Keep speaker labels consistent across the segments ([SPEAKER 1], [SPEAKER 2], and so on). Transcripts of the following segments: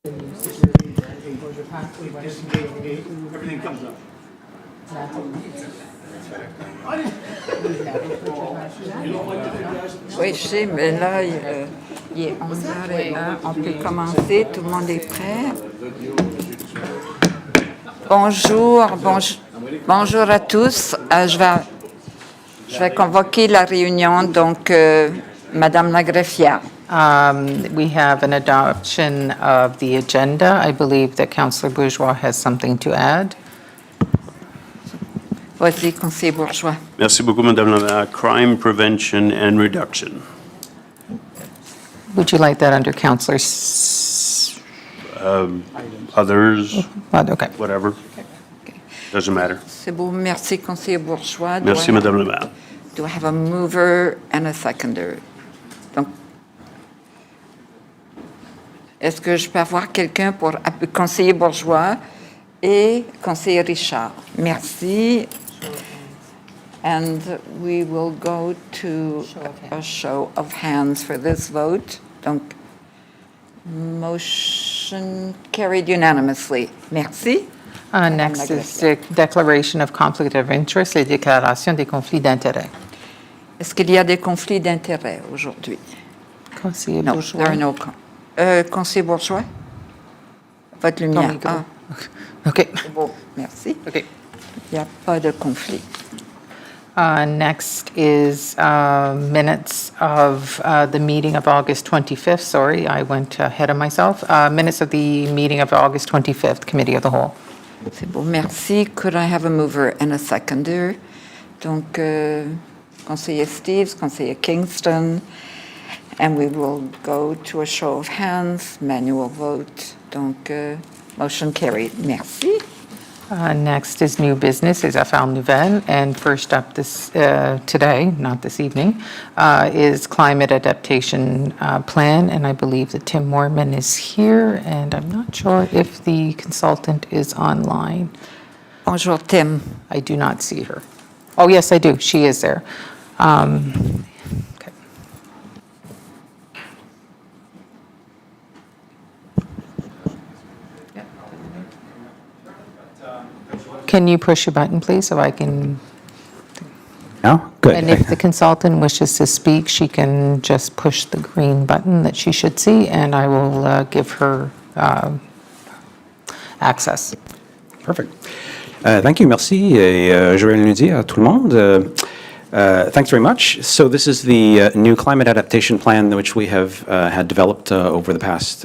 [SPEAKER 1] Everything comes up.
[SPEAKER 2] Oui, je sais, mais là, il est 11h01. On peut commencer. Tout le monde est prêt. Bonjour à tous. Je vais convoquer la réunion, donc, Madame la greffière.
[SPEAKER 3] We have an adoption of the agenda. I believe that Councillor Bourgeois has something to add.
[SPEAKER 2] Vas-y, conseiller Bourgeois.
[SPEAKER 4] Merci beaucoup, Madame la Maire. Crime Prevention and Reduction.
[SPEAKER 3] Would you like that under Councillor?
[SPEAKER 4] Others,
[SPEAKER 3] Okay.
[SPEAKER 4] whatever. Doesn't matter.
[SPEAKER 2] C'est beau. Merci, conseiller Bourgeois.
[SPEAKER 4] Merci, Madame la Maire.
[SPEAKER 2] Do I have a mover and a seconder? Donc, est-ce que je peux avoir quelqu'un pour conseiller Bourgeois et conseiller Richard? Merci. And we will go to a show of hands for this vote. Donc, motion carried unanimously. Merci.
[SPEAKER 3] Next is the declaration of conflict of interest, les déclarations des conflits d'intérêts.
[SPEAKER 2] Est-ce qu'il y a des conflits d'intérêts aujourd'hui?
[SPEAKER 3] Conseiller
[SPEAKER 2] No,
[SPEAKER 3] Bourgeois.
[SPEAKER 2] there are no. Conseiller Bourgeois? Votre lumière.
[SPEAKER 3] micro.
[SPEAKER 2] Ah,
[SPEAKER 3] Okay.
[SPEAKER 2] c'est beau. Merci.
[SPEAKER 3] Okay.
[SPEAKER 2] Il n'y a pas de conflit.
[SPEAKER 3] Next is minutes of the meeting of August 25th. Sorry, I went ahead of myself. Minutes of the meeting of August 25th, Committee of the Whole.
[SPEAKER 2] C'est beau. Merci. Could I have a mover and a seconder? Donc, conseiller Steves, conseiller Kingston, and we will go to a show of hands, manual vote. Donc, motion carried. Merci.
[SPEAKER 3] Next is new business, is affaires nouvelles, and first up this today, not this evening, is climate adaptation plan, and I believe that Tim Moorman is here, and I'm not sure if the consultant is online.
[SPEAKER 2] Bonjour, Tim.
[SPEAKER 3] I do not see her. Oh, yes, I do. She is there. Okay. Can you push a button, please, so I can,
[SPEAKER 5] No? Good.
[SPEAKER 3] and if the consultant wishes to speak, she can just push the green button that she should see, and I will give her access.
[SPEAKER 5] Perfect. Thank you. Merci. Et joyeux lundi à tout le monde. Thanks very much. So this is the new climate adaptation plan which we have had developed over the past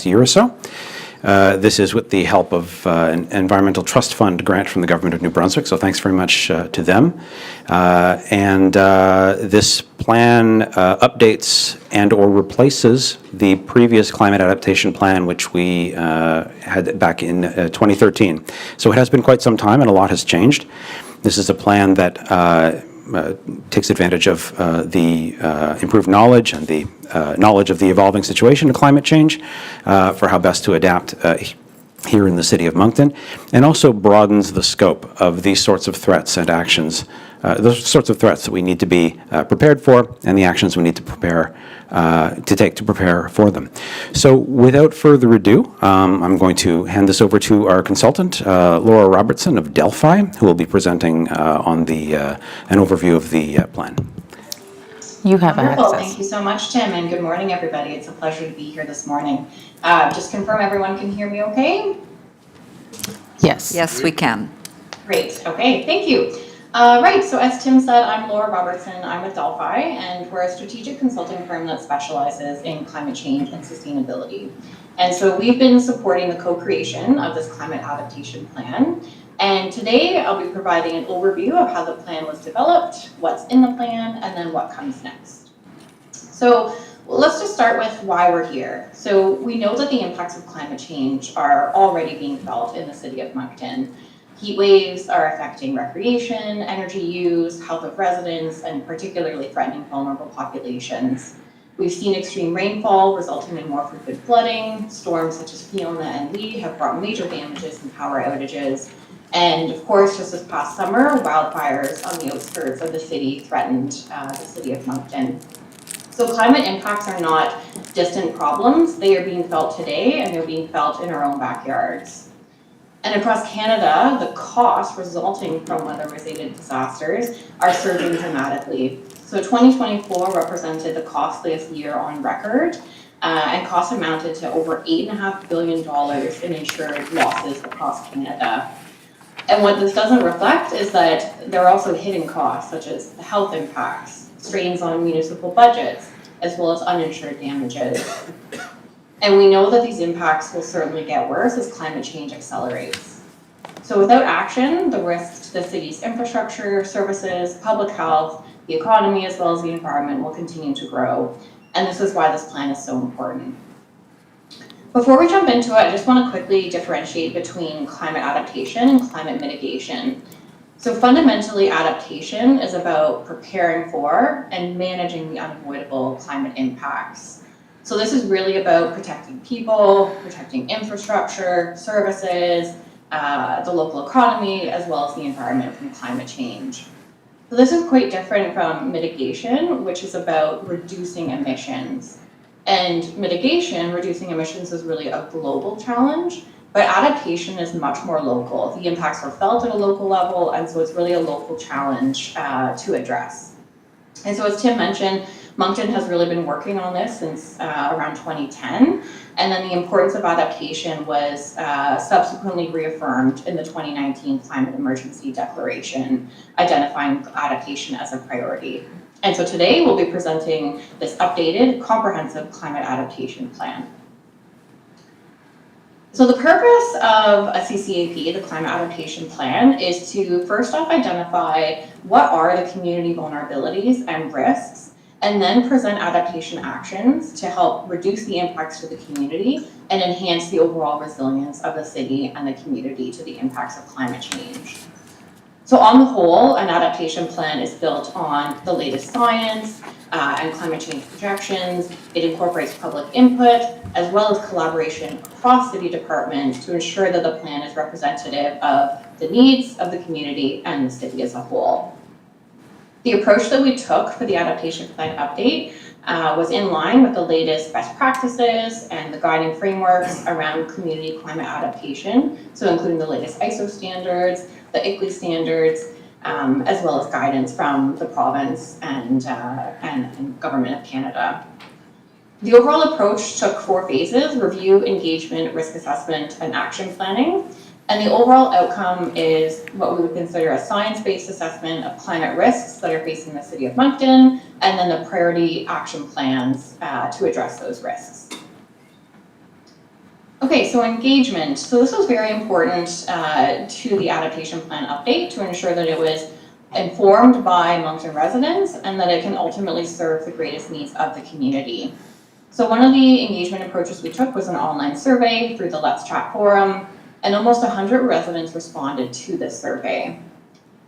[SPEAKER 5] year or so. This is with the help of an Environmental Trust Fund grant from the Government of New Brunswick, so thanks very much to them. And this plan updates and or replaces the previous climate adaptation plan, which we had back in 2013. So it has been quite some time and a lot has changed. This is a plan that takes advantage of the improved knowledge and the knowledge of the evolving situation of climate change for how best to adapt here in the city of Moncton, and also broadens the scope of these sorts of threats and actions, those sorts of threats that we need to be prepared for, and the actions we need to prepare to prepare for them. So without further ado, I'm going to hand this over to our consultant, Laura Robertson of Delphi, who will be presenting on an overview of the plan.
[SPEAKER 3] You have
[SPEAKER 6] Wonderful.
[SPEAKER 3] access.
[SPEAKER 6] Thank you so much, Tim, and good morning, everybody. It's a pleasure to be here this morning. Just confirm everyone can hear me okay?
[SPEAKER 3] Yes.
[SPEAKER 2] Yes, we can.
[SPEAKER 6] Great. Okay, thank you. Right, so as Tim said, I'm Laura Robertson. I'm with Delphi, and we're a strategic consulting firm that specializes in climate change and sustainability. And so we've been supporting the co-creation of this climate adaptation plan. And today I'll be providing an overview of how the plan was developed, what's in the plan, and then what comes next. So let's just start with why we're here. So we know that the impacts of climate change are already being felt in the city of Moncton. Heat waves are affecting recreation, energy use, health of residents, and particularly threatening vulnerable populations. We've seen extreme rainfall resulting in more frequent flooding. Storms such as Fiona and Lee have brought major damages and power outages. And of course, just this past summer, wildfires on the outskirts of the city threatened the city of Moncton. So climate impacts are not distant problems, they are being felt today and they're being felt in our own backyards. And across Canada, the costs resulting from weather-related disasters are surging dramatically. So 2024 represented the costliest year on record, and costs amounted to over $8.5 billion in insured losses across Canada. And what this doesn't reflect is that there are also hidden costs, such as the health impacts, strains on municipal budgets, as well as uninsured damages. And we know that these impacts will certainly get worse as climate change accelerates. So without action, the risks to the city's infrastructure, services, public health, the economy, as well as the environment will continue to grow. And this is why this plan is so important. Before we jump into it, I just want to quickly differentiate between climate adaptation and climate mitigation. So fundamentally, adaptation is about preparing for and managing the unavoidable climate impacts. So this is really about protecting people, protecting infrastructure, services, the local economy, as well as the environment from climate change. So this is quite different from mitigation, which is about reducing emissions. And mitigation, reducing emissions, is really a global challenge, but adaptation is much more local. The impacts are felt at a local level, and so it's really a local challenge to address. And so as Tim mentioned, Moncton has really been working on this since around 2010, and then the importance of adaptation was subsequently reaffirmed in the 2019 Climate Emergency Declaration, identifying adaptation as a priority. And so today we'll be presenting this updated, comprehensive climate adaptation plan. So the purpose of a CCAP, the Climate Adaptation Plan, is to first off identify what are the community vulnerabilities and risks, and then present adaptation actions to help reduce the impacts to the community and enhance the overall resilience of the city and the community to the impacts of climate change. So on the whole, an adaptation plan is built on the latest science and climate change projections. It incorporates public input as well as collaboration across city departments to ensure that the plan is representative of the needs of the community and the city as a whole. The approach that we took for the adaptation plan update was in line with the latest best practices and the guiding frameworks around community climate adaptation, so including the latest ISO standards, the ICLEI standards, as well as guidance from the province and Government of Canada. The overall approach took 4 phases: review, engagement, risk assessment, and action planning. And the overall outcome is what we would consider a science-based assessment of climate risks that are facing the City of Moncton, and then the priority action plans to address those risks. Okay, so engagement. So this was very important to the adaptation plan update to ensure that it was informed by Moncton residents and that it can ultimately serve the greatest needs of the community. So one of the engagement approaches we took was an online survey through the Let's Chat forum, and almost 100 residents responded to this survey.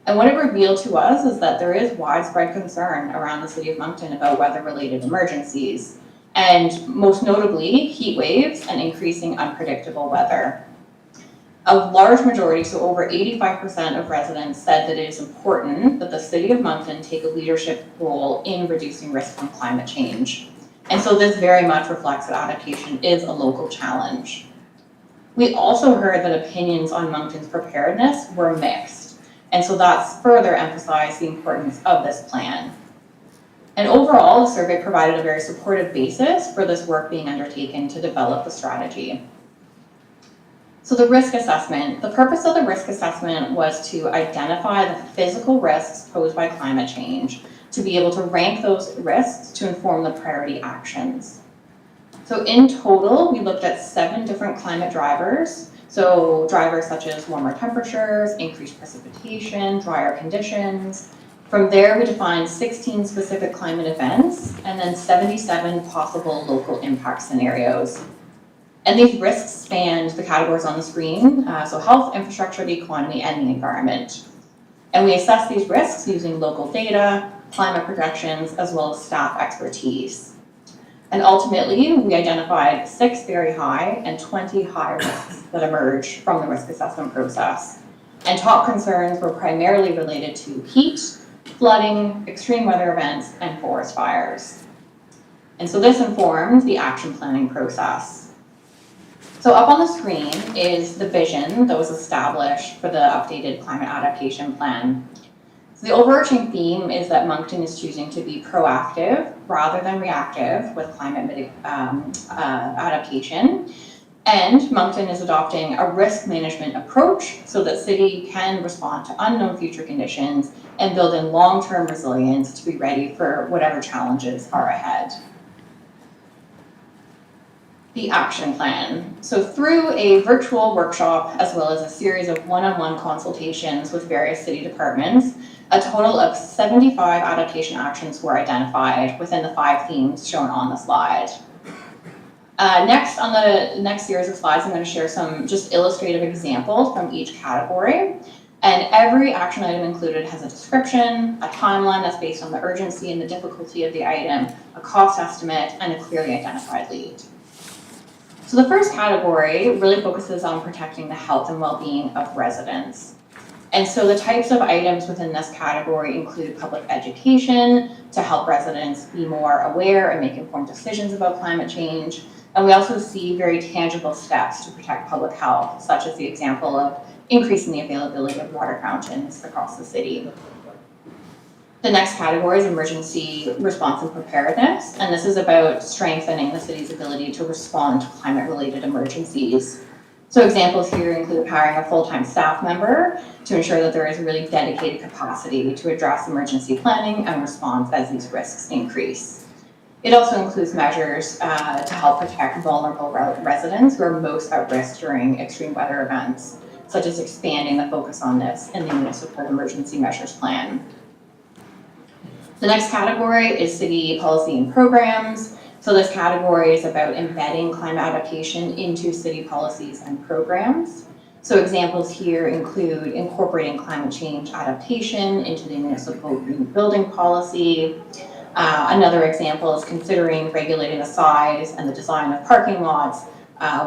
[SPEAKER 6] And what it revealed to us is that there is widespread concern around the City of Moncton about weather-related emergencies, and most notably, heat waves and increasing unpredictable weather. A large majority, so over 85% of residents, said that it is important that the City of Moncton take a leadership role in reducing risk from climate change. And so this very much reflects that adaptation is a local challenge. We also heard that opinions on Moncton's preparedness were mixed, and so that's further emphasized the importance of this plan. And overall, the survey provided a very supportive basis for this work being undertaken to develop the strategy. So the risk assessment. The purpose of the risk assessment was to identify the physical risks posed by climate change, to be able to rank those risks to inform the priority actions. So in total, we looked at 7 different climate drivers. So drivers such as warmer temperatures, increased precipitation, drier conditions. From there, we defined 16 specific climate events and then 77 possible local impact scenarios. And these risks spanned the categories on the screen, so health, infrastructure, the economy, and the environment. And we assessed these risks using local data, climate projections, as well as staff expertise. And ultimately, we identified 6 very high and 20 high risks that emerged from the risk assessment process. And top concerns were primarily related to heat, flooding, extreme weather events, and forest fires. And so this informs the action planning process. So up on the screen is the vision that was established for the updated climate adaptation plan. So the overarching theme is that Moncton is choosing to be proactive rather than reactive with climate adaptation. And Moncton is adopting a risk management approach so that city can respond to unknown future conditions and build in long-term resilience to be ready for whatever challenges are ahead. The action plan. So through a virtual workshop, as well as a series of one-on-one consultations with various city departments, a total of 75 adaptation actions were identified within the 5 themes shown on the slide. Next, on the next series of slides, I'm going to share some just illustrative examples from each category. And every action item included has a description, a timeline that's based on the urgency and the difficulty of the item, a cost estimate, and a clearly identified lead. So the first category really focuses on protecting the health and well-being of residents. And so the types of items within this category include public education to help residents be more aware and make informed decisions about climate change. And we also see very tangible steps to protect public health, such as the example of increasing the availability of water fountains across the city. The next category is emergency response and preparedness, and this is about strengthening the city's ability to respond to climate-related emergencies. So examples here include hiring a full-time staff member to ensure that there is really dedicated capacity to address emergency planning and response as these risks increase. It also includes measures to help protect vulnerable residents who are most at risk during extreme weather events, such as expanding the focus on this in the Municipal Emergency Measures Plan. The next category is city policy and programs. So this category is about embedding climate adaptation into city policies and programs. So examples here include incorporating climate change adaptation into the municipal green building policy. Another example is considering regulating the size and the design of parking lots,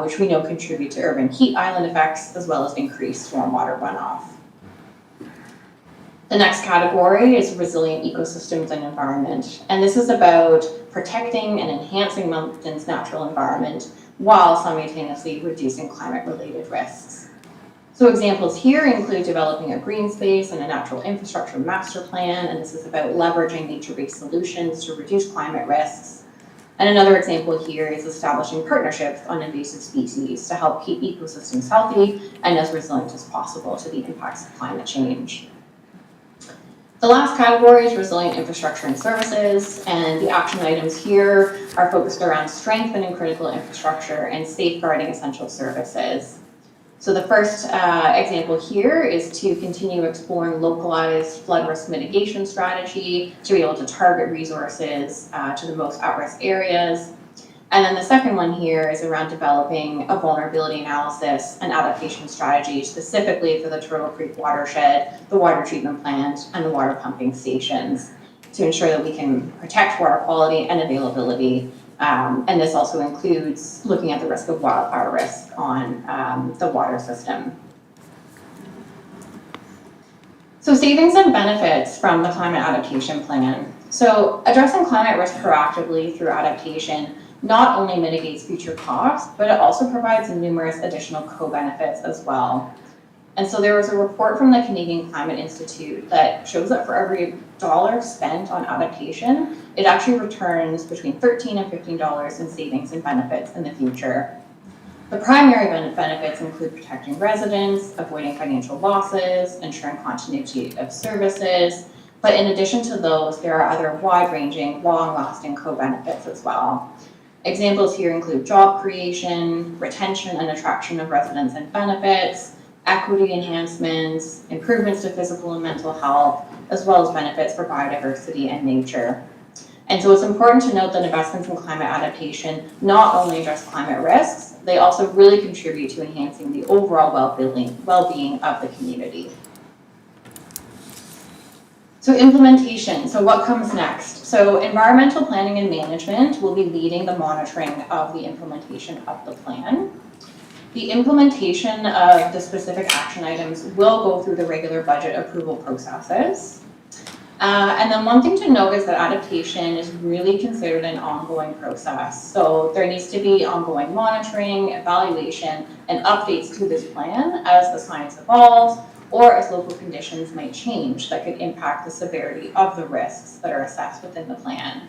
[SPEAKER 6] which we know contribute to urban heat island effects, as well as increased stormwater runoff. The next category is resilient ecosystems and environment. And this is about protecting and enhancing Moncton's natural environment while simultaneously reducing climate-related risks. So examples here include developing a green space and a natural infrastructure master plan, and this is about leveraging nature-based solutions to reduce climate risks. And another example here is establishing partnerships on invasive species to help keep ecosystems healthy and as resilient as possible to the impacts of climate change. The last category is resilient infrastructure and services, and the action items here are focused around strengthening critical infrastructure and safeguarding essential services. So the first example here is to continue exploring localized flood risk mitigation strategy to be able to target resources to the most at-risk areas. And then the second one here is around developing a vulnerability analysis and adaptation strategy specifically for the Turtle Creek watershed, the water treatment plant, and the water pumping stations to ensure that we can protect water quality and availability. And this also includes looking at the risk of wildfire risk on the water system. So savings and benefits from the climate adaptation plan. So addressing climate risk proactively through adaptation not only mitigates future costs, but it also provides numerous additional co-benefits as well. And so there was a report from the Canadian Climate Institute that shows that for every dollar spent on adaptation, it actually returns between $13 and $15 in savings and benefits in the future. The primary benefits include protecting residents, avoiding financial losses, ensuring continuity of services, but in addition to those, there are other wide-ranging, long-lasting co-benefits as well. Examples here include job creation, retention and attraction of residents and benefits, equity enhancements, improvements to physical and mental health, as well as benefits for biodiversity and nature. And so it's important to note that investments in climate adaptation not only address climate risks, they also really contribute to enhancing the overall well-being of the community. So implementation, so what comes next? So environmental planning and management will be leading the monitoring of the implementation of the plan. The implementation of the specific action items will go through the regular budget approval processes. And then one thing to note is that adaptation is really considered an ongoing process. So there needs to be ongoing monitoring, evaluation, and updates to this plan as the science evolves or as local conditions might change that could impact the severity of the risks that are assessed within the plan.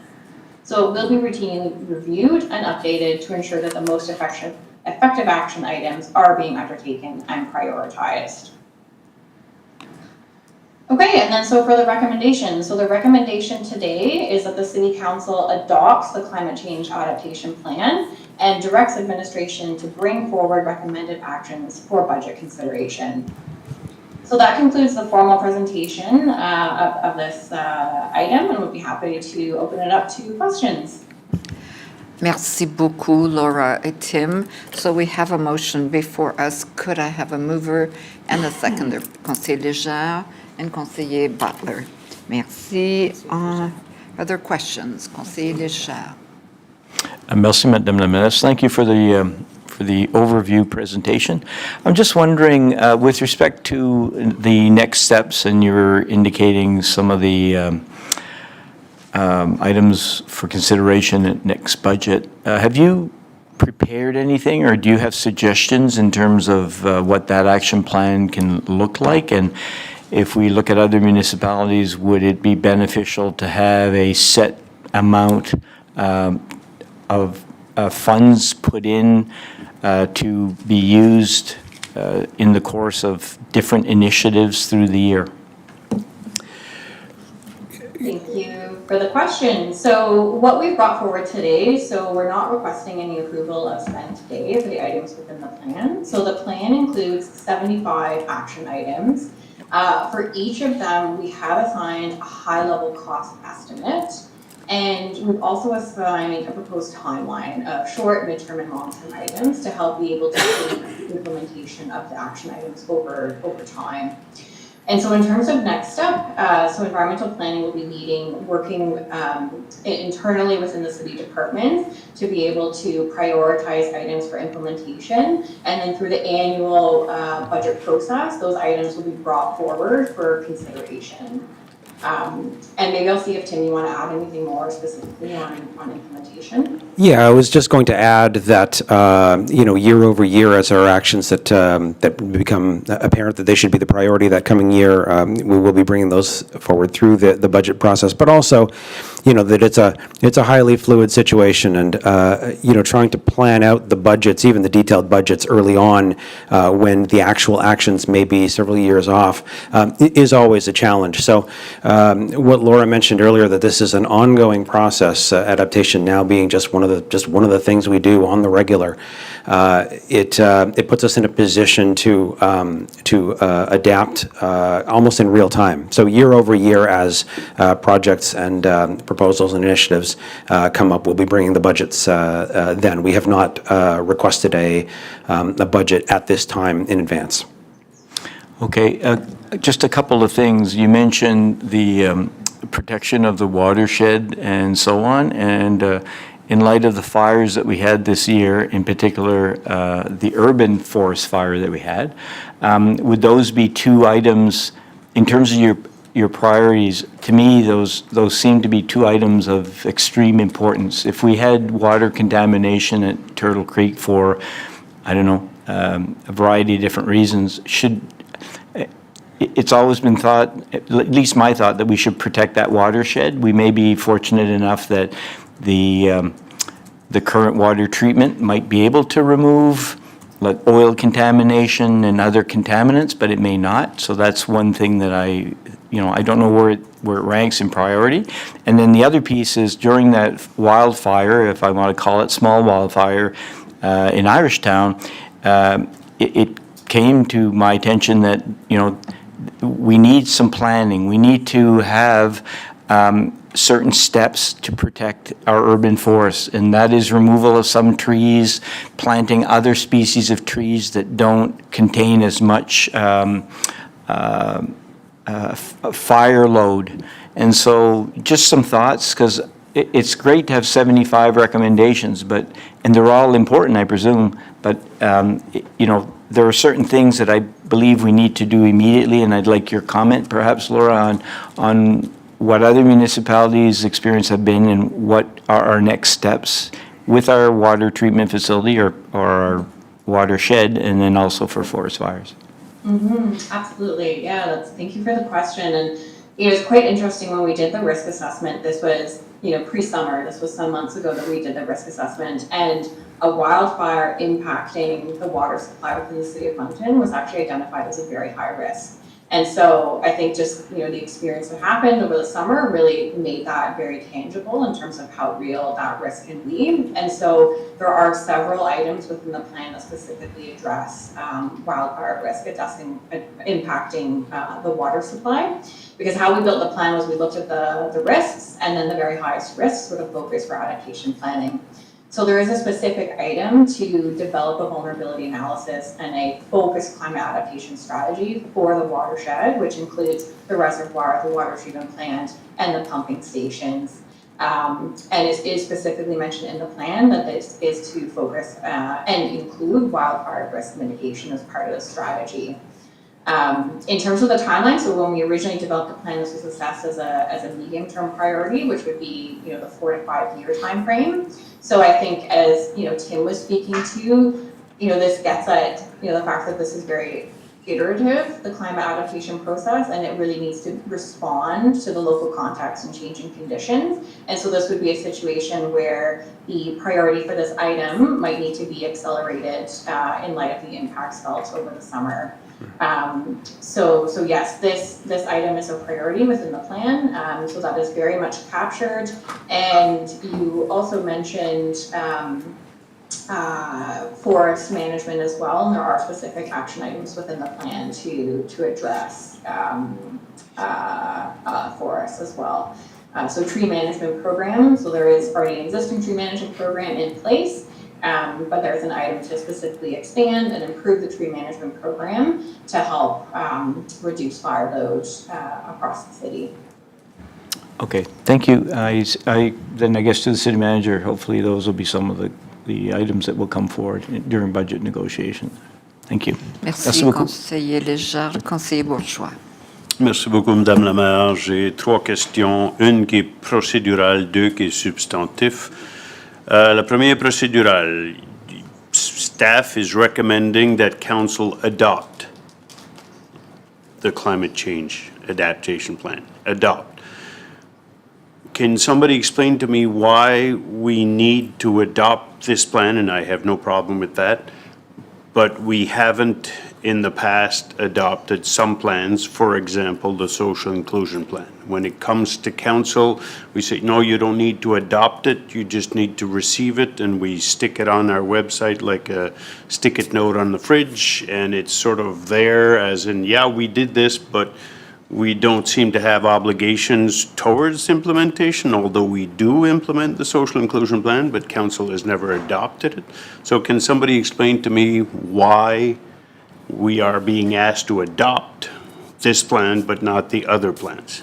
[SPEAKER 6] So it will be routinely reviewed and updated to ensure that the most effective action items are being undertaken and prioritized. Okay, and then so for the recommendation. So the recommendation today is that the City Council adopts the Climate Change Adaptation Plan and directs administration to bring forward recommended actions for budget consideration. So that concludes the formal presentation of this item, and we'll be happy to open it up to questions.
[SPEAKER 2] Merci beaucoup, Laura et Tim. So we have a motion before us. Could I have a mover and a seconder? Conseiller Légère and Conseiller Butler. Merci. Other questions? Conseiller Légère.
[SPEAKER 1] Merci, Madame la Ministre. Thank you for the overview presentation. I'm just wondering, with respect to the next steps, and you're indicating some of the items for consideration at next budget, have you prepared anything, or do you have suggestions in terms of what that action plan can look like? And if we look at other municipalities, would it be beneficial to have a set amount of funds put in to be used in the course of different initiatives through the year?
[SPEAKER 6] Thank you for the question. So what we've brought forward today, so we're not requesting any approval of spend today for the items within the plan. So the plan includes 75 action items. For each of them, we have assigned a high-level cost estimate, and we've also assigned a proposed timeline of short, midterm, and long-term items to help be able to see the implementation of the action items over time. And so in terms of next step, so environmental planning will be working internally within the city departments to be able to prioritize items for implementation. And then through the annual budget process, those items will be brought forward for consideration. And maybe I'll see if Tim, you want to add anything more specifically on implementation?
[SPEAKER 5] Yeah, I was just going to add that, year over year, as our actions that become apparent that they should be the priority that coming year, we will be bringing those forward through the budget process. But also, that it's a highly fluid situation, and trying to plan out the budgets, even the detailed budgets early on, when the actual actions may be several years off, is always a challenge. So, what Laura mentioned earlier, that this is an ongoing process, adaptation now being just one of the things we do on the regular. It puts us in a position to adapt almost in real time. So year over year, as projects and proposals and initiatives come up, we'll be bringing the budgets then. We have not requested a budget at this time in advance.
[SPEAKER 1] Okay, just a couple of things. You mentioned the protection of the watershed and so on, and in light of the fires that we had this year, in particular the urban forest fire that we had, would those be two items, in terms of your priorities? To me, those seem to be two items of extreme importance. If we had water contamination at Turtle Creek for, I don't know, a variety of different reasons, it's always been thought, at least my thought, that we should protect that watershed. We may be fortunate enough that the current water treatment might be able to remove like oil contamination and other contaminants, but it may not. So that's one thing that I don't know where it ranks in priority. And then the other piece is, during that wildfire, if I want to call it small wildfire, in Irishtown, it came to my attention that we need some planning. We need to have certain steps to protect our urban forests, and that is removal of some trees, planting other species of trees that don't contain as much fire load. And so just some thoughts, because it's great to have 75 recommendations, and they're all important, I presume, but there are certain things that I believe we need to do immediately, and I'd like your comment, perhaps, Laura, on what other municipalities' experience have been and what are our next steps with our water treatment facility or our watershed, and then also for forest fires.
[SPEAKER 6] Absolutely, yeah, thank you for the question, and it was quite interesting when we did the risk assessment. This was, pre-summer, this was some months ago that we did the risk assessment, and a wildfire impacting the water supply within the city of Moncton was actually identified as a very high risk. And so I think just, the experience that happened over the summer really made that very tangible in terms of how real that risk can be. And so there are several items within the plan that specifically address wildfire risk impacting the water supply. Because how we built the plan was we looked at the risks, and then the very highest risks were the focus for adaptation planning. So there is a specific item to develop a vulnerability analysis and a focused climate adaptation strategy for the watershed, which includes the reservoir, the water treatment plant, and the pumping stations. And it is specifically mentioned in the plan that this is to focus and include wildfire risk mitigation as part of the strategy. In terms of the timeline, so when we originally developed the plan, this was assessed as a medium-term priority, which would be, the 4 to 5 year time frame. So I think as, Tim was speaking to, this gets at, the fact that this is very iterative, the climate adaptation process, and it really needs to respond to the local context and changing conditions. And so this would be a situation where the priority for this item might need to be accelerated in light of the impacts felt over the summer. So yes, this item is a priority within the plan, so that is very much captured. And you also mentioned forest management as well, and there are specific action items within the plan to address forests as well. So tree management program, so there is already an existing tree management program in place. But there's an item to specifically expand and improve the tree management program to help reduce fire load across the city.
[SPEAKER 1] Okay, thank you. Then I guess to the city manager, hopefully those will be some of the items that will come forward during budget negotiations. Thank you.
[SPEAKER 2] Merci, conseiller Léger. Conseiller Bourgeois.
[SPEAKER 4] Merci beaucoup, Madame la maire. J'ai 3 questions. Une qui est procédurale, 2 qui est substantif. La première procédurale, staff is recommending that council adopt the climate change adaptation plan. Adopt. Can somebody explain to me why we need to adopt this plan? And I have no problem with that. But we haven't in the past adopted some plans, for example, the social inclusion plan. When it comes to council, we say, no, you don't need to adopt it, you just need to receive it, and we stick it on our website like a stick-it note on the fridge, and it's sort of there as in, yeah, we did this, but we don't seem to have obligations towards implementation, although we do implement the social inclusion plan, but council has never adopted it. So can somebody explain to me why we are being asked to adopt this plan but not the other plans?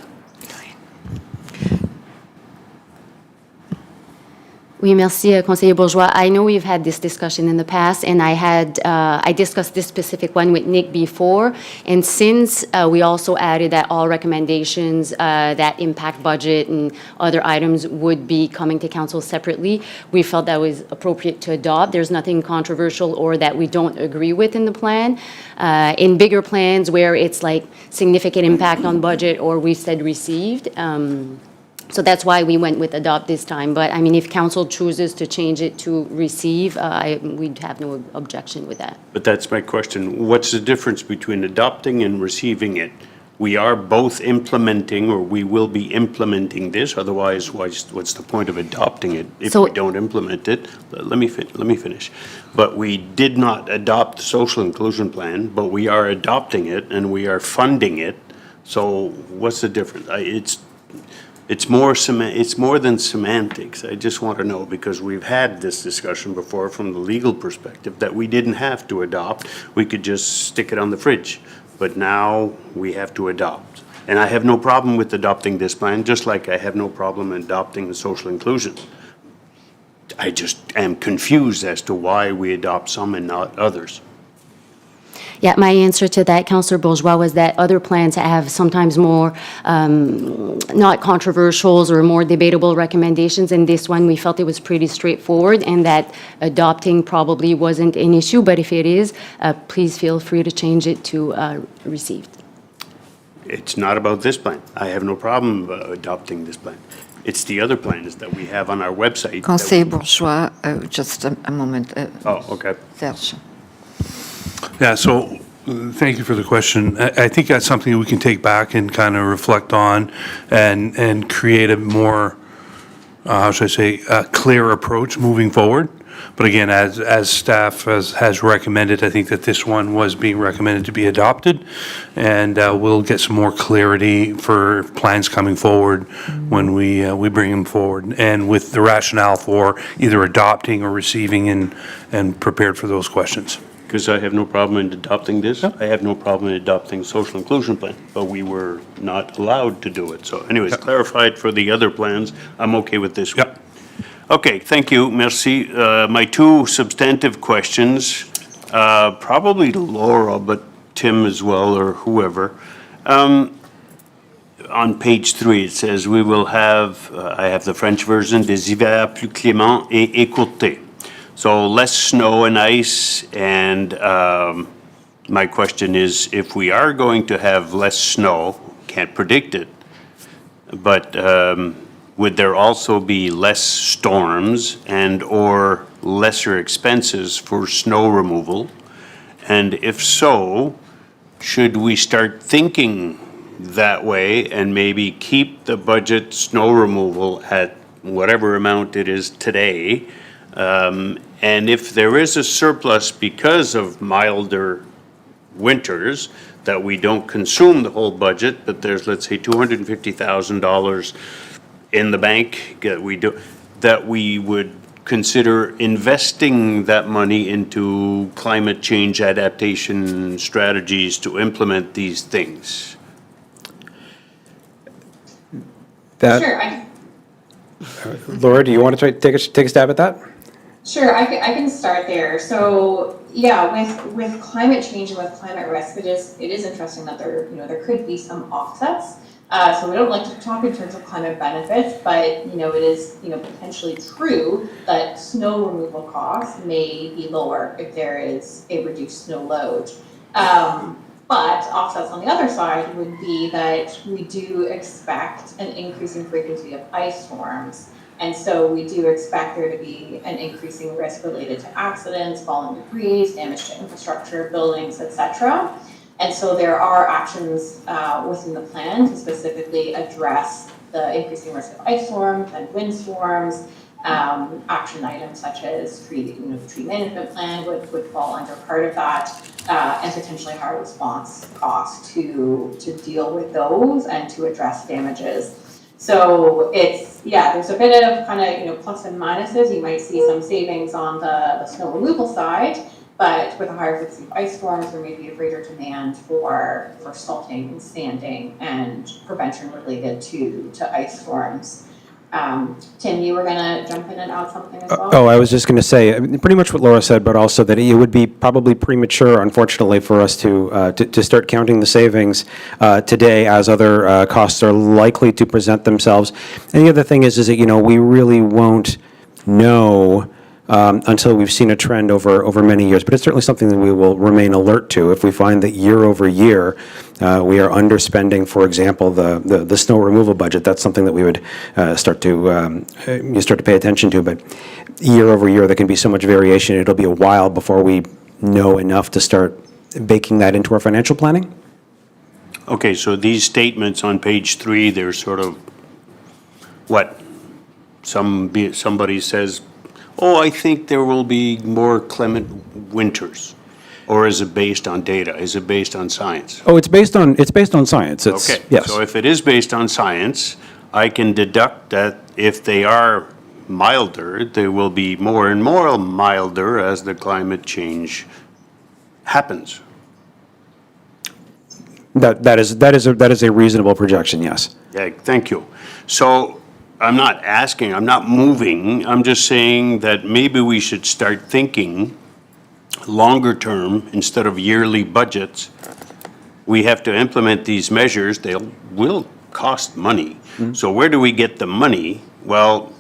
[SPEAKER 7] Oui, merci, Conseiller Bourgeois. I know we've had this discussion in the past, and I discussed this specific one with Nick before. And since we also added that all recommendations that impact budget and other items would be coming to council separately, we felt that was appropriate to adopt. There's nothing controversial or that we don't agree with in the plan. In bigger plans where it's like significant impact on budget or we said received, so that's why we went with adopt this time. But I mean, if council chooses to change it to receive, we'd have no objection with that.
[SPEAKER 4] But that's my question. What's the difference between adopting and receiving it? We are both implementing, or we will be implementing this, otherwise what's the point of adopting it if
[SPEAKER 7] So-
[SPEAKER 4] we don't implement it? Let me finish. But we did not adopt the social inclusion plan, but we are adopting it and we are funding it. So what's the difference? It's more than semantics. I just want to know, because we've had this discussion before from the legal perspective, that we didn't have to adopt. We could just stick it on the fridge. But now we have to adopt. And I have no problem with adopting this plan, just like I have no problem adopting the social inclusion. I just am confused as to why we adopt some and not others.
[SPEAKER 7] Yeah, my answer to that, Councillor Bourgeois, was that other plans have sometimes more not controversial or more debatable recommendations. And this one, we felt it was pretty straightforward and that adopting probably wasn't an issue. But if it is, please feel free to change it to received.
[SPEAKER 4] It's not about this plan. I have no problem adopting this plan. It's the other plans that we have on our website. that
[SPEAKER 2] Conseiller Bourgeois, just a moment.
[SPEAKER 4] Oh, okay.
[SPEAKER 2] Serge.
[SPEAKER 8] Yeah, so thank you for the question. I think that's something we can take back and kind of reflect on and create a more, how should I say, a clear approach moving forward. But again, as staff has recommended, I think that this one was being recommended to be adopted. And we'll get some more clarity for plans coming forward when we bring them forward. And with the rationale for either adopting or receiving and prepared for those questions.
[SPEAKER 4] Because I have no problem in adopting this. I have no problem in adopting social inclusion plan, but we were not allowed to do it. So anyways, clarified for the other plans. I'm okay with this one.
[SPEAKER 8] Yep.
[SPEAKER 4] Okay, thank you, merci. My two substantive questions, probably to Laura, but Tim as well, or whoever. On page 3, it says we will have, I have the French version, des hivers plus cléments et écourtés. So less snow and ice, and my question is, if we are going to have less snow, can't predict it, but would there also be less storms and/or lesser expenses for snow removal? And if so, should we start thinking that way and maybe keep the budget snow removal at whatever amount it is today? And if there is a surplus because of milder winters, that we don't consume the whole budget, but there's, let's say, $250,000 in the bank that we would consider investing that money into climate change adaptation strategies to implement these things.
[SPEAKER 6] Sure,
[SPEAKER 5] Laura, do you want to take a stab at that?
[SPEAKER 6] Sure, I can start there. So yeah, with climate change and with climate risk, it is interesting that there could be some offsets. So we don't like to talk in terms of climate benefits, but it is potentially true that snow removal costs may be lower if there is a reduced snow load. But offsets on the other side would be that we do expect an increasing frequency of ice storms. And so we do expect there to be an increasing risk related to accidents, falling debris, damage to infrastructure, buildings, etc. And so there are actions within the plan to specifically address the increasing risk of ice storms and windstorms. Action items such as tree management plan would fall under part of that, and potentially higher response costs to deal with those and to address damages. So there's a bit of kind of, plus and minuses. You might see some savings on the snow removal side, but with a higher frequency of ice storms, there may be a greater demand for salting, sanding, and prevention related to ice storms. Tim, you were gonna jump in and add something as well?
[SPEAKER 5] Oh, I was just going to say, pretty much what Laura said, but also that it would be probably premature, unfortunately, for us to start counting the savings today, as other costs are likely to present themselves. And the other thing is that, we really won't know until we've seen a trend over many years. But it's certainly something that we will remain alert to. If we find that year over year we are underspending, for example, the snow removal budget, that's something that we would start to pay attention to. But year over year, there can be so much variation. It'll be a while before we know enough to start baking that into our financial planning.
[SPEAKER 4] Okay, so these statements on page 3, they're sort of what? Somebody says, oh, I think there will be more clement winters. Or is it based on data? Is it based on science?
[SPEAKER 5] Oh, it's based on science. It's,
[SPEAKER 4] Okay,
[SPEAKER 5] yes.
[SPEAKER 4] so if it is based on science, I can deduct that if they are milder, they will be more and more milder as the climate change happens.
[SPEAKER 5] That is a reasonable projection, yes.
[SPEAKER 4] Yeah, thank you. So I'm not moving, I'm just saying that maybe we should start thinking longer term, instead of yearly budgets, we have to implement these measures. They will cost money. So where do we get the money? Well,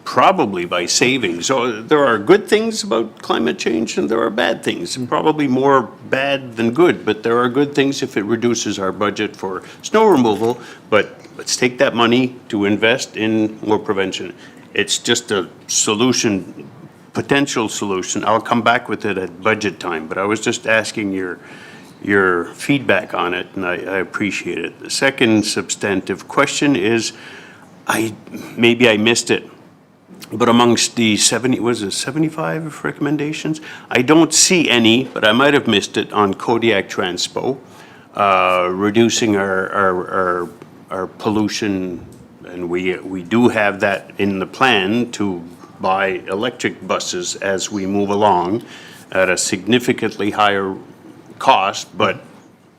[SPEAKER 4] probably by saving. So there are good things about climate change and there are bad things, probably more bad than good, but there are good things if it reduces our budget for snow removal. But let's take that money to invest in more prevention. It's just a solution, potential solution. I'll come back with it at budget time, but I was just asking your feedback on it, and I appreciate it. The second substantive question is, maybe I missed it, but amongst the 75 recommendations? I don't see any, but I might have missed it, on Kodiak Transpo, reducing our pollution, and we do have that in the plan to buy electric buses as we move along at a significantly higher cost, but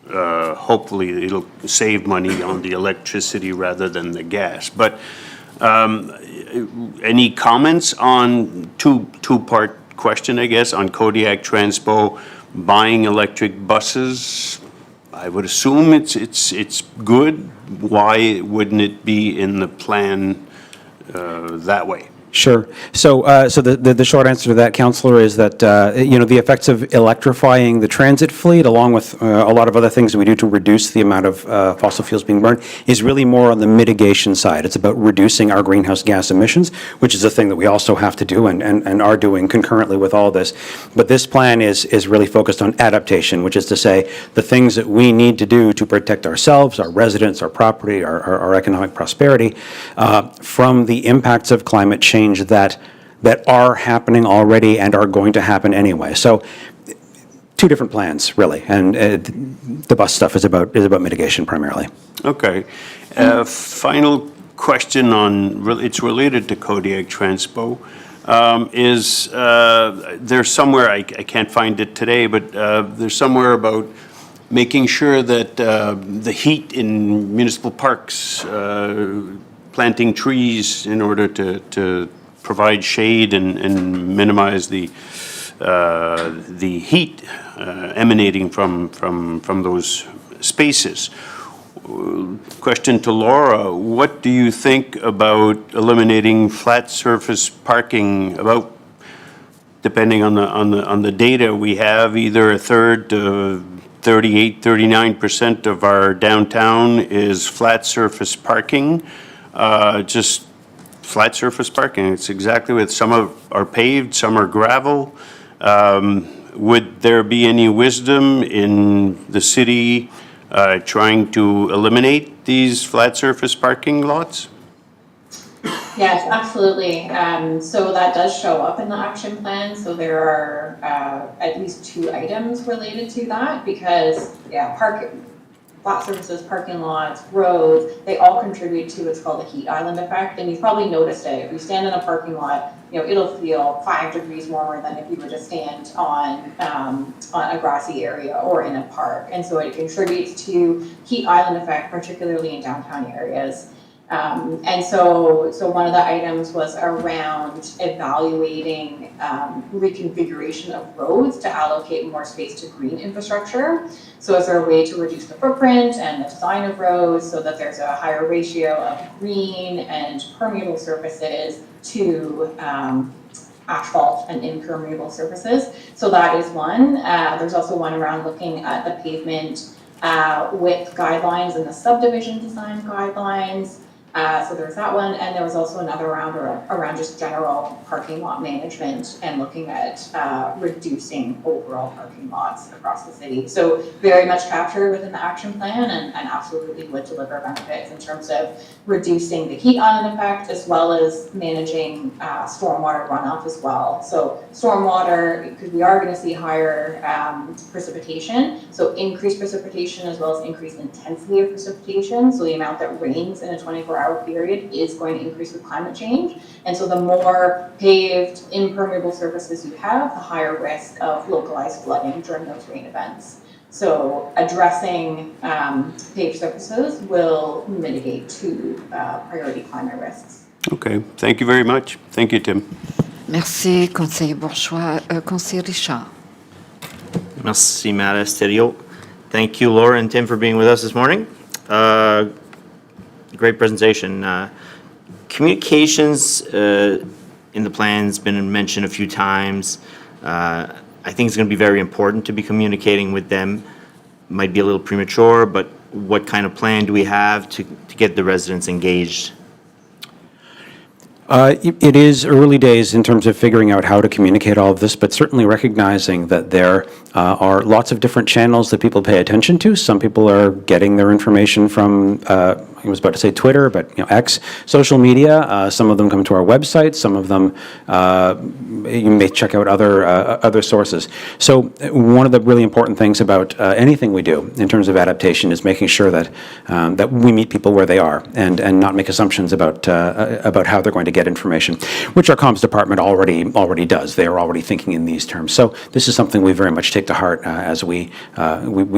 [SPEAKER 4] hopefully it'll save money on the electricity rather than the gas. But any comments on two-part question, I guess, on Kodiak Transpo buying electric buses? I would assume it's good. Why wouldn't it be in the plan that way?
[SPEAKER 5] Sure. So the short answer to that, Councillor, is that, the effects of electrifying the transit fleet, along with a lot of other things that we do to reduce the amount of fossil fuels being burned, is really more on the mitigation side. It's about reducing our greenhouse gas emissions, which is a thing that we also have to do and are doing concurrently with all this. But this plan is really focused on adaptation, which is to say the things that we need to do to protect ourselves, our residents, our property, our economic prosperity from the impacts of climate change that are happening already and are going to happen anyway. So two different plans, really, and the bus stuff is about mitigation primarily.
[SPEAKER 4] Okay. Final question it's related to Kodiak Transpo. There's somewhere, I can't find it today, but there's somewhere about making sure that the heat in municipal parks, planting trees in order to provide shade and minimize the heat emanating from those spaces. Question to Laura: what do you think about eliminating flat surface parking? About, depending on the data we have, either a third to 38-39% of our downtown is flat surface parking. Just flat surface parking. It's exactly what some are paved, some are gravel. Would there be any wisdom in the city trying to eliminate these flat surface parking lots?
[SPEAKER 6] Yes, absolutely. So that does show up in the action plan. So there are at least 2 items related to that because, flat surfaces, parking lots, roads, they all contribute to what's called the heat island effect. And you've probably noticed it. If you stand in a parking lot, it'll feel 5 degrees warmer than if you were to stand on a grassy area or in a park. And so it contributes to heat island effect, particularly in downtown areas. And so one of the items was around evaluating reconfiguration of roads to allocate more space to green infrastructure. So is there a way to reduce the footprint and the design of roads so that there's a higher ratio of green and permeable surfaces to asphalt and impermeable surfaces? So that is one. There's also one around looking at the pavement width guidelines and the subdivision design guidelines. So there's that one, and there was also another round around just general parking lot management and looking at reducing overall parking lots across the city. So very much captured within the action plan and absolutely would deliver benefits in terms of reducing the heat island effect as well as managing stormwater runoff as well. So stormwater, because we are going to see higher precipitation, so increased precipitation as well as increased intensity of precipitation. So the amount that rains in a 24-hour period is going to increase with climate change. And so the more paved, impermeable surfaces you have, the higher risk of localized flooding during those rain events. So addressing paved surfaces will mitigate 2 priority climate risks.
[SPEAKER 4] Okay, thank you very much. Thank you, Tim.
[SPEAKER 2] Merci, conseiller Bourgeois. Conseiller Richard.
[SPEAKER 9] Merci, Matt Esterio. Thank you, Laura and Tim, for being with us this morning. Great presentation. Communications in the plan's been mentioned a few times. I think it's going to be very important to be communicating with them. Might be a little premature, but what kind of plan do we have to get the residents engaged?
[SPEAKER 5] It is early days in terms of figuring out how to communicate all of this, but certainly recognizing that there are lots of different channels that people pay attention to. Some people are getting their information from, I was about to say Twitter, but X, social media. Some of them come to our website. Some of them you may check out other sources. So one of the really important things about anything we do in terms of adaptation is making sure that that we meet people where they are and not make assumptions about how they're going to get information, which our comms department already does. They are already thinking in these terms. So this is something we very much take to heart as we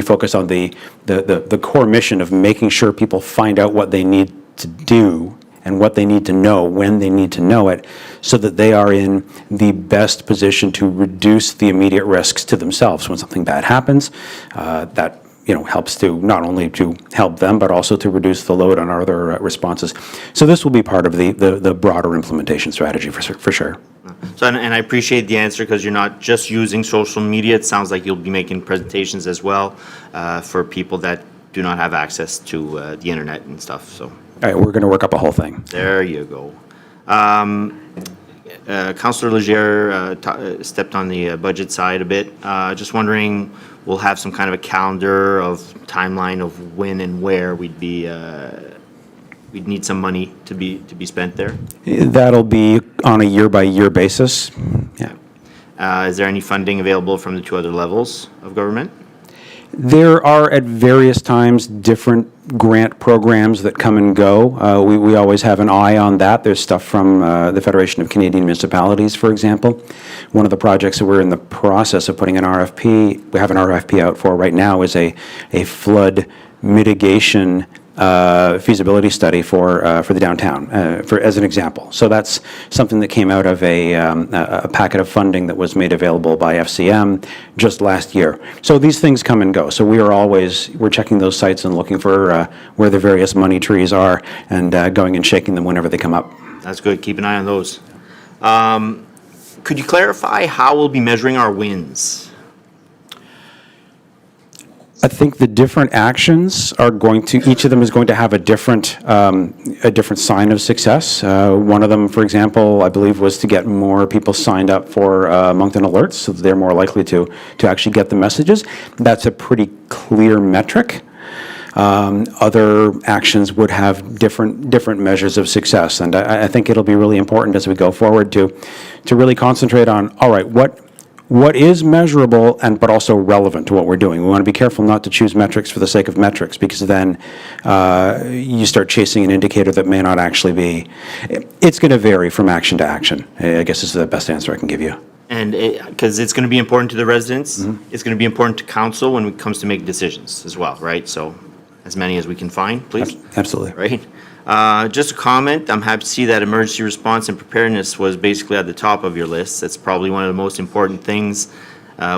[SPEAKER 5] focus on the core mission of making sure people find out what they need to do and what they need to know when they need to know it, so that they are in the best position to reduce the immediate risks to themselves when something bad happens. That helps to not only to help them, but also to reduce the load on our other responses. So this will be part of the broader implementation strategy for sure.
[SPEAKER 9] So, and I appreciate the answer, because you're not just using social media. It sounds like you'll be making presentations as well for people that do not have access to the internet and stuff. So,
[SPEAKER 5] all right, we're going to work up a whole thing.
[SPEAKER 9] there you go. Councillor Legere stepped on the budget side a bit. Just wondering, we'll have some kind of a calendar of timeline of when and where we'd need some money to be spent there.
[SPEAKER 5] That'll be on a year-by-year basis. Yeah.
[SPEAKER 9] Is there any funding available from the two other levels of government?
[SPEAKER 5] There are at various times different grant programs that come and go. We always have an eye on that. There's stuff from the Federation of Canadian Municipalities, for example. One of the projects that we're in the process of putting an RFP, we have an RFP out for right now, is a flood mitigation feasibility study for the downtown, as an example. So that's something that came out of a packet of funding that was made available by FCM just last year. So these things come and go. So we're checking those sites and looking for where the various money trees are and going and shaking them whenever they come up.
[SPEAKER 9] That's good. Keep an eye on those. Could you clarify how we'll be measuring our wins?
[SPEAKER 5] I think the different actions are each of them is going to have a different sign of success. One of them, for example, I believe, was to get more people signed up for Moncton Alerts, so that they're more likely to actually get the messages. That's a pretty clear metric. Other actions would have different measures of success, and I think it'll be really important as we go forward to really concentrate on, all right, what is measurable but also relevant to what we're doing. We want to be careful not to choose metrics for the sake of metrics, because then you start chasing an indicator that may not actually be. It's going to vary from action to action, I guess is the best answer I can give you.
[SPEAKER 9] And because it's going to be important to the residents, it's going to be important to council when it comes to make decisions as well, right? So as many as we can find, please.
[SPEAKER 5] Absolutely.
[SPEAKER 9] Right? Just a comment, I'm happy to see that emergency response and preparedness was basically at the top of your list. That's probably one of the most important things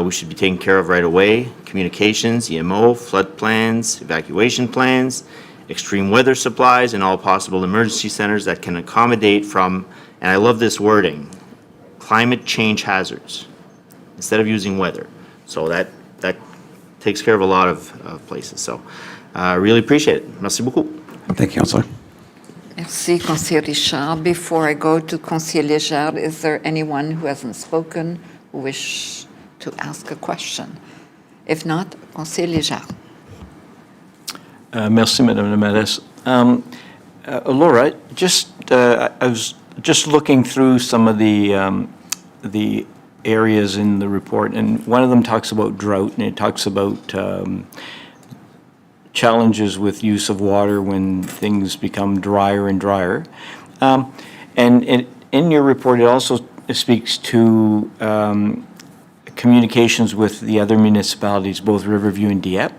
[SPEAKER 9] we should be taking care of right away. Communications, EMO, flood plans, evacuation plans, extreme weather supplies, and all possible emergency centers that can accommodate from, and I love this wording, climate change hazards, instead of using weather. So that takes care of a lot of places. So really appreciate it. Merci beaucoup.
[SPEAKER 5] Thank you, Councillor.
[SPEAKER 2] Merci, Conseiller Richard. Before I go to Conseiller Legere, is there anyone who hasn't spoken who wish to ask a question? If not, Conseiller Legere.
[SPEAKER 1] Merci, Madame la Mairesse. Laura, I was just looking through some of the areas in the report, and one of them talks about drought, and it talks about challenges with use of water when things become drier and drier. And in your report, it also speaks to communications with the other municipalities, both Riverview and Dieppe.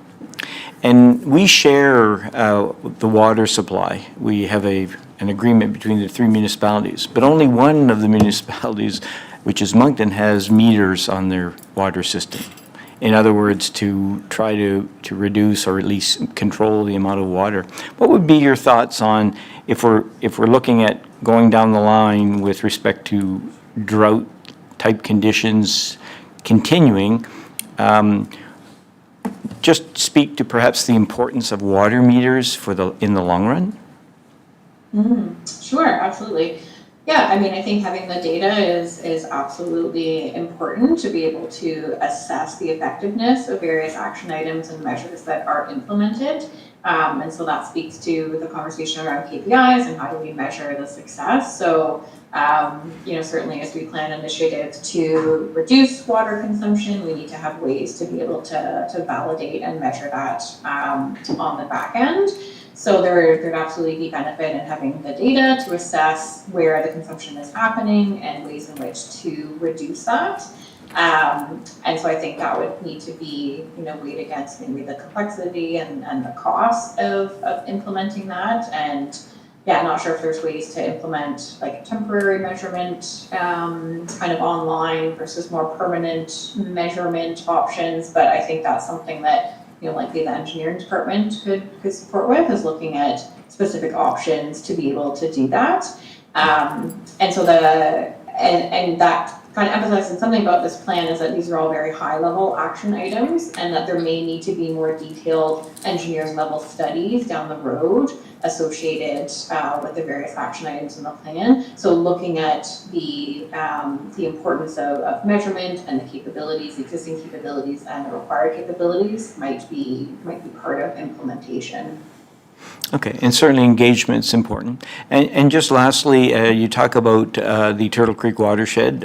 [SPEAKER 1] And we share the water supply. We have an agreement between the three municipalities, but only one of the municipalities, which is Moncton, has meters on their water system. In other words, to try to reduce or at least control the amount of water. What would be your thoughts on if we're looking at going down the line with respect to drought-type conditions continuing? Just speak to perhaps the importance of water meters in the long run?
[SPEAKER 6] Sure, absolutely. Yeah, I mean, I think having the data is absolutely important to be able to assess the effectiveness of various action items and measures that are implemented. And so that speaks to the conversation around KPIs and how do we measure the success. So, certainly as we plan initiatives to reduce water consumption, we need to have ways to be able to validate and measure that on the back end. So there'd absolutely be benefit in having the data to assess where the consumption is happening and ways in which to reduce that. And so I think that would need to be, weighed against maybe the complexity and the cost of implementing that. And yeah, not sure if there's ways to implement like temporary measurement kind of online versus more permanent measurement options. But I think that's something that likely the engineering department could support with, is looking at specific options to be able to do that. And so and that kind of emphasizes something about this plan is that these are all very high level action items and that there may need to be more detailed engineering level studies down the road associated with the various action items in the plan. So looking at the importance of measurement and the capabilities, the existing capabilities and the required capabilities might be part of implementation.
[SPEAKER 1] Okay, and certainly engagement's important. And just lastly, you talk about the Turtle Creek watershed.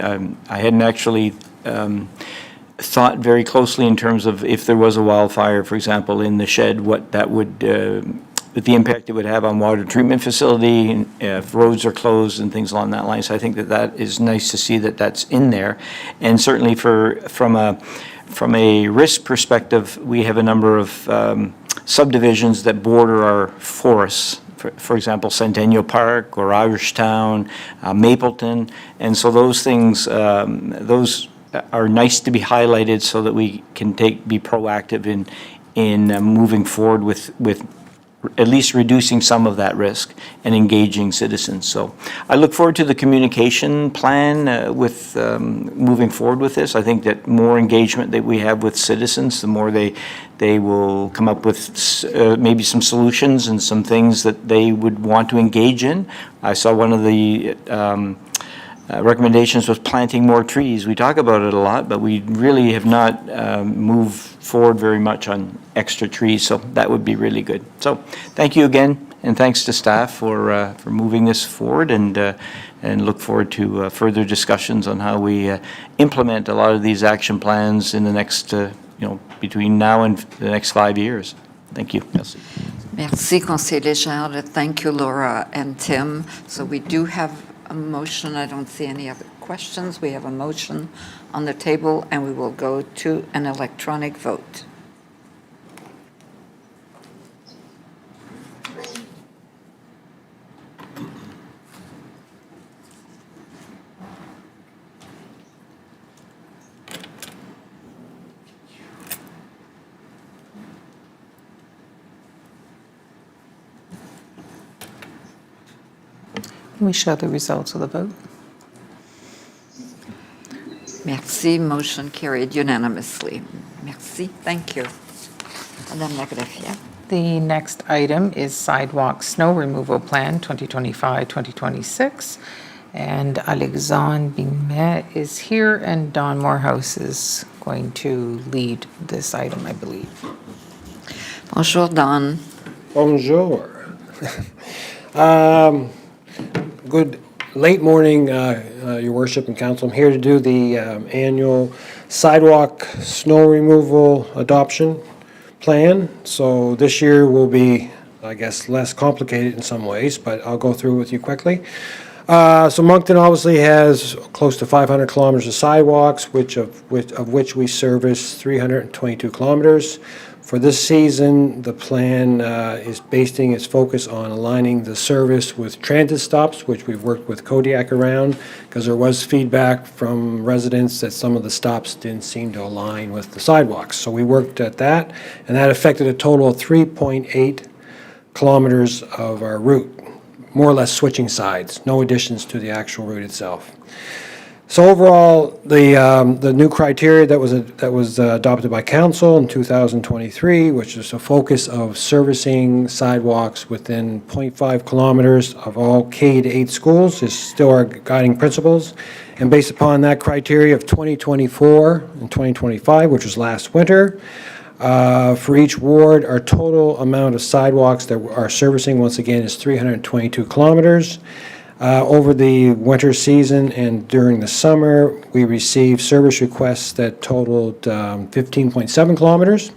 [SPEAKER 1] I hadn't actually thought very closely in terms of if there was a wildfire, for example, in the shed, what that would, the impact it would have on water treatment facility, if roads are closed and things along that line. So I think that is nice to see that that's in there. And certainly from a risk perspective, we have a number of subdivisions that border our forests, for example, Centennial Park or Irishtown, Mapleton. And so those things, those are nice to be highlighted so that we can be proactive in moving forward with at least reducing some of that risk and engaging citizens. So I look forward to the communication plan with moving forward with this. I think that more engagement that we have with citizens, the more they will come up with maybe some solutions and some things that they would want to engage in. I saw one of the recommendations was planting more trees. We talk about it a lot, but we really have not moved forward very much on extra trees, so that would be really good. So thank you again, and thanks to staff for moving this forward, and look forward to further discussions on how we implement a lot of these action plans in the next, between now and the next 5 years. Thank you. Merci.
[SPEAKER 2] Merci, Conseiller Légendre. Thank you, Laura and Tim. So we do have a motion. I don't see any other questions. We have a motion on the table, and we will go to an electronic vote.
[SPEAKER 3] We show the results of the vote.
[SPEAKER 2] Merci. Motion carried unanimously. Merci. Thank you. Madame la Greffière.
[SPEAKER 3] The next item is sidewalk snow removal plan 2025-2026. And Alexandre Bimet is here, and Don Morehouse is going to lead this item, I believe.
[SPEAKER 2] Bonjour, Don.
[SPEAKER 10] Bonjour. Good late morning, Your Worship and Council. I'm here to do the annual sidewalk snow removal adoption plan. So this year will be, I guess, less complicated in some ways, but I'll go through with you quickly. So Moncton obviously has close to 500 kilometers of sidewalks, of which we service 322 kilometers. For this season, the plan is basing its focus on aligning the service with transit stops, which we've worked with Kodiak around, because there was feedback from residents that some of the stops didn't seem to align with the sidewalks. So we worked at that, and that affected a total of 3.8 kilometers of our route, more or less switching sides, no additions to the actual route itself. So overall, the new criteria that was adopted by council in 2023, which is a focus of servicing sidewalks within 0.5 kilometers of all K to 8 schools, is still our guiding principles. And based upon that criteria of 2024 and 2025, which was last winter, for each ward, our total amount of sidewalks that are servicing, once again, is 322 kilometers. Over the winter season and during the summer, we received service requests that totaled 15.7 kilometers.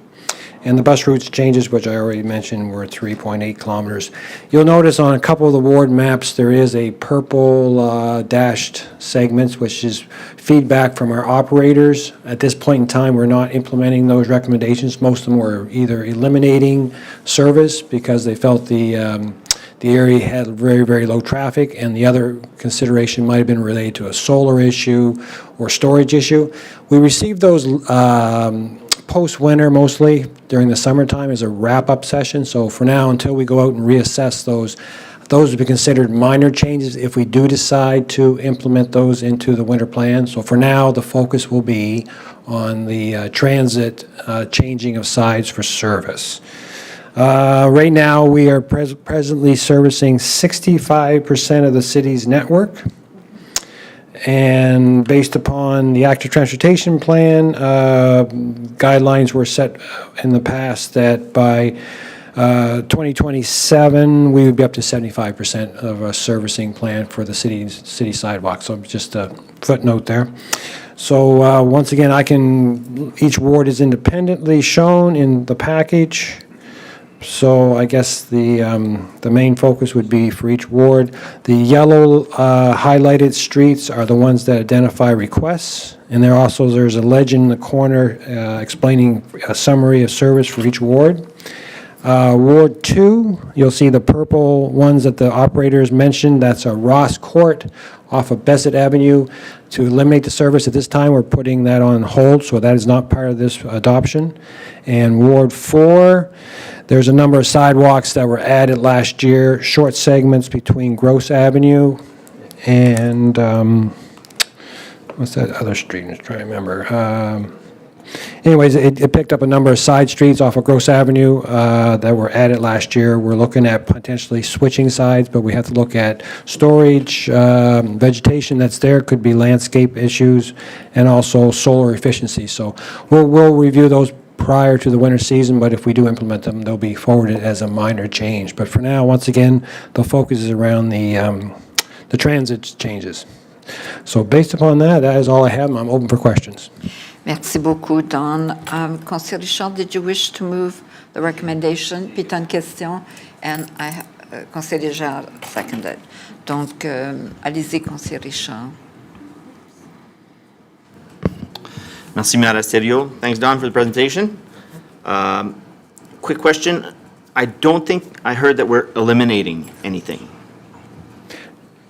[SPEAKER 10] And the bus routes changes, which I already mentioned, were 3.8 kilometers. You'll notice on a couple of the ward maps, there is a purple dashed segments, which is feedback from our operators. At this point in time, we're not implementing those recommendations. Most of them were either eliminating service because they felt the area had very, very low traffic, and the other consideration might have been related to a solar issue or storage issue. We received those post-winter mostly during the summertime as a wrap-up session. So for now, until we go out and reassess those would be considered minor changes if we do decide to implement those into the winter plan. So for now, the focus will be on the transit changing of sides for service. Right now, we are presently servicing 65% of the city's network. And based upon the active transportation plan, guidelines were set in the past that by 2027, we would be up to 75% of a servicing plan for the city sidewalk. So just a footnote there. So once again, each ward is independently shown in the package. So I guess the main focus would be for each ward. The yellow highlighted streets are the ones that identify requests, and there's a legend in the corner explaining a summary of service for each ward. Ward 2, you'll see the purple ones that the operators mentioned. That's a Ross Court off of Bessett Avenue. To eliminate the service at this time, we're putting that on hold, so that is not part of this adoption. And Ward 4, there's a number of sidewalks that were added last year, short segments between Gross Avenue and, what's that other street? I'm just trying to remember. Anyways, it picked up a number of side streets off of Gross Avenue that were added last year. We're looking at potentially switching sides, but we have to look at storage, vegetation that's there, could be landscape issues, and also solar efficiency. So we'll review those prior to the winter season, but if we do implement them, they'll be forwarded as a minor change. But for now, once again, the focus is around the transit changes. So based upon that, that is all I have. I'm open for questions.
[SPEAKER 2] Merci beaucoup, Don. Conseiller Richard, did you wish to move the recommendation? Puis tu as une question, and Conseiller Girard seconded. Donc, allez-y, Conseiller Richard.
[SPEAKER 9] Merci, Mayor Asterio. Thanks, Don, for the presentation. Quick question. I don't think I heard that we're eliminating anything.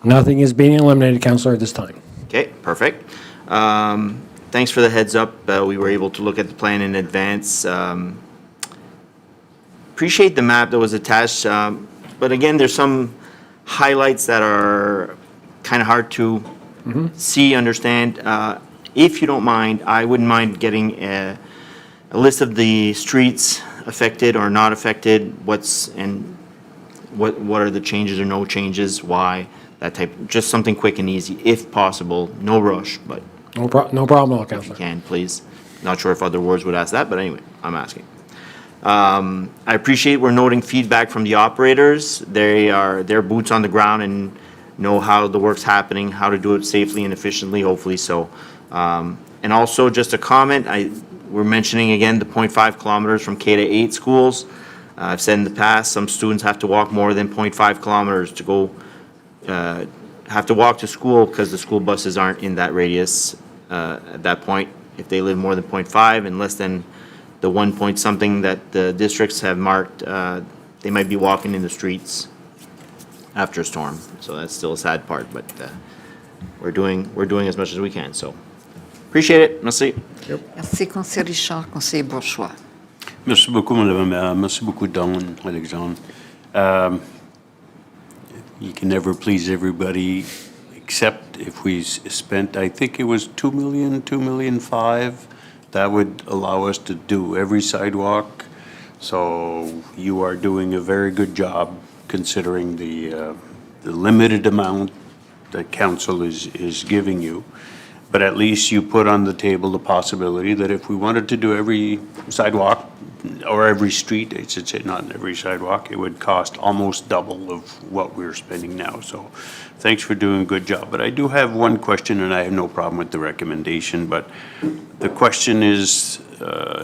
[SPEAKER 10] Nothing is being eliminated, Councillor, at this time.
[SPEAKER 9] Okay, perfect. Thanks for the heads up. We were able to look at the plan in advance. Appreciate the map that was attached, but again, there's some highlights that are kind of hard to see, understand. If you don't mind, I wouldn't mind getting a list of the streets affected or not affected, what are the changes or no changes, why, that type, just something quick and easy, if possible, no rush, but
[SPEAKER 10] No problem at all,
[SPEAKER 9] if you
[SPEAKER 10] Councillor.
[SPEAKER 9] can, please. Not sure if other wards would ask that, but anyway, I'm asking. I appreciate we're noting feedback from the operators. They're boots on the ground and know how the work's happening, how to do it safely and efficiently, hopefully so. And also, just a comment, we're mentioning again the 0.5 kilometers from K to 8 schools. I've said in the past, some students have to walk more than 0.5 kilometers to go have to walk to school because the school buses aren't in that radius at that point. If they live more than 0.5 and less than the 1 point something that the districts have marked, they might be walking in the streets after a storm. So that's still a sad part, but we're doing as much as we can, so. Appreciate it, merci.
[SPEAKER 2] Merci, conseiller Richard, conseiller Bourgeois.
[SPEAKER 4] Merci beaucoup, Madame la Maire. Merci beaucoup, Don, Alexandre. You can never please everybody, except if we spent, I think it was 2 million, 2 million 5. That would allow us to do every sidewalk. So you are doing a very good job considering the limited amount that council is giving you. But at least you put on the table the possibility that if we wanted to do every sidewalk, or every street, I should say, not every sidewalk, it would cost almost double of what we're spending now. So thanks for doing a good job. But I do have one question, and I have no problem with the recommendation, but the question is,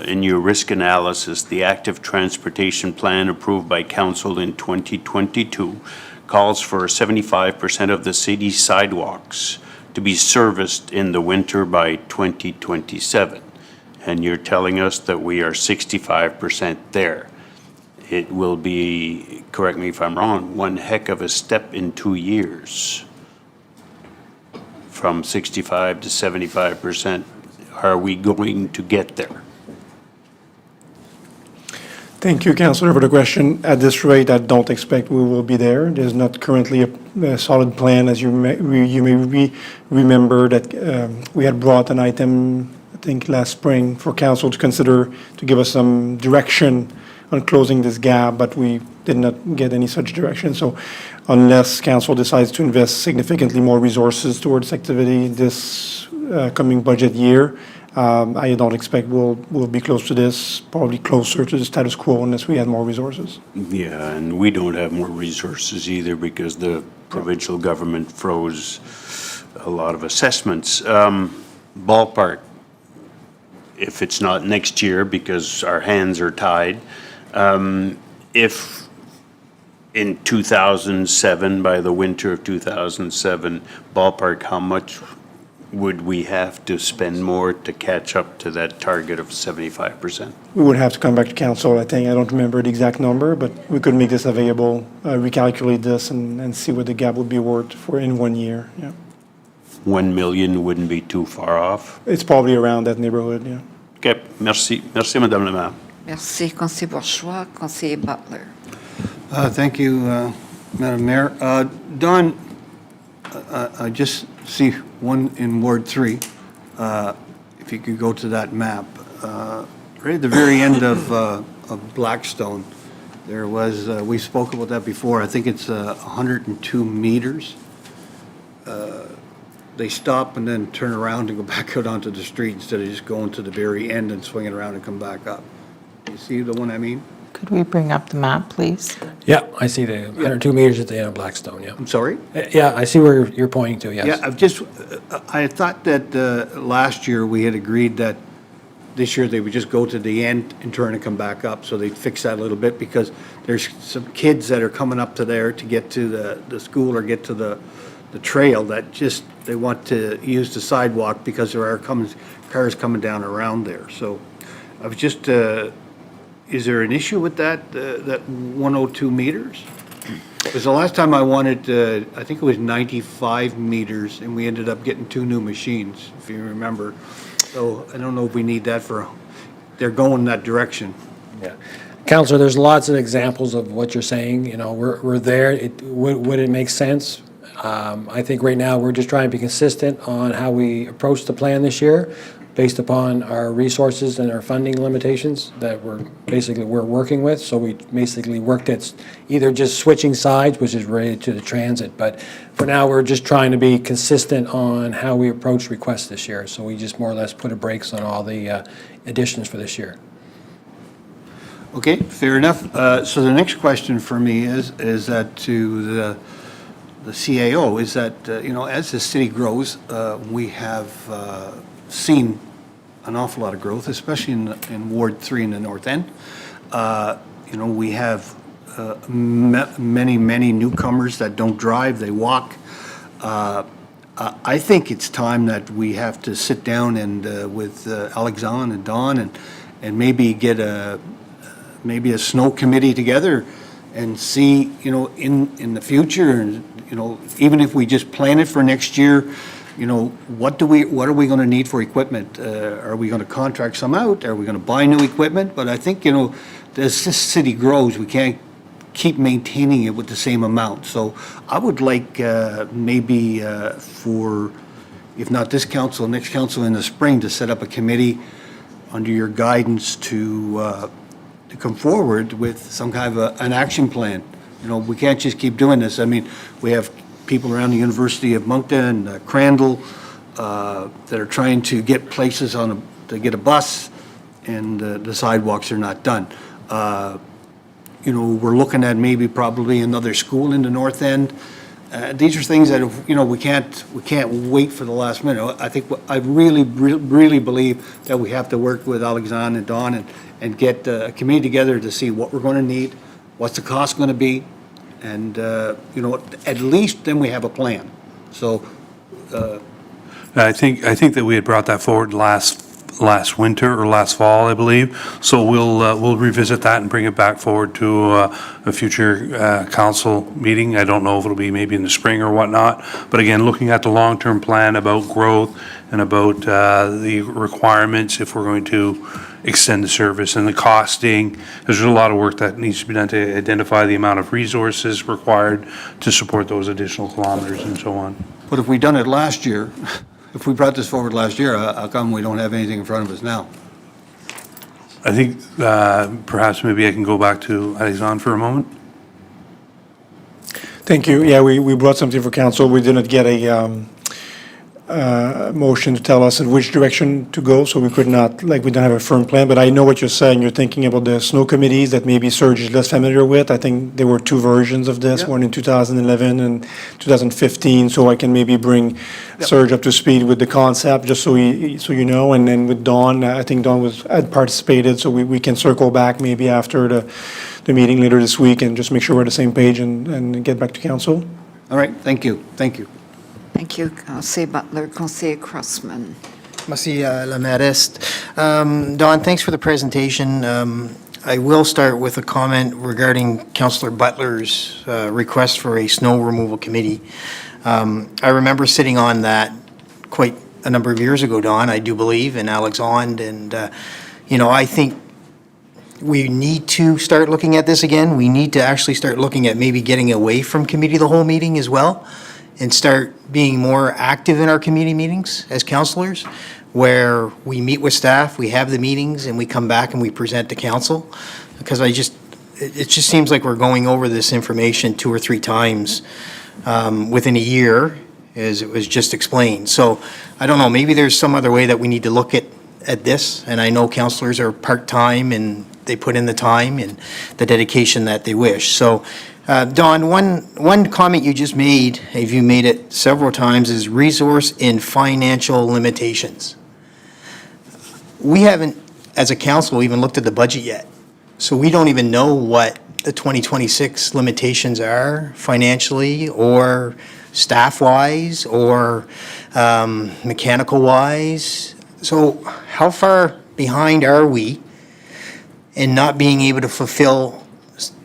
[SPEAKER 4] in your risk analysis, the active transportation plan approved by council in 2022 calls for 75% of the city's sidewalks to be serviced in the winter by 2027. And you're telling us that we are 65% there. It will be, correct me if I'm wrong, one heck of a step in 2 years. From 65 to 75%. Are we going to get there?
[SPEAKER 11] Thank you, Councillor, for the question. At this rate, I don't expect we will be there. There's not currently a solid plan, as you may remember that we had brought an item, I think, last spring for council to consider to give us some direction on closing this gap, but we did not get any such direction. So unless council decides to invest significantly more resources towards activity this coming budget year, I don't expect we'll be close to this, probably closer to the status quo unless we add more resources.
[SPEAKER 4] Yeah, and we don't have more resources either because the provincial government froze a lot of assessments. Ballpark, if it's not next year because our hands are tied, if in 2007, by the winter of 2007, ballpark, how much would we have to spend more to catch up to that target of 75%?
[SPEAKER 11] We would have to come back to council, I think. I don't remember the exact number, but we could make this available, recalculate this and see what the gap would be worth for in 1 year, yeah.
[SPEAKER 4] 1 million wouldn't be too far off.
[SPEAKER 11] It's probably around that neighborhood, yeah.
[SPEAKER 4] Okay, merci. Merci, Madame la Maire.
[SPEAKER 2] Merci, conseiller Bourgeois, conseiller Butler.
[SPEAKER 12] Thank you, Madam Mayor. Don, I just see one in Ward 3. If you could go to that map. Right at the very end of Blackstone, there was, we spoke about that before, I think it's 102 meters. They stop and then turn around and go back out onto the street instead of just going to the very end and swinging around and come back up. You see the one I mean?
[SPEAKER 3] Could we bring up the map, please?
[SPEAKER 10] Yeah, I see the 102 meters at the end of Blackstone, yeah.
[SPEAKER 12] I'm sorry?
[SPEAKER 10] Yeah, I see where you're pointing to, yes.
[SPEAKER 12] Yeah, I thought that last year we had agreed that this year they would just go to the end and turn and come back up, so they'd fix that a little bit because there's some kids that are coming up to there to get to the school or get to the trail that just, they want to use the sidewalk because there are cars coming down around there. So I was just, is there an issue with that 102 meters? Because the last time I wanted, I think it was 95 meters, and we ended up getting 2 new machines, if you remember. So I don't know if we need that for, they're going that direction.
[SPEAKER 10] Yeah. Counselor, there's lots of examples of what you're saying, you know, we're there, would it make sense? I think right now, we're just trying to be consistent on how we approach the plan this year, based upon our resources and our funding limitations that we're working with. So we basically worked at either just switching sides, which is related to the transit. But for now, we're just trying to be consistent on how we approach requests this year. So we just more or less put a brakes on all the additions for this year.
[SPEAKER 12] Okay, fair enough. So the next question for me is that to the CAO, is that, you know, as the city grows, we have seen an awful lot of growth, especially in Ward 3 in the north end. You know, we have many newcomers that don't drive, they walk. I think it's time that we have to sit down and, with Alexandre and Don and maybe get maybe a snow committee together and see, in the future, and, even if we just plan it for next year, what are we going to need for equipment? Are we going to contract some out? Are we going to buy new equipment? But I think, as this city grows, we can't keep maintaining it with the same amount. So I would like maybe for, if not this council, next council in the spring, to set up a committee under your guidance to come forward with some kind of an action plan. We can't just keep doing this. I mean, we have people around the University of Moncton and Crandall that are trying to get places to get a bus, and the sidewalks are not done. We're looking at maybe probably another school in the north end. These are things that, we can't wait for the last minute. I really believe that we have to work with Alexandre and Don and get a committee together to see what we're going to need, what's the cost going to be, and, at least then we have a plan. So,
[SPEAKER 8] I think that we had brought that forward last winter or last fall, I believe. So we'll revisit that and bring it back forward to a future council meeting. I don't know if it'll be maybe in the spring or whatnot. But again, looking at the long-term plan about growth and about the requirements if we're going to extend the service and the costing. There's a lot of work that needs to be done to identify the amount of resources required to support those additional kilometers and so on.
[SPEAKER 12] but if we done it last year, if we brought this forward last year, how come we don't have anything in front of us now?
[SPEAKER 8] I think perhaps maybe I can go back to Alexandre for a moment.
[SPEAKER 11] Thank you. Yeah, we brought something for council. We didn't get a motion to tell us in which direction to go, so we could not, we don't have a firm plan. But I know what you're saying. You're thinking about the snow committees that maybe Serge is less familiar with. I think there were two versions of this, one in 2011 and 2015, so I can maybe bring Serge up to speed with the concept, just so you know. And then with Dawn, I think Dawn had participated, so we can circle back maybe after the meeting later this week and just make sure we're on the same page and get back to council.
[SPEAKER 12] All right, thank you.
[SPEAKER 2] Thank you, Conseiller Butler. Conseiller Crossman.
[SPEAKER 13] Merci, la mairesse. Don, thanks for the presentation. I will start with a comment regarding Councillor Butler's request for a snow removal committee. I remember sitting on that quite a number of years ago, Don, I do believe, and Alexandre, and, I think we need to start looking at this again. We need to actually start looking at maybe getting away from committee the whole meeting as well, and start being more active in our community meetings as councillors, where we meet with staff, we have the meetings, and we come back and we present to council. Because it just seems like we're going over this information 2 or 3 times within a year, as it was just explained. So I don't know, maybe there's some other way that we need to look at this. And I know councillors are part-time and they put in the time and the dedication that they wish. So Don, one comment you just made, if you made it several times, is resource and financial limitations. We haven't, as a council, even looked at the budget yet. So we don't even know what the 2026 limitations are financially or staff-wise or mechanical-wise. So how far behind are we in not being able to fulfill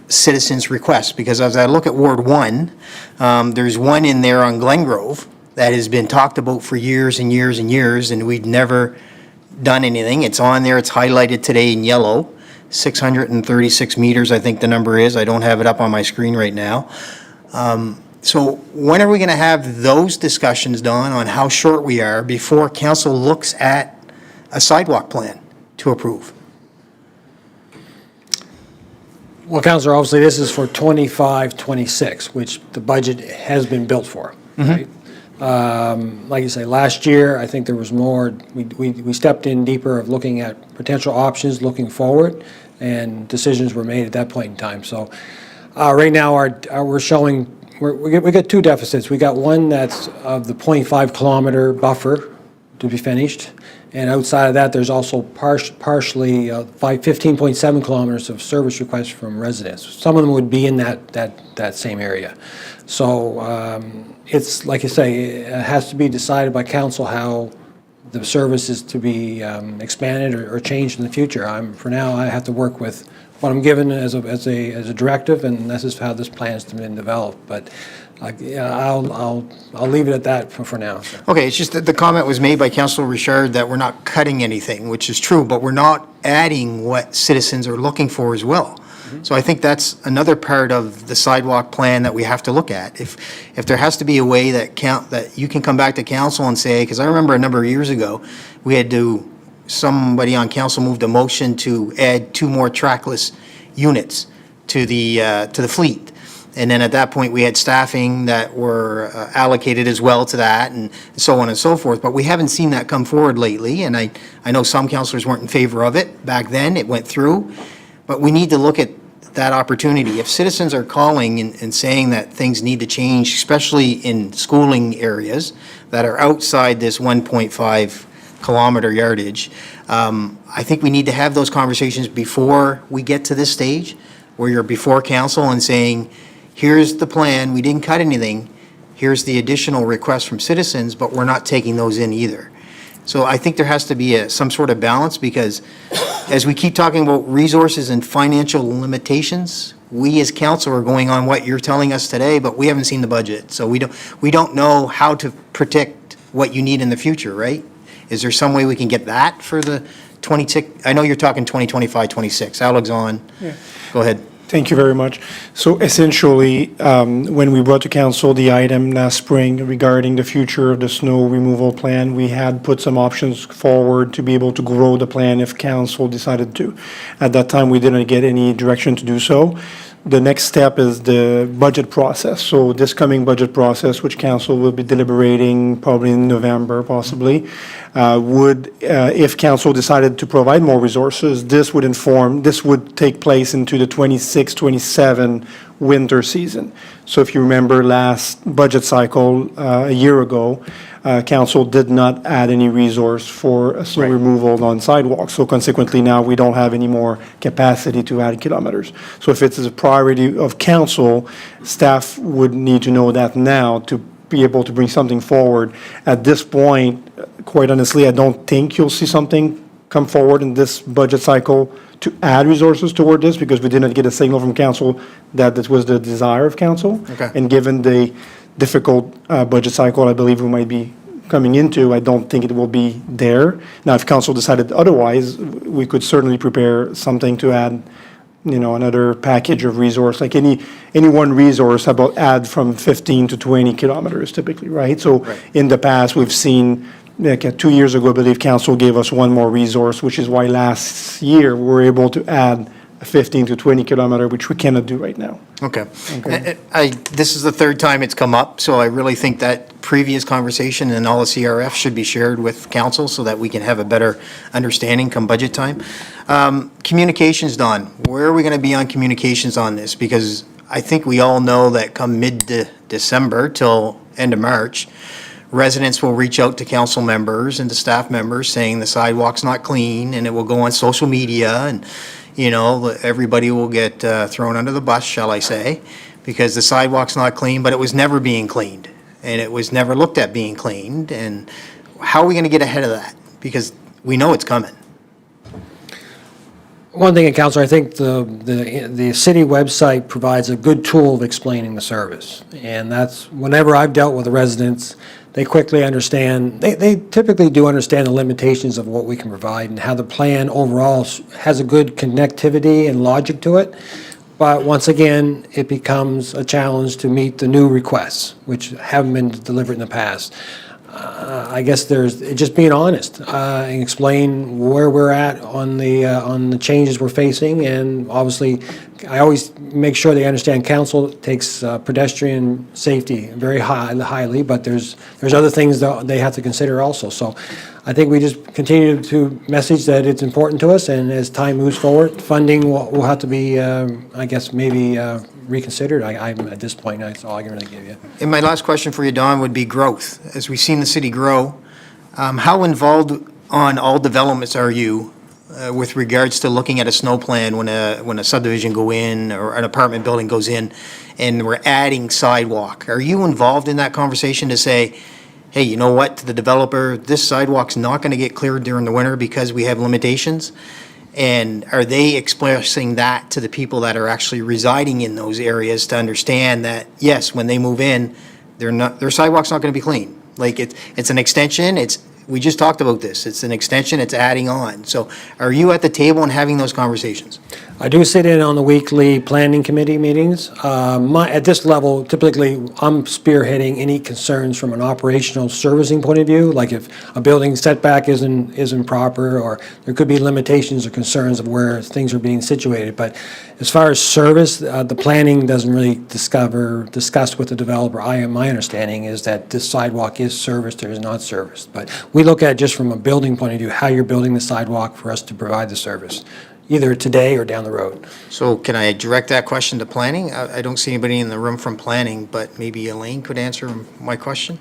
[SPEAKER 13] citizens' requests? Because as I look at Ward 1, there's one in there on Glengrove that has been talked about for years and years and years, and we'd never done anything. It's on there, it's highlighted today in yellow, 636 meters, I think the number is. I don't have it up on my screen right now. So when are we going to have those discussions, Don, on how short we are before council looks at a sidewalk plan to approve?
[SPEAKER 10] Well, Councillor, obviously, this is for 25, 26, which the budget has been built for, right? Like you say, last year, I think there was more, we stepped in deeper of looking at potential options, looking forward, and decisions were made at that point in time. So right now, we're showing, we got 2 deficits. We got one that's of the 0.5 kilometer buffer to be finished, And outside of that, there's also partially 15.7 kilometers of service requests from residents. Some of them would be in that same area. So it's, like I say, it has to be decided by council how the service is to be expanded or changed in the future. For now, I have to work with what I'm given as a directive, and this is how this plan has been developed. But I'll leave it at that for now. So.
[SPEAKER 13] Okay, it's just that the comment was made by Councillor Richard that we're not cutting anything, which is true, but we're not adding what citizens are looking for as well. So I think that's another part of the sidewalk plan that we have to look at. If there has to be a way that you can come back to council and say, because I remember a number of years ago, somebody on council moved a motion to add 2 more trackless units to the fleet. And then at that point, we had staffing that were allocated as well to that, and so on and so forth. But we haven't seen that come forward lately, and I know some councillors weren't in favor of it. Back then, it went through. But we need to look at that opportunity. If citizens are calling and saying that things need to change, especially in schooling areas that are outside this 1.5 kilometer yardage, I think we need to have those conversations before we get to this stage, where you're before council and saying, here's the plan, we didn't cut anything, here's the additional requests from citizens, but we're not taking those in either. So I think there has to be some sort of balance, because as we keep talking about resources and financial limitations, we as council are going on what you're telling us today, but we haven't seen the budget. So we don't know how to protect what you need in the future, right? Is there some way we can get that for the 26? I know you're talking 2025, 26. Alex on.
[SPEAKER 11] Yeah.
[SPEAKER 13] Go ahead.
[SPEAKER 11] Thank you very much. So essentially, when we brought to council the item last spring regarding the future of the snow removal plan, we had put some options forward to be able to grow the plan if council decided to. At that time, we didn't get any direction to do so. The next step is the budget process. So this coming budget process, which council will be deliberating probably in November, possibly, if council decided to provide more resources, this would take place into the 26-27 winter season. So if you remember last budget cycle, a year ago, council did not add any resource for snow removal on sidewalks. So consequently, now we don't have any more capacity to add kilometers. So if it's a priority of council, staff would need to know that now to be able to bring something forward. At this point, quite honestly, I don't think you'll see something come forward in this budget cycle to add resources toward this, because we did not get a signal from council that this was the desire of council.
[SPEAKER 13] Okay.
[SPEAKER 11] And given the difficult budget cycle I believe we might be coming into, I don't think it will be there. Now, if council decided otherwise, we could certainly prepare something to add, another package of resource, like any one resource about add from 15 to 20 kilometers typically, right? So in the past, we've seen, like 2 years ago, I believe council gave us one more resource, which is why last year we were able to add a 15 to 20 kilometer, which we cannot do right now.
[SPEAKER 13] Okay. This is the third time it's come up, so I really think that previous conversation and all the CRF should be shared with council so that we can have a better understanding come budget time. Communications, Don, where are we going to be on communications on this? Because I think we all know that come mid-December till end of March, residents will reach out to council members and to staff members saying the sidewalk's not clean, and it will go on social media, and everybody will get thrown under the bus, shall I say, because the sidewalk's not clean, but it was never being cleaned, and it was never looked at being cleaned. And how are we going to get ahead of that? Because we know it's coming.
[SPEAKER 10] One thing, Councilor, I think the city website provides a good tool of explaining the service. And that's, whenever I've dealt with the residents, they quickly understand, they typically do understand the limitations of what we can provide and how the plan overall has a good connectivity and logic to it. But once again, it becomes a challenge to meet the new requests, which haven't been delivered in the past. I guess just being honest and explain where we're at on the changes we're facing, and obviously, I always make sure they understand council takes pedestrian safety very highly, but there's other things that they have to consider also. So, I think we just continue to message that it's important to us, and as time moves forward, funding will have to be, I guess, maybe reconsidered. I'm at this point, that's all I can really give you.
[SPEAKER 13] And my last question for you, Don, would be growth. As we've seen the city grow, how involved on all developments are you with regards to looking at a snow plan when a subdivision go in or an apartment building goes in and we're adding sidewalk? Are you involved in that conversation to say, hey, you know what, to the developer, this sidewalk's not going to get cleared during the winter because we have limitations? And are they expressing that to the people that are actually residing in those areas to understand that, yes, when they move in, their sidewalk's not going to be clean? Like, it's an extension, we just talked about this, it's an extension, it's adding on. So are you at the table and having those conversations?
[SPEAKER 10] I do sit in on the weekly planning committee meetings. At this level, typically, I'm spearheading any concerns from an operational servicing point of view, like if a building setback isn't proper, or there could be limitations or concerns of where things are being situated. But as far as service, the planning doesn't really discuss with the developer. My understanding is that this sidewalk is serviced or is not serviced. But we look at it just from a building point of view, how you're building the sidewalk for us to provide the service, either today or down the road.
[SPEAKER 13] So can I direct that question to planning? I don't see anybody in the room from planning, but maybe Elaine could answer my question?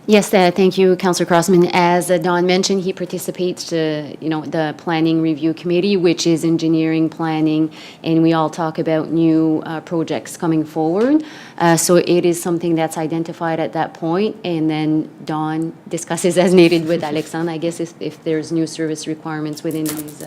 [SPEAKER 7] Yes, thank you, Councillor Crossman. As Don mentioned, he participates to, the planning review committee, which is engineering, planning, and we all talk about new projects coming forward. So it is something that's identified at that point, and then Don discusses as needed with Alexandre, I guess, if there's new service requirements within these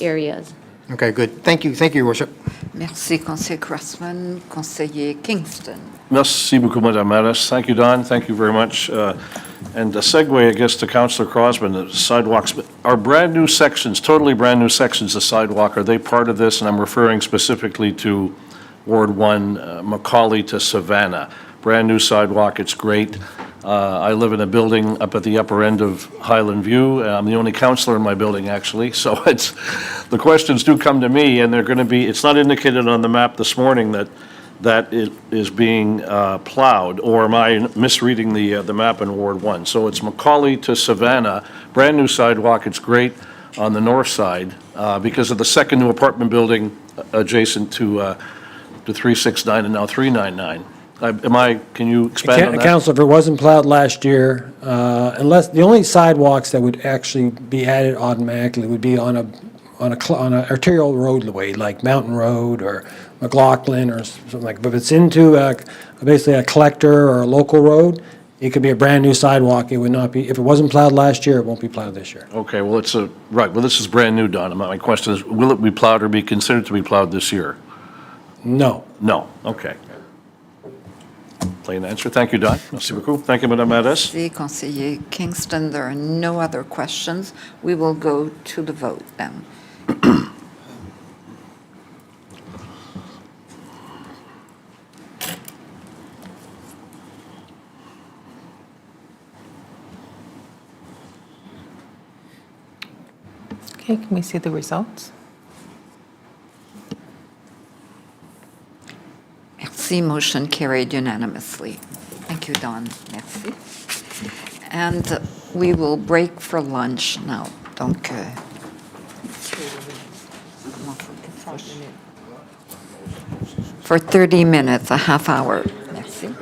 [SPEAKER 7] areas.
[SPEAKER 13] Okay, good. Thank you, Your Worship.
[SPEAKER 2] Merci, Conseiller Crossman. Conseiller Kingston.
[SPEAKER 14] Merci beaucoup, Madame Maris. Thank you, Don. Thank you very much. And the segue, I guess, to Councillor Crossman, the sidewalks are brand-new sections, totally brand-new sections of sidewalk. Are they part of this? And I'm referring specifically to Ward 1, Macaulay to Savannah. Brand-new sidewalk. It's great. I live in a building up at the upper end of Highland View. I'm the only councillor in my building, actually. So the questions do come to me, and they're going to be, it's not indicated on the map this morning that it is being plowed, or am I misreading the map in Ward 1? So it's Macaulay to Savannah, brand-new sidewalk. It's great on the north side because of the second new apartment building adjacent to 369 and now 399. Can you expand on that?
[SPEAKER 10] Council, if it wasn't plowed last year, unless, the only sidewalks that would actually be added automatically would be on an arterial roadway, like Mountain Road or McLaughlin or something like that. But if it's into basically a collector or a local road, it could be a brand-new sidewalk. It would not be, if it wasn't plowed last year, it won't be plowed this year.
[SPEAKER 14] Okay, well, right, well, this is brand new, Don. My question is, will it be plowed or be considered to be plowed this year?
[SPEAKER 10] No.
[SPEAKER 14] No, okay. Plain answer. Thank you, Don. Merci beaucoup. Thank you, Madame Maris.
[SPEAKER 2] Merci, Conseiller Kingston. There are no other questions. We will go to the vote then.
[SPEAKER 3] Okay, can we see the results?
[SPEAKER 2] Merci, motion carried unanimously. Thank you, Don. Merci. And we will break for lunch now. Donc, for 30 minutes, a half hour. Merci.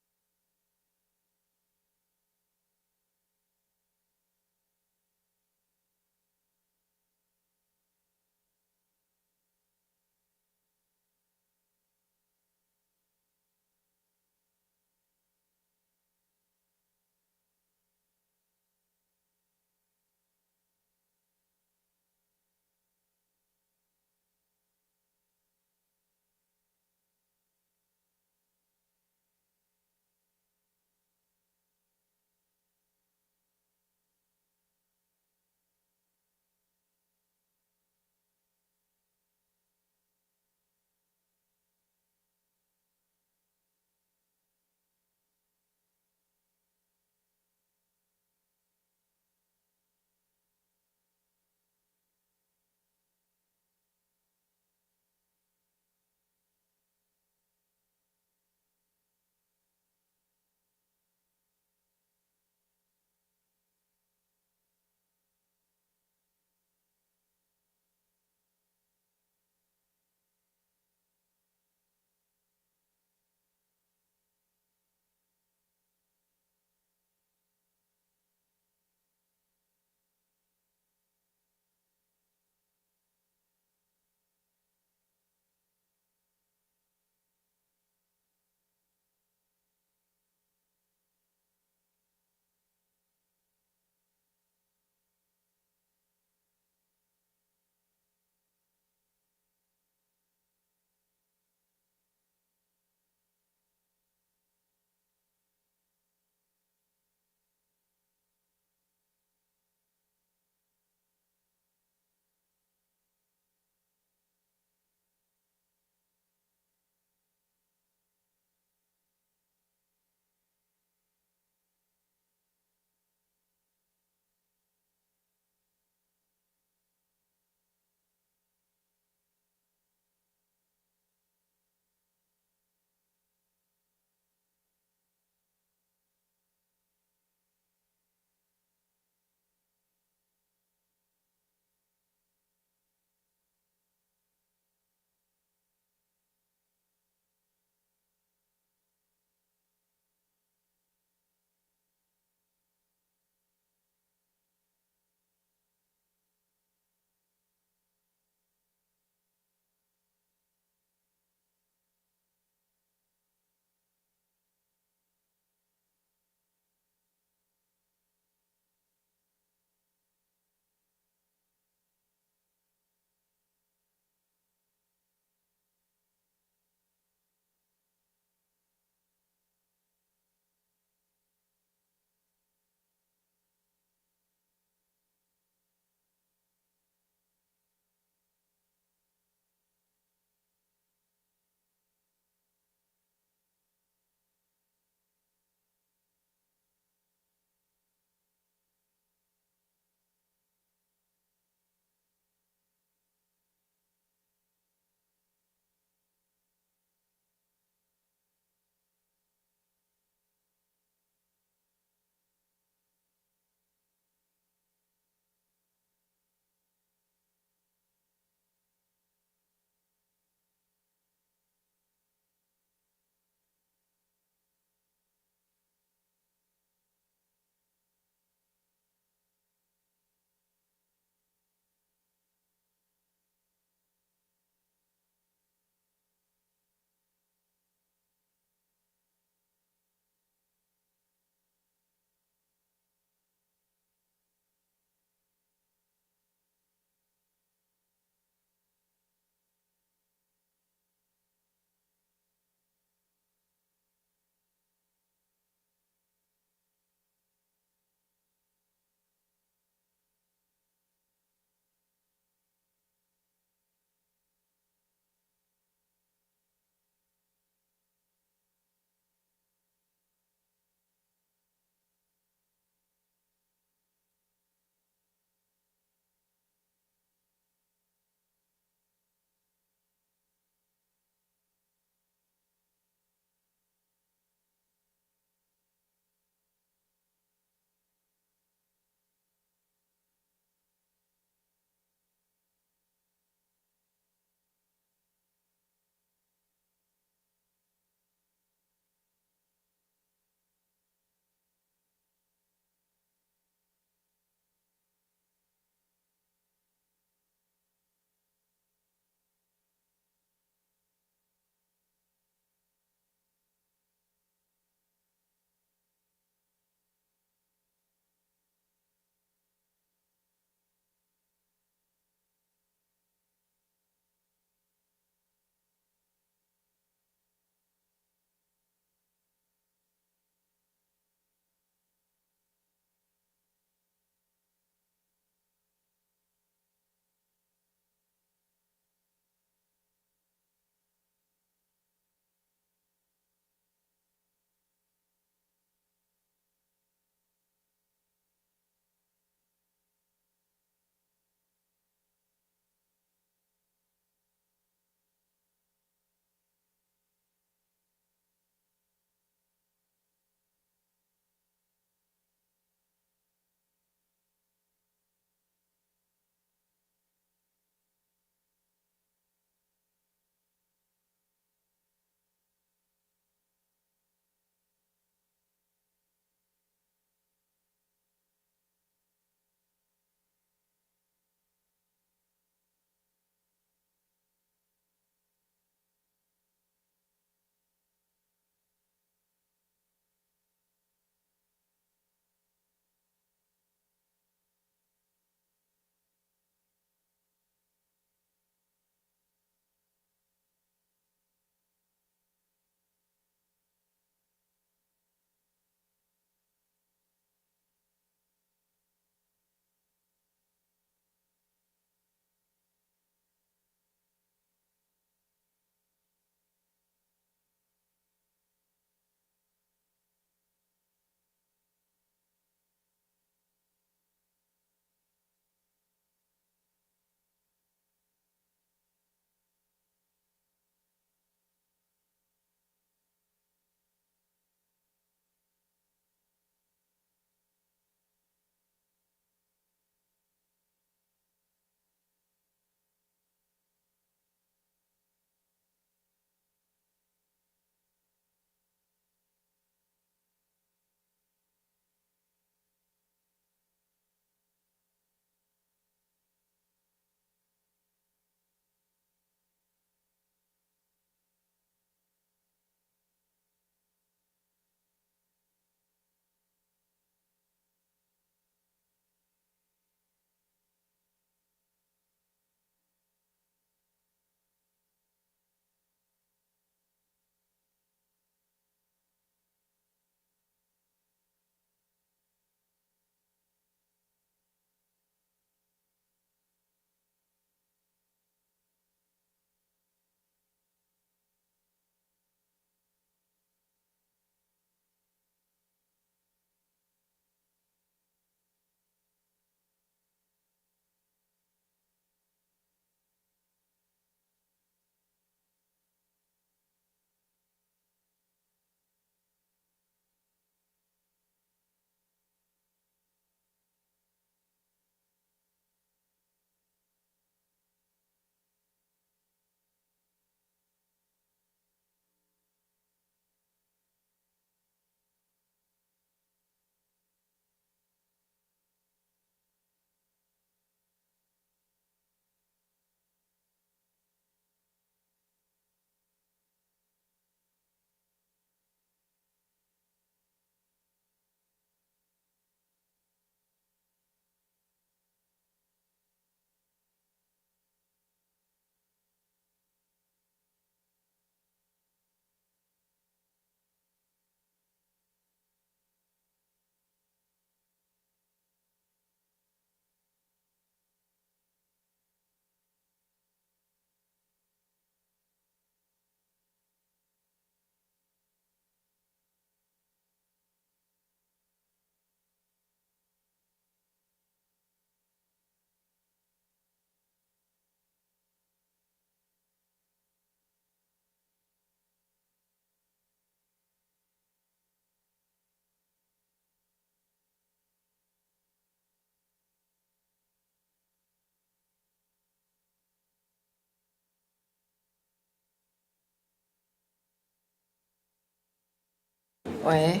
[SPEAKER 3] Oui.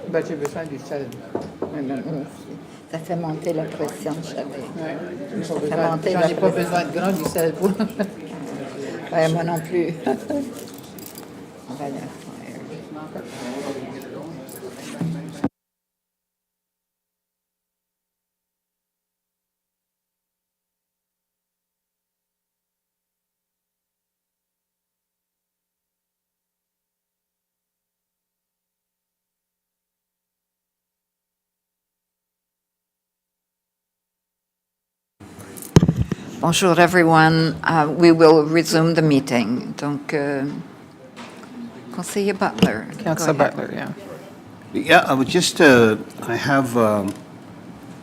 [SPEAKER 3] Ben, j'ai besoin du sel.
[SPEAKER 2] Ça fait monter la pression, je savais.
[SPEAKER 3] J'en ai pas besoin de grand du sel pour.
[SPEAKER 2] Ouais, moi non plus. On va la faire. Bonjour, everyone. We will resume the meeting. Donc, Conseiller Butler. go
[SPEAKER 3] Councillor
[SPEAKER 2] ahead.
[SPEAKER 3] Butler, yeah.
[SPEAKER 12] Yeah, I was just, I have an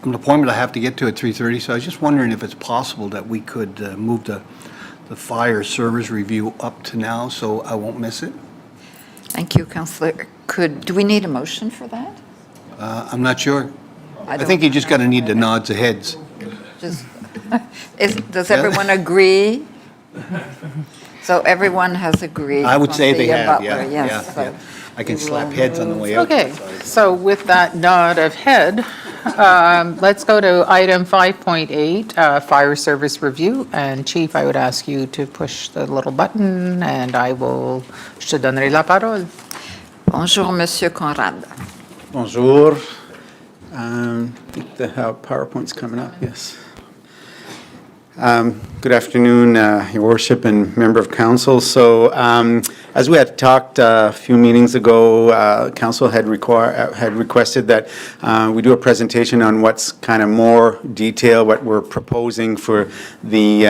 [SPEAKER 12] appointment I have to get to at 3:30, so I was just wondering if it's possible that we could move the fire service review up to now, so I won't miss it.
[SPEAKER 2] Thank you, Councillor. Do we need a motion for that?
[SPEAKER 12] I'm not sure. I
[SPEAKER 2] don't-
[SPEAKER 12] think you just got to need the nods of heads.
[SPEAKER 2] Just, does everyone agree? So everyone has agreed.
[SPEAKER 12] I would say they
[SPEAKER 2] Conseiller
[SPEAKER 12] have,
[SPEAKER 2] Butler,
[SPEAKER 12] yeah,
[SPEAKER 2] yes.
[SPEAKER 12] yeah,
[SPEAKER 2] So
[SPEAKER 12] yeah. I can
[SPEAKER 2] we
[SPEAKER 12] slap
[SPEAKER 2] will
[SPEAKER 12] heads on the way out.
[SPEAKER 3] Okay, so with that nod of head, let's go to item 5.8, fire service review. And Chief, I would ask you to push the little button and je te donnerai la parole.
[SPEAKER 2] Bonjour, Monsieur Conrad.
[SPEAKER 5] Bonjour. I think the PowerPoint's coming up, yes. Good afternoon, Your Worship and Member of Council. So as we had talked a few meetings ago, Council had requested that we do a presentation on what's kind of more detail, what we're proposing for the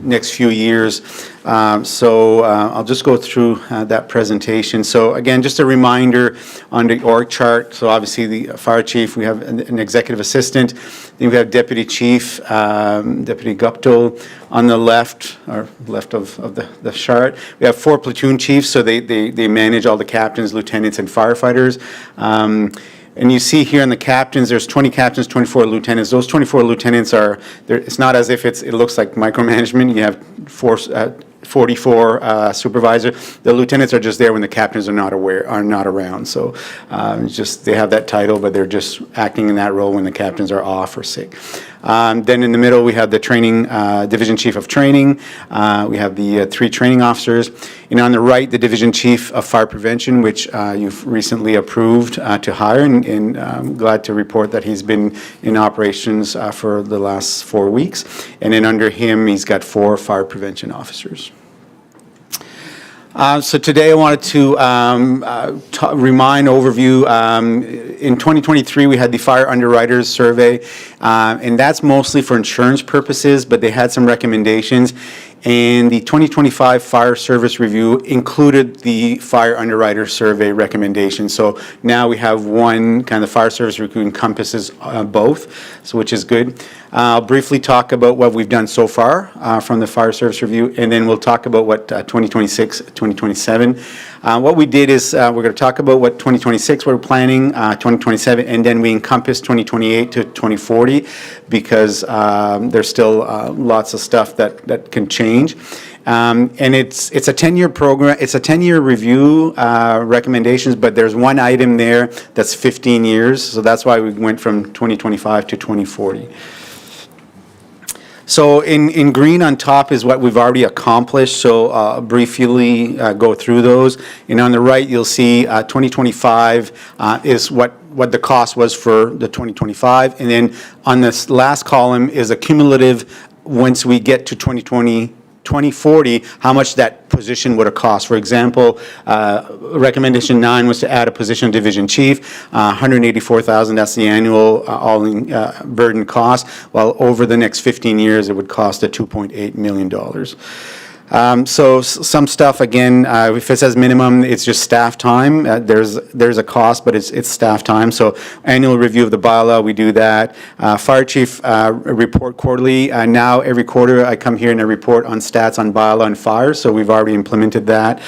[SPEAKER 5] next few years. So I'll just go through that presentation. So again, just a reminder on the org chart. So obviously the fire chief, we have an executive assistant. Then we have deputy chief, Deputy Guptill on the left, or left of the chart. We have 4 platoon chiefs, so they manage all the captains, lieutenants, and firefighters. And you see here in the captains, there's 20 captains, 24 lieutenants. Those 24 lieutenants it's not as if it looks like micromanagement. You have 44 supervisors. The lieutenants are just there when the captains are not around. So just they have that title, but they're just acting in that role when the captains are off or sick. Then in the middle, we have the training, division chief of training. We have the 3 training officers. And on the right, the division chief of fire prevention, which you've recently approved to hire. And I'm glad to report that he's been in operations for the last 4 weeks. And then under him, he's got 4 fire prevention officers. So today I wanted to overview. In 2023, we had the Fire Underwriters Survey, and that's mostly for insurance purposes, but they had some recommendations. And the 2025 Fire Service Review included the Fire Underwriter Survey recommendations. So now we have one kind of Fire Service Review encompasses both, so which is good. I'll briefly talk about what we've done so far from the Fire Service Review, and then we'll talk about what 2026, 2027. What we did is we're going to talk about what 2026 we're planning, 2027, and then we encompass 2028 to 2040 because there's still lots of stuff that can change. And it's a 10-year program. It's a 10-year review recommendations, but there's one item there that's 15 years. So that's why we went from 2025 to 2040. So in green on top is what we've already accomplished, so briefly go through those. And on the right, you'll see 2025 is what the cost was for the 2025. And then on this last column is a cumulative, once we get to 2040, how much that position would have cost. For example, recommendation 9 was to add a position of division chief, $184,000, that's the annual all-in burden cost, while over the next 15 years, it would cost $2.8 million. So some stuff, again, if it says minimum, it's just staff time. There's a cost, but it's staff time. So annual review of the bylaw, we do that. Fire chief report quarterly. Now every quarter I come here and I report on stats on bylaw and fire. So we've already implemented that.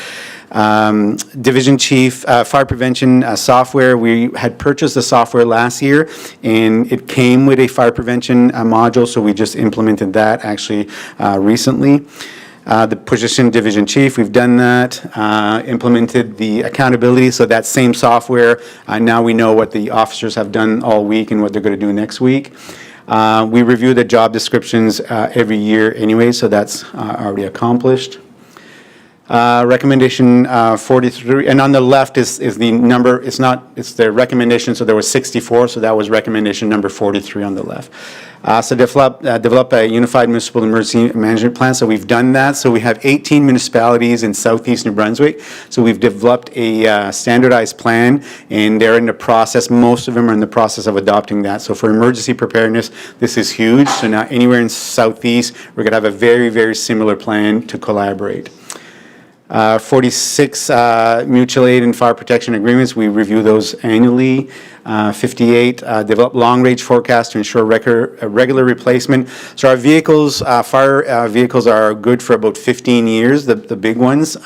[SPEAKER 5] Division chief, fire prevention software. We had purchased the software last year and it came with a fire prevention module. So we just implemented that actually recently. The position division chief, we've done that. Implemented the accountability, so that same software, now we know what the officers have done all week and what they're going to do next week. We review the job descriptions every year anyway, so that's already accomplished. Recommendation 43, and on the left is the number, it's the recommendation, so there was 64, so that was recommendation number 43 on the left. So develop a unified municipal emergency management plan, so we've done that. So we have 18 municipalities in southeast New Brunswick, so we've developed a standardized plan, and they're in the process, most of them are in the process of adopting that. So for emergency preparedness, this is huge, so now anywhere in southeast, we're going to have a very, very similar plan to collaborate. 46 mutual aid and fire protection agreements, we review those annually. 58, develop long-range forecast to ensure regular replacement. So our vehicles, fire vehicles are good for about 15 years, the big ones.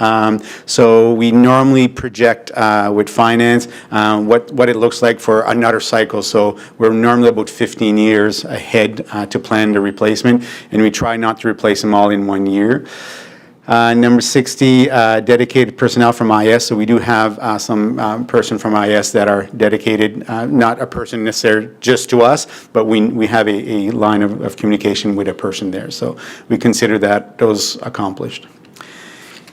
[SPEAKER 5] So we normally project with finance what it looks like for another cycle. So we're normally about 15 years ahead to plan the replacement, and we try not to replace them all in 1 year. Number 60, dedicated personnel from IS. So we do have some person from IS that are dedicated, not a person necessarily just to us, but we have a line of communication with a person there. So we consider that those accomplished.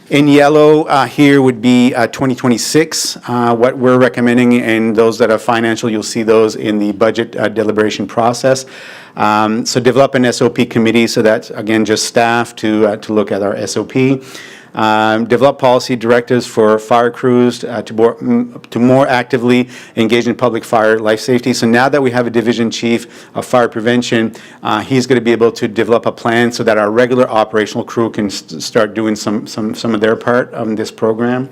[SPEAKER 5] In yellow here would be 2026, what we're recommending, and those that are financial, you'll see those in the budget deliberation process. So develop an SOP committee, so that's, again, just staff to look at our SOP. Develop policy directives for fire crews to more actively engage in public fire life safety. So now that we have a division chief of fire prevention, he's going to be able to develop a plan so that our regular operational crew can start doing some of their part on this program.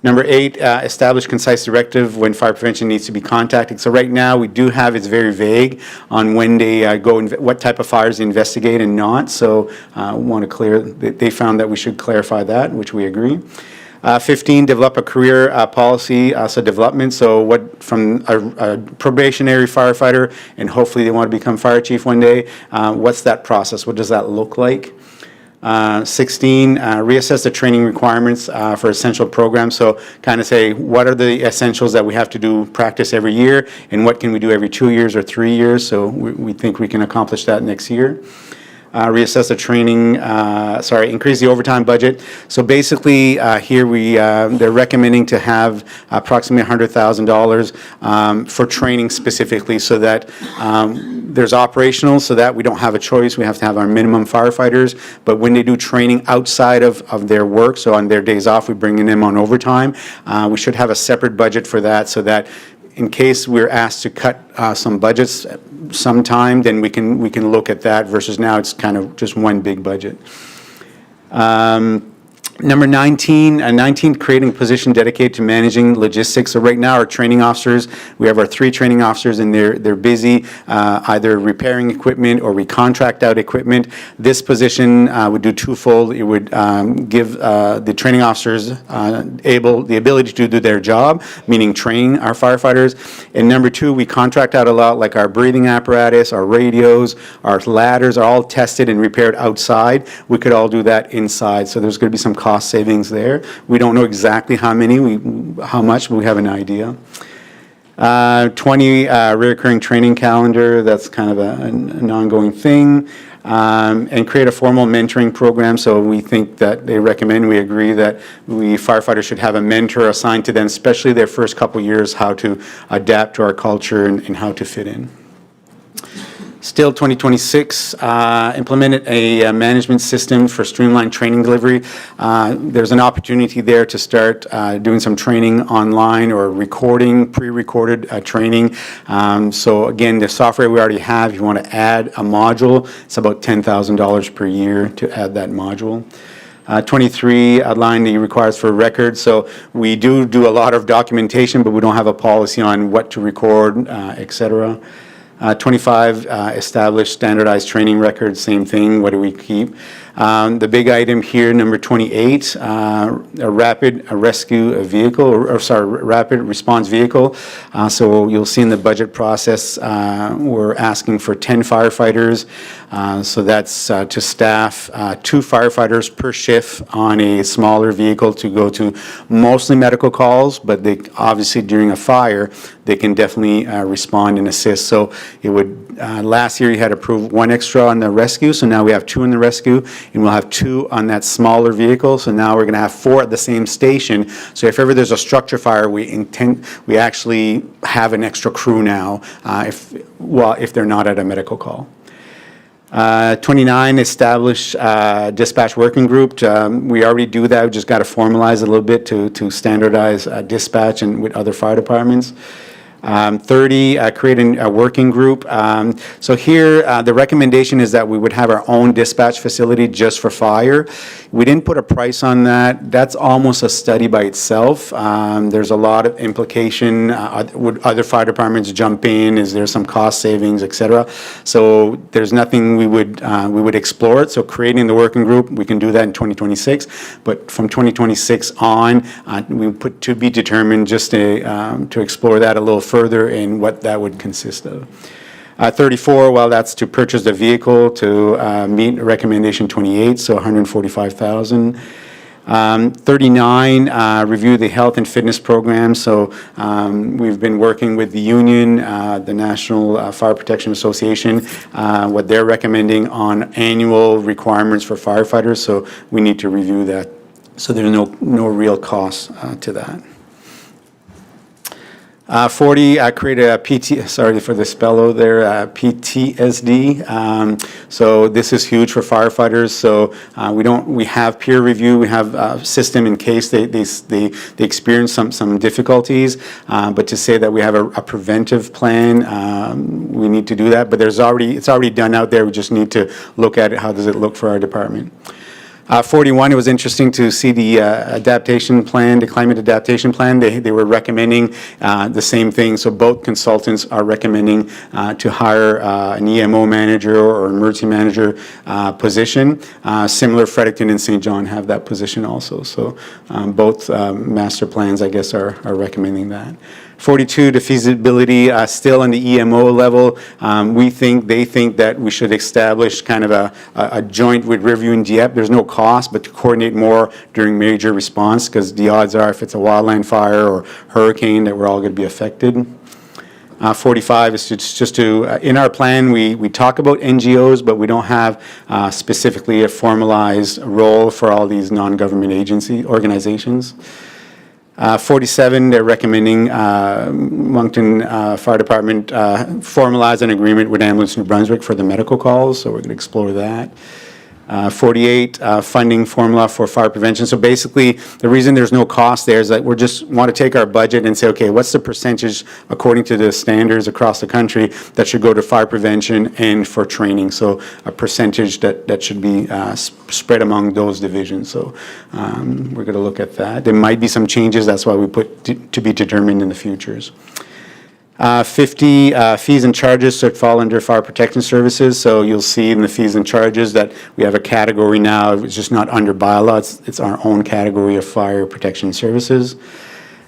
[SPEAKER 5] Number 8, establish concise directive when fire prevention needs to be contacted. So right now we do have, it's very vague on when they go, what type of fires they investigate and not. So they found that we should clarify that, which we agree. 15, develop a career policy, so development. So what from a probationary firefighter, and hopefully they want to become fire chief one day, what's that process? What does that look like? 16, reassess the training requirements for essential programs. So kind of say, what are the essentials that we have to do practice every year, and what can we do every 2 years or 3 years? So we think we can accomplish that next year. Reassess the training, increase the overtime budget. So basically, here they're recommending to have approximately $100,000 for training specifically, so that there's operational, so that we don't have a choice. We have to have our minimum firefighters, but when they do training outside of their work, so on their days off, we bring them on overtime. We should have a separate budget for that, so that in case we're asked to cut some budgets sometime, then we can look at that, versus now it's kind of just one big budget. Number 19, creating a position dedicated to managing logistics. So right now, our training officers, we have our 3 training officers, and they're busy either repairing equipment or we contract out equipment. This position would do twofold. It would give the training officers the ability to do their job, meaning train our firefighters. And number 2, we contract out a lot, like our breathing apparatus, our radios, our ladders are all tested and repaired outside. We could all do that inside. So there's going to be some cost savings there. We don't know exactly how much, but we have an idea. 20, recurring training calendar. That's kind of an ongoing thing. And create a formal mentoring program. So we think that we agree that firefighters should have a mentor assigned to them, especially their first couple years, how to adapt to our culture and how to fit in. Still 2026, implemented a management system for streamlined training delivery. There's an opportunity there to start doing some training online or pre-recorded training. So again, the software we already have, if you want to add a module, it's about $10,000 per year to add that module. 23, outline the requires for records. So we do a lot of documentation, but we don't have a policy on what to record, et cetera. 25, establish standardized training records, same thing, what do we keep? The big item here, number 28, a rapid rescue vehicle, rapid response vehicle. So you'll see in the budget process, we're asking for 10 firefighters. So that's to staff 2 firefighters per shift on a smaller vehicle to go to mostly medical calls, but they obviously during a fire, they can definitely respond and assist. So it would, last year you had approved 1 extra on the rescue, so now we have 2 in the rescue, and we'll have 2 on that smaller vehicle. So now we're gonna have 4 at the same station. So if ever there's a structure fire, we actually have an extra crew now, if they're not at a medical call. 29, establish dispatch working group. We already do that, we just got to formalize a little bit to standardize dispatch and with other fire departments. 30, create a working group. So here, the recommendation is that we would have our own dispatch facility just for fire. We didn't put a price on that. That's almost a study by itself. There's a lot of implication. Would other fire departments jump in? Is there some cost savings, et cetera? So there's nothing we would explore it. So creating the working group, we can do that in 2026. But from 2026 on, we put to be determined just to explore that a little further and what that would consist of. 34, well, that's to purchase the vehicle to meet recommendation 28, so 145,000. 39, review the health and fitness program. So we've been working with the union, the National Fire Protection Association, what they're recommending on annual requirements for firefighters. So we need to review that. So there's no real cost to that. 40, I created a sorry for the spello there, PTSD. So this is huge for firefighters. So we have peer review, we have a system in case they experience some difficulties. But to say that we have a preventive plan, we need to do that. But it's already done out there. We just need to look at it. How does it look for our department? 41, it was interesting to see the adaptation plan, the climate adaptation plan. They were recommending the same thing. So both consultants are recommending to hire an EMO manager or emergency manager position. Similar, Fredericton and St. John have that position also. So both master plans, I guess, are recommending that. 42, the feasibility, still on the EMO level. They think that we should establish kind of a joint with Riverview and Dieppe. There's no cost, but to coordinate more during major response, because the odds are if it's a wildland fire or hurricane that we're all going to be affected. 45 is just to, in our plan, we talk about NGOs, but we don't have specifically a formalized role for all these non-government organizations. 47, they're recommending Moncton Fire Department formalize an agreement with Ambulance New Brunswick for the medical calls, so we're going to explore that. 48, funding formula for fire prevention. So basically, the reason there's no cost there is that we just want to take our budget and say, okay, what's the percentage according to the standards across the country that should go to fire prevention and for training? So a percentage that should be spread among those divisions. So we're going to look at that. There might be some changes. That's why we put to be determined in the futures. 50, fees and charges should fall under fire protection services. So you'll see in the fees and charges that we have a category now. It's just not under bylaw. It's our own category of fire protection services.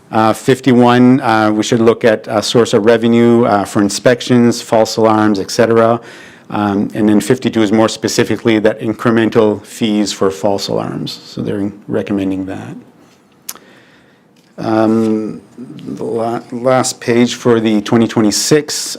[SPEAKER 5] 51, we should look at a source of revenue for inspections, false alarms, et cetera. And then 52 is more specifically that incremental fees for false alarms. So they're recommending that. The last page for the 2026,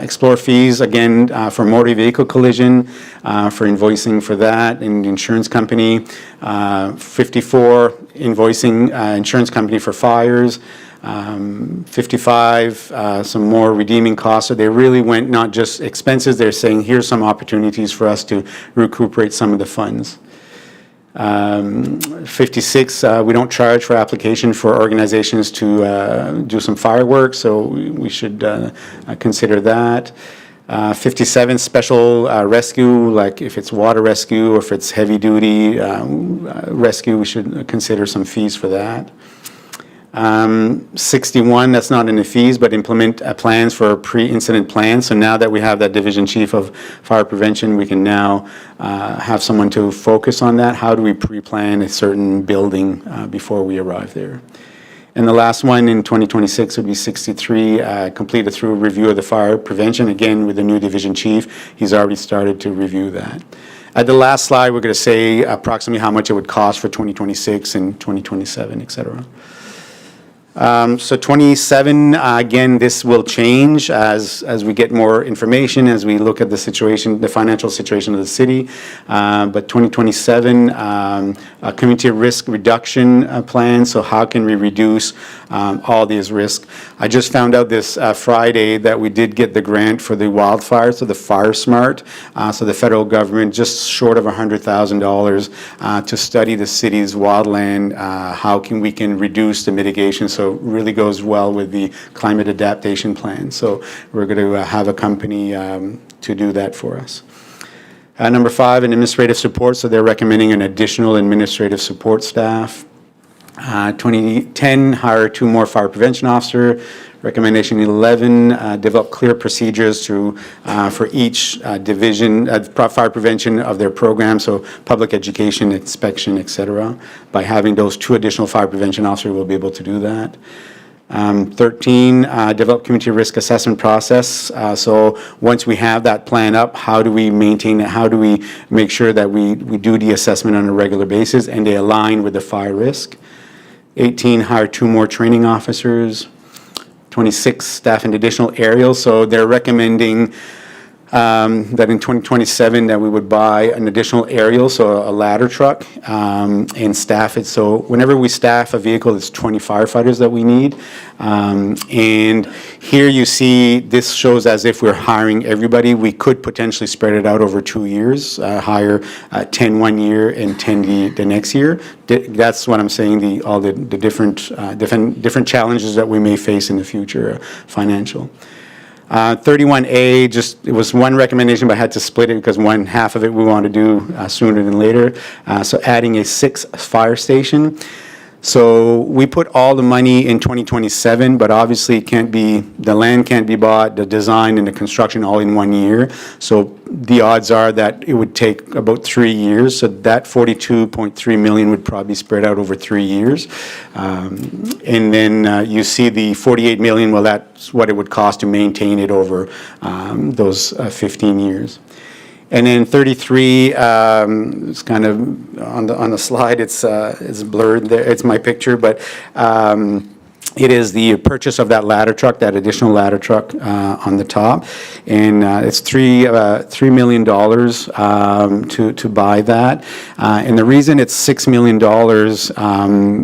[SPEAKER 5] explore fees, again, for motor vehicle collision, for invoicing for that and the insurance company. 54, invoicing insurance company for fires. 55, some more redeeming costs. So they really went not just expenses, they're saying here's some opportunities for us to recuperate some of the funds. 56, we don't charge for application for organizations to do some fireworks, so we should consider that. 57, special rescue, like if it's water rescue or if it's heavy duty rescue, we should consider some fees for that. 61, that's not in the fees, but implement plans for a pre-incident plan. So now that we have that division chief of fire prevention, we can now have someone to focus on that. How do we pre-plan a certain building before we arrive there? And the last one in 2026 would be 63, complete a thorough review of the fire prevention, again with the new division chief. He's already started to review that. At the last slide, we're going to say approximately how much it would cost for 2026 and 2027, et cetera. So 27, again, this will change as we get more information, as we look at the situation, the financial situation of the city. But 2027, a community risk reduction plan. So how can we reduce all these risks? I just found out this Friday that we did get the grant for the wildfires, so the Fire Smart. So the federal government just short of $100,000 to study the city's wildland. How can we reduce the mitigation? So really goes well with the climate adaptation plan. So we're going to have a company to do that for us. Number 5, an administrative support. So they're recommending an additional administrative support staff. 2010, hire 2 more fire prevention officer. Recommendation 11, develop clear procedures for each division, fire prevention of their program, so public education, inspection, et cetera. By having those 2 additional fire prevention officers, we'll be able to do that. 13, develop community risk assessment process. So once we have that plan up, how do we maintain it? How do we make sure that we do the assessment on a regular basis and they align with the fire risk? 18, hire 2 more training officers. 26, staff an additional aerial. So they're recommending that in 2027 that we would buy an additional aerial, so a ladder truck, and staff it. So whenever we staff a vehicle, it's 20 firefighters that we need. And here you see, this shows as if we're hiring everybody. We could potentially spread it out over 2 years, hire 10 one year and 10 the next year. That's what I'm saying, all the different challenges that we may face in the future, financial. 31A, it was one recommendation, but I had to split it because one half of it we want to do sooner than later. So adding a 6th fire station. So we put all the money in 2027, but obviously the land can't be bought, the design and the construction all in 1 year. So the odds are that it would take about 3 years. So that 42.3 million would probably spread out over 3 years. And then you see the 48 million, well, that's what it would cost to maintain it over those 15 years. And then 33, it's kind of on the slide, it's blurred there, it's my picture, but it is the purchase of that ladder truck, that additional ladder truck on the top. And it's $3 million to buy that. And the reason it's $6 million,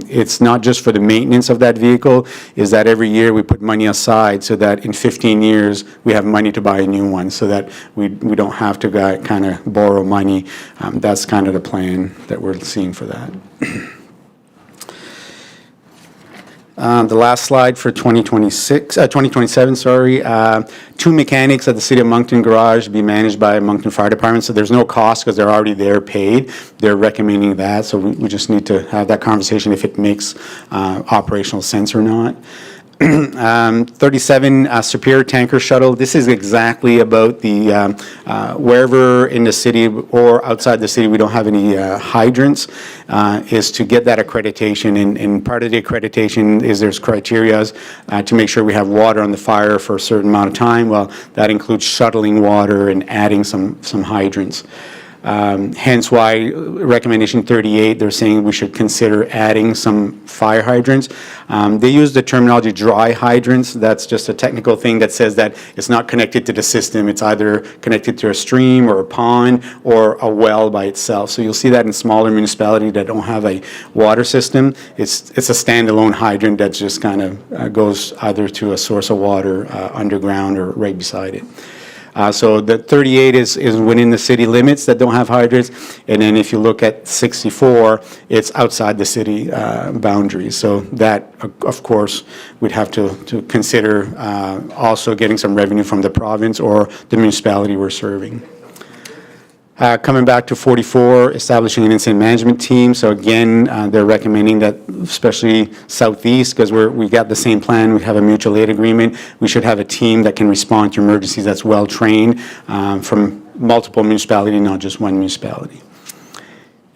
[SPEAKER 5] it's not just for the maintenance of that vehicle, is that every year we put money aside so that in 15 years we have money to buy a new one, so that we don't have to kind of borrow money. That's kind of the plan that we're seeing for that. The last slide for 2027, 2 mechanics at the City of Moncton garage be managed by Moncton Fire Department. So there's no cost because they're already there paid. They're recommending that. So we just need to have that conversation if it makes operational sense or not. 37, Superior Tanker Shuttle. This is exactly about the, wherever in the city or outside the city we don't have any hydrants, is to get that accreditation. And part of the accreditation is there's criteria to make sure we have water on the fire for a certain amount of time. Well, that includes shuttling water and adding some hydrants. Hence why recommendation 38, they're saying we should consider adding some fire hydrants. They use the terminology dry hydrants. That's just a technical thing that says that it's not connected to the system. It's either connected to a stream or a pond or a well by itself. So you'll see that in smaller municipalities that don't have a water system. It's a standalone hydrant that just kind of goes either to a source of water underground or right beside it. So the 38 is within the city limits that don't have hydrants, and then if you look at 64, it's outside the city boundaries. So that, of course, we'd have to consider also getting some revenue from the province or the municipality we're serving. Coming back to 44, establishing an incident management team. So again, they're recommending that, especially Southeast, because we got the same plan, we have a mutual aid agreement, we should have a team that can respond to emergencies that's well-trained from multiple municipalities, not just one municipality.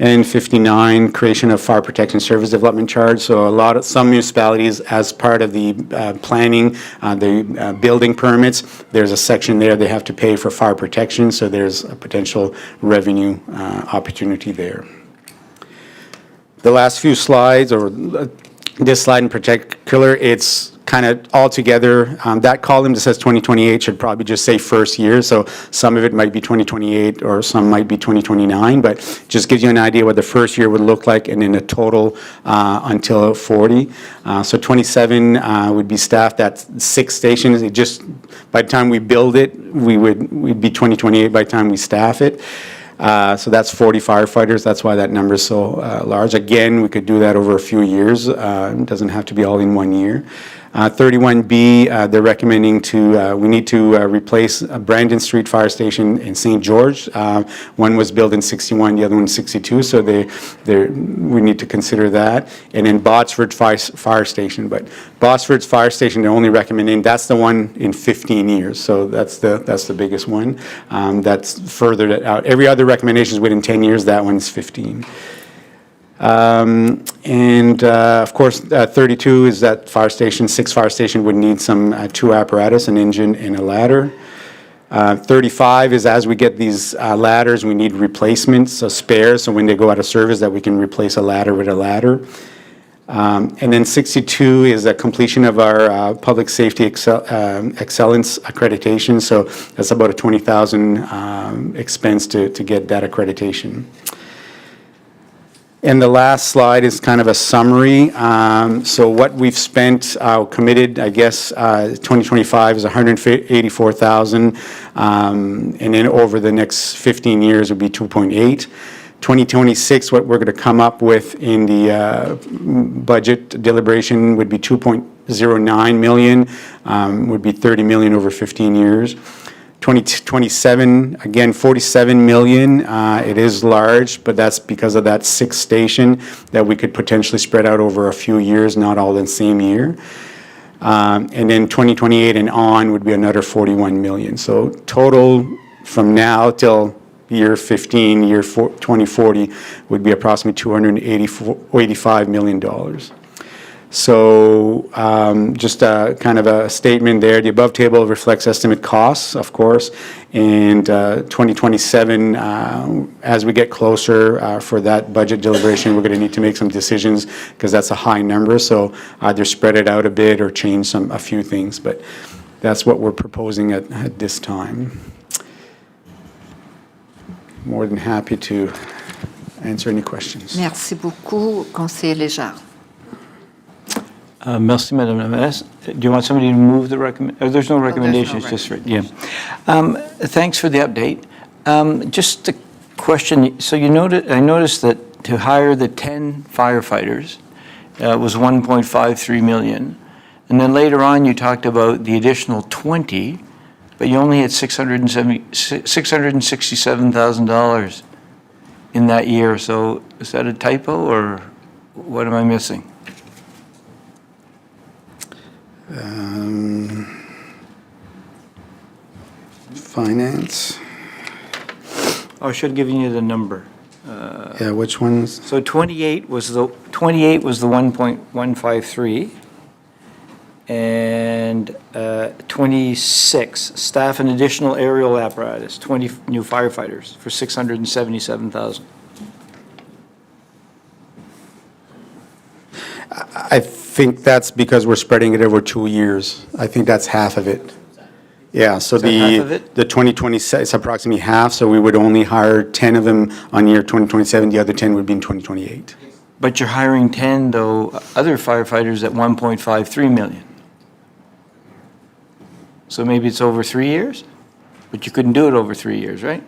[SPEAKER 5] And 59, creation of fire protection service development charge. So some municipalities, as part of the planning, the building permits, there's a section there they have to pay for fire protection, so there's a potential revenue opportunity there. The last few slides, or this slide in particular, it's kind of all together. That column that says 2028 should probably just say first year, so some of it might be 2028 or some might be 2029, but just gives you an idea what the first year would look like, and then the total until 40. So 27 would be staffed at 6 stations. It just, by the time we build it, we'd be 2028 by the time we staff it. So that's 40 firefighters. That's why that number is so large. Again, we could do that over a few years. It doesn't have to be all in 1 year. 31B, they're recommending we need to replace Brandon Street Fire Station in St. George. One was built in 61, the other one in 62, so we need to consider that. And then Botsford Fire Station, but Botsford's Fire Station, they're only recommending, that's the one in 15 years, so that's the biggest one. That's further out. Every other recommendation is within 10 years, that one's 15. Of course, 32 is that fire station, 6 fire station would need some 2 apparatus, an engine and a ladder. 35 is as we get these ladders, we need replacements, so spares, so when they go out of service that we can replace a ladder with a ladder. And then 62 is the completion of our public safety excellence accreditation, so that's about a $20,000 expense to get that accreditation. And the last slide is kind of a summary. So what we've spent, committed, I guess, 2025 is $184,000, and then over the next 15 years would be 2.8. 2026, what we're going to come up with in the budget deliberation would be 2.09 million, would be 30 million over 15 years. 2027, again, 47 million. It is large, but that's because of that 6th station that we could potentially spread out over a few years, not all in the same year. And then 2028 and on would be another 41 million. So total from now till year 15, 2040 would be approximately $285 million. So just a kind of a statement there. The above table reflects estimate costs, of course, and 2027, as we get closer for that budget deliberation, we're going to need to make some decisions because that's a high number. So either spread it out a bit or change a few things, but that's what we're proposing at this time. More than happy to answer any questions.
[SPEAKER 2] Merci beaucoup, Conseiller Léger.
[SPEAKER 1] Merci, Madame la Mairesse. Do you want somebody to move the recommendation? There's no recommendation, it's just, yeah. Thanks for the update. Just a question, so I noticed that to hire the 10 firefighters was 1.53 million. And then later on, you talked about the additional 20, but you only had $667,000 in that year. So is that a typo, or what am I missing?
[SPEAKER 5] Finance.
[SPEAKER 1] Oh, I should have given you the number.
[SPEAKER 5] Yeah, which ones?
[SPEAKER 1] So 28 was the 1.153, and 26 staff and additional aerial apparatus, 20 new firefighters for 677,000.
[SPEAKER 5] I think that's because we're spreading it over 2 years. I think that's half of it. Yeah, so
[SPEAKER 1] Is that half of it?
[SPEAKER 5] the 2027 is approximately half, so we would only hire 10 of them on year 2027, the other 10 would be in 2028.
[SPEAKER 1] But you're hiring 10, though, other firefighters at 1.53 million. So maybe it's over 3 years? But you couldn't do it over 3 years, right?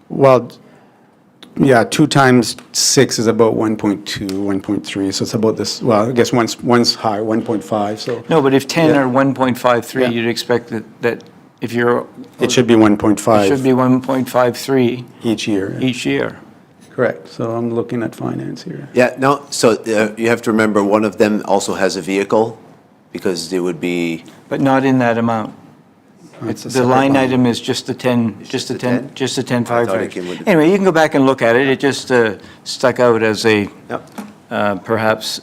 [SPEAKER 5] Well, yeah, 2 times 6 is about 1.2, 1.3, so it's about this, well, I guess one's high, 1.5, so.
[SPEAKER 1] No, but if 10
[SPEAKER 5] Yeah.
[SPEAKER 1] are 1.53,
[SPEAKER 5] Yeah.
[SPEAKER 1] you'd expect that if you're.
[SPEAKER 5] It should be 1.5.
[SPEAKER 1] It should be 1.53
[SPEAKER 5] each year.
[SPEAKER 1] each year.
[SPEAKER 5] Correct. So I'm looking at finance here.
[SPEAKER 15] Yeah, no, so you have to remember, one of them also has a vehicle, because there would be,
[SPEAKER 1] But not in that amount.
[SPEAKER 5] It's a
[SPEAKER 1] The
[SPEAKER 5] separate
[SPEAKER 1] line
[SPEAKER 5] line.
[SPEAKER 1] item is just the 10, just the 10, just the 10
[SPEAKER 15] I thought it came with
[SPEAKER 1] firefighters.
[SPEAKER 15] the-
[SPEAKER 1] Anyway, you can go back and look at it. It just stuck out as a,
[SPEAKER 15] yep,
[SPEAKER 1] perhaps,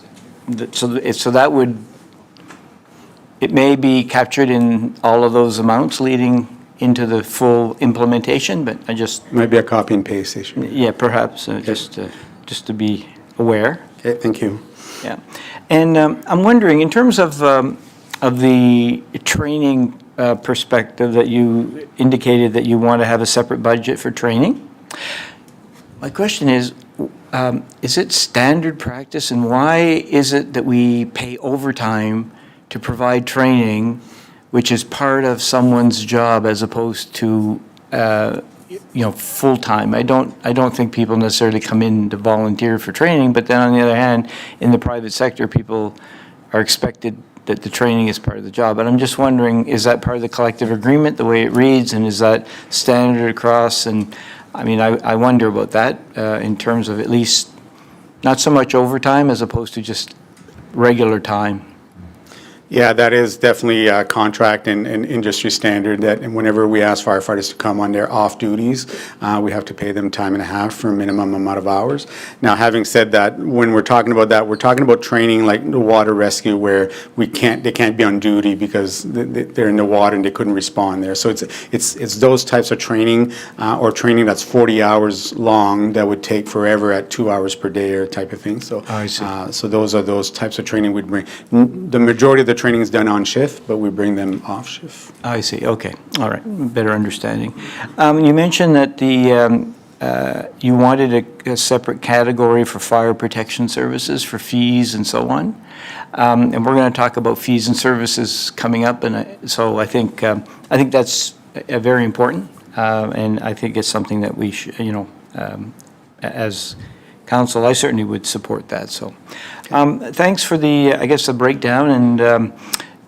[SPEAKER 1] so that would, it may be captured in all of those amounts leading into the full implementation, but I just,
[SPEAKER 5] Might be a copy and paste issue.
[SPEAKER 1] yeah, perhaps, just to be aware.
[SPEAKER 5] Okay, thank you.
[SPEAKER 1] Yeah. And I'm wondering, in terms of the training perspective that you indicated that you want to have a separate budget for training, my question is it standard practice, and why is it that we pay overtime to provide training, which is part of someone's job as opposed to full-time? I don't think people necessarily come in to volunteer for training, but then on the other hand, in the private sector, people are expected that the training is part of the job. And I'm just wondering, is that part of the collective agreement, the way it reads, and is that standard across? And I mean, I wonder about that in terms of at least not so much overtime as opposed to just regular time.
[SPEAKER 5] Yeah, that is definitely a contract and industry standard that whenever we ask firefighters to come on their off duties, we have to pay them time and a half for a minimum amount of hours. Now, having said that, when we're talking about that, we're talking about training like the water rescue where they can't be on duty because they're in the water and they couldn't respond there. So it's those types of training or training that's 40 hours long that would take forever at 2 hours per day or type of thing. So,
[SPEAKER 1] I see.
[SPEAKER 5] So those are those types of training we'd bring. The majority of the training is done on shift, but we bring them off shift.
[SPEAKER 1] I see, okay, all right, better understanding. You mentioned that you wanted a separate category for fire protection services for fees and so on. And we're going to talk about fees and services coming up, and so I think that's very important, and I think it's something that we should, as council, I certainly would support that, so. Thanks for the breakdown, and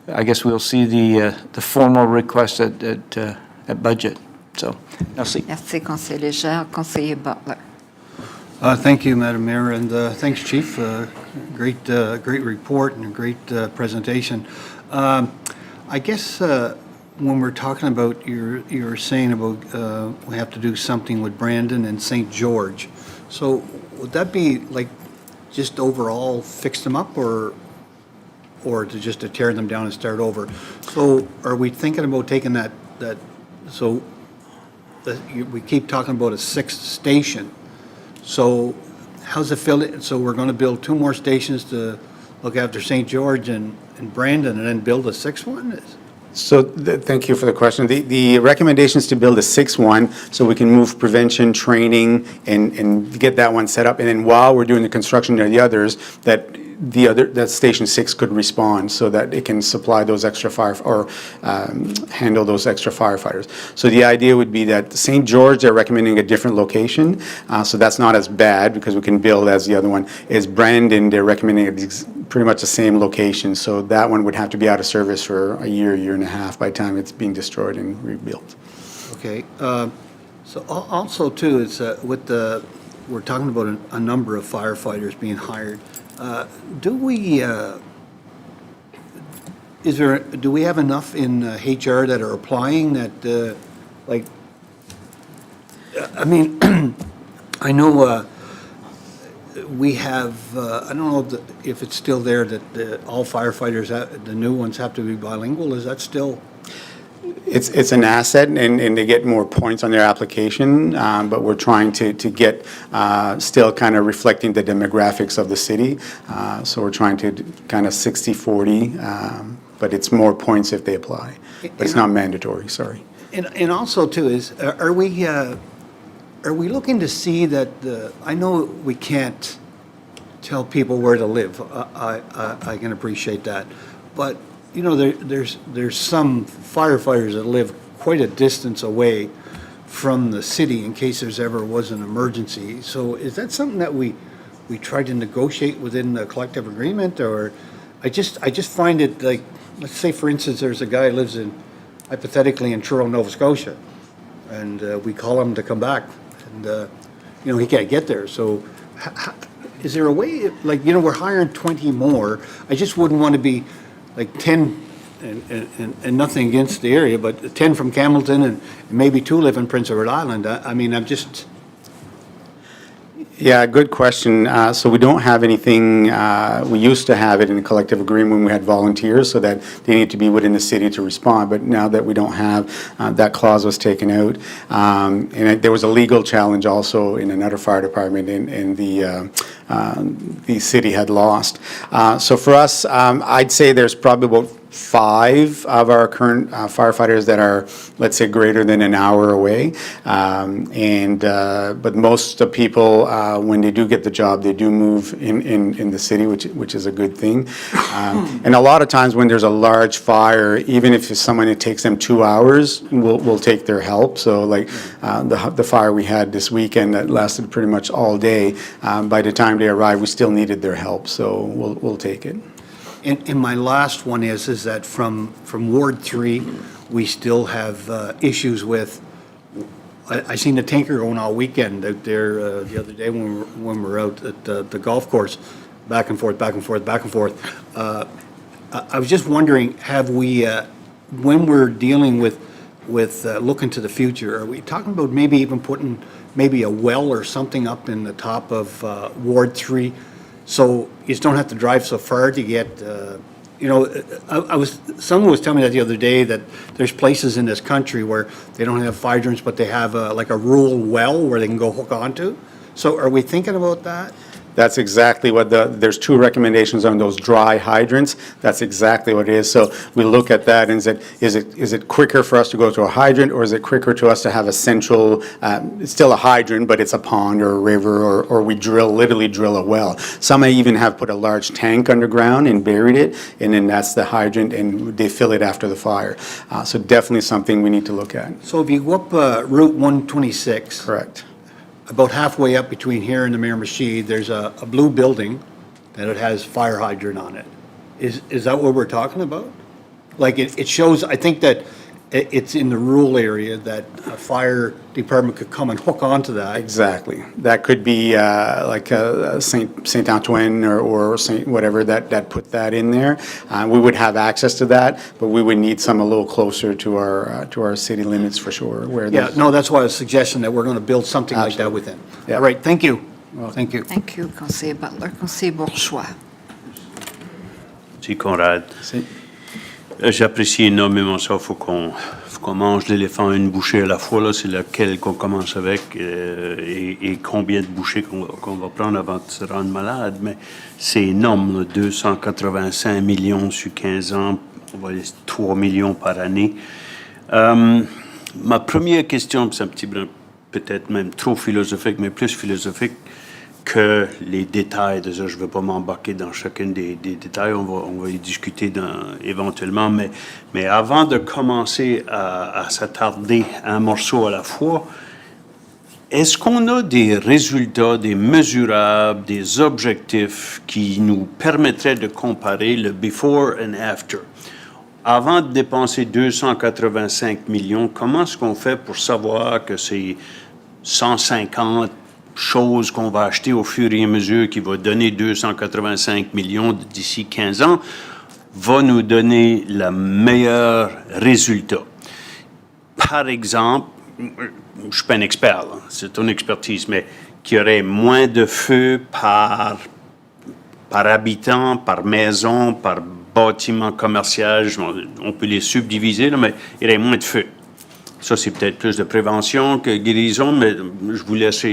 [SPEAKER 1] I guess we'll see the formal request at budget, so, merci.
[SPEAKER 2] Merci, Conseiller Légère. Conseiller Butler.
[SPEAKER 12] Thank you, Madam Mayor, and thanks, Chief. Great report and a great presentation. I guess when we're talking about, you're saying about we have to do something with Brandon and St. George. So would that be like just overall fix them up, or to tear them down and start over? So are we thinking about taking we keep talking about a sixth station. So how's it filled? So we're going to build 2 more stations to look after St. George and Brandon, and then build a 6th one?
[SPEAKER 5] So thank you for the question. The recommendation is to build a 6th one so we can move prevention, training, and get that one set up. And then while we're doing the construction of the others, that Station 6 could respond so that it can supply those extra handle those extra firefighters. So the idea would be that St. George, they're recommending a different location, so that's not as bad because we can build as the other one. Is Brandon, they're recommending pretty much the same location, so that one would have to be out of service for a year and a half by the time it's being destroyed and rebuilt.
[SPEAKER 12] Okay. So also too, is we're talking about a number of firefighters being hired. Do we have enough in HR that are applying that, I mean, I know we have, I don't know if it's still there that all firefighters, the new ones have to be bilingual. Is that still?
[SPEAKER 5] It's an asset, and they get more points on their application, but we're trying to get still kind of reflecting the demographics of the city. So we're trying to kind of 60-40, but it's more points if they apply. But it's not mandatory, sorry.
[SPEAKER 12] And also too is, are we looking to see that I know we can't tell people where to live. I can appreciate that, but you know, there's some firefighters that live quite a distance away from the city in case there's ever was an emergency. So is that something that we try to negotiate within the collective agreement? Or I just find it like, let's say for instance, there's a guy who lives in hypothetically in Truro, Nova Scotia, and we call him to come back, and, you know, he can't get there, so is there a way, like, you know, we're hiring 20 more, I just wouldn't want to be like 10, and nothing against the area, but 10 from Campbellton and maybe 2 live in Prince Edward Island. I mean, I'm just,
[SPEAKER 5] Yeah, good question. So we don't have anything, we used to have it in a collective agreement when we had volunteers so that they need to be within the city to respond, but now that we don't have, that clause was taken out. There was a legal challenge also in another fire department and the city had lost. So for us, I'd say there's probably about 5 of our current firefighters that are, let's say, greater than an hour away. But most of people, when they do get the job, they do move in the city, which is a good thing. And a lot of times when there's a large fire, even if it's someone, it takes them 2 hours, we'll take their help. So like the fire we had this weekend that lasted pretty much all day, by the time they arrived, we still needed their help. So we'll take it.
[SPEAKER 12] and my last one is that from Ward 3, we still have issues with, I seen the tanker going all weekend out there the other day when we were out at the golf course, back and forth, back and forth, back and forth. I was just wondering, have we, when we're dealing with looking to the future, are we talking about maybe even putting maybe a well or something up in the top of Ward 3? So you just don't have to drive so far to get, you know, someone was telling me that the other day that there's places in this country where they don't have fire hydrants, but they have like a rural well where they can go hook onto. So are we thinking about that?
[SPEAKER 5] That's exactly what there's 2 recommendations on those dry hydrants. That's exactly what it is. So we look at that and said, is it quicker for us to go to a hydrant, or is it quicker to us to have a central, it's still a hydrant, but it's a pond or a river, or we literally drill a well. Some may even have put a large tank underground and buried it, and then that's the hydrant, and they fill it after the fire. So definitely something we need to look at.
[SPEAKER 12] So if you go up Route 126.
[SPEAKER 5] Correct.
[SPEAKER 12] About halfway up between here and the Miramichi, there's a blue building that it has fire hydrant on it. Is that what we're talking about? Like it shows, I think that it's in the rural area that a fire department could come and hook onto that.
[SPEAKER 5] Exactly. That could be like Saint Antoine or Saint whatever that put that in there. We would have access to that, but we would need some a little closer to our city limits for sure.
[SPEAKER 12] Yeah, no, that's why I was suggesting that we're going to build something like that within.
[SPEAKER 5] Yeah.
[SPEAKER 12] All right, thank you. Thank you.
[SPEAKER 2] Thank you, Conseiller Butler. Conseiller Bourgeois.
[SPEAKER 4] Merci, Conrad. J'apprécie énormément ça. Faut qu'on mange l'éléphant à une bouchée à la fois. Là, c'est laquelle qu'on commence avec et combien de bouchées qu'on va prendre avant de se rendre malade. Mais c'est énorme, là, 285 millions sur 15 ans. On va aller 3 millions par année. Ma première question, c'est un petit peu peut-être même trop philosophique, mais plus philosophique que les détails. Déjà, je ne veux pas m'embarquer dans chacun des détails, on va y discuter éventuellement, mais avant de commencer à s'attarder un morceau à la fois, est-ce qu'on a des résultats, des mesurables, des objectifs qui nous permettraient de comparer le before and after? Avant de dépenser 285 millions, comment est-ce qu'on fait pour savoir que c'est 150 choses qu'on va acheter au fur et à mesure qui va donner 285 millions d'ici 15 ans, va nous donner le meilleur résultat? Par exemple, je ne suis pas un expert, là, c'est ton expertise, mais qu'il y aurait moins de feux par habitant, par maison, par bâtiment commercial, on peut les subdiviser, là, mais il y aurait moins de feux. Ça, c'est peut-être plus de prévention que guérison, mais je vous laisse.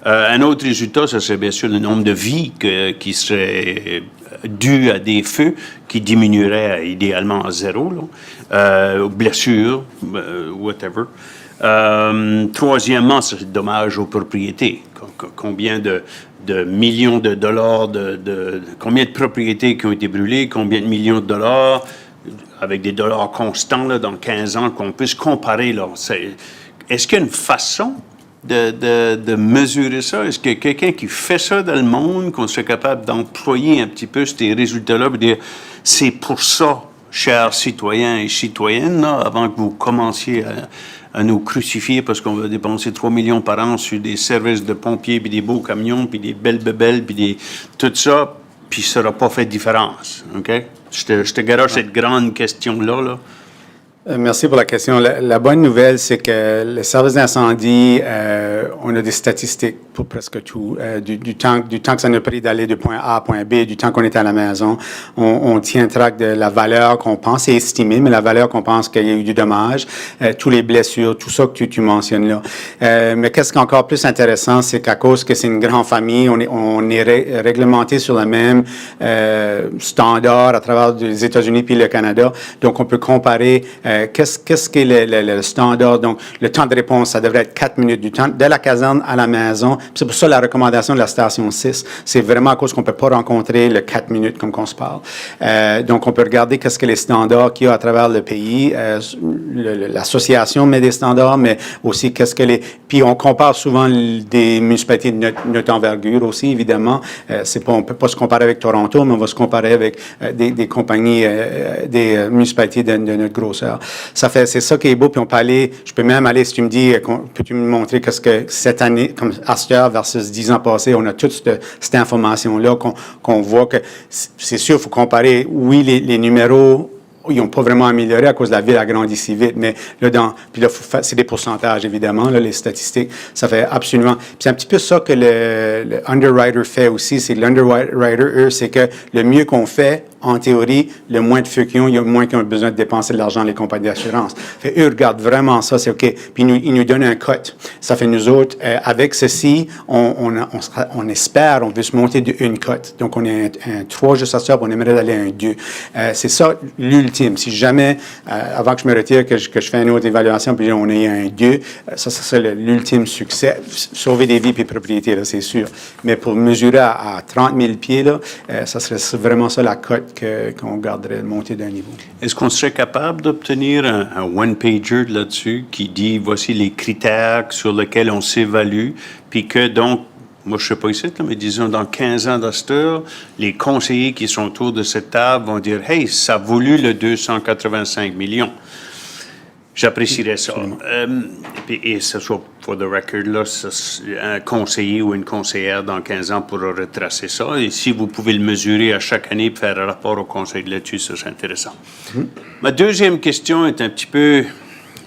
[SPEAKER 4] Un autre résultat, ça serait bien sûr le nombre de vies qui seraient dues à des feux, qui diminuerait idéalement à 0, là, blessures, whatever. Troisièmement, c'est le dommage aux propriétés. Combien de millions de dollars, combien de propriétés qui ont été brûlées, combien de millions de dollars, avec des dollars constants là, dans 15 ans, qu'on puisse comparer. Là. Est-ce qu'il y a une façon de mesurer ça? Est-ce qu'il y a quelqu'un qui fait ça dans le monde, qu'on serait capable d'employer un petit peu ces résultats-là et dire c'est pour ça chers citoyens et citoyennes, là, avant que vous commenciez à nous crucifier parce qu'on va dépenser 3 millions par an sur des services de pompiers, puis des beaux camions, puis des belles bébelles, puis tout ça, puis ça n'aura pas fait de différence, OK? Je te garoche cette grande question-là, là.
[SPEAKER 5] Merci pour la question. La bonne nouvelle, c'est que le service d'incendie, on a des statistiques pour presque tout. Du temps que ça nous a pris d'aller du point A à point B, du temps qu'on était à la maison, on tient track de la valeur qu'on pense, c'est estimé, mais la valeur qu'on pense qu'il y a eu du dommage, tous les blessures, tout ça que tu mentionnes là. Mais qu'est-ce qui est encore plus intéressant, c'est qu'à cause que c'est une grande famille, on est réglementé sur le même standard à travers les États-Unis puis le Canada. Donc, on peut comparer qu'est-ce qui est le standard. Donc, le temps de réponse, ça devrait être 4 minutes du temps de la caserne à la maison. C'est pour ça la recommandation de la station 6. C'est vraiment à cause qu'on ne peut pas rencontrer le 4 minutes comme qu'on se parle. Donc, on peut regarder qu'est-ce que les standards qu'il y a à travers le pays. L'association met des standards, mais aussi qu'est-ce que les... Puis, on compare souvent des municipalités de notre envergure aussi, évidemment. On ne peut pas se comparer avec Toronto, mais on va se comparer avec des compagnies, des municipalités de notre grosseur. C'est ça qui est beau, puis on peut aller, je peux même aller, si tu me dis, peux-tu me montrer qu'est-ce que cette année, comme Astor versus 10 ans passés, on a toute cette information-là qu'on voit que, c'est sûr, il faut comparer, oui, les numéros, ils n'ont pas vraiment amélioré à cause de la ville a grandi si vite, mais là, c'est des pourcentages, évidemment, là, les statistiques, ça fait absolument... Puis c'est un petit peu ça que le underwriter fait aussi, c'est que l'underwriter, eux, c'est que le mieux qu'on fait, en théorie, le moins de feux qu'ils ont, il y a moins qu'ils ont besoin de dépenser de l'argent les compagnies d'assurance. Fait eux regardent vraiment ça, c'est OK. Puis ils nous donnent un cut. Ça fait nous autres, avec ceci, on espère, on veut se monter de une cut. Donc on est un 3 juste à ça, on aimerait d'aller à un 2. C'est ça l'ultime. Si jamais, avant que je me retire, que je fais une autre évaluation, puis on est à un 2, ça serait l'ultime succès. Sauver des vies et propriétés, là, c'est sûr. Mais pour mesurer à 30 000 pieds, là, ça serait vraiment ça la cote qu'on garderait monter d'un niveau.
[SPEAKER 4] Est-ce qu'on serait capable d'obtenir un one-pager là-dessus qui dit voici les critères sur lesquels on s'évalue, puis que donc, moi je ne sais pas ici, là, mais disons dans 15 ans d'Astor, les conseillers qui sont autour de cette table vont dire « Hey, ça a voulu le 285 millions ». J'apprécierais ça. Et ce soit, for the record, là, un conseiller ou une conseillère dans 15 ans pourra retracer ça. Et si vous pouvez le mesurer à chaque année et faire un rapport au conseil de là-dessus, ça serait intéressant. Ma deuxième question est un petit peu,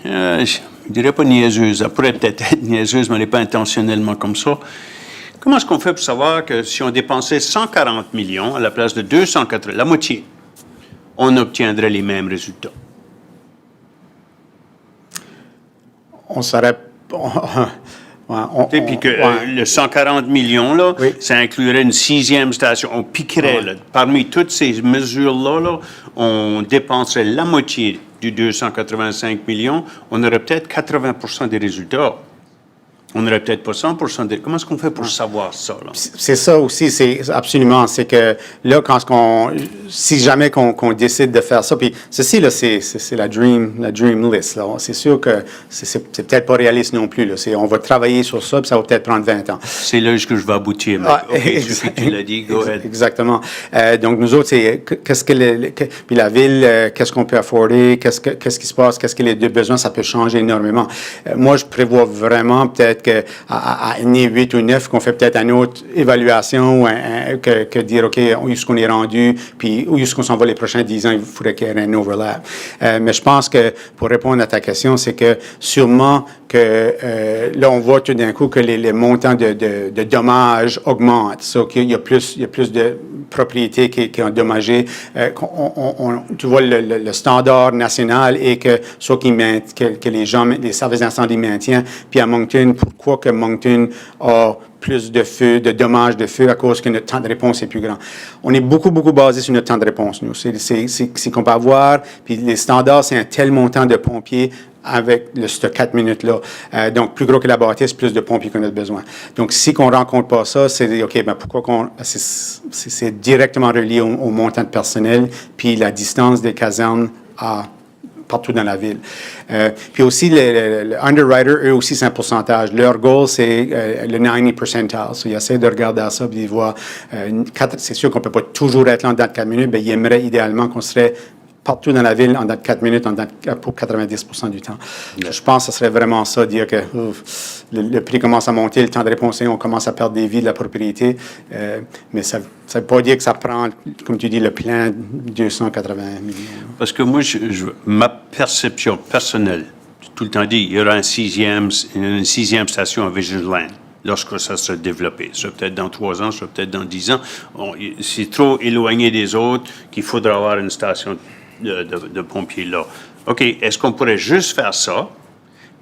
[SPEAKER 4] je ne dirais pas niaiseuse. Elle pourrait peut-être être niaiseuse, mais elle n'est pas intentionnellement comme ça. Comment est-ce qu'on fait pour savoir que si on dépensait 140 millions à la place de 280, la moitié, on obtiendrait les mêmes résultats?
[SPEAKER 5] On saurait...
[SPEAKER 4] Puis que le 140 millions, là, ça inclurait une 6e station. On piquerait, là, parmi toutes ces mesures-là, là, on dépenserait la moitié du 285 millions. On aurait peut-être 80% des résultats. On n'aurait peut-être pas 100% des... Comment est-ce qu'on fait pour savoir ça, là?
[SPEAKER 5] C'est ça aussi, c'est absolument. C'est que là, si jamais qu'on décide de faire ça, puis ceci, là, c'est la dream list, là. C'est sûr que c'est peut-être pas réaliste non plus, là. On va travailler sur ça, puis ça va peut-être prendre 20 ans.
[SPEAKER 4] C'est là que je vais aboutir. Tu l'as dit, go ahead.
[SPEAKER 5] Exactement. Donc, nous autres, c'est puis la ville, qu'est-ce qu'on peut afforder, qu'est-ce qui se passe, qu'est-ce que les besoins, ça peut changer énormément. Moi, je prévois vraiment peut-être qu'à année 8 ou 9, qu'on fait peut-être une autre évaluation, que dire, OK, où est-ce qu'on est rendu, puis où est-ce qu'on s'en va les prochains 10 ans, il faudrait qu'il y ait un overlap. Mais je pense que, pour répondre à ta question, c'est que sûrement que là, on voit tout d'un coup que les montants de dommages augmentent. So, qu'il y a plus de propriétés qui sont endommagées. Tu vois, le standard national est que les services d'incendie maintiennent. Puis à Moncton, pourquoi que Moncton a plus de feux, de dommages de feux à cause que notre temps de réponse est plus grand. On est beaucoup basé sur notre temps de réponse, nous. C'est qu'on peut avoir, puis les standards, c'est un tel montant de pompiers avec ce 4 minutes-là. Donc, plus gros que la bâtisse, plus de pompiers qu'on a besoin. Donc, si on ne rencontre pas ça, c'est OK, ben pourquoi c'est directement relié au montant de personnel, puis la distance des casernes partout dans la ville. Puis aussi, le underwriter, eux aussi, c'est un pourcentage. Leur goal, c'est le 90 percentile. So, ils essaient de regarder ça, puis ils voient... c'est sûr qu'on ne peut pas toujours être là dans 4 minutes, mais ils aimeraient idéalement qu'on serait partout dans la ville en 4 minutes pour 90% du temps. Je pense que ce serait vraiment ça, dire que le prix commence à monter, le temps de réponse, on commence à perdre des vies de la propriété. Mais ça ne veut pas dire que ça prend, comme tu dis, le plein 280 millions.
[SPEAKER 4] Parce que moi, ma perception personnelle, tout le temps dit, il y aura une sixième station à Vigilant lorsque ça sera développé. Ça peut-être dans 3 ans, ça peut-être dans 10 ans. C'est trop éloigné des autres qu'il faudra avoir une station de pompiers là. OK, est-ce qu'on pourrait juste faire ça?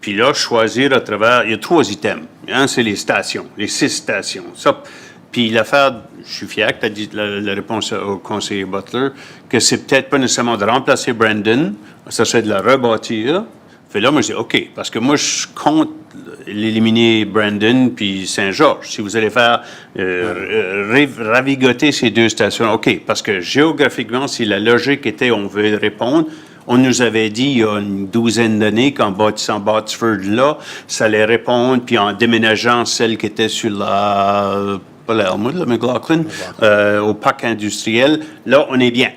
[SPEAKER 4] Puis là, choisir à travers... Il y a 3 items. Un, c'est les stations, les 6 stations. Ça, puis l'affaire, je suis fier que tu as dit la réponse au conseiller Butler, que c'est peut-être pas nécessairement de remplacer Brandon, ça serait de la rebâtir. Fait là, moi, je dis OK, parce que moi, je compte l'éliminer Brandon puis Saint-Georges. Si vous allez faire ravigoter ces 2 stations, OK, parce que géographiquement, si la logique était on veut répondre, on nous avait dit il y a une 12aine d'années qu'en bâtissant Botsford là, ça allait répondre, puis en déménageant celle qui était sur la... pas l'Elmwood, la McLaughlin, au parc industriel, là, on est bien.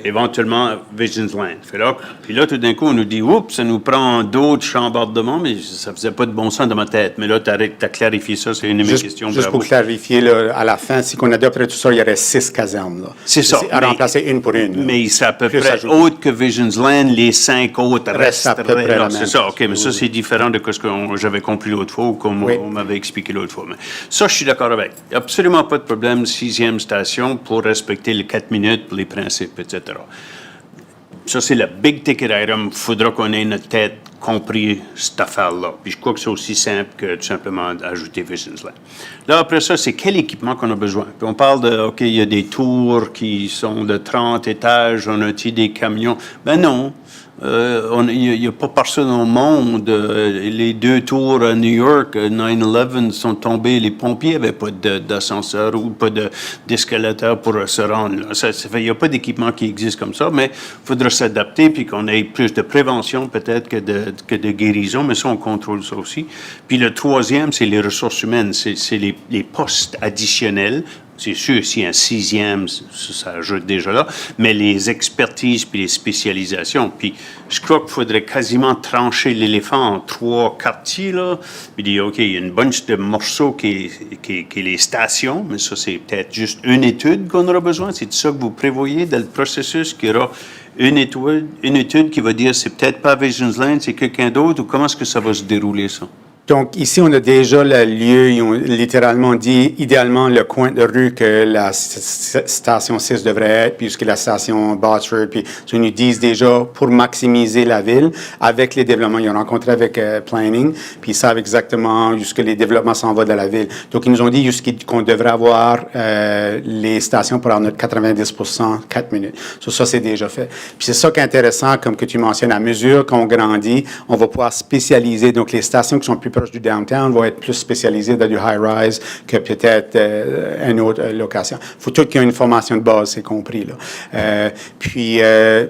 [SPEAKER 4] Éventuellement, Visions Land. Puis là, tout d'un coup, on nous dit, oups, ça nous prend d'autres chambardements, mais ça faisait pas de bon sens dans ma tête. Mais là, tu as clarifié ça, c'est une de mes questions.
[SPEAKER 5] Juste pour clarifier, là, à la fin, si on adopterait tout ça, il y aurait 6 casernes. Là.
[SPEAKER 4] C'est ça.
[SPEAKER 5] À remplacer une pour une. Là.
[SPEAKER 4] Mais c'est à peu près autre que Visions Land, les 5 autres resteraient.
[SPEAKER 5] À peu près la même.
[SPEAKER 4] C'est ça, OK, mais ça, c'est différent de ce que j'avais compris l'autre fois ou comme on m'avait expliqué l'autre fois. Mais ça, je suis d'accord avec. Il n'y a absolument pas de problème, 6e station, pour respecter les 4 minutes, pour les principes, etc. Ça, c'est le big ticket item. Il faudra qu'on ait notre tête compris cette affaire-là. Puis je crois que c'est aussi simple que tout simplement ajouter Visions Land. Là, après ça, c'est quel équipement qu'on a besoin. Puis on parle de, OK, il y a des tours qui sont de 30 étages, on a-t-il des camions? Ben non. Il n'y a pas personne au monde. Les 2 tours à New York, 9/11, sont tombés. Les pompiers n'avaient pas d'ascenseur ou pas d'escalateur pour se rendre. Il n'y a pas d'équipement qui existe comme ça, mais il faudra s'adapter puis qu'on ait plus de prévention peut-être que de guérison, mais ça, on contrôle ça aussi. Puis le 3e, c'est les ressources humaines. C'est les postes additionnels. C'est sûr, si un 6e, ça ajoute déjà là, mais les expertises puis les spécialisations. Puis je crois qu'il faudrait quasiment trancher l'éléphant en 3 quartiers, là, puis dire, OK, il y a une bunch de morceaux qui est les stations, mais ça, c'est peut-être juste une étude qu'on aura besoin. C'est ça que vous prévoyez dans le processus, qu'il y aura une étude qui va dire, c'est peut-être pas Visions Land, c'est quelqu'un d'autre, ou comment est-ce que ça va se dérouler, ça?
[SPEAKER 5] Donc, ici, on a déjà le lieu, ils ont littéralement dit, idéalement, le coin de rue que la station 6 devrait être, puisque la station Botsford, puis ils nous disent déjà, pour maximiser la ville, avec les développements, ils ont rencontré avec Planning, puis ils savent exactement jusqu'où les développements s'en vont dans la ville. Donc, ils nous ont dit qu'on devrait avoir les stations pour avoir notre 90%, 4 minutes. Ça, c'est déjà fait. Puis c'est ça qui est intéressant, comme que tu mentionnes, à mesure qu'on grandit, on va pouvoir spécialiser. Donc, les stations qui sont plus proches du downtown vont être plus spécialisées dans du high-rise que peut-être une autre location. Il faut tout qu'il y ait une formation de base, c'est compris. Là. Puis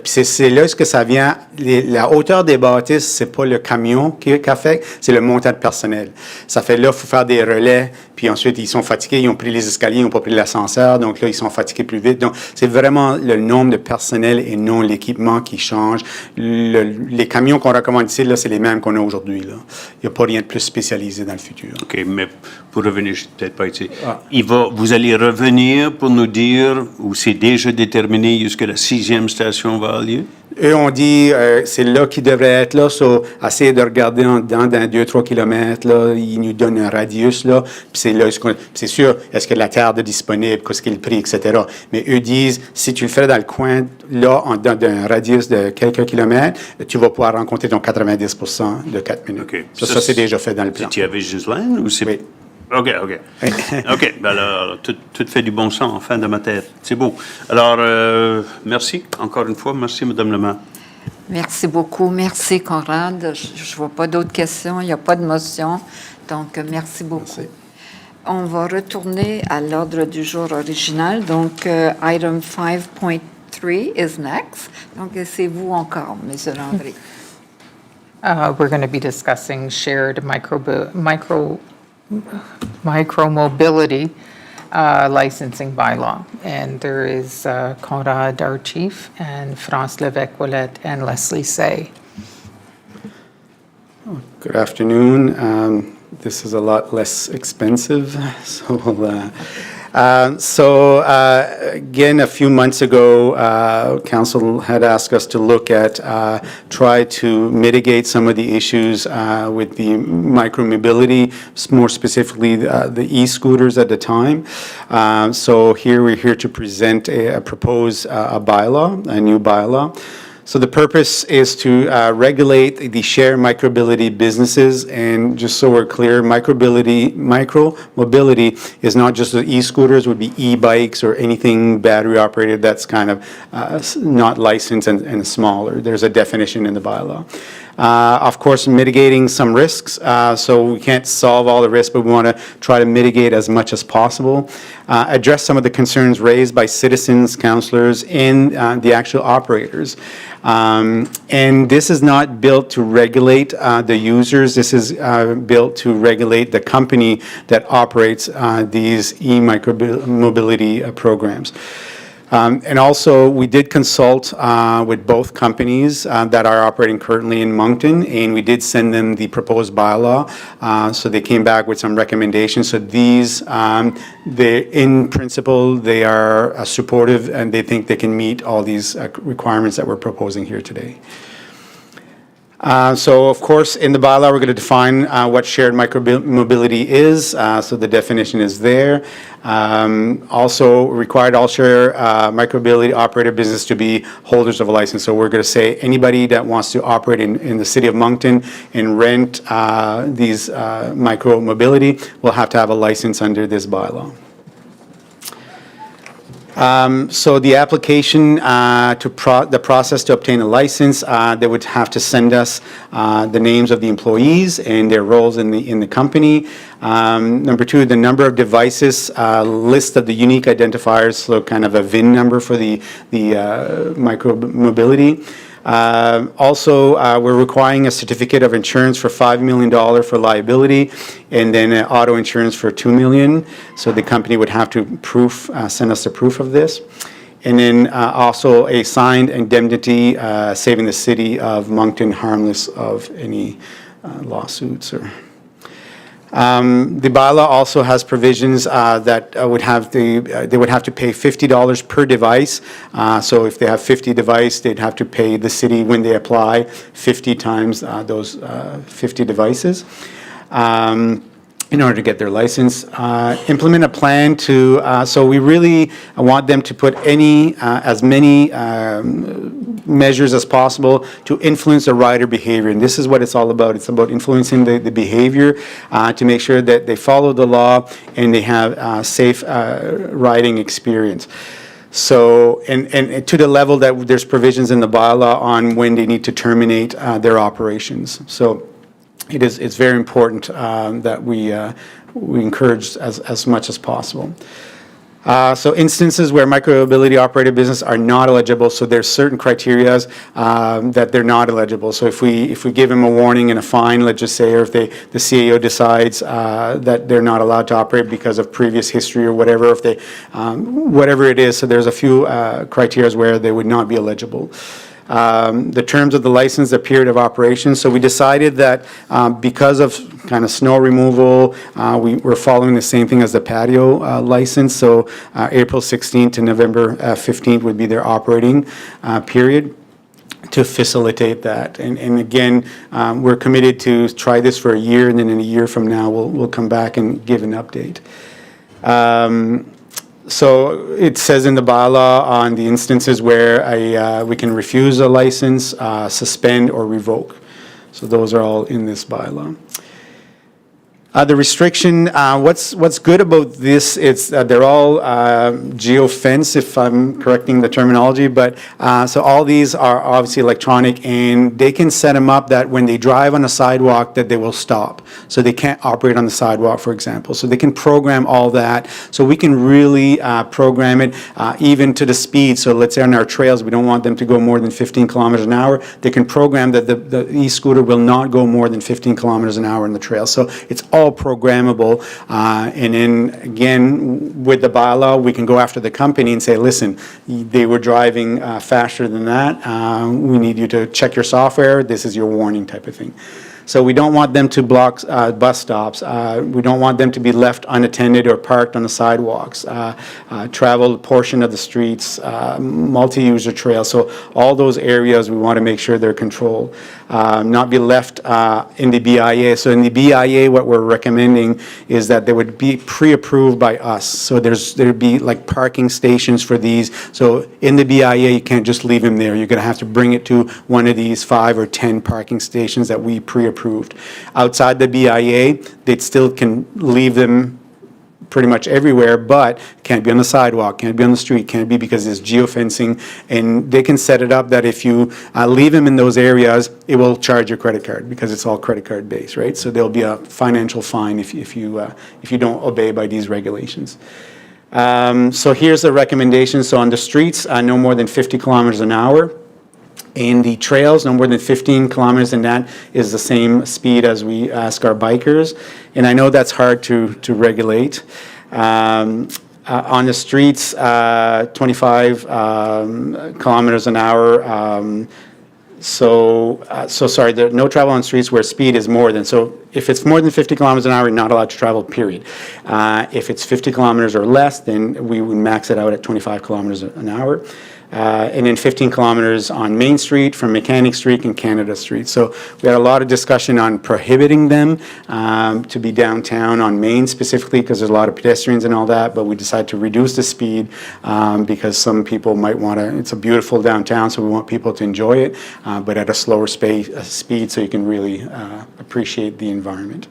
[SPEAKER 5] c'est là ce que ça vient. La hauteur des bâtisses, c'est pas le camion qui affecte, c'est le montant de personnel. Ça fait là, il faut faire des relais, puis ensuite, ils sont fatigués, ils ont pris les escaliers, ils n'ont pas pris l'ascenseur, donc là, ils sont fatigués plus vite. Donc, c'est vraiment le nombre de personnel et non l'équipement qui change. Les camions qu'on recommande ici, là, c'est les mêmes qu'on a aujourd'hui. Là. Il n'y a pas rien de plus spécialisé dans le futur.
[SPEAKER 4] OK, mais pour revenir, je n'ai peut-être pas été... Vous allez revenir pour nous dire, ou c'est déjà déterminé jusqu'à la 6e station va avoir lieu?
[SPEAKER 5] Eux ont dit, c'est là qu'ils devraient être là, essayer de regarder dans 2-3 kilomètres, là, ils nous donnent un radius, là, puis c'est là, c'est sûr, est-ce que la terre est disponible, qu'est-ce qu'il est le prix, etc. Mais eux disent, si tu le fais dans le coin, là, dans un radius de quelques kilomètres, tu vas pouvoir rencontrer ton 90% de 4 minutes.
[SPEAKER 4] Okay.
[SPEAKER 5] Ça, c'est déjà fait dans le plan.
[SPEAKER 4] C'est-tu à Visions Land ou c'est...
[SPEAKER 5] Oui.
[SPEAKER 4] OK. OK, ben alors, tout fait du bon sens en fin de ma tête. C'est beau. Alors, merci, encore une fois. Merci, Mme le maire.
[SPEAKER 2] Merci beaucoup. Merci, Conrad. Je ne vois pas d'autres questions. Il n'y a pas de motion. Donc, merci beaucoup. Merci. On va retourner à l'ordre du jour original. Donc, item 5.3 is next. Donc, c'est vous encore, M. Landry.
[SPEAKER 3] We're going to be discussing shared micro-mobility licensing bylaw. And there is Conrad, our chief, and France Levesque-Ouellette, and Leslie Say.
[SPEAKER 16] Good afternoon. This is a lot less expensive. Again, a few months ago, Council had asked us to look at, try to mitigate some of the issues with the micromobility, more specifically the e-scooters at the time. So here we're here to present a propose a bylaw, a new bylaw. So the purpose is to regulate the shared micromobility businesses, and just so we're clear, micromobility is not just the e-scooters, would be e-bikes or anything battery operated that's kind of not licensed and smaller. There's a definition in the bylaw. Of course, mitigating some risks. So we can't solve all the risks, but we want to try to mitigate as much as possible. Address some of the concerns raised by citizens, councillors, and the actual operators. And this is not built to regulate the users. This is built to regulate the company that operates these e-micromobility programs. And also, we did consult with both companies that are operating currently in Moncton, and we did send them the proposed bylaw. So they came back with some recommendations. So these, in principle, they are supportive, and they think they can meet all these requirements that we're proposing here today. So, of course, in the bylaw, we're going to define what shared micromobility is. So the definition is there. Also, required all share micromobility operator business to be holders of a license. So we're going to say anybody that wants to operate in the city of Moncton and rent these micromobility will have to have a license under this bylaw. So the application the process to obtain a license, they would have to send us the names of the employees and their roles in the company. Number two, the number of devices, list of the unique identifiers, so kind of a VIN number for the micromobility. Also, we're requiring a certificate of insurance for $5 million for liability, and then auto insurance for $2 million. So the company would have to send us a proof of this. And then also a signed indemnity saving the city of Moncton harmless of any lawsuits or. The bylaw also has provisions that they would have to pay $50 per device. So if they have 50 devices, they'd have to pay the city when they apply 50 times those 50 devices. In order to get their license. Implement a plan to, so we really want them to put as many measures as possible to influence the rider behavior. And this is what it's all about. It's about influencing the behavior to make sure that they follow the law and they have safe riding experience. So, and to the level that there's provisions in the bylaw on when they need to terminate their operations. So, it's very important that we encourage as much as possible. So instances where micromobility operated business are not eligible, so there's certain criteria that they're not eligible. So if we give them a warning and a fine, let's just say, or if the CAO decides that they're not allowed to operate because of previous history or whatever, if they whatever it is, so there's a few criteria where they would not be eligible. The terms of the license, the period of operation. So we decided that because of kind of snow removal, we're following the same thing as the patio license. So April 16th to November 15th would be their operating period to facilitate that. And again, we're committed to try this for a year, and then in a year from now, we'll come back and give an update. So it says in the bylaw on the instances where we can refuse a license, suspend, or revoke. So those are all in this bylaw. The restriction, what's good about this, it's they're all geofence, if I'm correcting the terminology, but so all these are obviously electronic, and they can set them up that when they drive on a sidewalk that they will stop. So they can't operate on the sidewalk, for example. So they can program all that. So we can really program it even to the speed. So let's say on our trails, we don't want them to go more than 15 kilometers an hour. They can program that the e-scooter will not go more than 15 kilometers an hour on the trail. So it's all all programmable. And then, again, with the bylaw, we can go after the company and say, listen, they were driving faster than that. We need you to check your software. This is your warning type of thing. So we don't want them to block bus stops. We don't want them to be left unattended or parked on the sidewalks, travel a portion of the streets, multi-user trails. So all those areas, we want to make sure they're controlled, not be left in the BIA. So in the BIA, what we're recommending is that they would be pre-approved by us. So there'd be like parking stations for these. So in the BIA, you can't just leave them there. You're going to have to bring it to one of these 5 or 10 parking stations that we pre-approved. Outside the BIA, they still can leave them pretty much everywhere, but can't be on the sidewalk, can't be on the street, can't be because there's geofencing, and they can set it up that if you leave them in those areas, it will charge your credit card because it's all credit card based, right? So there'll be a financial fine if you don't obey by these regulations. So here's the recommendation. So on the streets, no more than 50 kilometers an hour. In the trails, no more than 15 kilometers, and that is the same speed as we ask our bikers. And I know that's hard to regulate. On the streets, 25 kilometers an hour. Sorry, there no travel on streets where speed is more than. So if it's more than 50 kilometers an hour, you're not allowed to travel, period. If it's 50 kilometers or less, then we would max it out at 25 kilometers an hour. And then 15 kilometers on Main Street from Mechanic Street and Canada Street. So we had a lot of discussion on prohibiting them to be downtown on Main specifically because there's a lot of pedestrians and all that, but we decided to reduce the speed because some people might want to, it's a beautiful downtown, so we want people to enjoy it, but at a slower speed so you can really appreciate the environment.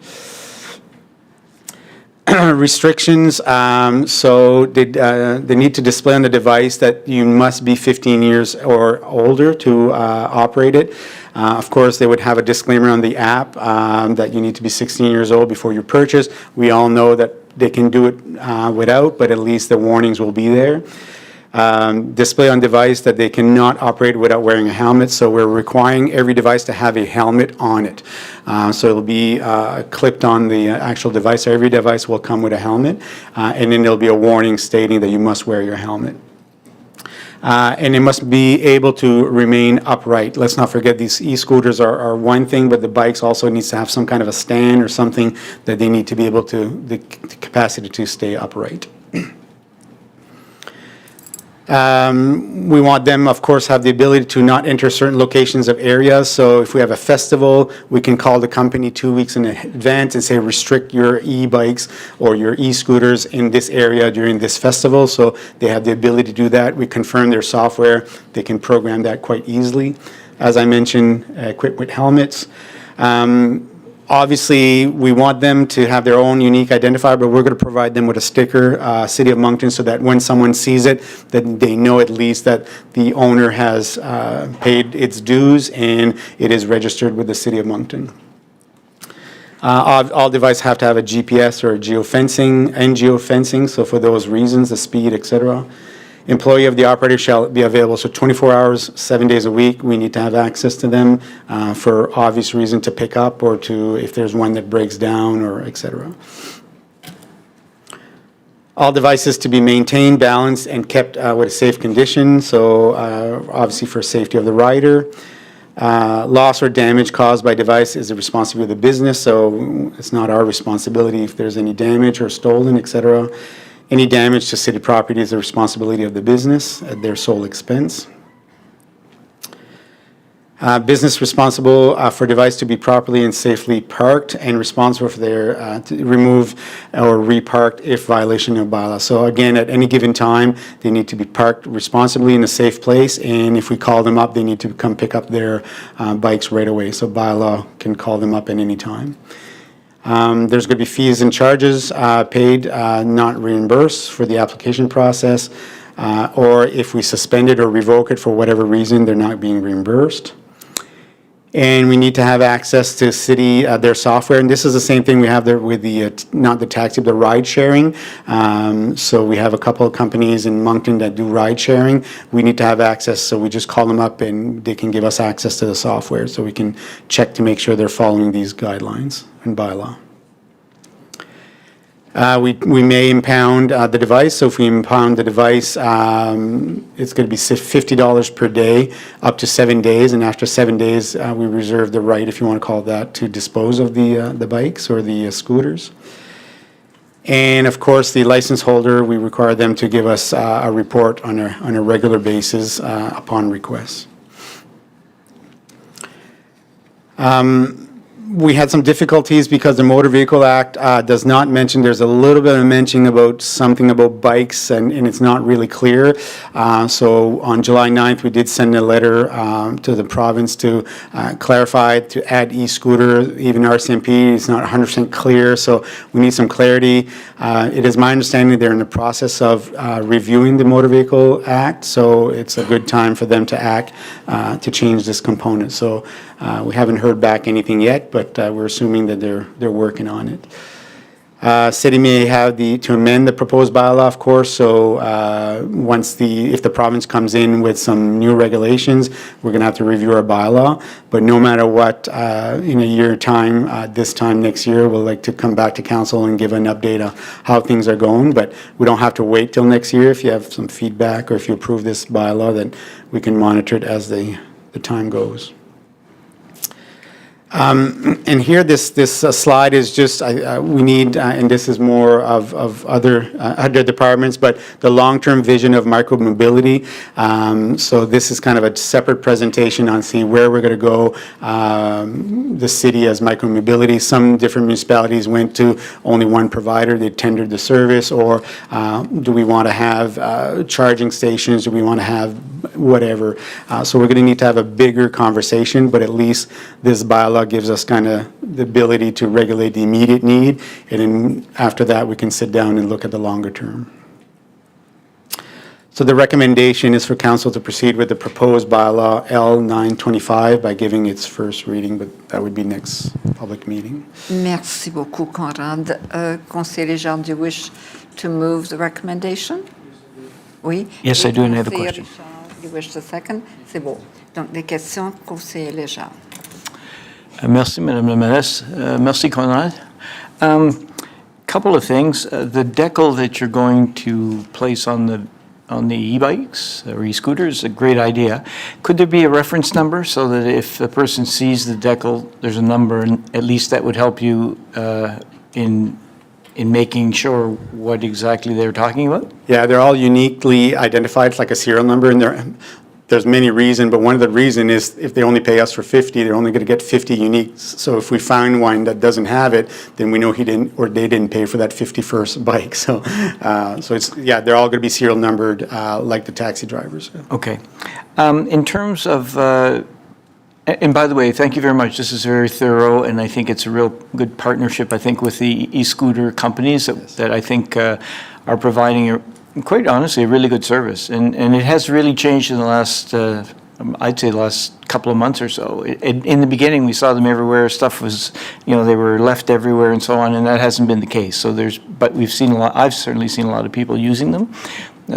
[SPEAKER 16] Restrictions, so they need to display on the device that you must be 15 years or older to operate it. Of course, they would have a disclaimer on the app that you need to be 16 years old before you purchase. We all know that they can do it without, but at least the warnings will be there. Display on device that they cannot operate without wearing a helmet, so we're requiring every device to have a helmet on it. So it'll be clipped on the actual device, so every device will come with a helmet, and then there'll be a warning stating that you must wear your helmet. And it must be able to remain upright. Let's not forget these e-scooters are one thing, but the bikes also needs to have some kind of a stand or something that they need to be able to, the capacity to stay upright. We want them, of course, have the ability to not enter certain locations of areas. So if we have a festival, we can call the company 2 weeks in advance and say restrict your e-bikes or your e-scooters in this area during this festival. So they have the ability to do that. We confirm their software. They can program that quite easily. As I mentioned, equipped with helmets. Obviously, we want them to have their own unique identifier, but we're going to provide them with a sticker, City of Moncton, so that when someone sees it, that they know at least that the owner has paid its dues and it is registered with the City of Moncton. All devices have to have a GPS or geofencing, so for those reasons, the speed, etc. Employee of the operator shall be available, so 24 hours, 7 days a week, we need to have access to them for obvious reason to pick up or to, if there's one that breaks down or etc. All devices to be maintained, balanced, and kept with a safe condition, so obviously for safety of the rider. Loss or damage caused by device is the responsibility of the business, so it's not our responsibility if there's any damage or stolen, etc. Any damage to city property is the responsibility of the business at their sole expense. Business responsible for device to be properly and safely parked and responsible for their to remove or reparked if violation of bylaw. So again, at any given time, they need to be parked responsibly in a safe place, and if we call them up, they need to come pick up their bikes right away. So bylaw can call them up at any time. There's going to be fees and charges paid, not reimbursed for the application process, or if we suspend it or revoke it for whatever reason, they're not being reimbursed. And we need to have access to city, their software, and this is the same thing we have there with the, not the taxi, the ride sharing. So we have a couple of companies in Moncton that do ride sharing. We need to have access, so we just call them up and they can give us access to the software so we can check to make sure they're following these guidelines and bylaw. We may impound the device, so if we impound the device, it's going to be $50 per day, up to 7 days, and after 7 days, we reserve the right, if you want to call it that, to dispose of the bikes or the scooters. And of course, the license holder, we require them to give us a report on a regular basis upon request. We had some difficulties because the Motor Vehicle Act does not mention, there's a little bit of mention about something about bikes, and it's not really clear. So on July 9th, we did send a letter to the province to clarify, to add e-scooter. Even RCMP is not 100% clear, so we need some clarity. It is my understanding they're in the process of reviewing the Motor Vehicle Act, so it's a good time for them to act to change this component. So we haven't heard back anything yet, but we're assuming that they're working on it. City may have to amend the proposed bylaw, of course, so if the province comes in with some new regulations, we're going to have to review our bylaw. But no matter what, in a year time, this time next year, we'll like to come back to council and give an update on how things are going. But we don't have to wait till next year. If you have some feedback or if you approve this bylaw, then we can monitor it as the time goes. And here, this slide is just, we need, and this is more of other departments, but the long-term vision of micromobility. So this is kind of a separate presentation on seeing where we're going to go, the city as micromobility. Some different municipalities went to only one provider, they tendered the service, or do we want to have charging stations, do we want to have whatever. So we're going to need to have a bigger conversation, but at least this bylaw gives us kind of the ability to regulate the immediate need, and then after that we can sit down and look at the longer term. So the recommendation is for council to proceed with the proposed bylaw L925 by giving its first reading, but that would be next public meeting.
[SPEAKER 2] Merci beaucoup, Conrad. Conseiller Léger, do you wish to move the recommendation? Oui.
[SPEAKER 1] Yes, I do, and I have a
[SPEAKER 2] Conseiller
[SPEAKER 1] question.
[SPEAKER 2] Richard, you wish to second? C'est bon. Donc, des questions, Conseiller Léger.
[SPEAKER 1] Merci, Madame la Mairesse. Merci, Conrad. Couple of things. The decal that you're going to place on the e-bikes or e-scooters is a great idea. Could there be a reference number so that if the person sees the decal, there's a number, and at least that would help you in making sure what exactly they're talking about?
[SPEAKER 16] Yeah, they're all uniquely identified. It's like a serial number, and there's many reasons, but one of the reasons is if they only pay us for 50, they're only going to get 50 uniques. So if we find one that doesn't have it, then we know he didn't, or they didn't pay for that 51st bike. So, they're all going to be serial numbered like the taxi drivers.
[SPEAKER 1] Okay. In terms of, and by the way, thank you very much. This is very thorough, and I think it's a real good partnership, I think, with the e-scooter companies that I think are providing quite honestly, a really good service. And it has really changed in the last, I'd say the last couple of months or so. In the beginning, we saw them everywhere. Stuff was, they were left everywhere and so on, and that hasn't been the case. So but we've seen a lot, I've certainly seen a lot of people using them.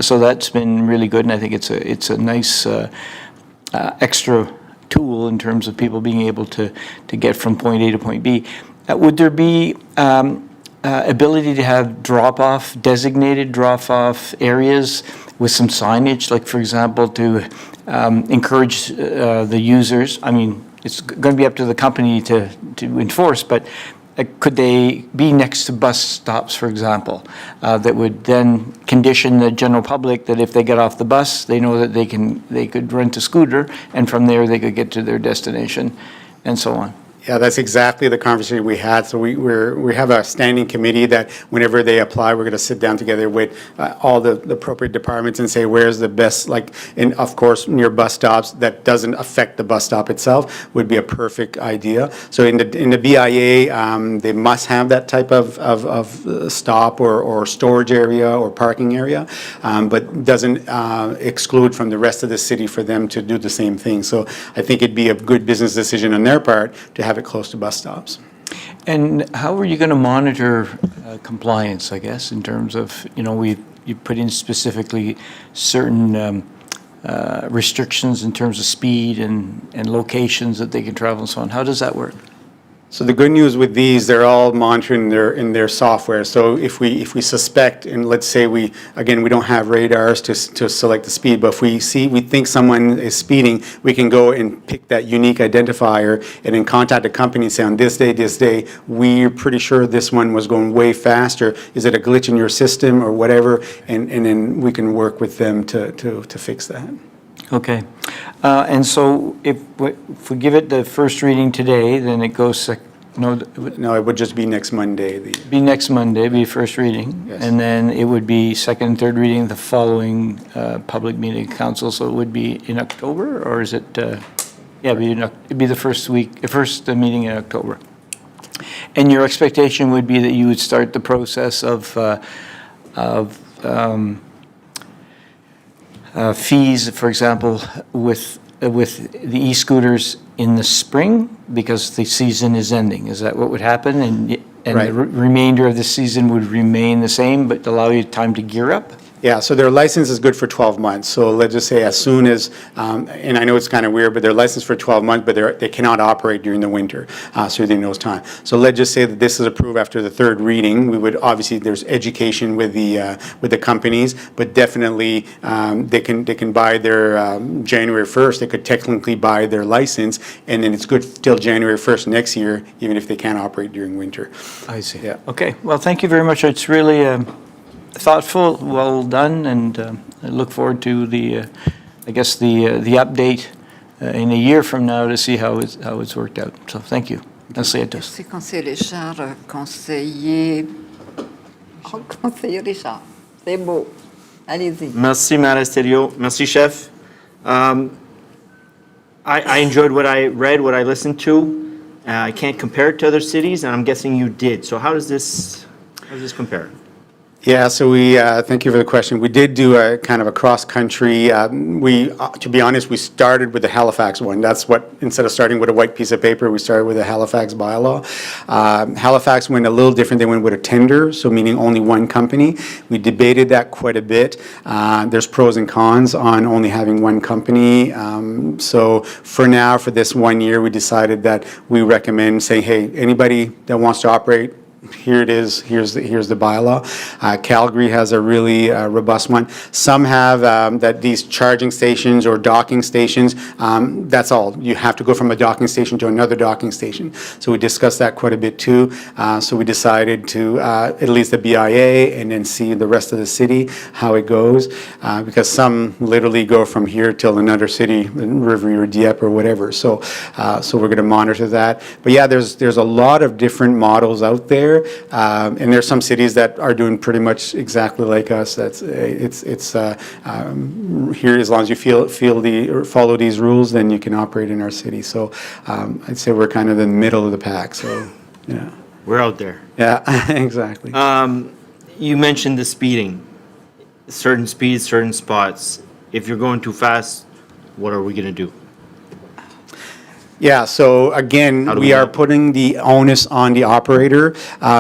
[SPEAKER 1] So that's been really good, and I think it's a nice extra tool in terms of people being able to get from point A to point B. Would there be ability to have designated drop-off areas with some signage, like, for example, to encourage the users? I mean, it's going to be up to the company to enforce, but could they be next to bus stops, for example, that would then condition the general public that if they get off the bus, they know that they could rent a scooter, and from there they could get to their destination, and so on?
[SPEAKER 16] Yeah, that's exactly the conversation we had. So we have a standing committee that whenever they apply, we're going to sit down together with all the appropriate departments and say where's the best, and of course near bus stops that doesn't affect the bus stop itself would be a perfect idea. So in the BIA, they must have that type of stop or storage area or parking area, but doesn't exclude from the rest of the city for them to do the same thing. So I think it'd be a good business decision on their part to have it close to bus stops.
[SPEAKER 1] And how are you going to monitor compliance, I guess, in terms of, you put in specifically certain restrictions in terms of speed and locations that they can travel and so on. How does that work?
[SPEAKER 16] So the good news with these, they're all monitored in their software. So if we suspect, and let's say we don't have radars to select the speed, but if we think someone is speeding, we can go and pick that unique identifier and then contact the company and say, on this day, we're pretty sure this one was going way faster. Is it a glitch in your system or whatever? And then we can work with them to fix that.
[SPEAKER 1] Okay. And so if we give it the first reading today, then it goes,
[SPEAKER 16] No, it would just be next Monday.
[SPEAKER 1] Be next Monday, be first reading.
[SPEAKER 16] Yes.
[SPEAKER 1] And then it would be second and third reading the following public meeting of council. So it would be in October, or is it, it'd be the first meeting in October. And your expectation would be that you would start the process of fees, for example, with the e-scooters in the spring, because the season is ending. Is that what would happen? And
[SPEAKER 16] Right.
[SPEAKER 1] the remainder of the season would remain the same, but allow you time to gear up?
[SPEAKER 16] Yeah, so their license is good for 12 months. So let's just say as soon as, and I know it's kind of weird, but they're licensed for 12 months, but they cannot operate during the winter, so during those time. So let's just say that this is approved after the third reading. We would, obviously, there's education with the companies, but definitely they can buy their January 1st, they could technically buy their license, and then it's good till January 1st next year, even if they can't operate during winter.
[SPEAKER 1] I see.
[SPEAKER 16] Yeah.
[SPEAKER 1] Okay, well, thank you very much. It's really thoughtful, well done, and I look forward to the update in a year from now to see how it's worked out. So thank you. Merci à tous.
[SPEAKER 2] Merci, conseiller Richard. Conseiller Richard, c'est beau. Allez-y.
[SPEAKER 9] Merci, Marie Stereo. Merci, Chef. I enjoyed what I read, what I listened to. I can't compare it to other cities, and I'm guessing you did. So how does this compare?
[SPEAKER 16] Yeah, so thank you for the question. We did do a kind of a cross-country, to be honest, we started with the Halifax one. That's what, instead of starting with a white piece of paper, we started with a Halifax bylaw. Halifax went a little different. They went with a tender, so meaning only one company. We debated that quite a bit. There's pros and cons on only having one company. So for now, for this 1 year, we decided that we recommend saying, hey, anybody that wants to operate, here it is, here's the bylaw. Calgary has a really robust one. Some have that these charging stations or docking stations, that's all. You have to go from a docking station to another docking station. So we discussed that quite a bit too. So we decided to at least the BIA and then see the rest of the city, how it goes. Because some literally go from here till another city, River or Dieppe or whatever. So we're going to monitor that. But yeah, there's a lot of different models out there. And there's some cities that are doing pretty much exactly like us. It's here, as long as you follow these rules, then you can operate in our city. So I'd say we're kind of in the middle of the pack. So yeah,
[SPEAKER 9] We're out there.
[SPEAKER 16] yeah, exactly.
[SPEAKER 9] You mentioned the speeding. Certain speeds, certain spots. If you're going too fast, what are we going to do?
[SPEAKER 16] Yeah, so again,
[SPEAKER 9] How do
[SPEAKER 16] we
[SPEAKER 9] we
[SPEAKER 16] are
[SPEAKER 9] know?
[SPEAKER 16] putting the onus on the operator.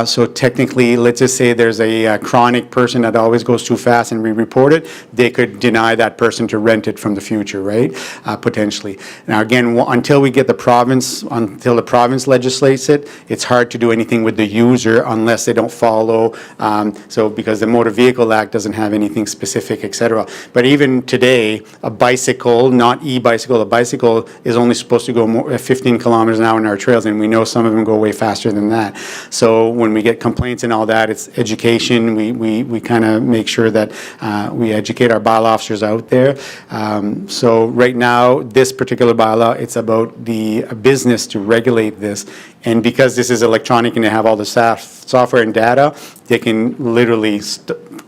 [SPEAKER 16] So technically, let's just say there's a chronic person that always goes too fast and we report it, they could deny that person to rent it from the future, right? Potentially. Now, again, until the province legislates it, it's hard to do anything with the user unless they don't follow, because the Motor Vehicle Act doesn't have anything specific, et cetera. But even today, a bicycle, not e-bicycle, a bicycle is only supposed to go 15 kilometers an hour in our trails, and we know some of them go way faster than that. So when we get complaints and all that, it's education. We kind of make sure that we educate our bylaw officers out there. So right now, this particular bylaw, it's about the business to regulate this. And because this is electronic and they have all the software and data, they can literally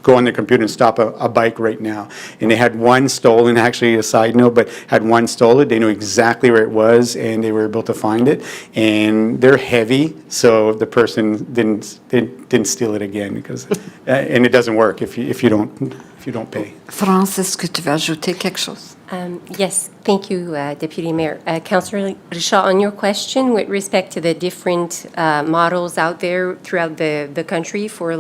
[SPEAKER 16] go on their computer and stop a bike right now. And they had one stolen, actually a side note, but had one stolen. They knew exactly where it was and they were able to find it. And they're heavy, so the person didn't steal it again because, and it doesn't work if you don't pay.
[SPEAKER 2] France, est-ce que tu veux ajouter quelque chose?
[SPEAKER 17] Yes, thank you, Deputy Mayor. Councillor Richard, on your question with respect to the different models out there throughout the country for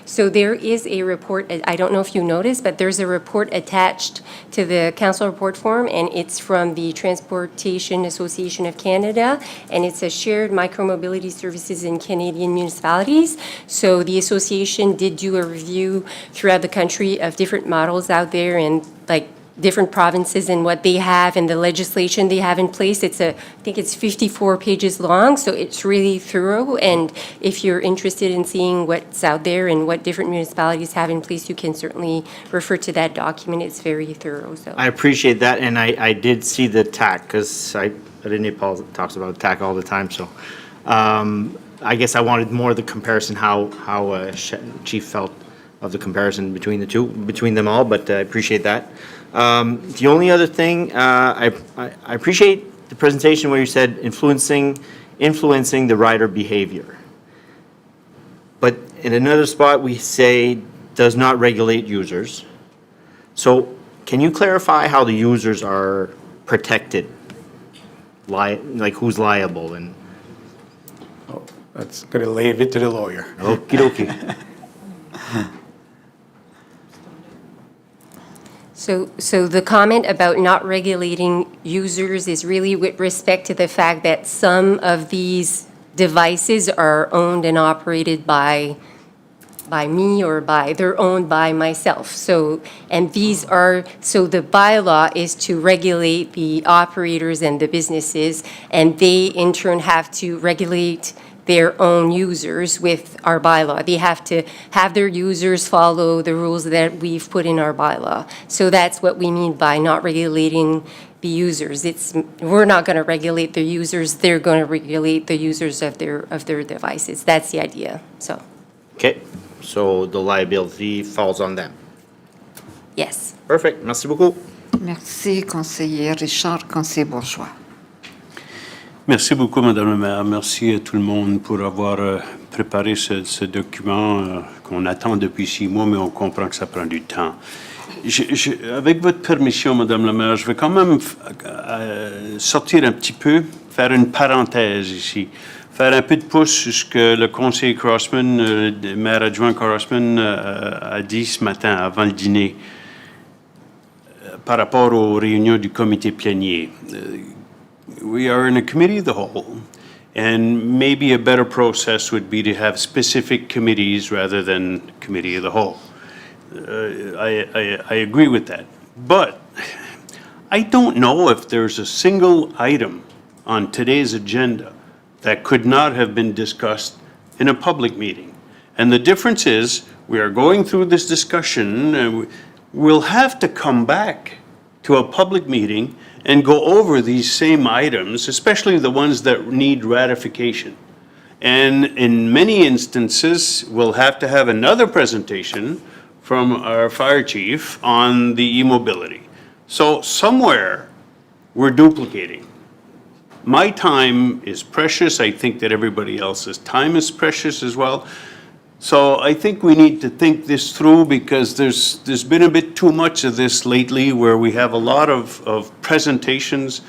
[SPEAKER 17] so there is a report, I don't know if you noticed, but there's a report attached to the council report form, and it's from the Transportation Association of Canada, and it's a shared micromobility services in Canadian municipalities. So the association did do a review throughout the country of different models out there and different provinces and what they have and the legislation they have in place. I think it's 54 pages long, so it's really thorough. And if you're interested in seeing what's out there and what different municipalities have in place, you can certainly refer to that document. It's very thorough, so.
[SPEAKER 9] I appreciate that, and I did see the TAC, because René Paul talks about TAC all the time, so I guess I wanted more of the comparison, how Chief felt of the comparison between them all, but I appreciate that. The only other thing, I appreciate the presentation where you said influencing the rider behavior. But in another spot, we say does not regulate users. So can you clarify how the users are protected? Like who's liable and?
[SPEAKER 16] That's going to leave it to the lawyer.
[SPEAKER 9] Okie dokie.
[SPEAKER 17] So the comment about not regulating users is really with respect to the fact that some of these devices are owned and operated by me or they're owned by myself. So the bylaw is to regulate the operators and the businesses, and they in turn have to regulate their own users with our bylaw. They have to have their users follow the rules that we've put in our bylaw. So that's what we mean by not regulating the users. We're not going to regulate the users. They're going to regulate the users of their devices. That's the idea. So.
[SPEAKER 9] Okay, so the liability falls on them.
[SPEAKER 17] Yes.
[SPEAKER 9] Perfect. Merci beaucoup.
[SPEAKER 2] Merci, conseiller Richard, conseiller Bourgeois.
[SPEAKER 4] Merci beaucoup, Madame la maire. Merci à tout le monde pour avoir préparé ce document qu'on attend depuis 6 mois, mais on comprend que ça prend du temps. Avec votre permission, Madame la maire, je vais quand même sortir un petit peu, faire une parenthèse ici, faire un peu de pouce sur ce que le conseiller Crossman, le maire adjoint Crossman a dit ce matin avant le dîner par rapport aux réunions du comité plénier. We are in a committee of the whole, and maybe a better process would be to have specific committees rather than committee of the whole. I agree with that. But I don't know if there's a single item on today's agenda that could not have been discussed in a public meeting. And the difference is we are going through this discussion, and we'll have to come back to a public meeting and go over these same items, especially the ones that need ratification. And in many instances, we'll have to have another presentation from our fire chief on the e-mobility. So somewhere, we're duplicating. My time is precious. I think that everybody else's time is precious as well. So I think we need to think this through, because there's been a bit too much of this lately, where we have a lot of presentations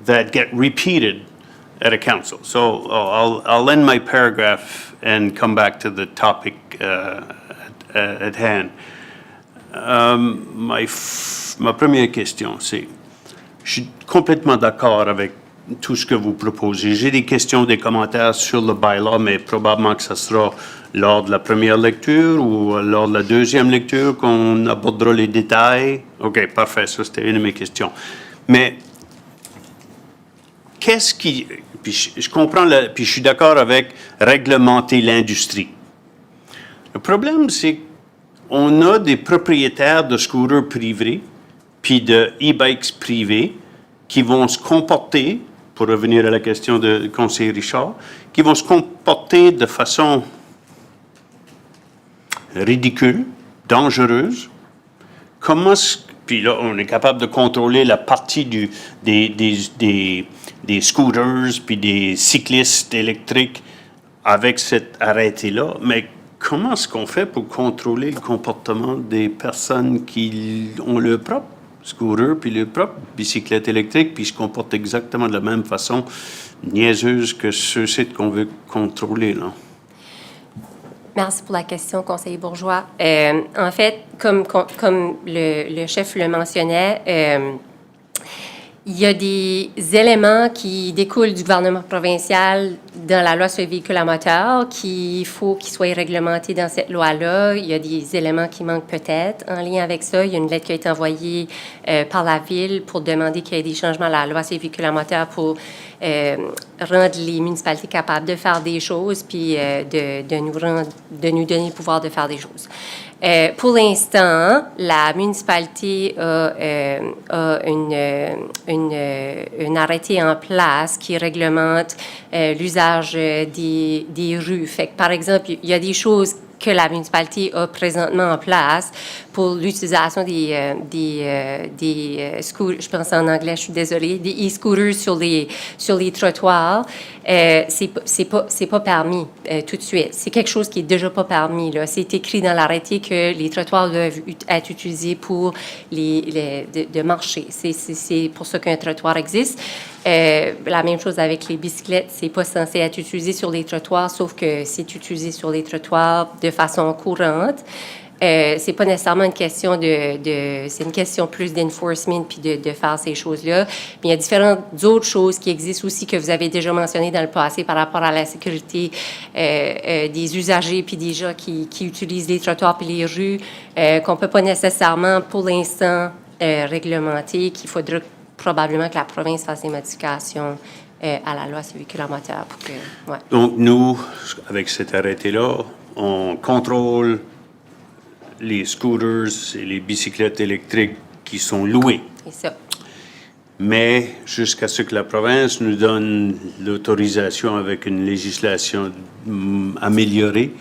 [SPEAKER 4] that get repeated at a council. So I'll end my paragraph and come back to the topic at hand. Ma première question, c'est, je suis complètement d'accord avec tout ce que vous proposez. J'ai des questions, des commentaires sur le bylaw, mais probablement que ça sera lors de la première lecture ou lors de la deuxième lecture qu'on abordera les détails. OK, parfait, ça c'était une de mes questions. Mais qu'est-ce qui... Puis je comprends, puis je suis d'accord avec réglementer l'industrie. Le problème, c'est qu'on a des propriétaires de scooters privés puis de e-bikes privés qui vont se comporter, pour revenir à la question du conseiller Richard, qui vont se comporter de façon ridicule, dangereuse. Comment, puis là, on est capable de contrôler la partie des scooters puis des cyclistes électriques avec cet arrêté-là, mais comment est-ce qu'on fait pour contrôler le comportement des personnes qui ont leur propre scooter, puis leur propre bicyclette électrique, puis ils se comportent exactement de la même façon niaiseuse que ceux-ci qu'on veut contrôler, là.
[SPEAKER 17] Merci pour la question, conseiller Bourgeois. En fait, comme le chef le mentionnait, il y a des éléments qui découlent du gouvernement provincial dans la loi sur les véhicules à moteur qu'il faut qu'ils soient réglementés dans cette loi-là. Il y a des éléments qui manquent peut-être en lien avec ça. Il y a une lettre qui a été envoyée par la Ville pour demander qu'il y ait des changements à la loi sur les véhicules à moteur pour rendre les municipalités capables de faire des choses puis de nous donner le pouvoir de faire des choses. Pour l'instant, la municipalité a un arrêté en place qui réglemente l'usage des rues. Fait que, par exemple, il y a des choses que la municipalité a présentement en place pour l'utilisation des scooters, je pense en anglais, je suis désolée, des e-scooters sur les trottoirs. C'est pas permis tout de suite. C'est quelque chose qui est déjà pas permis, là. C'est écrit dans l'arrêté que les trottoirs doivent être utilisés pour de marcher. C'est pour ça qu'un trottoir existe. La même chose avec les bicyclettes, c'est pas censé être utilisé sur les trottoirs, sauf que c'est utilisé sur les trottoirs de façon courante. C'est pas nécessairement une question c'est une question plus d'enforcement puis de faire ces choses-là. Mais il y a différentes autres choses qui existent aussi que vous avez déjà mentionnées dans le passé par rapport à la sécurité des usagers puis des gens qui utilisent les trottoirs puis les rues qu'on peut pas nécessairement pour l'instant réglementer, qu'il faudra probablement que la province fasse des modifications à la loi sur les véhicules à moteur pour que, ouais.
[SPEAKER 4] Donc, nous, avec cet arrêté-là, on contrôle les scooters et les bicyclettes électriques qui sont louées.
[SPEAKER 17] C'est ça.
[SPEAKER 4] Mais jusqu'à ce que la province nous donne l'autorisation avec une législation améliorée,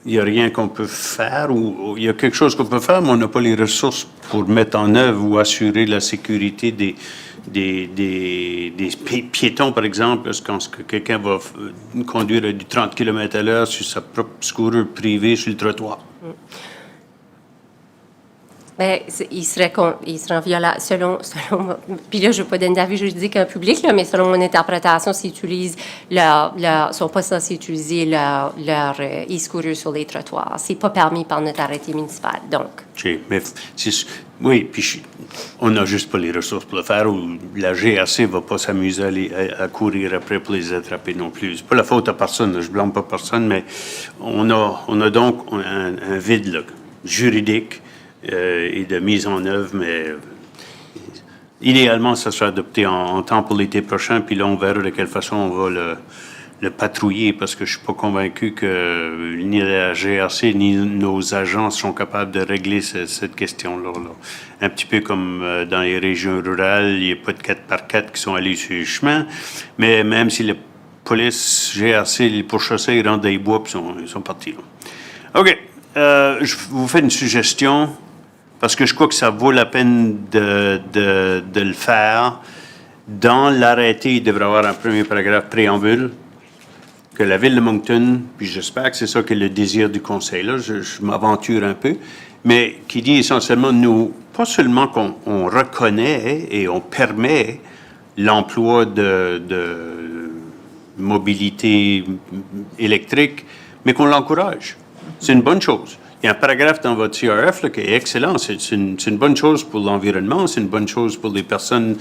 [SPEAKER 4] il n'y a rien qu'on peut faire, ou il y a quelque chose qu'on peut faire, mais on n'a pas les ressources pour mettre en œuvre ou assurer la sécurité des piétons, par exemple, quand quelqu'un va conduire à du 30 km/h sur sa propre scooter privée sur le trottoir.
[SPEAKER 17] Bien, il serait en viola selon puis là, je ne veux pas donner d'avis juridique en public, là, mais selon mon interprétation, s'ils utilisent sont pas censés utiliser leur e-scooter sur les trottoirs. C'est pas permis par notre arrêté municipal, donc.
[SPEAKER 4] Mais oui, puis on n'a juste pas les ressources pour le faire, ou la GRC ne va pas s'amuser à courir après pour les attraper non plus. C'est pas la faute à personne, là, je blâme pas personne, mais on a donc un vide là, juridique et de mise en œuvre, mais idéalement, ça sera adopté en temps pour l'été prochain, puis là, on verra de quelle façon on va le patrouiller, parce que je suis pas convaincu que ni la GRC ni nos agents sont capables de régler cette question-là. Là. Un petit peu comme dans les régions rurales, il n'y a pas de 4x4 qui sont allés sur le chemin, mais même si la police, GRC, les pourchasseurs, ils rentrent dans les bois, puis ils sont partis. Là. OK. Je vous fais une suggestion, parce que je crois que ça vaut la peine de le faire. Dans l'arrêté, il devrait y avoir un premier paragraphe préambule que la Ville de Moncton, puis j'espère que c'est ça que le désir du Conseil, là, je m'aventure un peu, mais qui dit essentiellement, nous, pas seulement qu'on reconnaît et on permet l'emploi de mobilité électrique, mais qu'on l'encourage. C'est une bonne chose. Il y a un paragraphe dans votre CRF là, qui est excellent. C'est une bonne chose pour l'environnement, c'est une bonne chose pour les personnes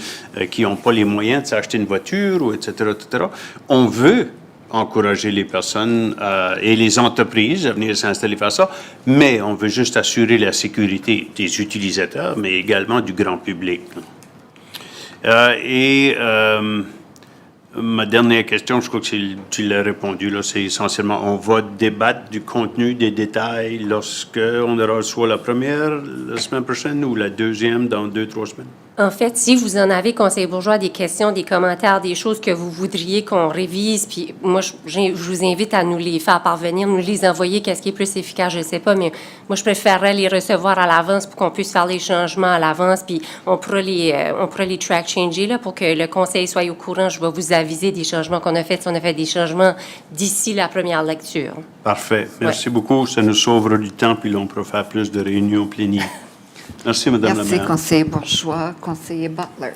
[SPEAKER 4] qui n'ont pas les moyens de s'acheter une voiture, ou etc., etc. On veut encourager les personnes et les entreprises à venir s'installer faire ça, mais on veut juste assurer la sécurité des utilisateurs, mais également du grand public. Ma dernière question, je crois que tu l'as répondu, là, c'est essentiellement, on va débattre du contenu, des détails, lorsque on aura soit la première la semaine prochaine ou la deuxième dans 2-3 semaines.
[SPEAKER 17] En fait, si vous en avez, conseiller Bourgeois, des questions, des commentaires, des choses que vous voudriez qu'on révise, puis moi, je vous invite à nous les faire parvenir, nous les envoyer, qu'est-ce qui est plus efficace, je ne sais pas, mais moi, je préférerais les recevoir à l'avance pour qu'on puisse faire les changements à l'avance, puis on pourra les track changer là, pour que le conseil soit au courant. Je vais vous aviser des changements qu'on a faits, si on a fait des changements d'ici la première lecture.
[SPEAKER 4] Parfait. Merci beaucoup. Ça nous sauvera du temps, puis là, on pourra faire plus de réunions plénières. Merci, Madame la
[SPEAKER 2] Merci,
[SPEAKER 4] maire.
[SPEAKER 2] conseiller Bourgeois. Conseiller Butler.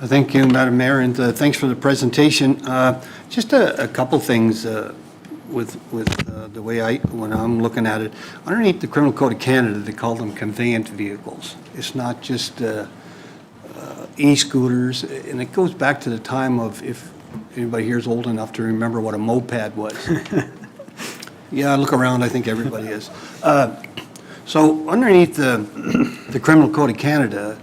[SPEAKER 12] Thank you, Madam Mayor, and thanks for the presentation. Just a couple things with the way when I'm looking at it. Underneath the Criminal Code of Canada, they call them conveyance vehicles. It's not just e-scooters, and it goes back to the time of, if anybody here is old enough to remember what a moped was. Yeah, look around, I think everybody is. So underneath the Criminal Code of Canada,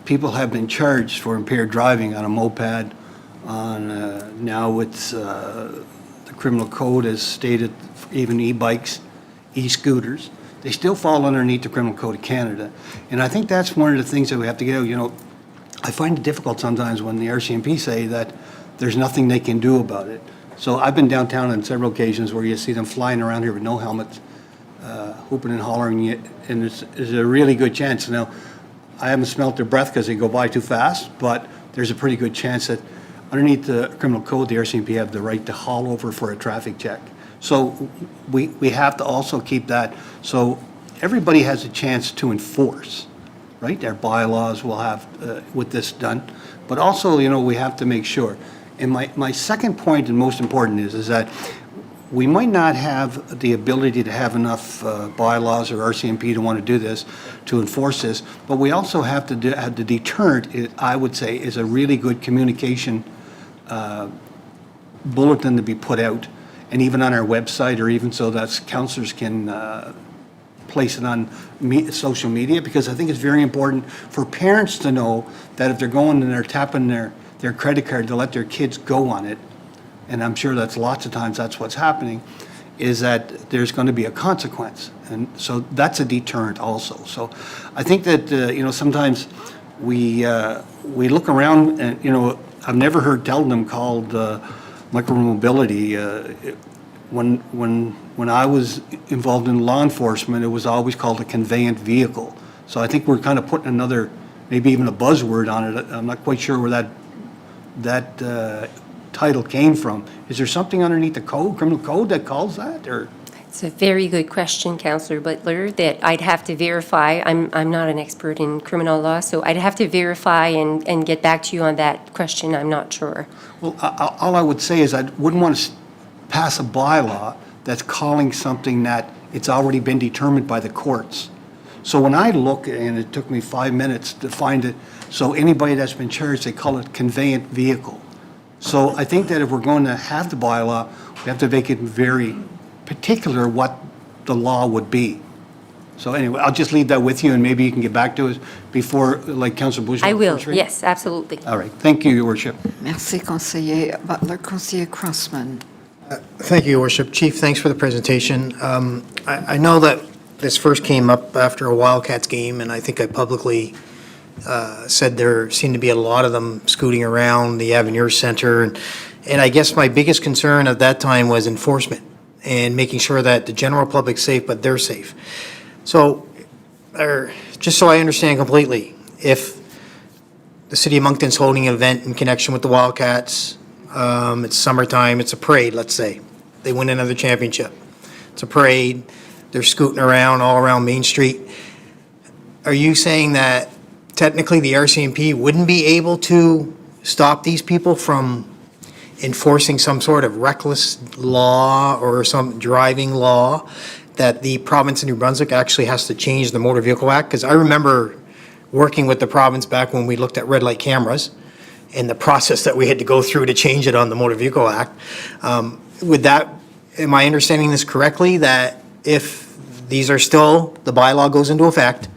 [SPEAKER 12] people have been charged for impaired driving on a moped, now it's, the criminal code has stated even e-bikes, e-scooters. They still fall underneath the Criminal Code of Canada. And I think that's one of the things that we have to get out. You know, I find it difficult sometimes when the RCMP say that there's nothing they can do about it. So I've been downtown on several occasions where you see them flying around here with no helmets, whooping and hollering, and there's a really good chance. Now, I haven't smelt their breath because they go by too fast, but there's a pretty good chance that underneath the criminal code, the RCMP have the right to haul over for a traffic check. So we have to also keep that. So everybody has a chance to enforce, right? Our bylaws will have with this done. But also, you know, we have to make sure. And my second point and most important is that we might not have the ability to have enough bylaws or RCMP to want to do this, to enforce this, but we also have to have the deterrent, I would say, is a really good communication bulletin to be put out, and even on our website, or even so that councillors can place it on social media, because I think it's very important for parents to know that if they're going and they're tapping their credit card to let their kids go on it, and I'm sure that's lots of times that's what's happening, is that there's going to be a consequence. And so that's a deterrent also. So I think that, you know, sometimes we look around and, you know, I've never heard Deldham called micromobility. When I was involved in law enforcement, it was always called a conveyance vehicle. So I think we're kind of putting another, maybe even a buzzword on it. I'm not quite sure where that title came from. Is there something underneath the code, criminal code, that calls that, or?
[SPEAKER 17] It's a very good question, Councillor Butler, that I'd have to verify. I'm not an expert in criminal law, so I'd have to verify and get back to you on that question. I'm not sure.
[SPEAKER 12] Well, all I would say is I wouldn't want to pass a bylaw that's calling something that it's already been determined by the courts. So when I look, and it took me 5 minutes to find it, so anybody that's been charged, they call it conveyance vehicle. So I think that if we're going to have the bylaw, we have to make it very particular what the law would be. So anyway, I'll just leave that with you, and maybe you can get back to us before, like Councillor Bourgeois.
[SPEAKER 17] I will, yes, absolutely.
[SPEAKER 12] All right, thank you, Your Worship.
[SPEAKER 2] Merci, conseiller Butler. Conseiller Crossman.
[SPEAKER 13] Thank you, Your Worship. Chief, thanks for the presentation. I know that this first came up after a Wildcats game, and I think I publicly said there seemed to be a lot of them scooting around the Avenir Center. And I guess my biggest concern at that time was enforcement and making sure that the general public's safe, but they're safe. So, just so I understand completely, if the City of Moncton's holding an event in connection with the Wildcats, it's summertime, it's a parade, let's say. They win another championship. It's a parade, they're scooting around all around Main Street. Are you saying that technically the RCMP wouldn't be able to stop these people from enforcing some sort of reckless law or some driving law, that the province of New Brunswick actually has to change the Motor Vehicle Act? Because I remember working with the province back when we looked at red light cameras and the process that we had to go through to change it on the Motor Vehicle Act. Am I understanding this correctly, that if these are still, the bylaw goes into effect,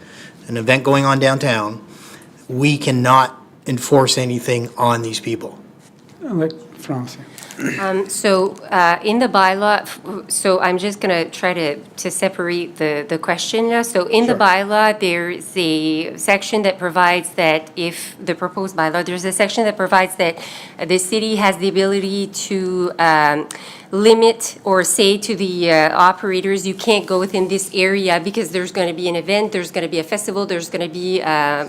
[SPEAKER 13] an event going on downtown, we cannot enforce anything on these people?
[SPEAKER 17] So in the bylaw, so I'm just going to try to separate the question. So in the bylaw, there's a section that provides that if the proposed bylaw, there's a section that provides that the city has the ability to limit or say to the operators, you can't go within this area because there's going to be an event, there's going to be a festival, there's going to be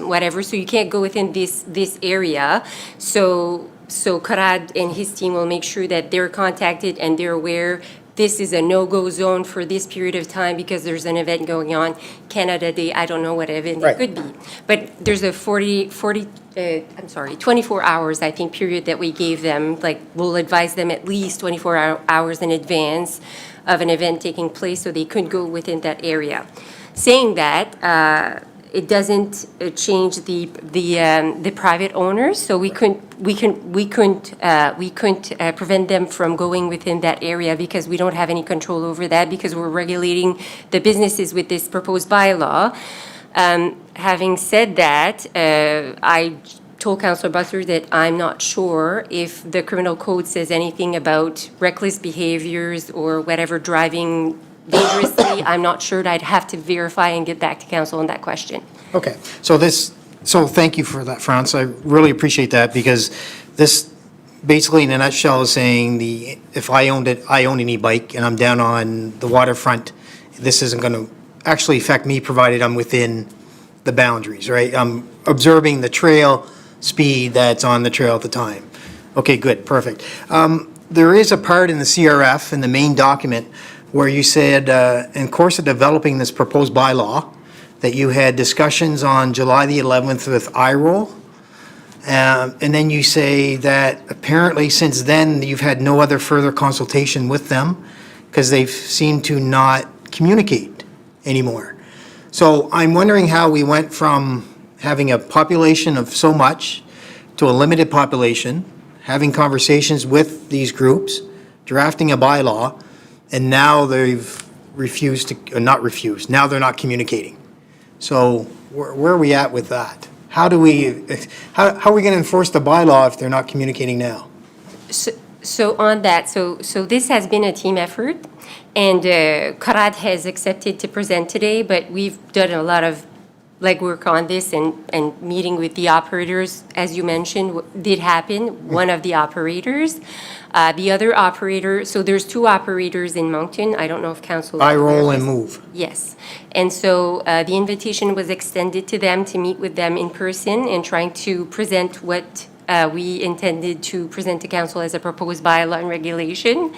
[SPEAKER 17] whatever, so you can't go within this area. So Karad and his team will make sure that they're contacted and they're aware this is a no-go zone for this period of time because there's an event going on, Canada Day, I don't know what event
[SPEAKER 13] Right.
[SPEAKER 17] it could be. But there's a 24 hours, I think, period that we gave them. Like, we'll advise them at least 24 hours in advance of an event taking place so they could go within that area. Saying that, it doesn't change the private owners, so we couldn't prevent them from going within that area because we don't have any control over that because we're regulating the businesses with this proposed bylaw. Having said that, I told Councillor Butler that I'm not sure if the criminal code says anything about reckless behaviors or whatever, driving dangerously. I'm not sure. I'd have to verify and get back to council on that question.
[SPEAKER 13] Okay, so thank you for that, France. I really appreciate that because this, basically in a nutshell, is saying if I own an e-bike and I'm down on the waterfront, this isn't going to actually affect me provided I'm within the boundaries, right? I'm observing the trail speed that's on the trail at the time. Okay, good, perfect. There is a part in the CRF, in the main document, where you said, in course of developing this proposed bylaw, that you had discussions on July the 11th with IROL. And then you say that apparently since then, you've had no other further consultation with them because they've seemed to not communicate anymore. So I'm wondering how we went from having a population of so much to a limited population, having conversations with these groups, drafting a bylaw, and now they've refused to, not refused, now they're not communicating. So where are we at with that? How are we going to enforce the bylaw if they're not communicating now?
[SPEAKER 17] So on that, so this has been a team effort, and CORAD has accepted to present today, but we've done a lot of legwork on this and meeting with the operators, as you mentioned, did happen, one of the operators. The other operator, so there's two operators in Moncton. I don't know if council.
[SPEAKER 13] IROL and MOVE.
[SPEAKER 17] Yes. And so the invitation was extended to them to meet with them in person and trying to present what we intended to present to council as a proposed bylaw and regulation.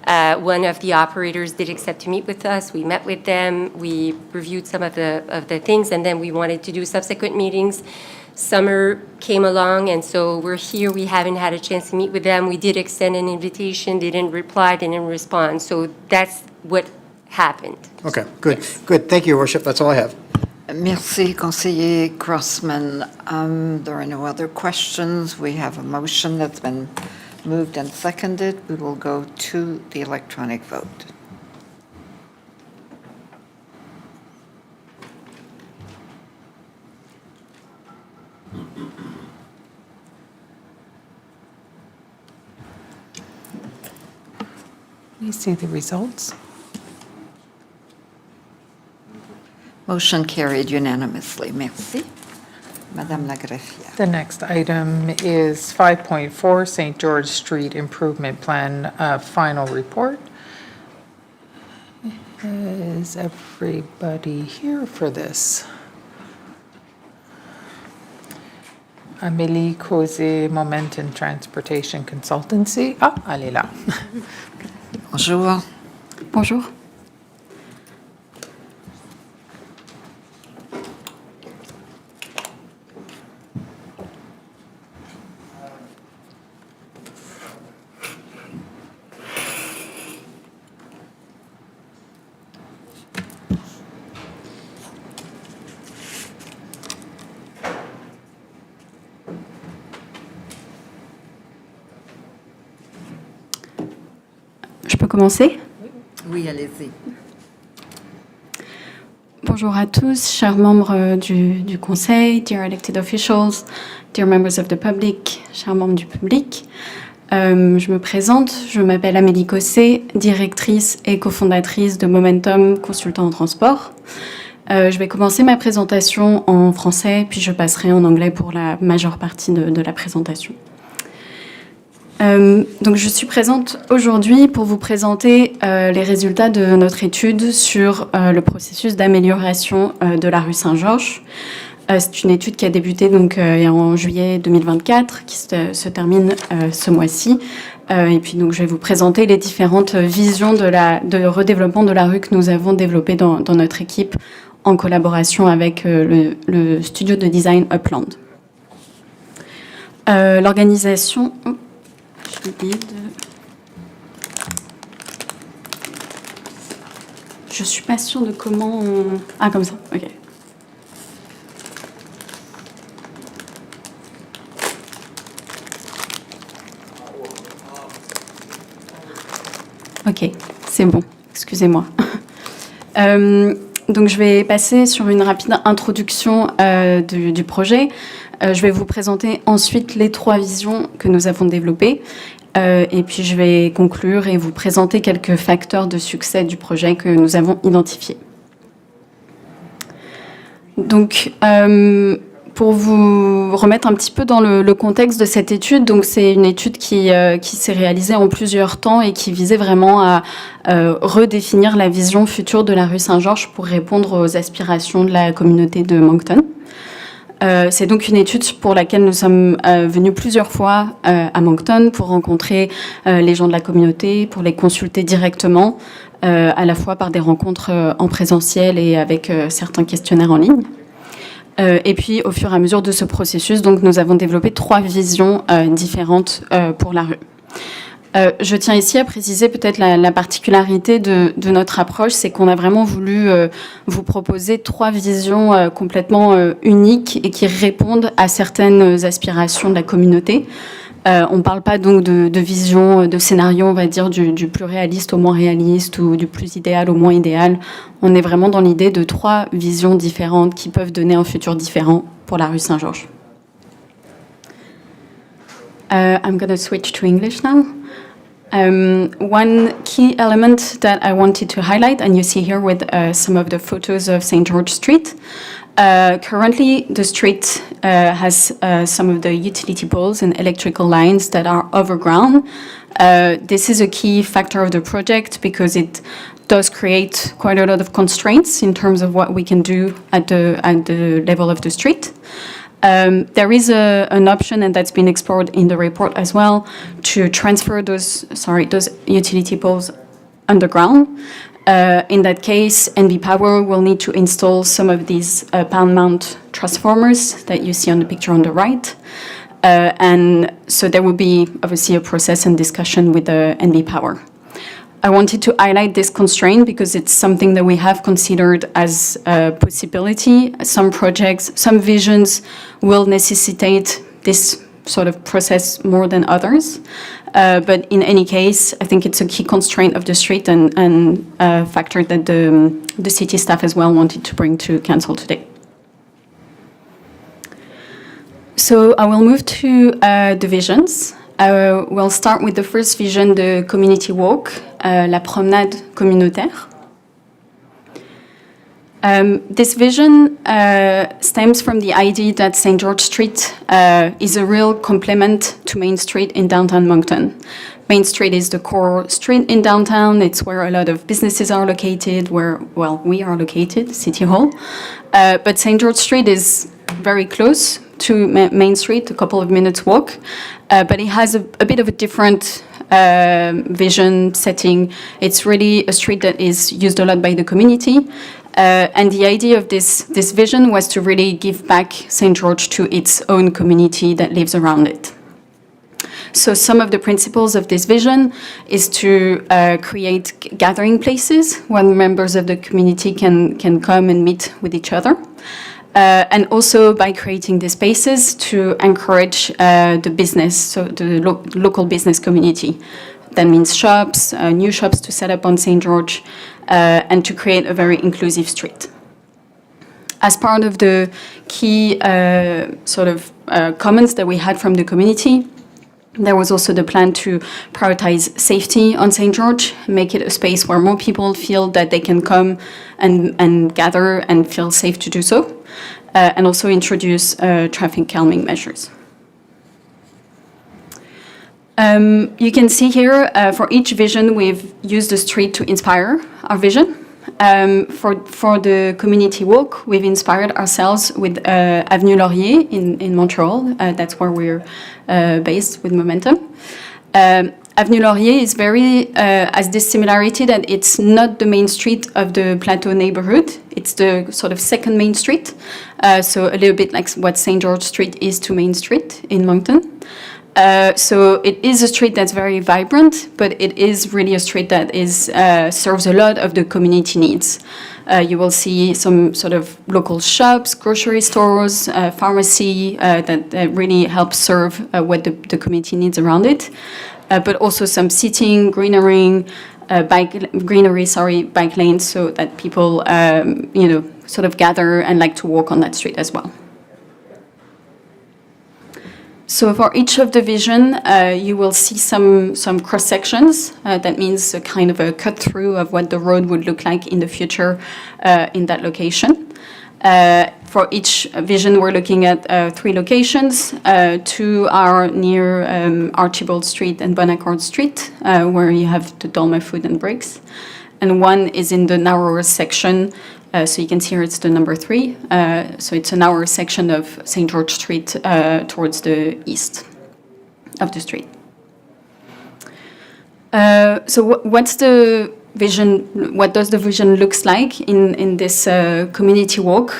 [SPEAKER 17] One of the operators did accept to meet with us. We met with them. We reviewed some of the things, and then we wanted to do subsequent meetings. Summer came along, and so we're here. We haven't had a chance to meet with them. We did extend an invitation. They didn't reply, they didn't respond. So that's what happened.
[SPEAKER 13] Okay, good, good. Thank you, Your Worship. That's all I have.
[SPEAKER 2] Merci, Conseiller Grossman. There are no other questions. We have a motion that's been moved and seconded. We will go to the electronic vote.
[SPEAKER 3] We see the results.
[SPEAKER 2] Motion carried unanimously. Merci. Madame la Greffière.
[SPEAKER 3] The next item is 5.4 St. George Street Improvement Plan, final report. Is everybody here for this? Amélie Causé, Momentum Transportation Consultancy. Ah, elle est là.
[SPEAKER 2] Bonjour.
[SPEAKER 18] Bonjour. Je peux commencer?
[SPEAKER 2] Oui, allez-y.
[SPEAKER 18] Bonjour à tous, chers membres du Conseil, dear elected officials, dear members of the public, chers membres du public. Je me présente, je m'appelle Amélie Causé, directrice et cofondatrice de Momentum Consultant en Transport. Je vais commencer ma présentation en français, puis je passerai en anglais pour la majeure partie de la présentation. Donc je suis présente aujourd'hui pour vous présenter les résultats de notre étude sur le processus d'amélioration de la rue Saint-Georges. C'est une étude qui a débuté donc en juillet 2024, qui se termine ce mois-ci. Et puis donc je vais vous présenter les différentes visions de redéveloppement de la rue que nous avons développées dans notre équipe en collaboration avec le studio de design Upland. L'organisation... Oh, j'ai oublié de... Je suis pas sûre de comment on... Ah, comme ça, ok. Ok, c'est bon, excusez-moi. Donc je vais passer sur une rapide introduction du projet. Je vais vous présenter ensuite les 3 visions que nous avons développées. Et puis je vais conclure et vous présenter quelques facteurs de succès du projet que nous avons identifiés. Donc, pour vous remettre un petit peu dans le contexte de cette étude, donc c'est une étude qui s'est réalisée en plusieurs temps et qui visait vraiment à redéfinir la vision future de la rue Saint-Georges pour répondre aux aspirations de la communauté de Moncton. C'est donc une étude pour laquelle nous sommes venus plusieurs fois à Moncton pour rencontrer les gens de la communauté, pour les consulter directement, à la fois par des rencontres en présentiel et avec certains questionnaires en ligne. Et puis, au fur et à mesure de ce processus, donc, nous avons développé 3 visions différentes pour la rue. Je tiens ici à préciser peut-être la particularité de notre approche, c'est qu'on a vraiment voulu vous proposer 3 visions complètement uniques et qui répondent à certaines aspirations de la communauté. On ne parle pas donc de vision, de scénario, on va dire, du plus réaliste au moins réaliste ou du plus idéal au moins idéal. On est vraiment dans l'idée de 3 visions différentes qui peuvent donner un futur différent pour la rue Saint-Georges. I'm going to switch to English now. One key element that I wanted to highlight, and you see here with some of the photos of St. George Street. Currently, the street has some of the utility poles and electrical lines that are overground. This is a key factor of the project because it does create quite a lot of constraints in terms of what we can do at the level of the street. There is an option, and that's been explored in the report as well, to transfer those utility poles underground. In that case, NB Power will need to install some of these pound mount transformers that you see on the picture on the right. And so there will be obviously a process and discussion with the NB Power. I wanted to highlight this constraint because it's something that we have considered as a possibility. Some projects, some visions will necessitate this sort of process more than others. But in any case, I think it's a key constraint of the street and a factor that the city staff as well wanted to bring to council today. So I will move to the visions. We'll start with the first vision, the community walk, la promenade communautaire. This vision stems from the idea that St. George Street is a real complement to Main Street in downtown Moncton. Main Street is the core street in downtown. It's where a lot of businesses are located, where, well, we are located, City Hall. But St. George Street is very close to Main Street, a couple of minutes walk. But it has a bit of a different vision setting. It's really a street that is used a lot by the community. And the idea of this vision was to really give back St. George to its own community that lives around it. So some of the principles of this vision is to create gathering places where members of the community can come and meet with each other. And also by creating these spaces to encourage the business, so the local business community. That means shops, new shops to set up on St. George, and to create a very inclusive street. As part of the key comments that we had from the community, there was also the plan to prioritize safety on St. George, make it a space where more people feel that they can come and gather and feel safe to do so, and also introduce traffic calming measures. You can see here, for each vision, we've used the street to inspire our vision. For the community walk, we've inspired ourselves with Avenue Laurier in Montreal. That's where we're based with Momentum. Avenue Laurier is has this similarity that it's not the main street of the Plateau neighborhood. It's the sort of second main street. So a little bit like what St. George Street is to Main Street in Moncton. So it is a street that's very vibrant, but it is really a street that serves a lot of the community needs. You will see some sort of local shops, grocery stores, pharmacy that really help serve what the community needs around it. But also some seating, greenery, bike lanes, so that people, sort of gather and like to walk on that street as well. So for each of the vision, you will see some cross sections. That means a kind of a cut through of what the road would look like in the future in that location. For each vision, we're looking at 3 locations. 2 are near Archibald Street and Bonaccord Street, where you have the Dolma Food and Bricks. And 1 is in the narrower section. So you can see here it's the number 3. So it's a narrower section of St. George Street towards the east of the street. So what's the vision? What does the vision looks like in this community walk?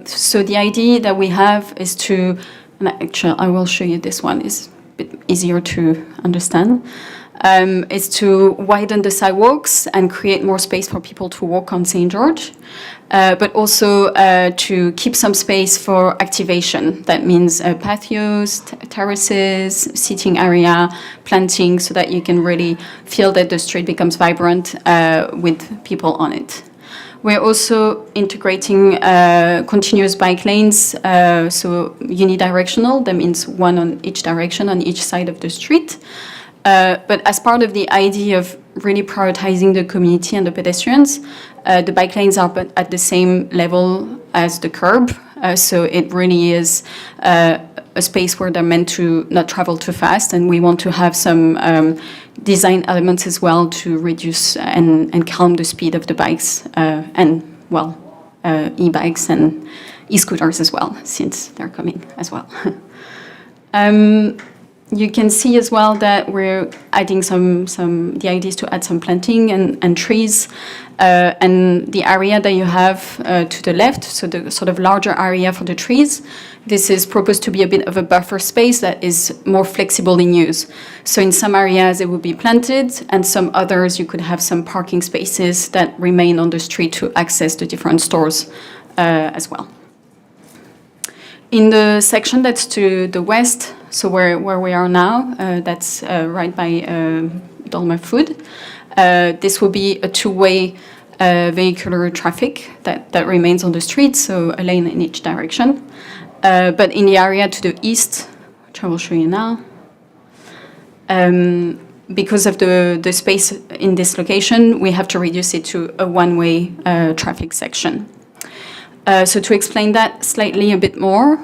[SPEAKER 18] So the idea that we have is to, and actually I will show you this one, is a bit easier to understand, is to widen the sidewalks and create more space for people to walk on St. George, but also to keep some space for activation. That means patios, terraces, seating area, planting, so that you can really feel that the street becomes vibrant with people on it. We're also integrating continuous bike lanes, so unidirectional. That means 1 on each direction on each side of the street. But as part of the idea of really prioritizing the community and the pedestrians, the bike lanes are at the same level as the curb. So it really is a space where they're meant to not travel too fast. And we want to have some design elements as well to reduce and calm the speed of the bikes and, e-bikes and e-scooters as well, since they're coming as well. You can see as well that we're adding the idea is to add some planting and trees. And the area that you have to the left, so the sort of larger area for the trees, this is proposed to be a bit of a buffer space that is more flexible in use. So in some areas it would be planted, and some others you could have some parking spaces that remain on the street to access the different stores as well. In the section that's to the west, so where we are now, that's right by Dolma Food. This will be a 2-way vehicular traffic that remains on the street, so a lane in each direction. But in the area to the east, which I will show you now, because of the space in this location, we have to reduce it to a 1-way traffic section. So to explain that slightly a bit more,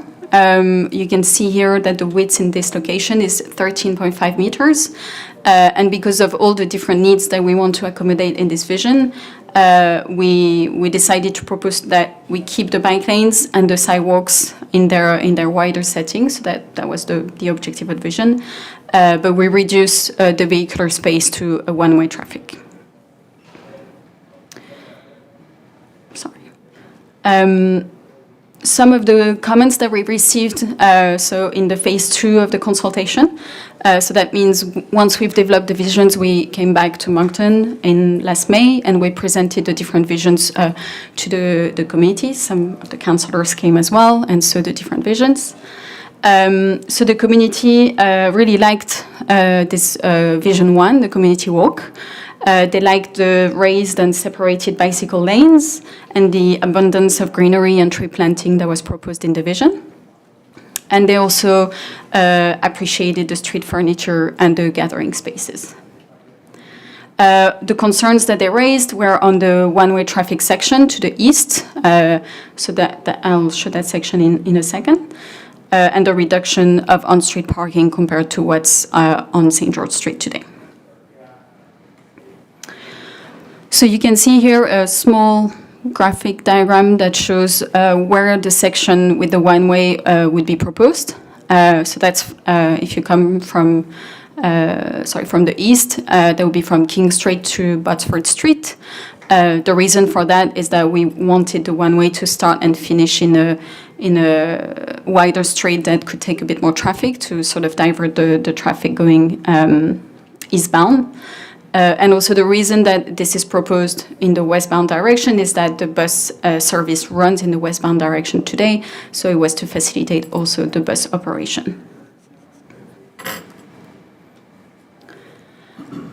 [SPEAKER 18] you can see here that the width in this location is 13.5 meters. And because of all the different needs that we want to accommodate in this vision, we decided to propose that we keep the bike lanes and the sidewalks in their wider setting. So that was the objective of the vision. But we reduce the vehicular space to a 1-way traffic. Sorry. Some of the comments that we received, so in the phase 2 of the consultation, so that means once we've developed the visions, we came back to Moncton in last May, and we presented the different visions to the committee. Some of the councillors came as well, and so the different visions. So the community really liked this vision 1, the community walk. They liked the raised and separated bicycle lanes and the abundance of greenery and tree planting that was proposed in the vision. And they also appreciated the street furniture and the gathering spaces. The concerns that they raised were on the 1-way traffic section to the east, so that I'll show that section in a second, and the reduction of on-street parking compared to what's on St. George Street today. So you can see here a small graphic diagram that shows where the section with the one-way would be proposed. So that's if you come from from the east, that would be from King Street to Botsford Street. The reason for that is that we wanted the one-way to start and finish in a wider street that could take a bit more traffic to sort of divert the traffic going eastbound. And also the reason that this is proposed in the westbound direction is that the bus service runs in the westbound direction today, so it was to facilitate also the bus operation.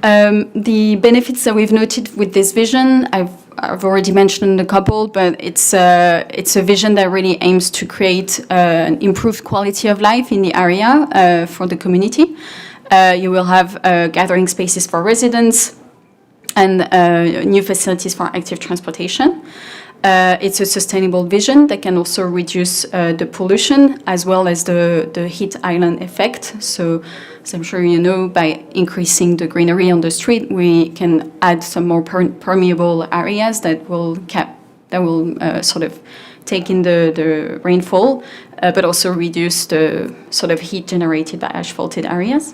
[SPEAKER 18] The benefits that we've noted with this vision, I've already mentioned a couple, but it's a vision that really aims to create an improved quality of life in the area for the community. You will have gathering spaces for residents and new facilities for active transportation. It's a sustainable vision that can also reduce the pollution as well as the heat island effect. So, as I'm sure you know, by increasing the greenery on the street, we can add some more permeable areas that will sort of take in the rainfall, but also reduce the sort of heat generated by asphalted areas.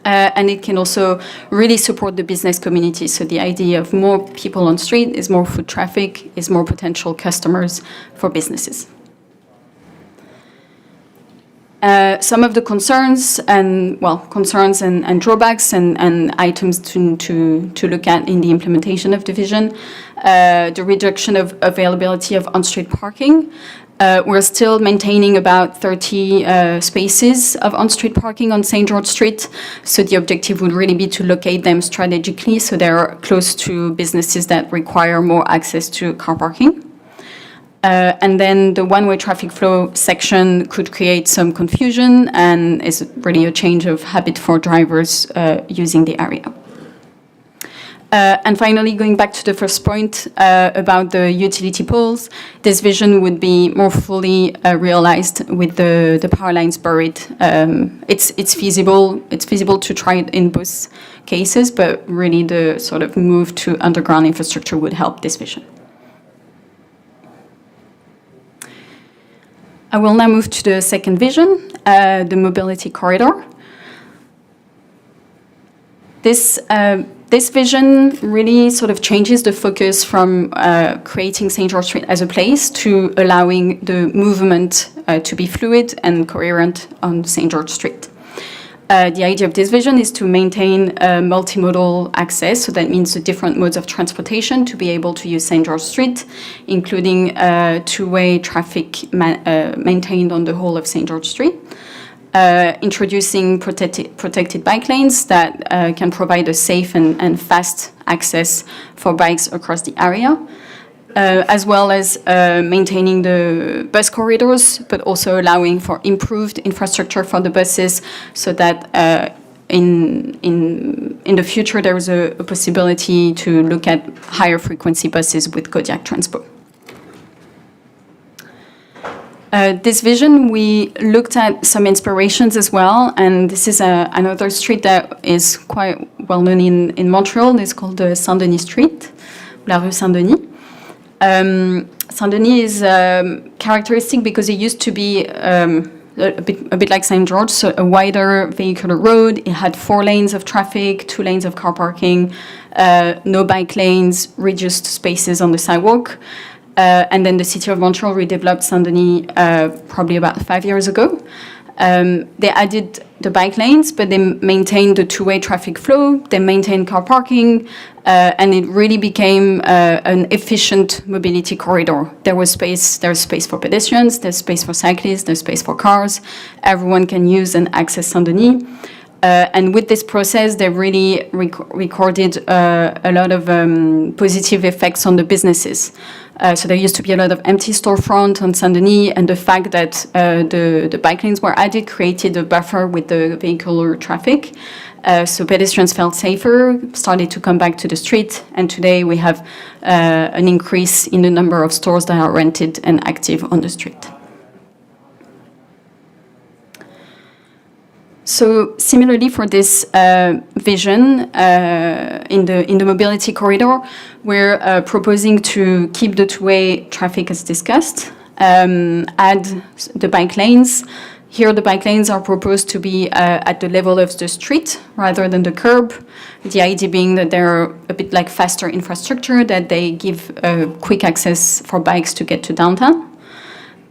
[SPEAKER 18] And it can also really support the business community. So the idea of more people on street is more foot traffic, is more potential customers for businesses. Some of the concerns and drawbacks and items to look at in the implementation of the vision, the reduction of availability of on-street parking. We're still maintaining about 30 spaces of on-street parking on St. George Street. So the objective would really be to locate them strategically so they're close to businesses that require more access to car parking. And then the one-way traffic flow section could create some confusion and is really a change of habit for drivers using the area. And finally, going back to the first point about the utility poles, this vision would be more fully realized with the power lines buried. It's feasible to try it in both cases, but really the sort of move to underground infrastructure would help this vision. I will now move to the second vision, the mobility corridor. This vision really sort of changes the focus from creating St. George Street as a place to allowing the movement to be fluid and coherent on St. George Street. The idea of this vision is to maintain multimodal access, so that means the different modes of transportation to be able to use St. George Street, including two-way traffic maintained on the whole of St. George Street. Introducing protected bike lanes that can provide a safe and fast access for bikes across the area, as well as maintaining the bus corridors, but also allowing for improved infrastructure for the buses so that in the future there is a possibility to look at higher frequency buses with Kodiak Transpo. This vision, we looked at some inspirations as well, and this is another street that is quite well known in Montreal. It's called the Saint-Denis Street, La Rue Saint-Denis. Saint-Denis is characteristic because it used to be a bit like St. George, so a wider vehicular road. It had 4 lanes of traffic, 2 lanes of car parking, no bike lanes, reduced spaces on the sidewalk. And then the City of Montreal redeveloped Saint-Denis probably about 5 years ago. They added the bike lanes, but they maintained the two-way traffic flow, they maintained car parking, and it really became an efficient mobility corridor. There's space for pedestrians, there's space for cyclists, there's space for cars. Everyone can use and access Saint-Denis. And with this process, they really recorded a lot of positive effects on the businesses. So there used to be a lot of empty storefront on Saint-Denis, and the fact that the bike lanes were added created a buffer with the vehicular traffic. So pedestrians felt safer, started to come back to the street, and today we have an increase in the number of stores that are rented and active on the street. So similarly for this vision in the mobility corridor, we're proposing to keep the two-way traffic as discussed, add the bike lanes. Here the bike lanes are proposed to be at the level of the street rather than the curb. The idea being that they're a bit like faster infrastructure, that they give quick access for bikes to get to downtown.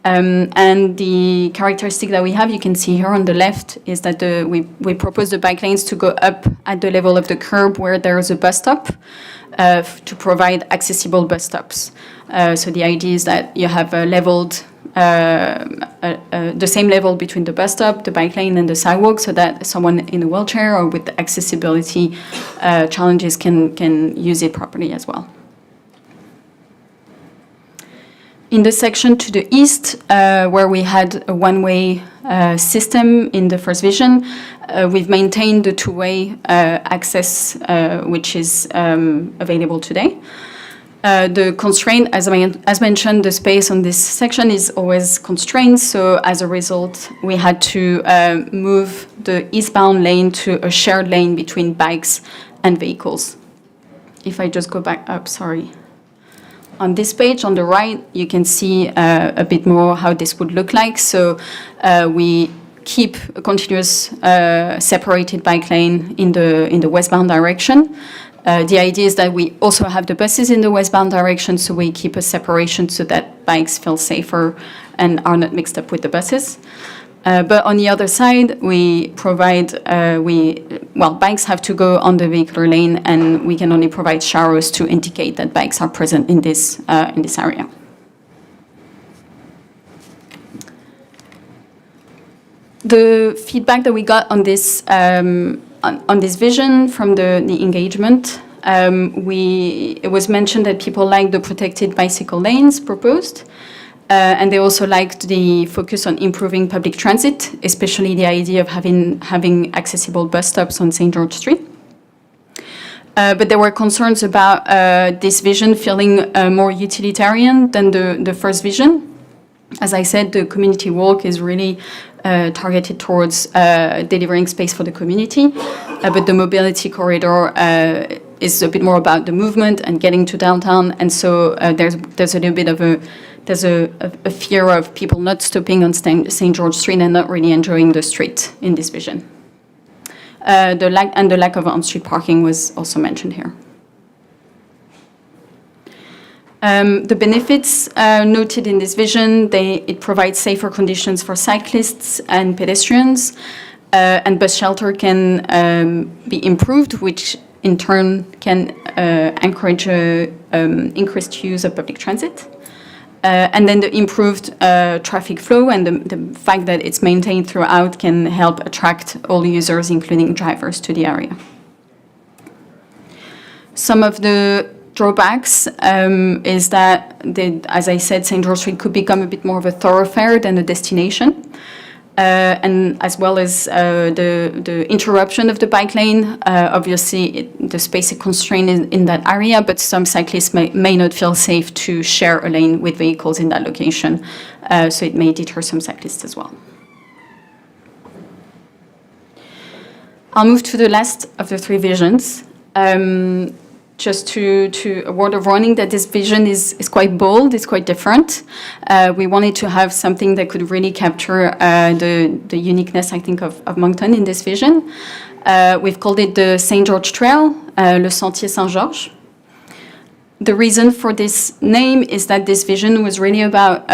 [SPEAKER 18] And the characteristic that we have, you can see here on the left, is that we propose the bike lanes to go up at the level of the curb where there is a bus stop to provide accessible bus stops. So the idea is that you have a leveled, the same level between the bus stop, the bike lane, and the sidewalk, so that someone in a wheelchair or with accessibility challenges can use it properly as well. In the section to the east, where we had a one-way system in the first vision, we've maintained the two-way access, which is available today. The constraint, as mentioned, the space on this section is always constrained, so as a result, we had to move the eastbound lane to a shared lane between bikes and vehicles. If I just go back up, sorry. On this page, on the right, you can see a bit more how this would look like. So we keep a continuous separated bike lane in the westbound direction. The idea is that we also have the buses in the westbound direction, so we keep a separation so that bikes feel safer and are not mixed up with the buses. But on the other side, we provide, bikes have to go on the vehicular lane, and we can only provide arrows to indicate that bikes are present in this area. The feedback that we got on this vision from the engagement, it was mentioned that people like the protected bicycle lanes proposed. And they also liked the focus on improving public transit, especially the idea of having accessible bus stops on St. George Street. But there were concerns about this vision feeling more utilitarian than the first vision. As I said, the community walk is really targeted towards delivering space for the community, but the mobility corridor is a bit more about the movement and getting to downtown, and so there's a little bit of a fear of people not stopping on St. George Street and not really enjoying the street in this vision. The lack of on-street parking was also mentioned here. The benefits noted in this vision, it provides safer conditions for cyclists and pedestrians, and bus shelter can be improved, which in turn can encourage increased use of public transit. And then the improved traffic flow and the fact that it's maintained throughout can help attract all users, including drivers, to the area. Some of the drawbacks is that, as I said, St. George Street could become a bit more of a thoroughfare than a destination. And as well as the interruption of the bike lane. Obviously, the space is constrained in that area, but some cyclists may not feel safe to share a lane with vehicles in that location, so it may deter some cyclists as well. I'll move to the last of the three visions. Just to a word of warning that this vision is quite bold, it's quite different. We wanted to have something that could really capture the uniqueness, I think, of Moncton in this vision. We've called it the St. George Trail, Le Sentier Saint-Georges. The reason for this name is that this vision was really about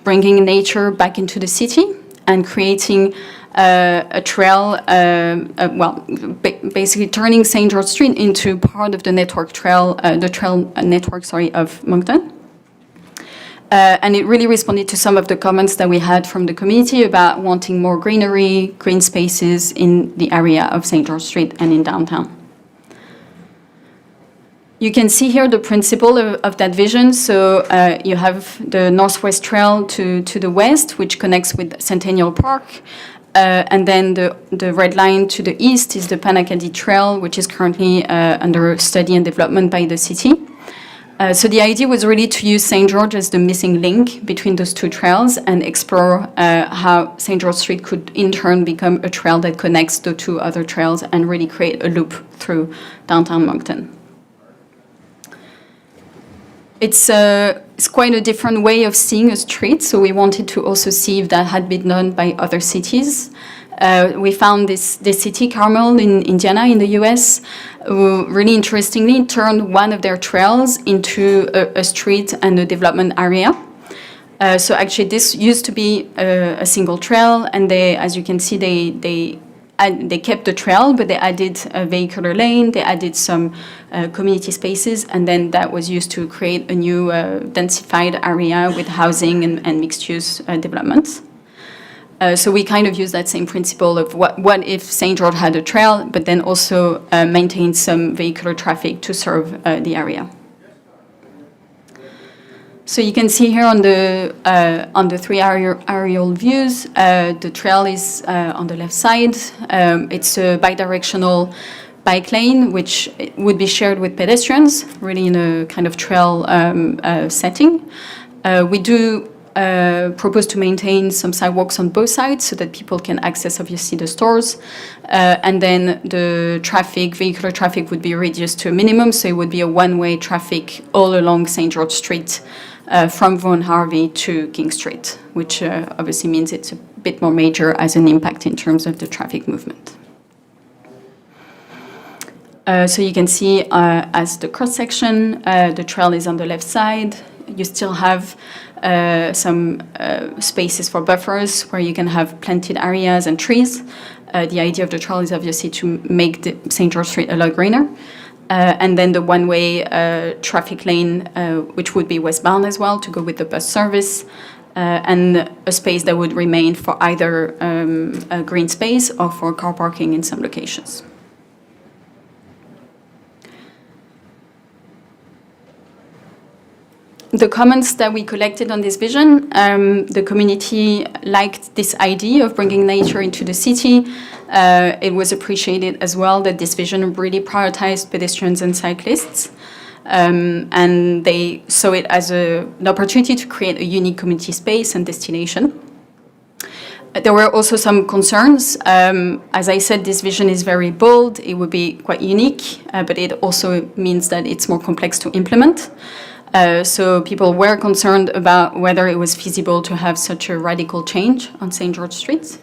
[SPEAKER 18] bringing nature back into the city and creating a trail, basically turning St. George Street into part of the trail network of Moncton. And it really responded to some of the comments that we had from the community about wanting more greenery, green spaces in the area of St. George Street and in downtown. You can see here the principle of that vision. So you have the Northwest Trail to the west, which connects with Centennial Park. And then the red line to the east is the Panacady Trail, which is currently under study and development by the city. So the idea was really to use St. George as the missing link between those two trails and explore how St. George Street could in turn become a trail that connects the two other trails and really create a loop through downtown Moncton. It's quite a different way of seeing a street, so we wanted to also see if that had been done by other cities. We found this city, Carmel in Indiana in the US, who really interestingly turned one of their trails into a street and a development area. So actually this used to be a single trail, and they, as you can see, they kept the trail, but they added a vehicular lane, they added some community spaces, and then that was used to create a new densified area with housing and mixed-use developments. So we kind of use that same principle of what if St. George had a trail, but then also maintained some vehicular traffic to serve the area. So you can see here on the three aerial views, the trail is on the left side. It's a bidirectional bike lane, which would be shared with pedestrians, really in a kind of trail setting. We do propose to maintain some sidewalks on both sides so that people can access, obviously, the stores. And then the traffic, vehicular traffic, would be reduced to a minimum, so it would be a one-way traffic all along St. George Street from Vaughan Harvey to King Street, which obviously means it's a bit more major as an impact in terms of the traffic movement. So you can see as the cross-section, the trail is on the left side. You still have some spaces for buffers where you can have planted areas and trees. The idea of the trail is obviously to make the St. George Street a lot greener. And then the one-way traffic lane, which would be westbound as well, to go with the bus service, and a space that would remain for either a green space or for car parking in some locations. The comments that we collected on this vision, the community liked this idea of bringing nature into the city. It was appreciated as well that this vision really prioritized pedestrians and cyclists. And they saw it as an opportunity to create a unique community space and destination. There were also some concerns. As I said, this vision is very bold. It would be quite unique, but it also means that it's more complex to implement. So people were concerned about whether it was feasible to have such a radical change on St. George Street.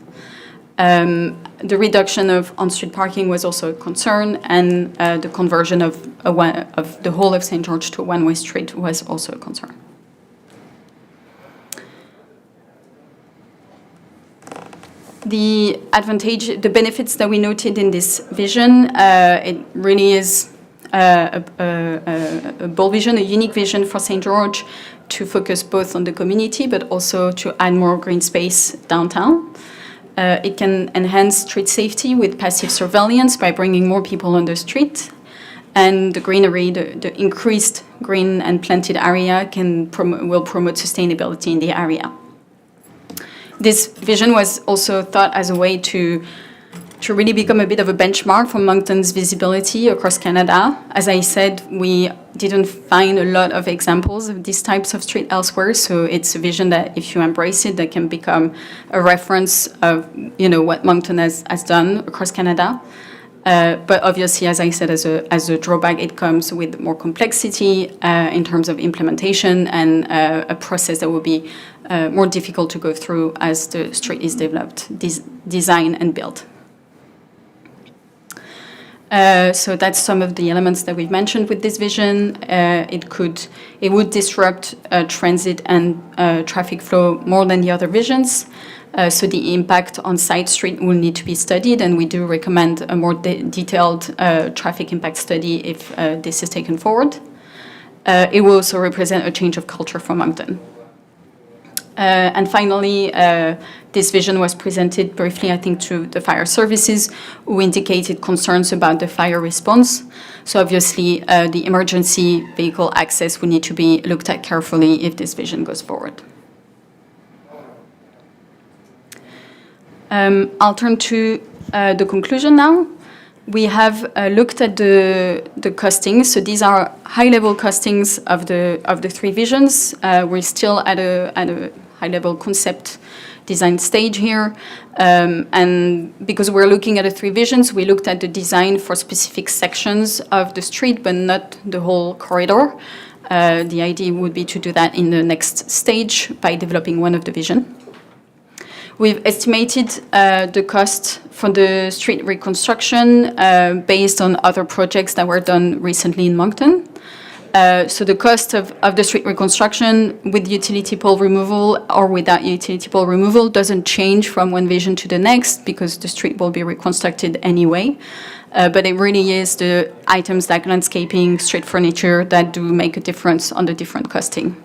[SPEAKER 18] The reduction of on-street parking was also a concern, and the conversion of the whole of St. George to a one-way street was also a concern. The benefits that we noted in this vision, it really is a bold vision, a unique vision for St. George to focus both on the community but also to add more green space downtown. It can enhance street safety with passive surveillance by bringing more people on the street. And the greenery, the increased green and planted area will promote sustainability in the area. This vision was also thought as a way to really become a bit of a benchmark for Moncton's visibility across Canada. As I said, we didn't find a lot of examples of these types of street elsewhere, so it's a vision that if you embrace it, that can become a reference of what Moncton has done across Canada. But obviously, as I said, as a drawback, it comes with more complexity in terms of implementation and a process that will be more difficult to go through as the street is developed, designed and built. So that's some of the elements that we've mentioned with this vision. It would disrupt transit and traffic flow more than the other visions. So the impact on side street will need to be studied, and we do recommend a more detailed traffic impact study if this is taken forward. It will also represent a change of culture for Moncton. And finally, this vision was presented briefly, I think, to the fire services, who indicated concerns about the fire response. So obviously, the emergency vehicle access will need to be looked at carefully if this vision goes forward. I'll turn to the conclusion now. we have looked at the costings. So these are high-level costings of the three visions. We're still at a high-level concept design stage here. And because we're looking at the three visions, we looked at the design for specific sections of the street, but not the whole corridor. The idea would be to do that in the next stage by developing one of the vision. We've estimated the cost for the street reconstruction based on other projects that were done recently in Moncton. So the cost of the street reconstruction with utility pole removal or without utility pole removal doesn't change from one vision to the next because the street will be reconstructed anyway. But it really is the items like landscaping, street furniture that do make a difference on the different costing.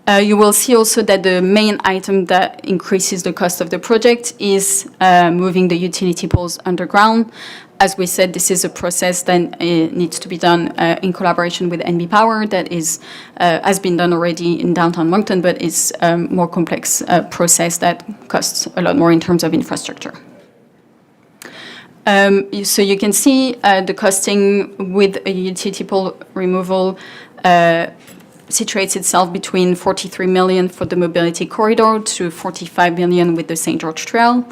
[SPEAKER 18] You will see also that the main item that increases the cost of the project is moving the utility poles underground. As we said, this is a process that needs to be done in collaboration with NB Power that has been done already in downtown Moncton, but is a more complex process that costs a lot more in terms of infrastructure. So you can see the costing with a utility pole removal situates itself between 43 million for the mobility corridor to 45 million with the St. George Trail.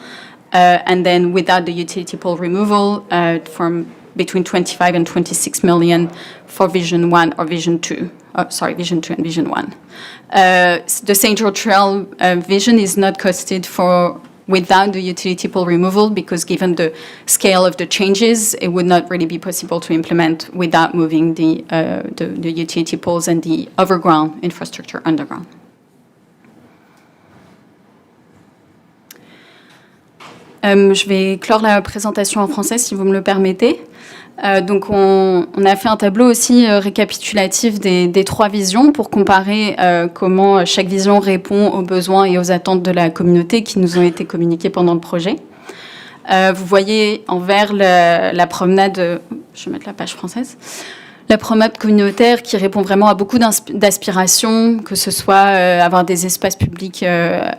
[SPEAKER 18] And then without the utility pole removal, from between 25 and 26 million for Vision 1 or Vision 2. Vision 2 and Vision 1. The St. George Trail vision is not costed for without the utility pole removal because given the scale of the changes, it would not really be possible to implement without moving the utility poles and the overground infrastructure underground. Je vais clore la présentation en français si vous me le permettez. Donc on a fait un tableau aussi récapitulatif des trois visions pour comparer comment chaque vision répond aux besoins et aux attentes de la communauté qui nous ont été communiqués pendant le projet. Vous voyez en vert la promenade, je vais mettre la page française, la promenade communautaire qui répond vraiment à beaucoup d'aspirations, que ce soit avoir des espaces publics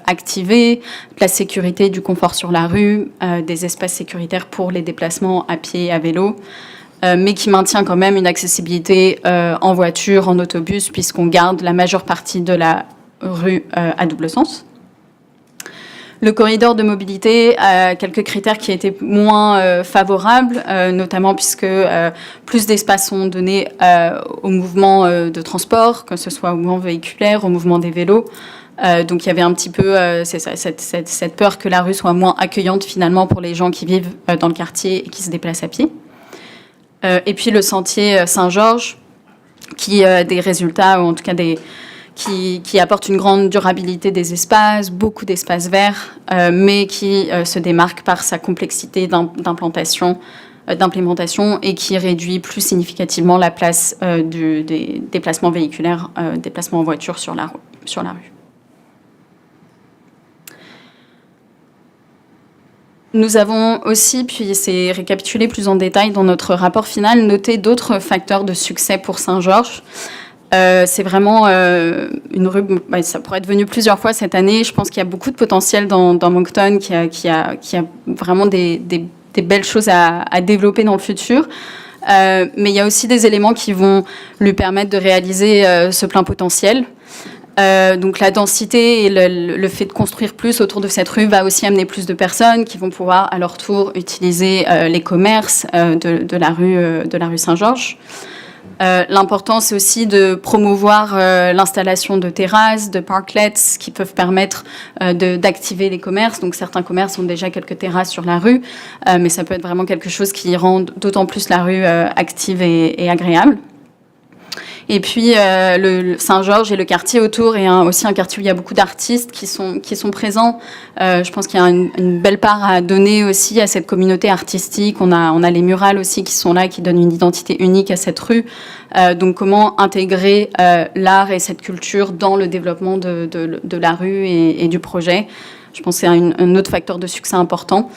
[SPEAKER 18] activés, de la sécurité, du confort sur la rue, des espaces sécuritaires pour les déplacements à pied et à vélo, mais qui maintient quand même une accessibilité en voiture, en autobus, puisqu'on garde la majeure partie de la rue à double sens. Le corridor de mobilité a quelques critères qui étaient moins favorables, notamment puisque plus d'espace sont donnés au mouvement de transport, que ce soit au mouvement véhiculaire, au mouvement des vélos. Donc il y avait un petit peu cette peur que la rue soit moins accueillante finalement pour les gens qui vivent dans le quartier et qui se déplacent à pied. Et puis le sentier Saint-Georges, qui a des résultats, ou en tout cas qui apporte une grande durabilité des espaces, beaucoup d'espaces verts, mais qui se démarque par sa complexité d'implémentation et qui réduit plus significativement la place des déplacements véhiculaires, déplacements en voiture sur la rue. Nous avons aussi, puis c'est récapitulé plus en détail dans notre rapport final, noté d'autres facteurs de succès pour Saint-Georges. C'est vraiment une rue, ça pourrait être venu plusieurs fois cette année. Je pense qu'il y a beaucoup de potentiel dans Moncton, qui a vraiment des belles choses à développer dans le futur. Mais il y a aussi des éléments qui vont lui permettre de réaliser ce plein potentiel. Donc la densité et le fait de construire plus autour de cette rue va aussi amener plus de personnes qui vont pouvoir à leur tour utiliser les commerces de la rue Saint-Georges. L'important, c'est aussi de promouvoir l'installation de terrasses, de parklets qui peuvent permettre d'activer les commerces. Donc certains commerces ont déjà quelques terrasses sur la rue, mais ça peut être vraiment quelque chose qui rend d'autant plus la rue active et agréable. Et puis le Saint-Georges et le quartier autour est aussi un quartier où il y a beaucoup d'artistes qui sont présents. Je pense qu'il y a une belle part à donner aussi à cette communauté artistique. On a les murales aussi qui sont là, qui donnent une identité unique à cette rue. Donc comment intégrer l'art et cette culture dans le développement de la rue et du projet. Je pense que c'est un autre facteur de succès important.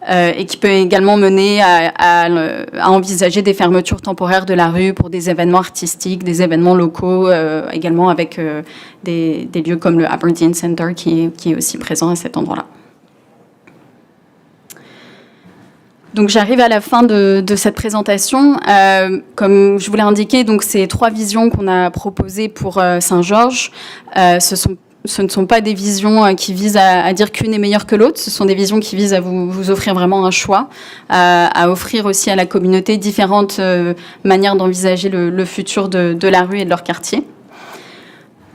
[SPEAKER 18] Et qui peut également mener à envisager des fermetures temporaires de la rue pour des événements artistiques, des événements locaux, également avec des lieux comme le Aberdeen Center qui est aussi présent à cet endroit-là. Donc j'arrive à la fin de cette présentation. Comme je vous l'ai indiqué, donc ces 3 visions qu'on a proposées pour Saint-Georges, ce ne sont pas des visions qui visent à dire qu'une est meilleure que l'autre. Ce sont des visions qui visent à vous offrir vraiment un choix, à offrir aussi à la communauté différentes manières d'envisager le futur de la rue et de leur quartier.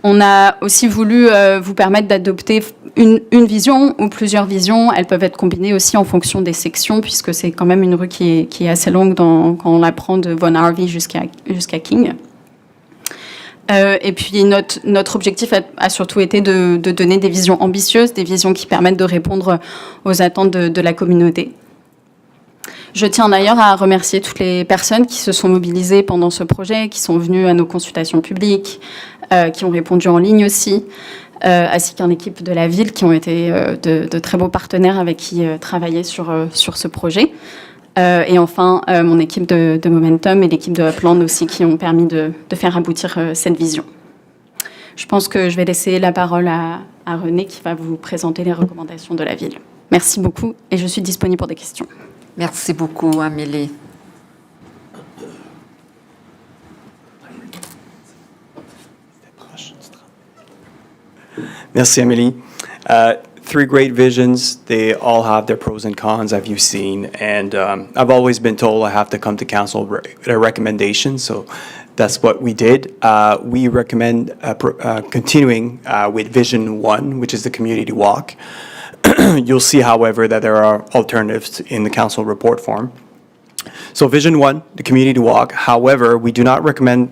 [SPEAKER 18] On a aussi voulu vous permettre d'adopter une vision ou plusieurs visions. Elles peuvent être combinées aussi en fonction des sections, puisque c'est quand même une rue qui est assez longue quand on la prend de Von Harvey jusqu'à King. Et puis notre objectif a surtout été de donner des visions ambitieuses, des visions qui permettent de répondre aux attentes de la communauté. Je tiens d'ailleurs à remercier toutes les personnes qui se sont mobilisées pendant ce projet, qui sont venues à nos consultations publiques, qui ont répondu en ligne aussi, ainsi qu'une équipe de la ville qui ont été de très beaux partenaires avec qui travailler sur ce projet. Et enfin, mon équipe de Momentum et l'équipe de Upland aussi qui ont permis de faire aboutir cette vision. Je pense que je vais laisser la parole à René qui va vous présenter les recommandations de la ville. Merci beaucoup et je suis disponible pour des questions.
[SPEAKER 2] Merci beaucoup, Amélie.
[SPEAKER 19] Merci, Amélie. 3 great visions. They all have their pros and cons, as you've seen. And I've always been told I have to come to council with a recommendation, so that's what we did. We recommend continuing with Vision 1, which is the community walk. You'll see, however, that there are alternatives in the council report form. So Vision 1, the community walk. However, we do not recommend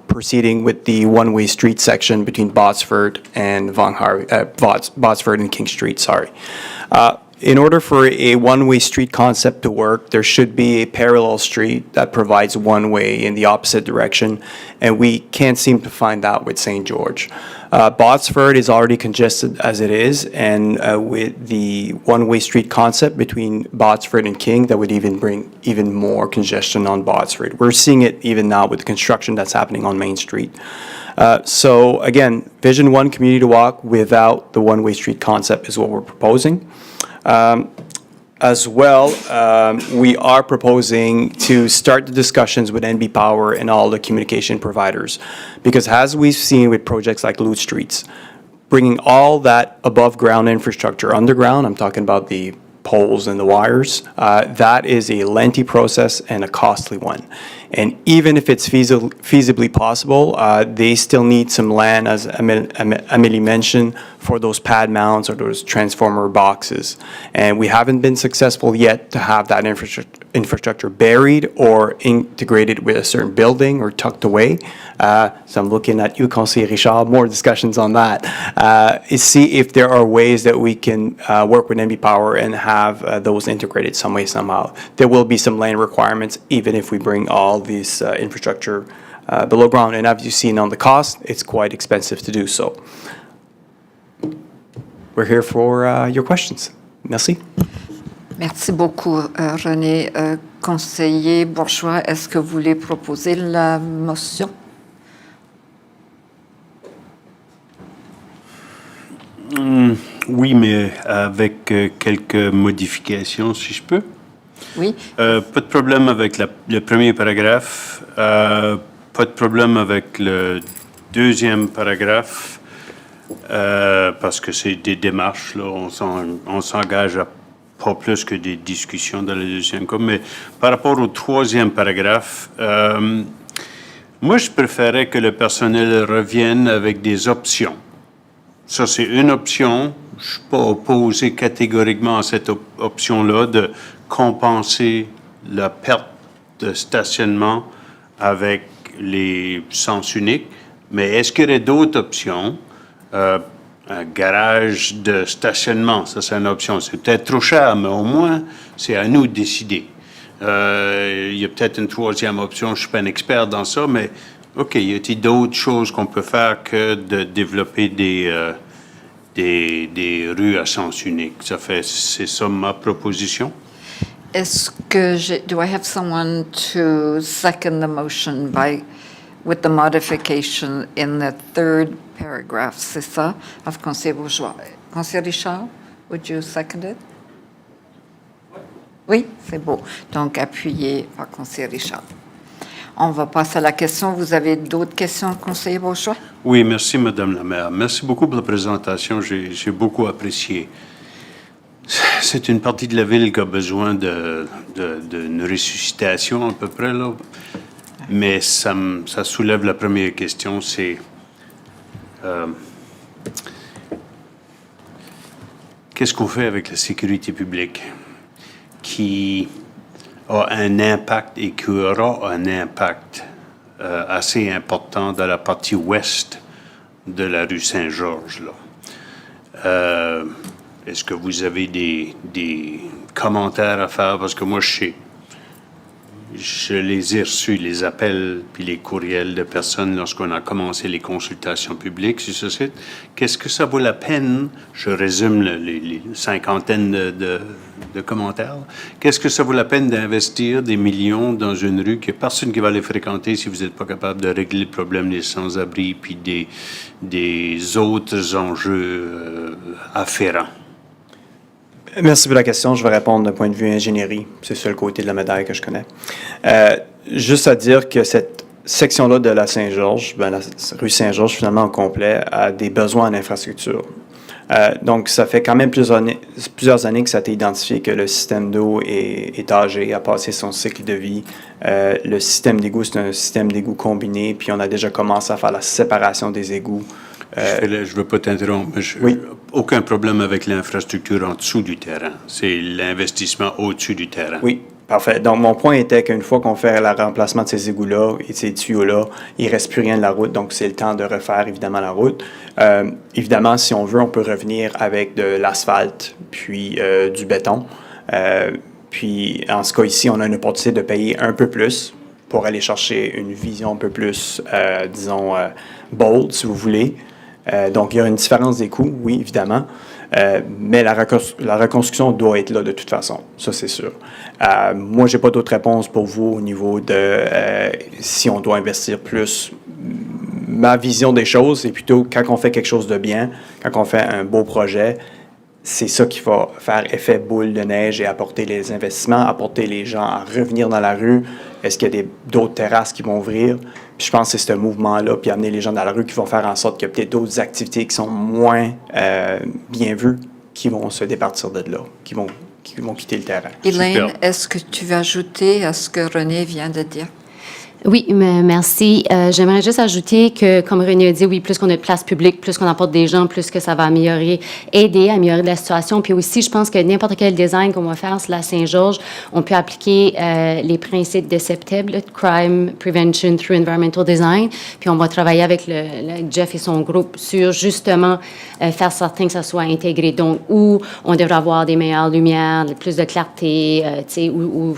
[SPEAKER 19] proceeding with the one-way street section between Botsford and Botsford and King Street, sorry. In order for a one-way street concept to work, there should be a parallel street that provides one way in the opposite direction, and we can't seem to find that with St. George. Botsford is already congested as it is, and with the one-way street concept between Botsford and King, that would even bring even more congestion on Botsford. We're seeing it even now with the construction that's happening on Main Street. So again, Vision 1 community walk without the one-way street concept is what we're proposing. As well, we are proposing to start the discussions with NB Power and all the communication providers. Because as we've seen with projects like Loot Streets, bringing all that above-ground infrastructure underground, I'm talking about the poles and the wires, that is a lengthy process and a costly one. And even if it's feasibly possible, they still need some land, as Amélie mentioned, for those pad mounts or those transformer boxes. And we haven't been successful yet to have that infrastructure buried or integrated with a certain building or tucked away. So I'm looking at you, Conseiller Richard, more discussions on that. See if there are ways that we can work with NB Power and have those integrated some way, somehow. There will be some land requirements, even if we bring all this infrastructure below ground. And as you've seen on the cost, it's quite expensive to do so. We're here for your questions. Merci.
[SPEAKER 2] Merci beaucoup, René. Conseiller Bourgeois, est-ce que vous voulez proposer la motion?
[SPEAKER 4] Oui, mais avec quelques modifications, si je peux.
[SPEAKER 2] Oui.
[SPEAKER 4] Pas de problème avec le premier paragraphe, pas de problème avec le deuxième paragraphe, parce que c'est des démarches, là, on s'engage à pas plus que des discussions dans le deuxième cas. Mais par rapport au troisième paragraphe, moi, je préférais que le personnel revienne avec des options. Ça, c'est une option. Je ne suis pas opposé catégoriquement à cette option-là de compenser la perte de stationnement avec les sens uniques. Mais est-ce qu'il y aurait d'autres options? Un garage de stationnement, ça c'est une option. C'est peut-être trop cher, mais au moins, c'est à nous de décider. Il y a peut-être une troisième option, je ne suis pas un expert dans ça, mais OK, y a-t-il d'autres choses qu'on peut faire que de développer des rues à sens unique? C'est ça ma proposition.
[SPEAKER 2] Est-ce que do I have someone to second the motion with the modification in the third paragraph, c'est ça, of Conseiller Bourgeois? Conseiller Richard, would you second it? Oui, c'est beau. Donc, appuyé par conseiller Richard. On va passer à la question. Vous avez d'autres questions, conseiller Bourgeois?
[SPEAKER 4] Oui, merci, Madame la maire. Merci beaucoup pour la présentation. J'ai beaucoup apprécié. C'est une partie de la ville qui a besoin d'une ressuscitation, à peu près, là. Mais ça soulève la première question, c'est... qu'est-ce qu'on fait avec la sécurité publique qui a un impact et qui aura un impact assez important dans la partie ouest de la rue Saint-Georges, là. Est-ce que vous avez des commentaires à faire? Parce que moi, je les ai reçus, les appels puis les courriels de personnes lorsqu'on a commencé les consultations publiques sur ce site. Qu'est-ce que ça vaut la peine? Je résume les cinquantaines de commentaires. Qu'est-ce que ça vaut la peine d'investir des millions dans une rue qu'il n'y a personne qui va les fréquenter si vous n'êtes pas capable de régler le problème des sans-abri puis des autres enjeux afférents?
[SPEAKER 19] Merci pour la question. Je vais répondre d'un point de vue ingénierie. C'est ça le côté de la médaille que je connais. Juste à dire que cette section-là de la Saint-Georges, la rue Saint-Georges, finalement, au complet, a des besoins en infrastructure. Donc, ça fait quand même plusieurs années que ça a été identifié que le système d'eau est âgé, a passé son cycle de vie. Le système d'égout, c'est un système d'égout combiné, puis on a déjà commencé à faire la séparation des égouts.
[SPEAKER 4] Je ne veux pas t'interrompre, mais
[SPEAKER 19] oui.
[SPEAKER 4] Aucun problème avec l'infrastructure en dessous du terrain. C'est l'investissement au-dessus du terrain.
[SPEAKER 19] Oui, parfait. Donc, mon point était qu'une fois qu'on fait le remplacement de ces égouts-là et de ces tuyaux-là, il ne reste plus rien de la route. Donc, c'est le temps de refaire, évidemment, la route. Évidemment, si on veut, on peut revenir avec de l'asphalte, puis du béton. Puis, en ce cas ici, on a une opportunité de payer un peu plus pour aller chercher une vision un peu plus, disons, bold, si vous voulez. Donc, il y a une différence des coûts, oui, évidemment, mais la reconstruction doit être là de toute façon, ça c'est sûr. Moi, je n'ai pas d'autre réponse pour vous au niveau de si on doit investir plus. Ma vision des choses, c'est plutôt quand on fait quelque chose de bien, quand on fait un beau projet, c'est ça qui va faire effet boule de neige et apporter les investissements, apporter les gens à revenir dans la rue. Est-ce qu'il y a d'autres terrasses qui vont ouvrir? Puis je pense que c'est ce mouvement-là, puis amener les gens dans la rue qui vont faire en sorte qu'il y a peut-être d'autres activités qui sont moins bien vues, qui vont se départir de là, qui vont quitter le terrain.
[SPEAKER 2] Elaine, est-ce que tu veux ajouter à ce que René vient de dire?
[SPEAKER 7] Oui, merci. J'aimerais juste ajouter que, comme René a dit, oui, plus qu'on a de place publique, plus qu'on apporte des gens, plus que ça va aider à améliorer la situation. Puis aussi, je pense que n'importe quel design qu'on va faire sur la Saint-Georges, on peut appliquer les principes de CEPTEB, Crime Prevention Through Environmental Design. Puis on va travailler avec Jeff et son groupe sur justement faire certain que ça soit intégré. Donc, où on devrait avoir des meilleures lumières, plus de clarté, tu sais, ou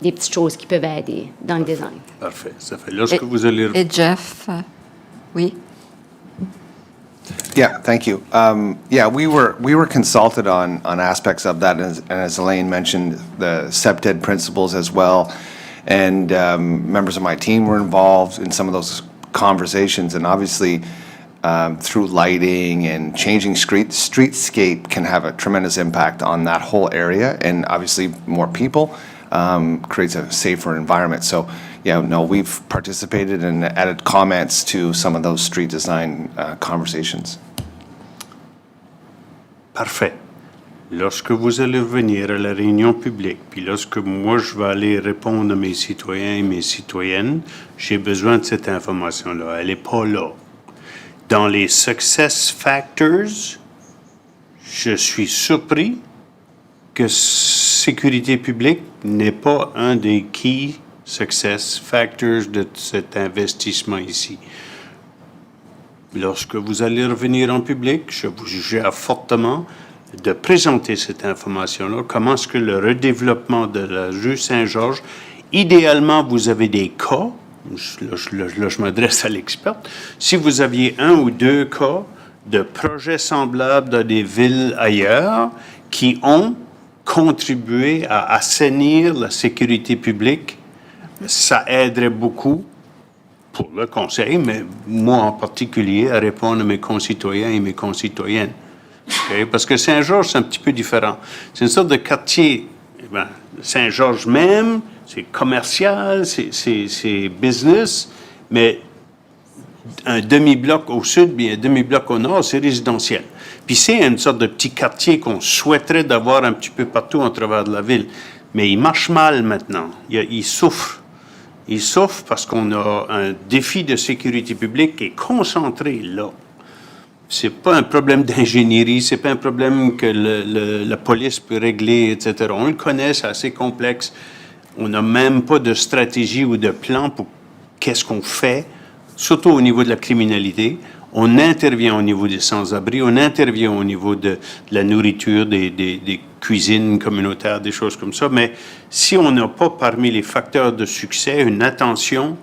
[SPEAKER 7] des petites choses qui peuvent aider dans le design.
[SPEAKER 4] Parfait. Ça fait lorsque vous allez...
[SPEAKER 2] Et Jeff, oui.
[SPEAKER 20] Yeah, thank you. Yeah, we were consulted on aspects of that, and as Elaine mentioned, the CEPTED principles as well, and members of my team were involved in some of those conversations, and obviously through lighting and changing streetscape can have a tremendous impact on that whole area, and obviously more people creates a safer environment. So, yeah, no, we've participated and added comments to some of those street design conversations.
[SPEAKER 4] Parfait. Lorsque vous allez revenir à la réunion publique, puis lorsque moi je vais aller répondre à mes citoyens et mes citoyennes, j'ai besoin de cette information-là. Elle n'est pas là. Dans les success factors, je suis surpris que sécurité publique n'est pas un des key success factors de cet investissement ici. Lorsque vous allez revenir en public, je vous suggère fortement de présenter cette information-là. Comment est-ce que le redéveloppement de la rue Saint-Georges, idéalement, vous avez des cas, là je m'adresse à l'experte, si vous aviez 1 ou 2 cas de projets semblables dans des villes ailleurs qui ont contribué à assainir la sécurité publique, ça aiderait beaucoup pour le conseil, mais moi en particulier, à répondre à mes concitoyens et mes concitoyennes. Okay? Parce que Saint-Georges, c'est un petit peu différent. C'est une sorte de quartier Eh bien, Saint-Georges même, c'est commercial, c'est business, mais un demi-bloc au sud, bien un demi-bloc au nord, c'est résidentiel. Puis c'est une sorte de petit quartier qu'on souhaiterait d'avoir un petit peu partout en travers de la ville. Mais il marche mal maintenant. Il souffre. Il souffre parce qu'on a un défi de sécurité publique qui est concentré là. C'est pas un problème d'ingénierie, c'est pas un problème que la police peut régler, etc. On le connaît, c'est assez complexe. On n'a même pas de stratégie ou de plan pour qu'est-ce qu'on fait, surtout au niveau de la criminalité. On intervient au niveau des sans-abri, on intervient au niveau de la nourriture, des cuisines communautaires, des choses comme ça. Mais si on n'a pas parmi les facteurs de succès une attention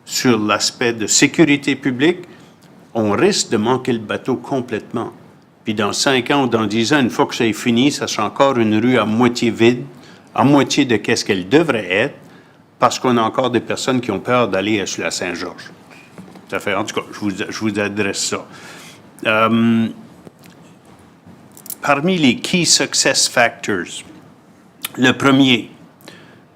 [SPEAKER 4] sur l'aspect de sécurité publique, on risque de manquer le bateau complètement. Puis dans 5 ans ou dans 10 ans, une fois que ça est fini, ça sera encore une rue à moitié vide, à moitié de qu'est-ce qu'elle devrait être, parce qu'on a encore des personnes qui ont peur d'aller sur la Saint-Georges. Ça fait, en tout cas, je vous adresse ça. Parmi les key success factors, le premier,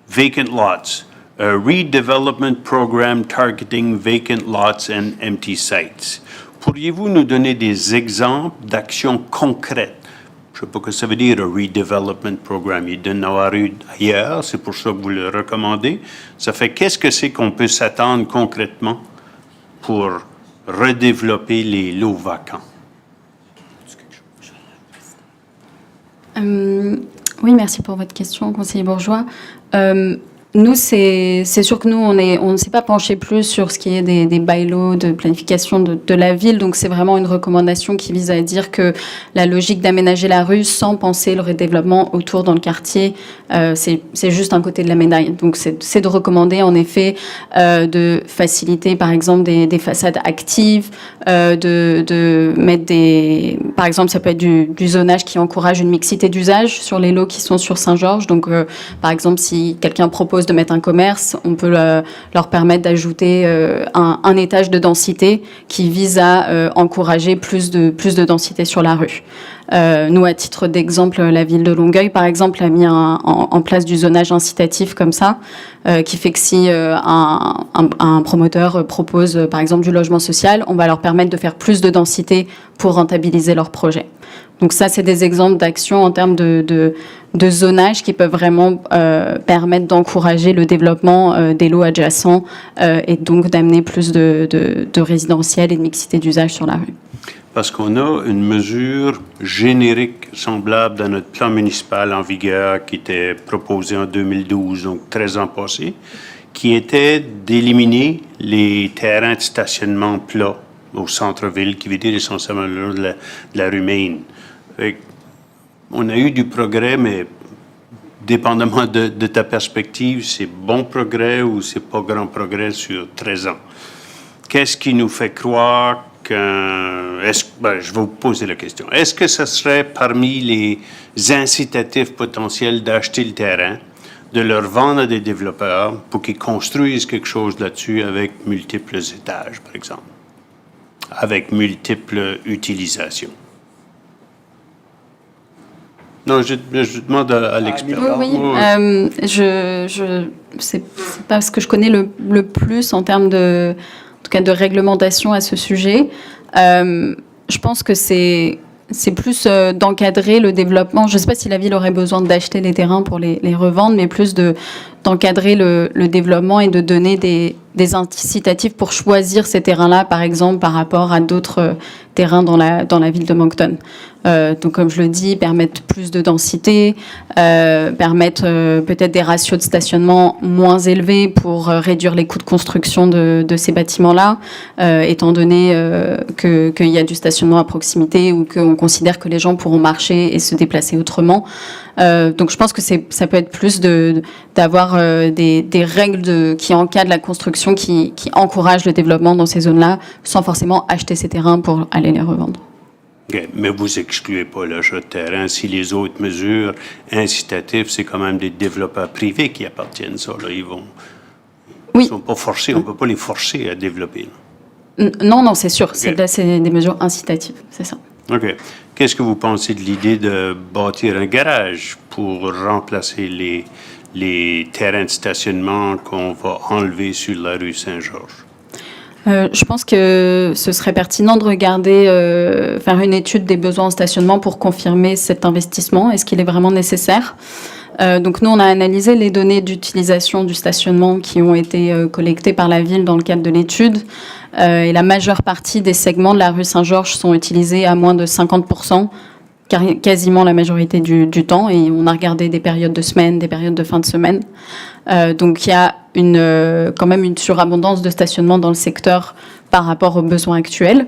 [SPEAKER 4] vacant lots, a redevelopment program targeting vacant lots and empty sites. Pourriez-vous nous donner des exemples d'actions concrètes? Je ne sais pas ce que ça veut dire, un redevelopment program. Il donne ailleurs, c'est pour ça que vous le recommandez. Ça fait, qu'est-ce que c'est qu'on peut s'attendre concrètement pour redévelopper les lots vacants?
[SPEAKER 18] Oui, merci pour votre question, conseiller Bourgeois. Nous, c'est sûr que nous, on ne s'est pas penché plus sur ce qui est des bylaws de planification de la ville. Donc, c'est vraiment une recommandation qui vise à dire que la logique d'aménager la rue sans penser le redéveloppement autour dans le quartier, c'est juste un côté de la médaille. Donc, c'est de recommander, en effet, de faciliter, par exemple, des façades actives, de mettre par exemple, ça peut être du zonage qui encourage une mixité d'usage sur les lots qui sont sur Saint-Georges. Donc, par exemple, si quelqu'un propose de mettre un commerce, on peut leur permettre d'ajouter un étage de densité qui vise à encourager plus de densité sur la rue. Nous, à titre d'exemple, la ville de Longueuil, par exemple, a mis en place du zonage incitatif comme ça, qui fait que si un promoteur propose, par exemple, du logement social, on va leur permettre de faire plus de densité pour rentabiliser leur projet. Donc ça, c'est des exemples d'actions en termes de zonage qui peuvent vraiment permettre d'encourager le développement des lots adjacents et donc d'amener plus de résidentiel et de mixité d'usage sur la rue.
[SPEAKER 4] Parce qu'on a une mesure générique semblable dans notre plan municipal en vigueur qui était proposé en 2012, donc 13 ans passés, qui était d'éliminer les terrains de stationnement plats au centre-ville, qui veut dire essentiellement le long de la rue Main. On a eu du progrès, mais dépendamment de ta perspective, c'est bon progrès ou c'est pas grand progrès sur 13 ans. Qu'est-ce qui nous fait croire je vais vous poser la question. Est-ce que ce serait parmi les incitatifs potentiels d'acheter le terrain, de leur vendre à des développeurs pour qu'ils construisent quelque chose là-dessus avec multiples étages, par exemple, avec multiples utilisations? Non, je demande à l'expert.
[SPEAKER 18] Oui. C'est pas ce que je connais le plus en termes en tout cas de réglementation à ce sujet. Je pense que c'est plus d'encadrer le développement. Je ne sais pas si la ville aurait besoin d'acheter les terrains pour les revendre, mais plus d'encadrer le développement et de donner des incitatifs pour choisir ces terrains-là, par exemple, par rapport à d'autres terrains dans la ville de Moncton. Donc, comme je le dis, permettre plus de densité, permettre peut-être des ratios de stationnement moins élevés pour réduire les coûts de construction de ces bâtiments-là, étant donné qu'il y a du stationnement à proximité ou qu'on considère que les gens pourront marcher et se déplacer autrement. Donc, je pense que ça peut être plus d'avoir des règles qui encadrent la construction, qui encouragent le développement dans ces zones-là, sans forcément acheter ces terrains pour aller les revendre.
[SPEAKER 4] Okay. Mais vous excluez pas l'achat de terrain si les autres mesures incitatives, c'est quand même des développeurs privés qui appartiennent ça. Là. Ils sont pas forcés, on ne peut pas les forcer à développer. Là.
[SPEAKER 18] Non, c'est sûr. Okay. C'est des mesures incitatives, c'est ça.
[SPEAKER 4] OK. qu'est-ce que vous pensez de l'idée de bâtir un garage pour remplacer les terrains de stationnement qu'on va enlever sur la rue Saint-Georges?
[SPEAKER 18] Je pense que ce serait pertinent de regarder, faire une étude des besoins en stationnement pour confirmer cet investissement. Est-ce qu'il est vraiment nécessaire? Donc nous, on a analysé les données d'utilisation du stationnement qui ont été collectées par la ville dans le cadre de l'étude. Et la majeure partie des segments de la rue Saint-Georges sont utilisés à moins de 50%, quasiment la majorité du temps. Et on a regardé des périodes de semaine, des périodes de fin de semaine. Donc il y a quand même une surabondance de stationnement dans le secteur par rapport aux besoins actuels.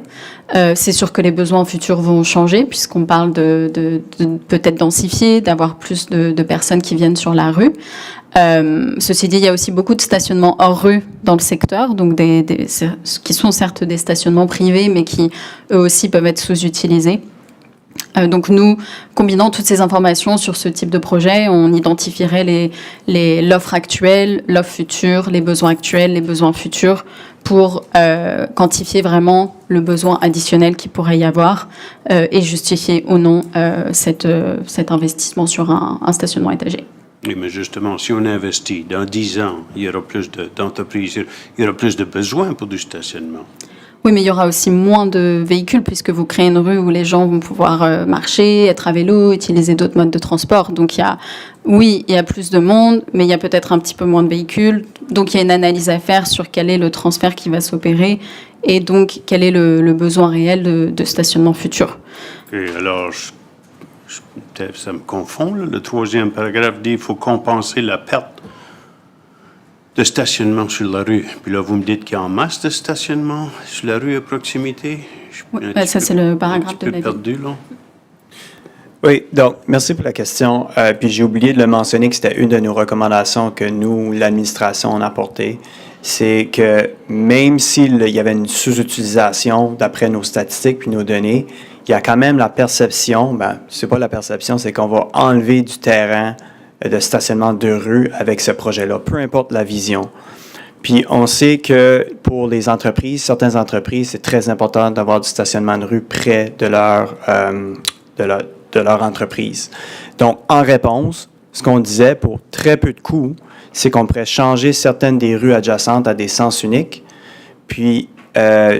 [SPEAKER 18] C'est sûr que les besoins futurs vont changer puisqu'on parle de peut-être densifier, d'avoir plus de personnes qui viennent sur la rue. Ceci dit, il y a aussi beaucoup de stationnements hors rue dans le secteur, donc qui sont certes des stationnements privés, mais qui eux aussi peuvent être sous-utilisés. Donc nous, combinant toutes ces informations sur ce type de projet, on identifierait l'offre actuelle, l'offre future, les besoins actuels, les besoins futurs, pour quantifier vraiment le besoin additionnel qu'il pourrait y avoir et justifier ou non cet investissement sur un stationnement étagé.
[SPEAKER 4] Oui, mais justement, si on investit, dans 10 ans, il y aura plus d'entreprises, il y aura plus de besoins pour du stationnement.
[SPEAKER 18] Oui, mais il y aura aussi moins de véhicules puisque vous créez une rue où les gens vont pouvoir marcher, être à vélo, utiliser d'autres modes de transport. Donc il y a plus de monde, mais il y a peut-être un petit peu moins de véhicules. Donc il y a une analyse à faire sur quel est le transfert qui va s'opérer et donc quel est le besoin réel de stationnement futur.
[SPEAKER 4] Et alors, peut-être ça me confond, là. Le troisième paragraphe dit qu'il faut compenser la perte de stationnement sur la rue. Puis là, vous me dites qu'il y a en masse de stationnement sur la rue à proximité.
[SPEAKER 18] Oui, ça, c'est le paragraphe de la ville.
[SPEAKER 4] Perdu, là.
[SPEAKER 19] Oui, donc, merci pour la question. Puis j'ai oublié de le mentionner que c'était une de nos recommandations que nous, l'administration, on a apportées. C'est que même s'il y avait une sous-utilisation, d'après nos statistiques puis nos données, il y a quand même la perception, c'est pas la perception, c'est qu'on va enlever du terrain de stationnement de rue avec ce projet-là, peu importe la vision. Puis on sait que pour les entreprises, certaines entreprises, c'est très important d'avoir du stationnement de rue près de leur entreprise. Donc, en réponse, ce qu'on disait pour très peu de coûts, c'est qu'on pourrait changer certaines des rues adjacentes à des sens uniques. Puis,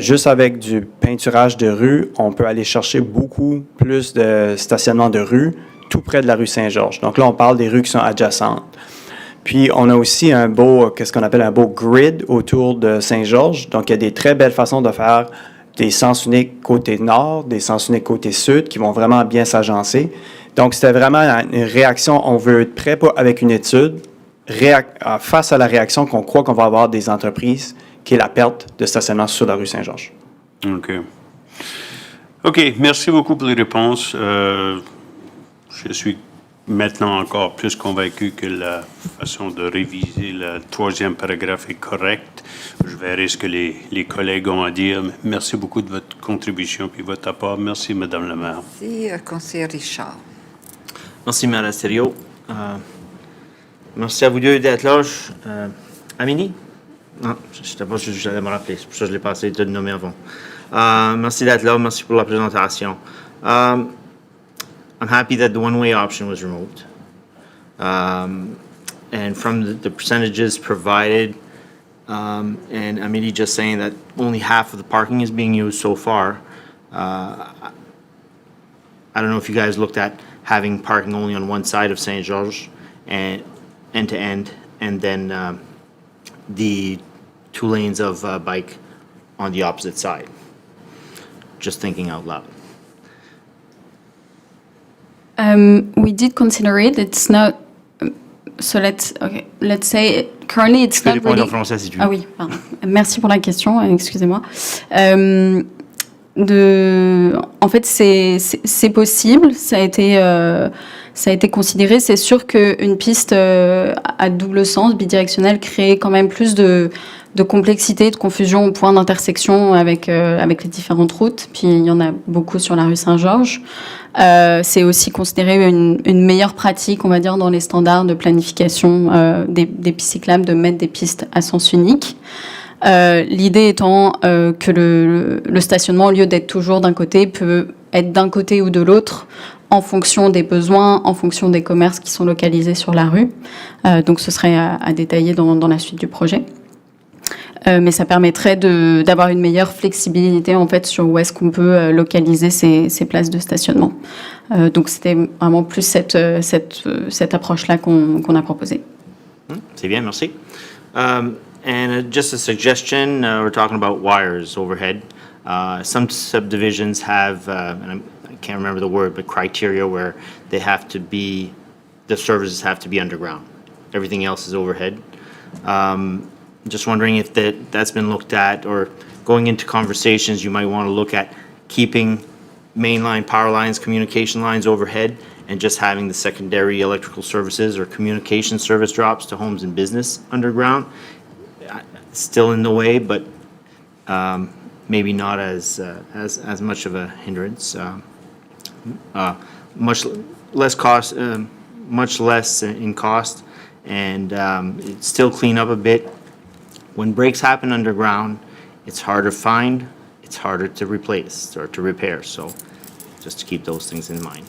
[SPEAKER 19] juste avec du peinturage de rue, on peut aller chercher beaucoup plus de stationnement de rue tout près de la rue Saint-Georges. Donc là, on parle des rues qui sont adjacentes. Puis, on a aussi qu'est-ce qu'on appelle un beau grid autour de Saint-Georges. Donc, il y a des très belles façons de faire des sens uniques côté nord, des sens uniques côté sud qui vont vraiment bien s'agencer. Donc, c'était vraiment une réaction, on veut être prêt avec une étude face à la réaction qu'on croit qu'on va avoir des entreprises, qui est la perte de stationnement sur la rue Saint-Georges.
[SPEAKER 4] OK, merci beaucoup pour les réponses. Je suis maintenant encore plus convaincu que la façon de réviser le troisième paragraphe est correcte. Je verrai ce que les collègues ont à dire. Merci beaucoup de votre contribution puis votre apport. Merci, Madame la maire.
[SPEAKER 2] Merci, conseiller Richard.
[SPEAKER 9] Merci, Mme Asterio. Merci à vous deux d'être là. Amélie? Non, je ne sais pas si j'allais me rappeler. C'est pour ça que je l'ai passé de nommer avant. Merci d'être là. Merci pour la présentation. I'm happy that the one-way option was removed. And from the percentages provided, and Amélie just saying that only half of the parking is being used so far, I don't know if you guys looked at having parking only on one side of St. George and end to end, and then the 2 lanes of bike on the opposite side. Just thinking out loud.
[SPEAKER 18] We did consider it. It's not. So let's say currently it's not really.
[SPEAKER 9] En français, si tu veux.
[SPEAKER 18] Ah oui, pardon. Merci pour la question. Excusez-moi. En fait, c'est possible. Ça a été considéré. C'est sûr qu'une piste à double sens, bidirectionnelle, crée quand même plus de complexité, de confusion au point d'intersection avec les différentes routes. Puis il y en a beaucoup sur la rue Saint-Georges. C'est aussi considéré une meilleure pratique, on va dire, dans les standards de planification des pistes cyclables, de mettre des pistes à sens unique. L'idée étant que le stationnement, au lieu d'être toujours d'un côté, peut être d'un côté ou de l'autre en fonction des besoins, en fonction des commerces qui sont localisés sur la rue. Donc ce serait à détailler dans la suite du projet. Mais ça permettrait d'avoir une meilleure flexibilité en fait sur où est-ce qu'on peut localiser ces places de stationnement. Donc c'était vraiment plus cette approche-là qu'on a proposée.
[SPEAKER 9] C'est bien, merci. Just a suggestion, we're talking about wires overhead. Some subdivisions have, and I can't remember the word, but criteria where they have to be, the services have to be underground. Everything else is overhead. Just wondering if that's been looked at, or going into conversations, you might want to look at keeping mainline power lines, communication lines overhead, and just having the secondary electrical services or communication service drops to homes and business underground. Still in the way, but maybe not as much of a hindrance. Much less cost, much less in cost, and it's still clean up a bit. When breaks happen underground, it's harder to find, it's harder to replace or to repair. So just to keep those things in mind.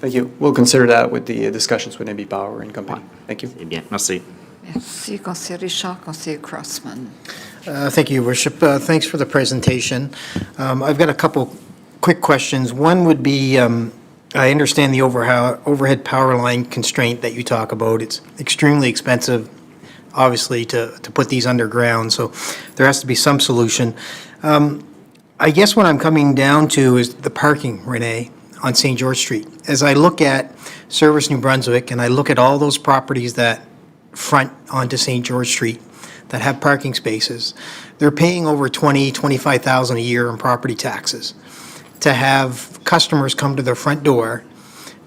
[SPEAKER 19] Thank you. We'll consider that with the discussions with NB Power and Company. Thank you.
[SPEAKER 9] Eh bien, merci.
[SPEAKER 2] Merci, conseiller Richard, conseiller Crossman.
[SPEAKER 13] Thank you, Your Worship. Thanks for the presentation. I've got a couple quick questions. One would be, I understand the overhead power line constraint that you talk about. It's extremely expensive, obviously, to put these underground, so there has to be some solution. I guess what I'm coming down to is the parking, Renee, on St. George Street. As I look at Service New Brunswick, and I look at all those properties that front onto St. George Street that have parking spaces, they're paying over $25,000 a year in property taxes to have customers come to their front door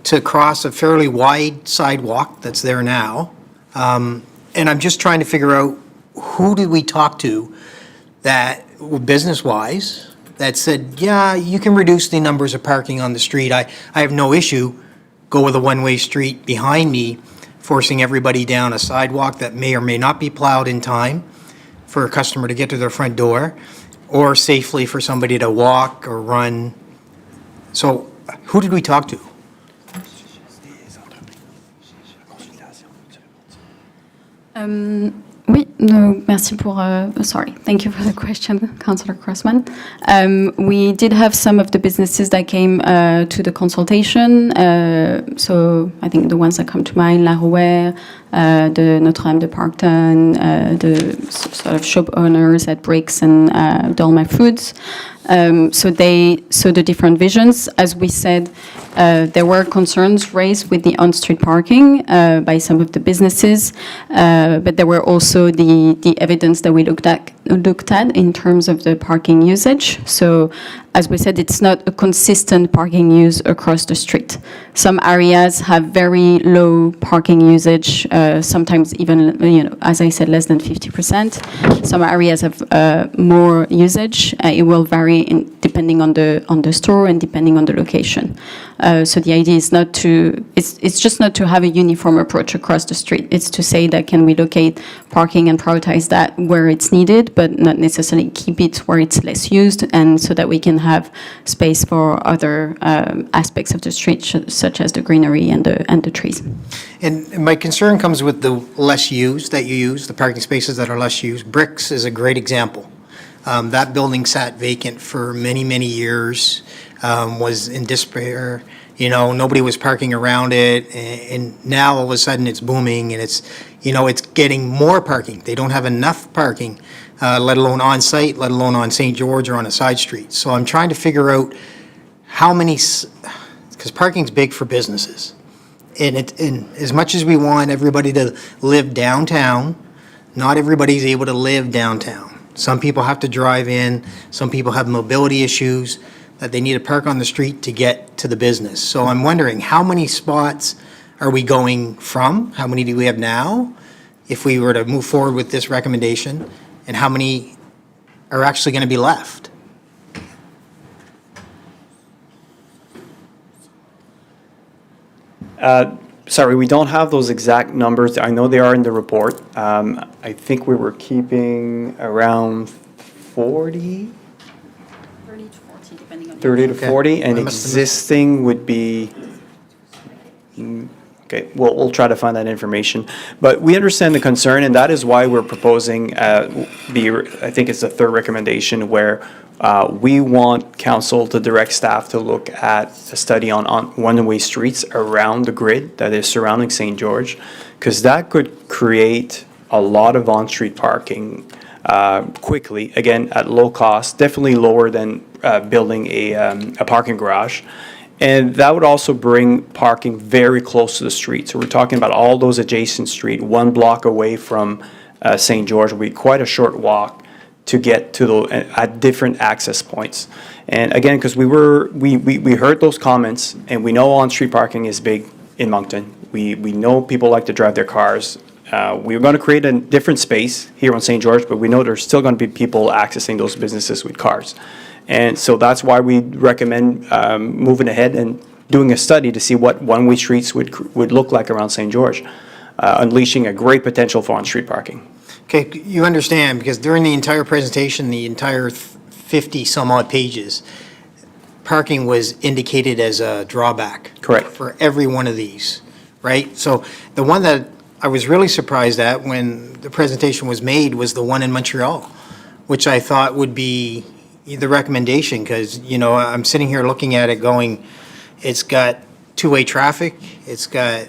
[SPEAKER 13] to cross a fairly wide sidewalk that's there now. And I'm just trying to figure out, who did we talk to that, business-wise, that said, yeah, you can reduce the numbers of parking on the street. I have no issue, go with a one-way street behind me, forcing everybody down a sidewalk that may or may not be plowed in time for a customer to get to their front door, or safely for somebody to walk or run. So who did we talk to?
[SPEAKER 18] Oui, no, merci pour, sorry, thank you for the question, Councillor Crossman. We did have some of the businesses that came to the consultation. So I think the ones that come to mind, La Rouer, the Notre-Dame de Parkton, the sort of shop owners at Bricks and Dolma Foods. So the different visions, as we said, there were concerns raised with the on-street parking by some of the businesses, but there were also the evidence that we looked at in terms of the parking usage. So, as we said, it's not a consistent parking use across the street. Some areas have very low parking usage, sometimes even, as I said, less than 50%. Some areas have more usage. It will vary depending on the store and depending on the location. So the idea is not to, it's just not to have a uniform approach across the street. It's to say that can we locate parking and prioritize that where it's needed, but not necessarily keep it where it's less used, and so that we can have space for other aspects of the street, such as the greenery and the trees.
[SPEAKER 13] And my concern comes with the less used that you use, the parking spaces that are less used. Bricks is a great example. That building sat vacant for many, many years, was in despair. Nobody was parking around it, and now all of a sudden it's booming, and it's getting more parking. They don't have enough parking, let alone on-site, let alone on St. George or on a side street. So I'm trying to figure out how many, because parking's big for businesses. And as much as we want everybody to live downtown, not everybody's able to live downtown. Some people have to drive in, some people have mobility issues, that they need to park on the street to get to the business. So I'm wondering, how many spots are we going from? How many do we have now, if we were to move forward with this recommendation? And how many are actually going to be left?
[SPEAKER 19] Sorry, we don't have those exact numbers. I know they are in the report. I think we were keeping around 40? 30 to 40. 30 to
[SPEAKER 13] Okay.
[SPEAKER 19] 40, and
[SPEAKER 13] I must have missed-
[SPEAKER 19] existing would be, okay, we'll try to find that information. But we understand the concern, and that is why we're proposing, I think it's the third recommendation, where we want council to direct staff to look at a study on one-way streets around the grid that is surrounding St. George, because that could create a lot of on-street parking quickly, again, at low cost, definitely lower than building a parking garage. And that would also bring parking very close to the street. So we're talking about all those adjacent street, 1 block away from St. George will be quite a short walk to get to at different access points. And again, because we heard those comments, and we know on-street parking is big in Moncton. We know people like to drive their cars. We're going to create a different space here on St. George, but we know there's still going to be people accessing those businesses with cars. And so that's why we recommend moving ahead and doing a study to see what one-way streets would look like around St. George, unleashing a great potential for on-street parking.
[SPEAKER 13] Okay, you understand, because during the entire presentation, the entire 50-some-odd pages, parking was indicated as a drawback.
[SPEAKER 19] Correct.
[SPEAKER 13] For every one of these, right? So the one that I was really surprised at when the presentation was made was the one in Montreal, which I thought would be the recommendation, because, I'm sitting here looking at it going, it's got two-way traffic, it's got,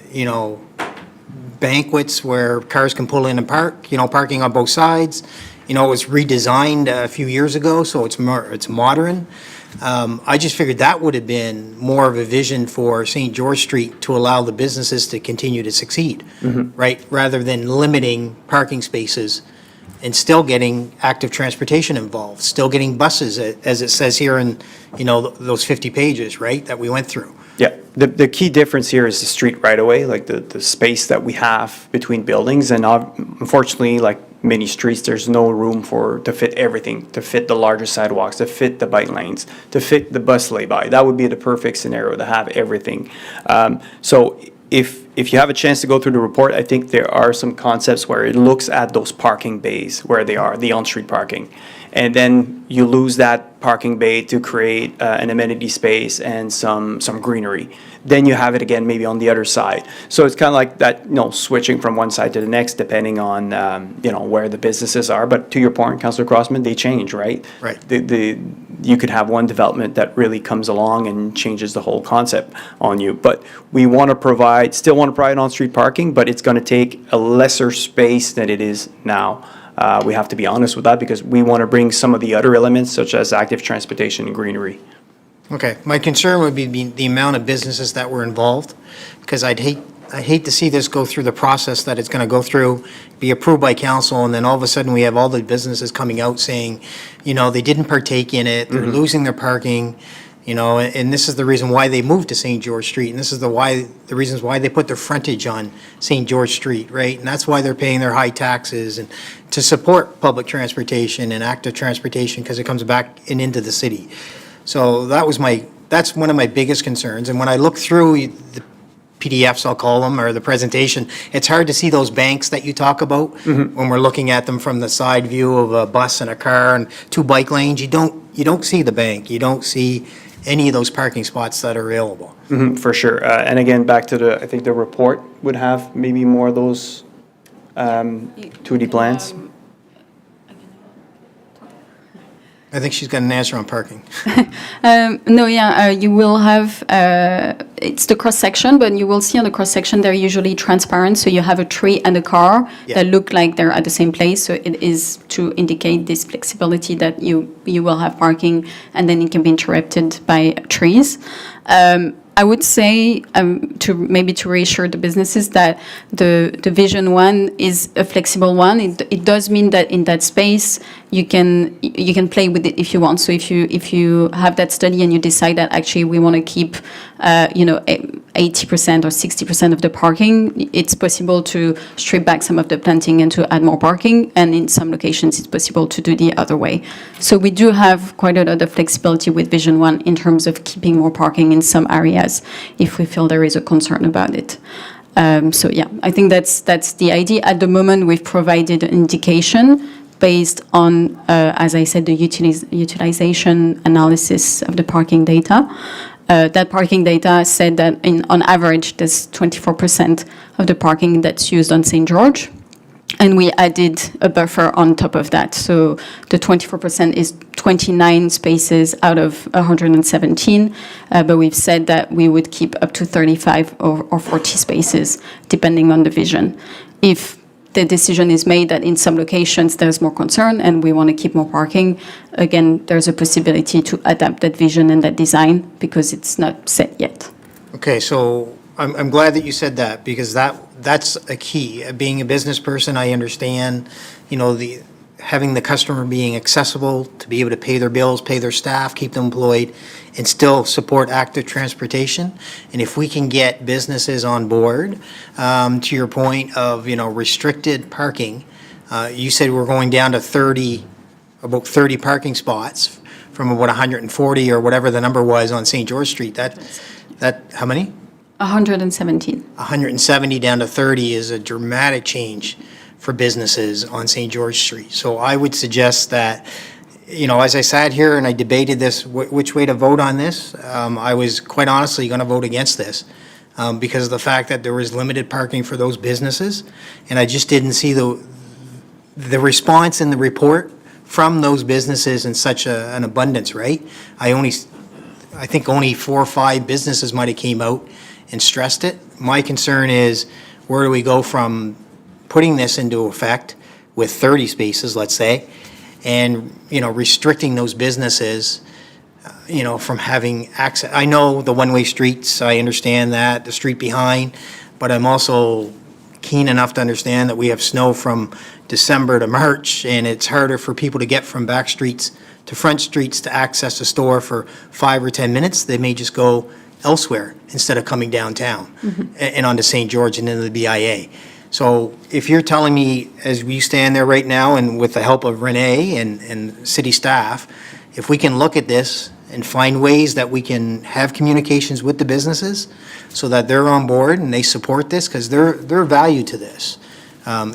[SPEAKER 13] banquets where cars can pull in and park, parking on both sides. It was redesigned a few years ago, so it's modern. I just figured that would have been more of a vision for St. George Street to allow the businesses to continue to succeed, right? Rather than limiting parking spaces and still getting active transportation involved, still getting buses, as it says here in, those 50 pages, right, that we went through.
[SPEAKER 19] Yeah, the key difference here is the street right away, like the space that we have between buildings. And unfortunately, like many streets, there's no room to fit everything, to fit the larger sidewalks, to fit the bike lanes, to fit the bus lay-by. That would be the perfect scenario, to have everything. So if you have a chance to go through the report, I think there are some concepts where it looks at those parking bays, where they are, the on-street parking. And then you lose that parking bay to create an amenity space and some greenery. Then you have it again maybe on the other side. So it's kind of like that, switching from one side to the next depending on, where the businesses are. But to your point, Councillor Crossman, they change, right?
[SPEAKER 13] Right.
[SPEAKER 19] You could have one development that really comes along and changes the whole concept on you. But we want to still want to provide on-street parking, but it's going to take a lesser space than it is now. We have to be honest with that, because we want to bring some of the other elements, such as active transportation and greenery.
[SPEAKER 13] Okay, my concern would be the amount of businesses that were involved, because I'd hate to see this go through the process that it's going to go through, be approved by council, and then all of a sudden we have all the businesses coming out saying, they didn't partake in it, they're losing their parking, and this is the reason why they moved to St. George Street, and this is the reasons why they put their frontage on St. George Street, right? And that's why they're paying their high taxes, and to support public transportation and active transportation, because it comes back and into the city. So that's one of my biggest concerns. And when I look through the PDFs, I'll call them, or the presentation, it's hard to see those banks that you talk about when we're looking at them from the side view of a bus and a car and two bike lanes. You don't see the bank. You don't see any of those parking spots that are available.
[SPEAKER 19] For sure. And again, back to I think the report would have maybe more of those 2D plans.
[SPEAKER 13] I think she's got an answer on parking.
[SPEAKER 18] No, you will have, it's the cross-section, but you will see on the cross-section, they're usually transparent, so you have a tree and a car that look like they're at the same place, so it is to indicate this flexibility that you will have parking, and then it can be interrupted by trees. I would say to reassure the businesses that the Vision 1 is a flexible one. It does mean that in that space you can play with it if you want. So if you have that study and you decide that actually we want to keep 80% or 60% of the parking, it's possible to strip back some of the planting and to add more parking. And in some locations, it's possible to do the other way. So we do have quite a lot of flexibility with Vision 1 in terms of keeping more parking in some areas if we feel there is a concern about it. I think that's the idea. At the moment, we've provided an indication based on, as I said, the utilization analysis of the parking data. That parking data said that on average, there's 24% of the parking that's used on St. George. And we added a buffer on top of that. So the 24% is 29 spaces out of 117, but we've said that we would keep up to 35 or 40 spaces, depending on the vision. If the decision is made that in some locations there's more concern and we want to keep more parking, again, there's a possibility to adapt that vision and that design because it's not set yet.
[SPEAKER 13] Okay, so I'm glad that you said that because that's a key. Being a business person, I understand, having the customer being accessible to be able to pay their bills, pay their staff, keep them employed, and still support active transportation. And if we can get businesses on board, to your point of, restricted parking, you said we're going down to about 30 parking spots from about 140 or whatever the number was on St. George Street. That how many?
[SPEAKER 18] 117.
[SPEAKER 13] 170 down to 30 is a dramatic change for businesses on St. George Street. So I would suggest that, as I sat here and I debated this, which way to vote on this, I was quite honestly going to vote against this because of the fact that there was limited parking for those businesses. And I just didn't see the response in the report from those businesses in such an abundance, right? I think only 4 or 5 businesses might have came out and stressed it. My concern is, where do we go from putting this into effect with 30 spaces, let's say, and, restricting those businesses, from having access. I know the one-way streets, I understand that, the street behind, but I'm also keen enough to understand that we have snow from December to March, and it's harder for people to get from back streets to front streets to access the store for 5 or 10 minutes. They may just go elsewhere instead of coming downtown and onto St. George and into the BIA. So if you're telling me, as we stand there right now, and with the help of Renee and city staff, if we can look at this and find ways that we can have communications with the businesses so that they're on board and they support this, because they're value to this.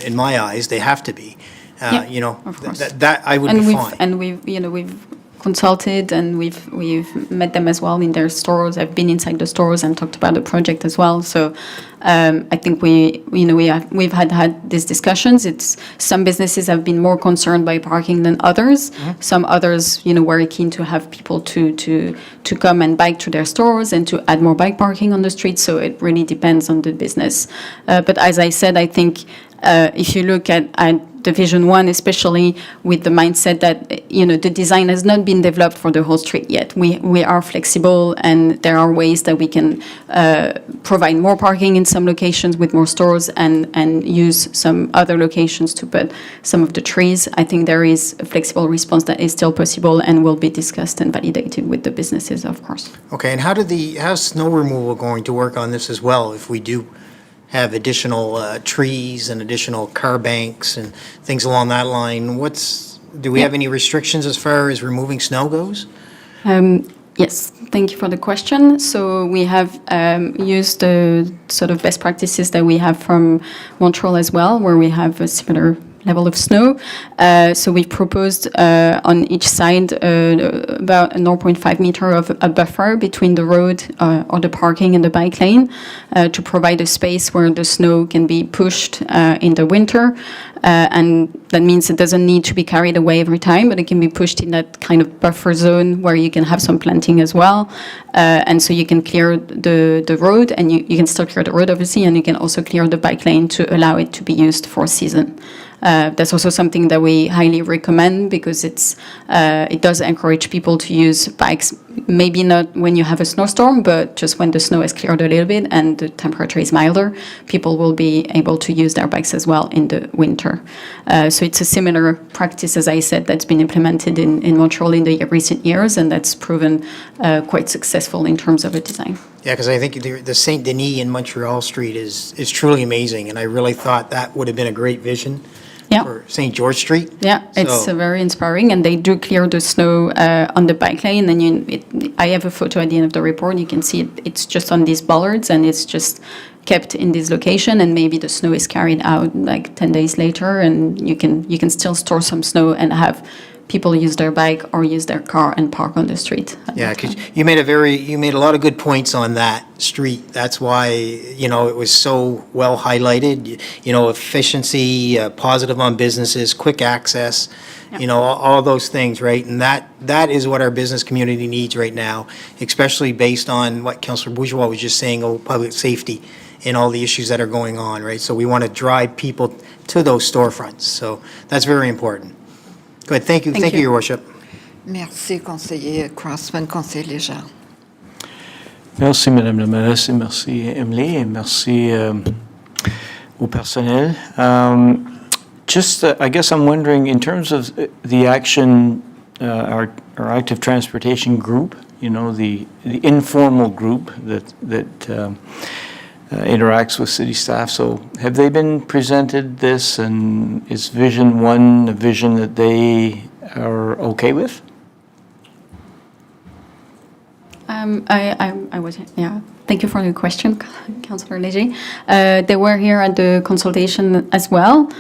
[SPEAKER 13] In my eyes, they have to be.
[SPEAKER 18] Of course.
[SPEAKER 13] That I would be fine.
[SPEAKER 18] And we've consulted and we've met them as well in their stores. I've been inside the stores and talked about the project as well. So I think we've had these discussions. Some businesses have been more concerned by parking than others. Some others, were keen to have people to come and bike to their stores and to add more bike parking on the street. So it really depends on the business. But as I said, I think if you look at Division 1, especially with the mindset that, the design has not been developed for the whole street yet. We are flexible and there are ways that we can provide more parking in some locations with more stores and use some other locations to put some of the trees. I think there is a flexible response that is still possible and will be discussed and validated with the businesses, of course.
[SPEAKER 13] Okay, and how's snow removal going to work on this as well if we do have additional trees and additional car banks and things along that line? Do we have any restrictions as far as removing snow goes?
[SPEAKER 18] Yes, thank you for the question. So we have used the sort of best practices that we have from Montreal as well, where we have a similar level of snow. So we proposed on each side about a 0.5 meter of a buffer between the road or the parking and the bike lane to provide a space where the snow can be pushed in the winter. And that means it doesn't need to be carried away every time, but it can be pushed in that kind of buffer zone where you can have some planting as well. And so you can clear the road, and you can still clear the road, obviously, and you can also clear the bike lane to allow it to be used for season. That's also something that we highly recommend because it does encourage people to use bikes, maybe not when you have a snowstorm, but just when the snow has cleared a little bit and the temperature is milder, people will be able to use their bikes as well in the winter. So it's a similar practice, as I said, that's been implemented in Montreal in the recent years, and that's proven quite successful in terms of a design.
[SPEAKER 13] Yeah, because I think the Saint Denis in Montreal Street is truly amazing, and I really thought that would have been a great vision for St. George Street.
[SPEAKER 18] Yeah, it's very inspiring, and they do clear the snow on the bike lane. And I have a photo at the end of the report. You can see it's just on these bollards, and it's just kept in this location, and maybe the snow is carried out like 10 days later, and you can still store some snow and have people use their bike or use their car and park on the street.
[SPEAKER 13] Yeah, because you made a lot of good points on that street. That's why, it was so well highlighted. Efficiency, positive on businesses, quick access, all those things, right? And that is what our business community needs right now, especially based on what Councillor Bourgeois was just saying about public safety and all the issues that are going on, right? So we want to drive people to those storefronts. So that's very important. Good, thank you, Your Worship.
[SPEAKER 2] Merci, conseiller Crossman, conseiller Léger.
[SPEAKER 1] Merci, Madame la Mairesse, et merci, Emily, et merci au personnel. I guess I'm wondering, in terms of the action, our active transportation group, the informal group that interacts with city staff. So have they been presented this, and is Vision 1 a vision that they are okay with?
[SPEAKER 18] I was, yeah. Thank you for the question, Councillor Léger. They were here at the consultation as well,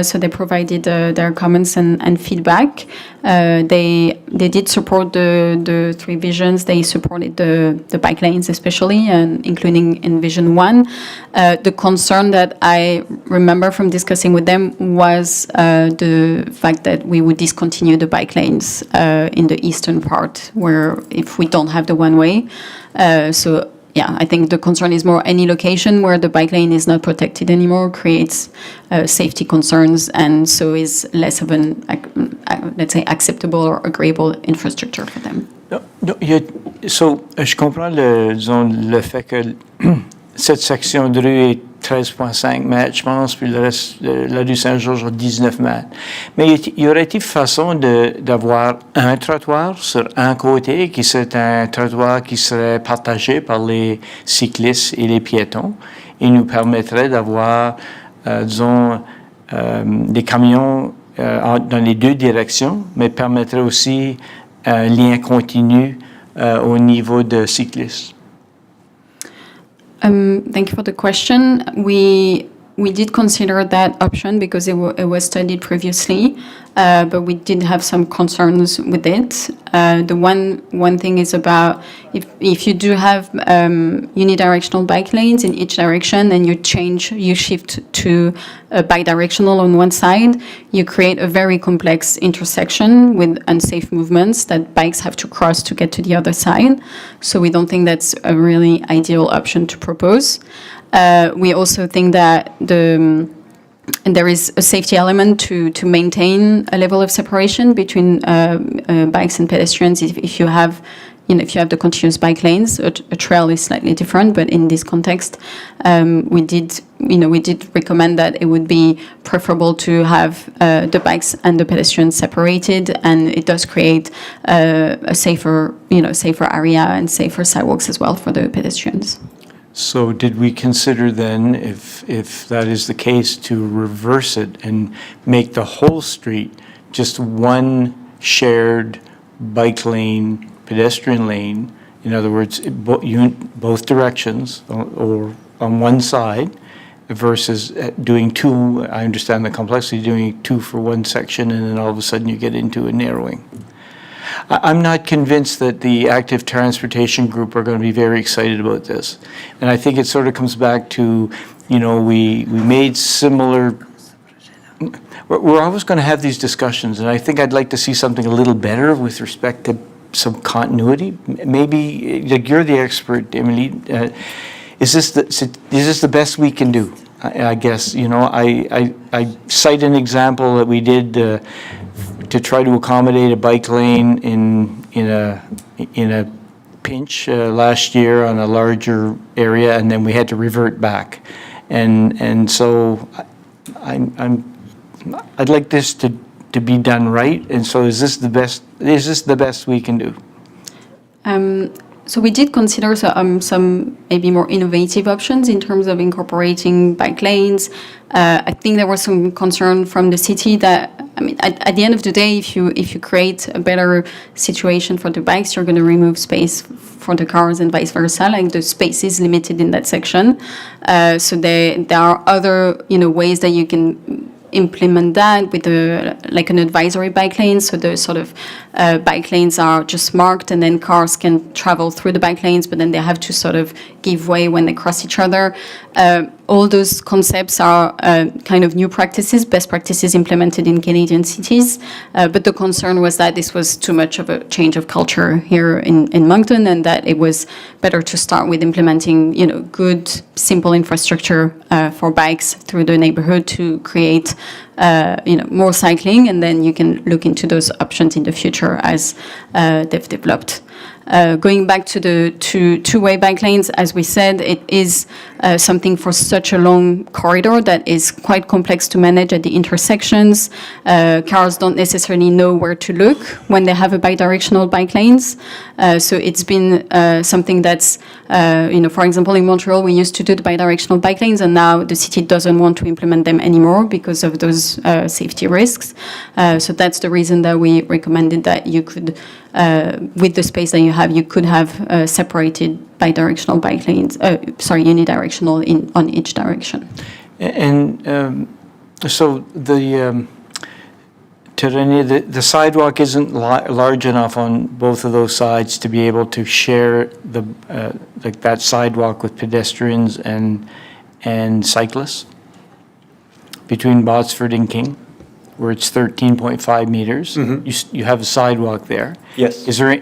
[SPEAKER 18] so they provided their comments and feedback. They did support the three visions. They supported the bike lanes especially, and including in Vision 1. The concern that I remember from discussing with them was the fact that we would discontinue the bike lanes in the eastern part, where if we don't have the one-way. So yeah, I think the concern is more any location where the bike lane is not protected anymore creates safety concerns, and so is less of an, let's say, acceptable or agreeable infrastructure for them.
[SPEAKER 1] Je comprends le fait que cette section de rue est 13,5 mètres, je pense, puis le reste, la rue Saint-Georges, 19 mètres. Mais il y aurait-il façon d'avoir un trottoir sur un côté, qui serait un trottoir qui serait partagé par les cyclistes et les piétons, et nous permettrait d'avoir, disons, des camions dans les deux directions, mais permettrait aussi un lien continu au niveau de cyclistes?
[SPEAKER 18] Thank you for the question. We did consider that option because it was studied previously, but we did have some concerns with it. The one thing is about if you do have unidirectional bike lanes in each direction and you shift to bidirectional on one side, you create a very complex intersection with unsafe movements that bikes have to cross to get to the other side. So we don't think that's a really ideal option to propose. We also think that there is a safety element to maintain a level of separation between bikes and pedestrians. If you have the continuous bike lanes, a trail is slightly different, but in this context, we did recommend that it would be preferable to have the bikes and the pedestrians separated, and it does create a safer area and safer sidewalks as well for the pedestrians.
[SPEAKER 1] So did we consider then, if that is the case, to reverse it and make the whole street just one shared bike lane, pedestrian lane? In other words, both directions or on one side, versus doing two. I understand the complexity, doing two for one section, and then all of a sudden you get into a narrowing. I'm not convinced that the active transportation group are going to be very excited about this. And I think it sort of comes back to, we made similar, we're always going to have these discussions, and I think I'd like to see something a little better with respect to some continuity. Maybe, like you're the expert, Emily, is this the best we can do? I guess, I cite an example that we did to try to accommodate a bike lane in a pinch last year on a larger area, and then we had to revert back, and so I'd like this to be done right. And so is this the best we can do?
[SPEAKER 18] So we did consider some maybe more innovative options in terms of incorporating bike lanes. I think there was some concern from the city that, at the end of the day, if you create a better situation for the bikes, you're going to remove space for the cars and vice versa. Like the space is limited in that section. So there are other, ways that you can implement that with like an advisory bike lane. So the sort of bike lanes are just marked, and then cars can travel through the bike lanes, but then they have to sort of give way when they cross each other. All those concepts are kind of new practices, best practices implemented in Canadian cities. But the concern was that this was too much of a change of culture here in Moncton, and that it was better to start with implementing, good, simple infrastructure for bikes through the neighborhood to create, more cycling, and then you can look into those options in the future as they've developed. Going back to the two-way bike lanes, as we said, it is something for such a long corridor that is quite complex to manage at the intersections. Cars don't necessarily know where to look when they have a bidirectional bike lanes. So it's been something that's, for example, in Montreal, we used to do the bidirectional bike lanes, and now the city doesn't want to implement them anymore because of those safety risks. So that's the reason that we recommended that you could, with the space that you have, you could have separated bidirectional bike lanes, unidirectional on each direction.
[SPEAKER 1] And so the sidewalk isn't large enough on both of those sides to be able to share like that sidewalk with pedestrians and cyclists between Botsford and King, where it's 13.5 meters. You have a sidewalk there.
[SPEAKER 19] Yes.
[SPEAKER 1] Is there,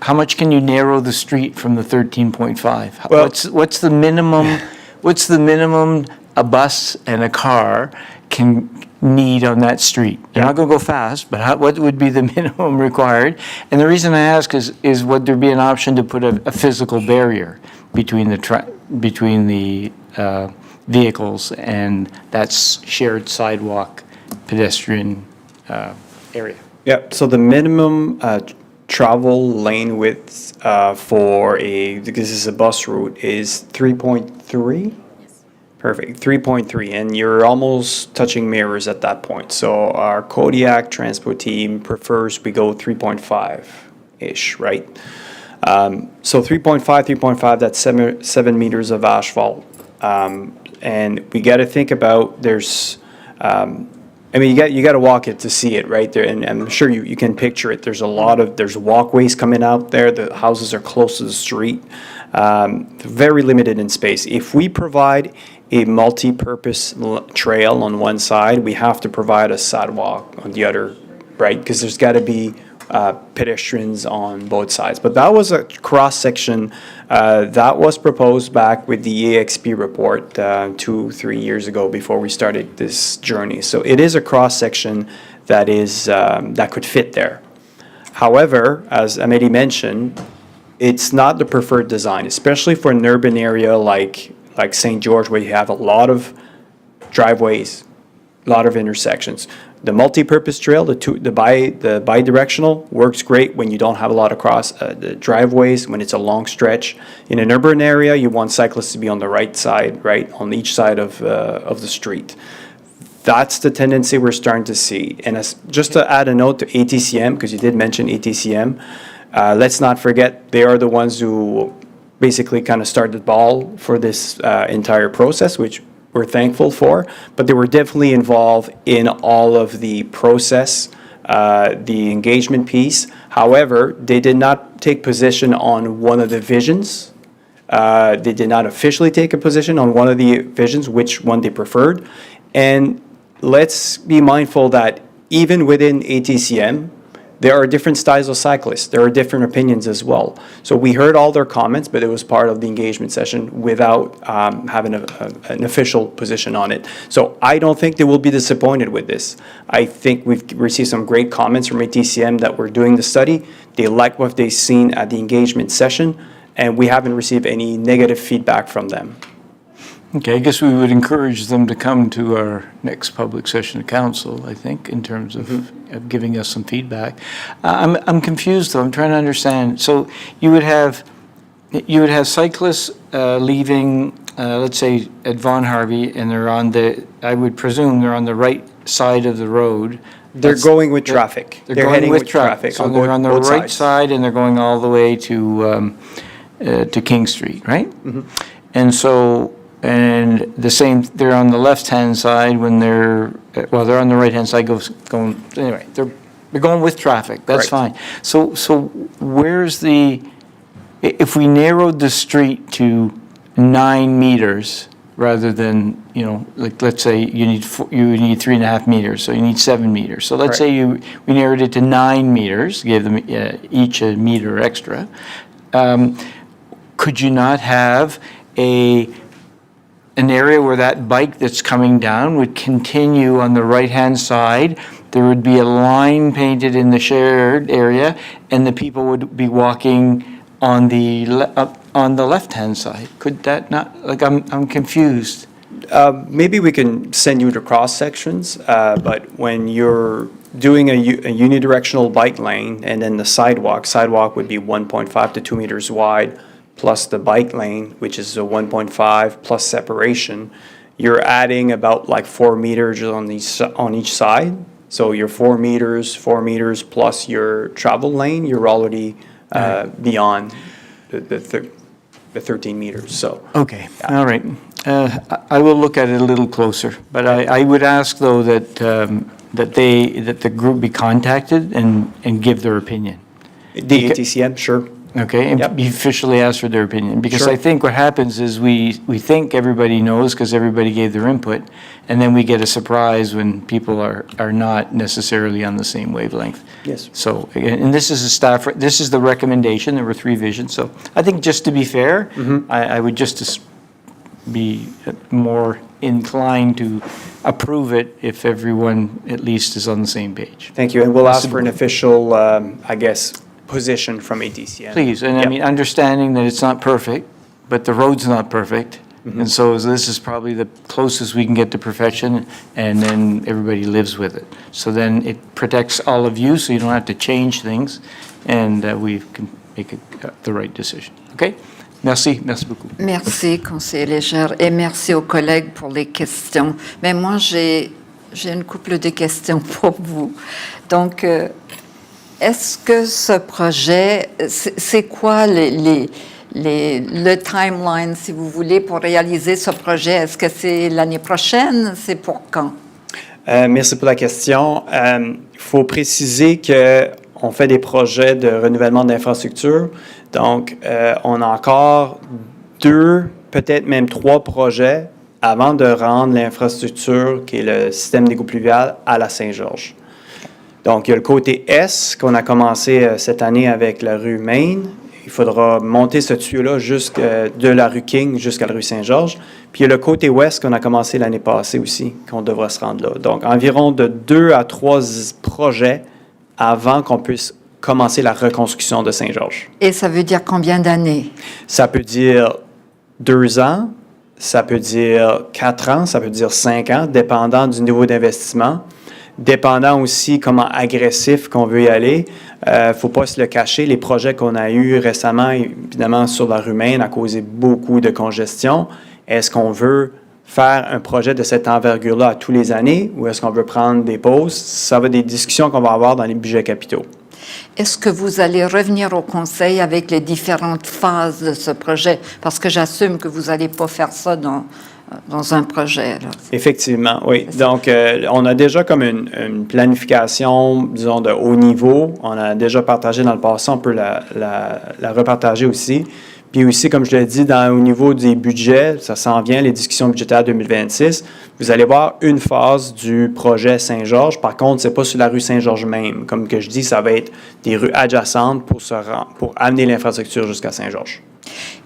[SPEAKER 1] how much can you narrow the street from the 13.5?
[SPEAKER 19] Well-
[SPEAKER 1] What's the minimum, what's the minimum a bus and a car can need on that street? They're not gonna go fast, but what would be the minimum required? And the reason I ask is would there be an option to put a physical barrier between the vehicles and that shared sidewalk pedestrian area?
[SPEAKER 19] Yeah, so the minimum travel lane width because this is a bus route, is 3.3? Yes. Perfect, 3.3, and you're almost touching mirrors at that point. So our Kodiak transport team prefers we go 3.5-ish, right? So 3.5, that's 7 meters of asphalt. And we got to think about there's... you got to walk it to see it, right there, and I'm sure you can picture it. There's walkways coming out there. The houses are close to the street, very limited in space. If we provide a multi-purpose trail on one side, we have to provide a sidewalk on the other, right? Because there's got to be pedestrians on both sides. But that was a cross-section that was proposed back with the EXP report 2-3 years ago before we started this journey. So it is a cross-section that is that could fit there. However, as Amélie mentioned, it's not the preferred design, especially for an urban area like St. George, where you have a lot of driveways, a lot of intersections. The multi-purpose trail, the bi-directional, works great when you don't have a lot of the driveways, when it's a long stretch. In an urban area, you want cyclists to be on the right side, right, on each side of the street. That's the tendency we're starting to see. And just to add a note to ATCM, because you did mention ATCM, let's not forget they are the ones who basically kind of started the ball for this entire process, which we're thankful for, but they were definitely involved in all of the process, the engagement piece. However, they did not take position on one of the visions. They did not officially take a position on one of the visions, which one they preferred. And let's be mindful that even within ATCM, there are different styles of cyclists. There are different opinions as well. So we heard all their comments, but it was part of the engagement session without having an official position on it. So I don't think they will be disappointed with this. I think we've received some great comments from ATCM that we're doing the study. They like what they've seen at the engagement session, and we haven't received any negative feedback from them.
[SPEAKER 1] Okay, I guess we would encourage them to come to our next public session of council, I think, in terms of giving us some feedback. I'm confused, though. I'm trying to understand. So you would have cyclists leaving, let's say, at Vaughan Harvey, and I would presume they're on the right side of the road.
[SPEAKER 19] They're going with traffic.
[SPEAKER 1] They're going
[SPEAKER 19] heading
[SPEAKER 1] with traffic. So they're on the right side, and they're going all the way to to King Street, right? And so, and the same, they're on the left-hand side when they're on the right-hand side going, anyway, they're going with traffic, that's fine. So where's if we narrowed the street to 9 meters rather than, like, let's say you need 3.5 meters, so you need 7 meters. So let's say we narrowed it to 9 meters, gave them each a meter extra. Could you not have an area where that bike that's coming down would continue on the right-hand side? There would be a line painted in the shared area, and the people would be walking on the left-hand side. Could that not, like, I'm confused.
[SPEAKER 19] Maybe we can send you the cross sections, but when you're doing a unidirectional bike lane and then the sidewalk would be 1.5 to 2 meters wide, plus the bike lane, which is a 1.5 plus separation, you're adding about like 4 meters on each side. So your 4 meters plus your travel lane, you're already beyond the 13 meters, so.
[SPEAKER 1] Okay, all right. I will look at it a little closer, but I would ask, though, that the group be contacted and give their opinion.
[SPEAKER 19] The ATCM, sure.
[SPEAKER 1] Okay, and be officially asked for their opinion, because
[SPEAKER 19] Sure.
[SPEAKER 1] I think what happens is we think everybody knows because everybody gave their input, and then we get a surprise when people are not necessarily on the same wavelength.
[SPEAKER 19] Yes.
[SPEAKER 1] So, again, and this is the recommendation, there were 3 visions, so I think just to be fair, I would just be more inclined to approve it if everyone at least is on the same page.
[SPEAKER 19] Thank you, and we'll ask for an official, position from ATCM.
[SPEAKER 1] Please, and I mean, understanding that it's not perfect, but the road's not perfect, and so this is probably the closest we can get to perfection, and then everybody lives with it. So then it protects all of you, so you don't have to change things, and we can make the right decision. Okay? Merci beaucoup.
[SPEAKER 2] Merci, conseiller Légère, et merci aux collègues pour les questions. Mais moi, j'ai une couple de questions pour vous. Donc, est-ce que ce projet, c'est quoi le timeline, si vous voulez, pour réaliser ce projet? Est-ce que c'est l'année prochaine? C'est pour quand?
[SPEAKER 19] Merci pour la question. Il faut préciser qu'on fait des projets de renouvellement d'infrastructures. Donc, on a encore 2, peut-être même 3 projets avant de rendre l'infrastructure, qui est le système d'égout pluvial, à la Saint-Georges. Donc, il y a le côté S qu'on a commencé cette année avec la rue Maine. Il faudra monter ce tuyau-là de la rue King jusqu'à la rue Saint-Georges. Puis il y a le côté ouest qu'on a commencé l'année passée aussi, qu'on devra se rendre là. Donc, environ de 2 à 3 projets avant qu'on puisse commencer la reconstruction de Saint-Georges.
[SPEAKER 2] Et ça veut dire combien d'années?
[SPEAKER 19] Ça peut dire 2 ans, ça peut dire 4 ans, ça peut dire 5 ans, dépendant du niveau d'investissement. Dépendant aussi comment agressif qu'on veut y aller. Faut pas se le cacher, les projets qu'on a eus récemment, évidemment, sur la rue Maine, a causé beaucoup de congestion. Est-ce qu'on veut faire un projet de cette envergure-là à tous les années ou est-ce qu'on veut prendre des pauses? Ça va être des discussions qu'on va avoir dans les budgets capitaux.
[SPEAKER 2] Est-ce que vous allez revenir au Conseil avec les différentes phases de ce projet? Parce que j'assume que vous n'allez pas faire ça dans un projet. Là.
[SPEAKER 19] Effectivement, oui. Donc, on a déjà comme une planification, disons, de haut niveau. On a déjà partagé dans le passé, on peut la repartager aussi. Puis aussi, comme je l'ai dit, au niveau des budgets, ça s'en vient, les discussions budgétaires 2026. Vous allez voir une phase du projet Saint-Georges. Par contre, c'est pas sur la rue Saint-Georges même. Comme que je dis, ça va être des rues adjacentes pour amener l'infrastructure jusqu'à Saint-Georges.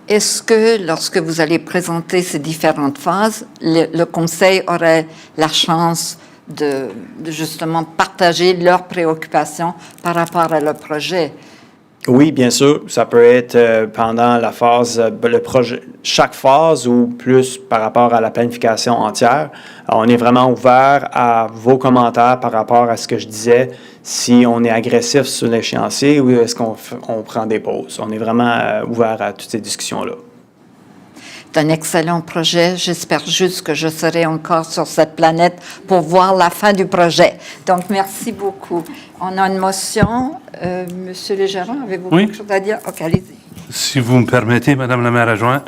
[SPEAKER 2] Est-ce que lorsque vous allez présenter ces différentes phases, le Conseil aurait la chance de justement partager leurs préoccupations par rapport à le projet?
[SPEAKER 19] Oui, bien sûr. Ça peut être pendant la phase, le projet, chaque phase ou plus par rapport à la planification entière. Alors, on est vraiment ouvert à vos commentaires par rapport à ce que je disais, si on est agressif sur l'échéancier ou est-ce qu'on prend des pauses. On est vraiment ouvert à toutes ces discussions-là.
[SPEAKER 2] C'est un excellent projet. J'espère juste que je serai encore sur cette planète pour voir la fin du projet. Donc, merci beaucoup. On a une motion. Monsieur le gérant, avez-vous quelque chose à dire? OK, allez-y.
[SPEAKER 8] Si vous me permettez, Madame la maire adjointe,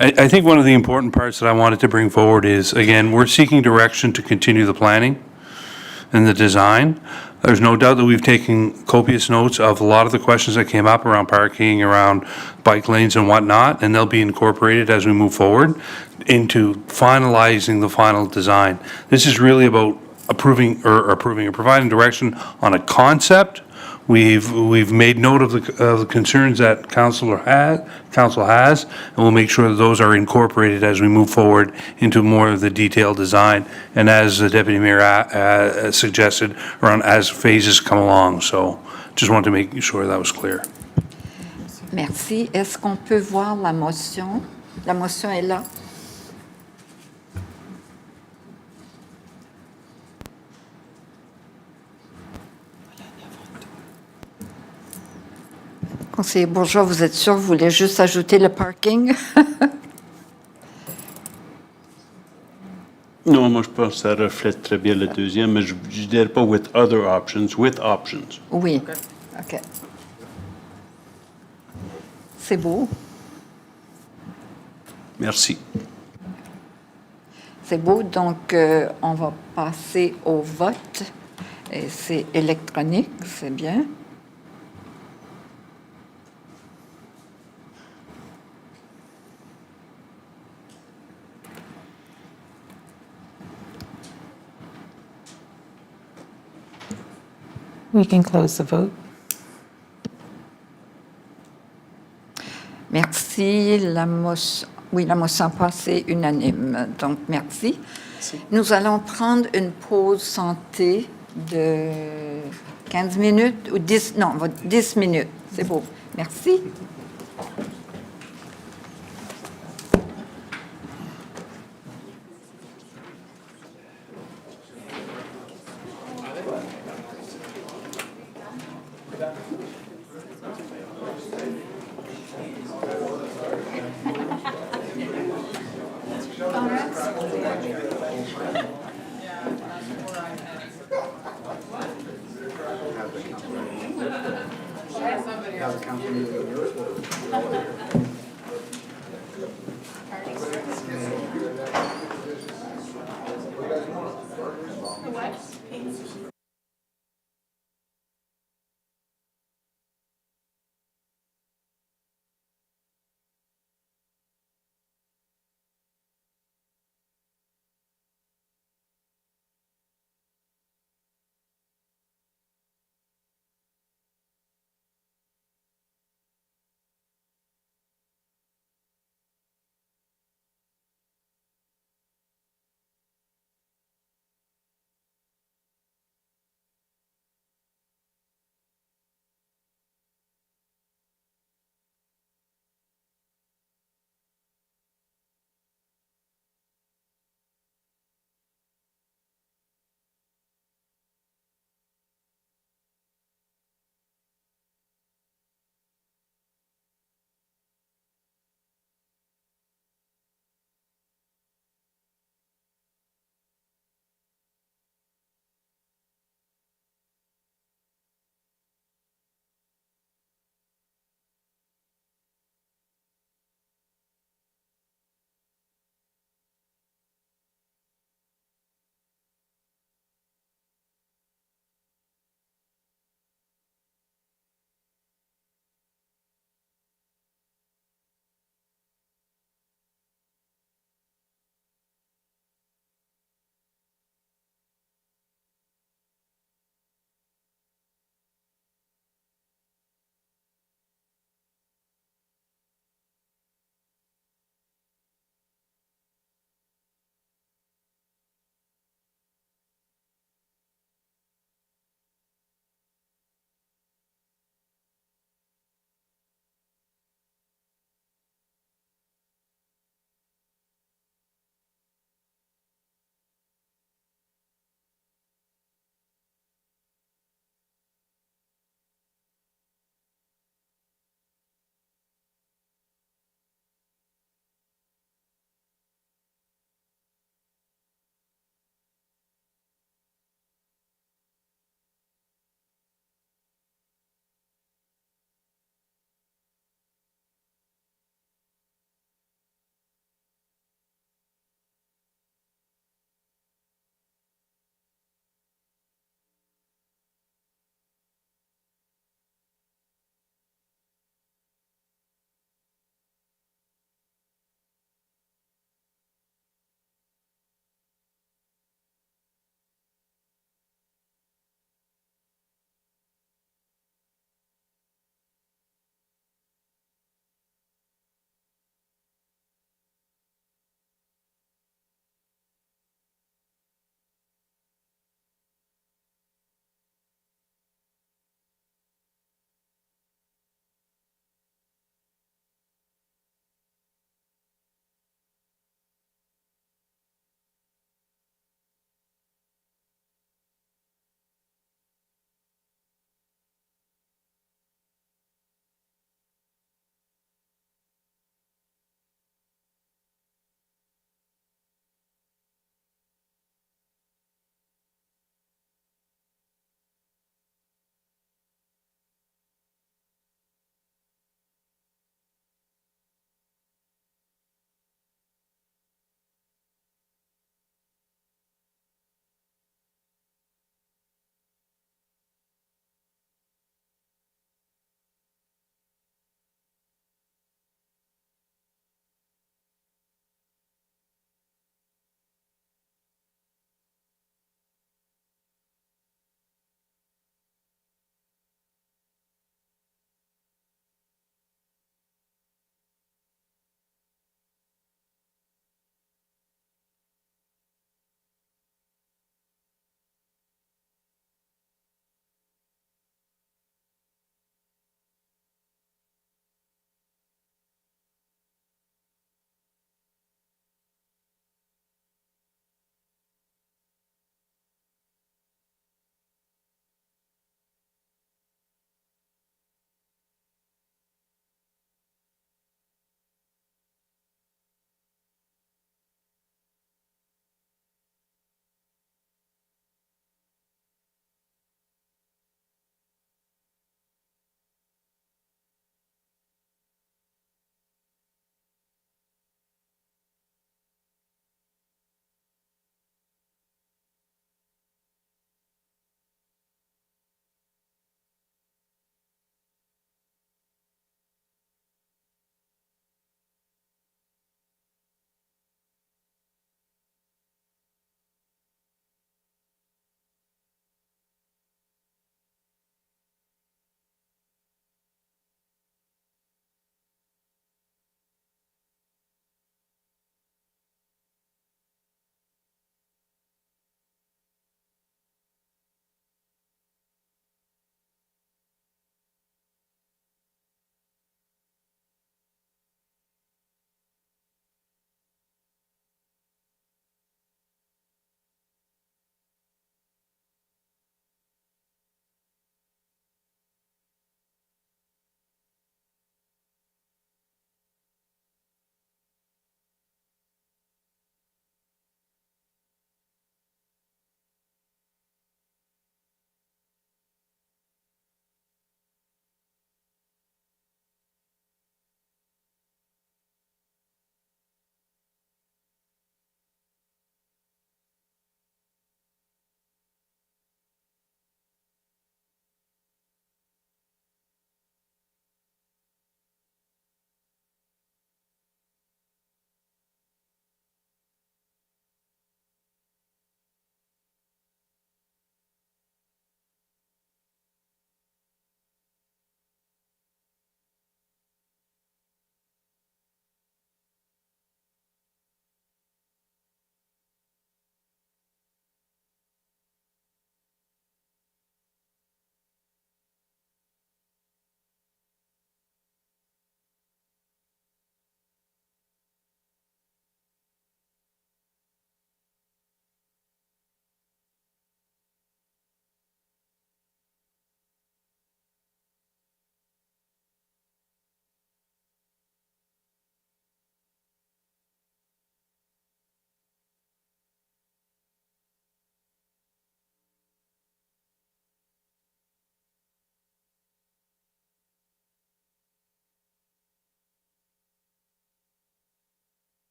[SPEAKER 8] I think one of the important parts that I wanted to bring forward is, again, we're seeking direction to continue the planning and the design. There's no doubt that we've taken copious notes of a lot of the questions that came up around parking, around bike lanes and whatnot, and they'll be incorporated as we move forward into finalizing the final design. This is really about approving or providing direction on a concept. We've made note of the concerns that council has, and we'll make sure that those are incorporated as we move forward into more of the detailed design, and as the Deputy Mayor suggested, around as phases come along. So just wanted to make sure that was clear.
[SPEAKER 2] Merci. Est-ce qu'on peut voir la motion? La motion est là. Conseiller Bourgeois, vous êtes sûr, vous voulez juste ajouter le parking?
[SPEAKER 4] Non, moi je pense que ça reflète très bien le deuxième, mais je ne dirais pas with other options, with options.
[SPEAKER 2] Oui. OK. C'est beau.
[SPEAKER 4] Merci.
[SPEAKER 2] C'est beau. Donc, on va passer au vote. Et c'est électronique, c'est bien.
[SPEAKER 3] We can close the vote.
[SPEAKER 2] Merci. La motion passée unanime. Donc, merci. Nous allons prendre une pause santé de 15 minutes ou 10, non, 10 minutes. C'est beau. Merci.
[SPEAKER 5] Somebody else.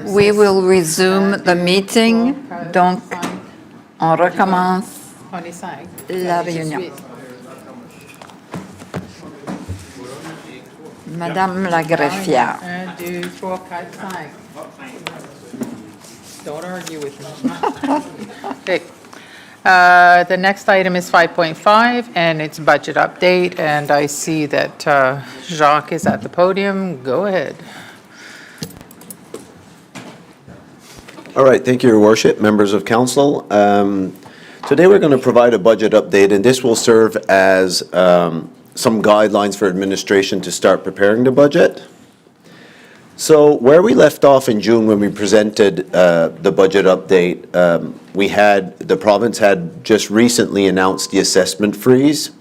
[SPEAKER 2] We will resume the meeting. Donc, on recommence la réunion. Madame la greffière.
[SPEAKER 3] 1, 2, 3, 4, 5. Don't argue with me. Okay. The next item is 5.5, and it's budget update, and I see that Jacques is at the podium. Go ahead.
[SPEAKER 15] All right, thank you, Your Worship, members of council. Today, we're going to provide a budget update, and this will serve as some guidelines for administration to start preparing the budget. So where we left off in June when we presented the budget update, the province had just recently announced the assessment freeze.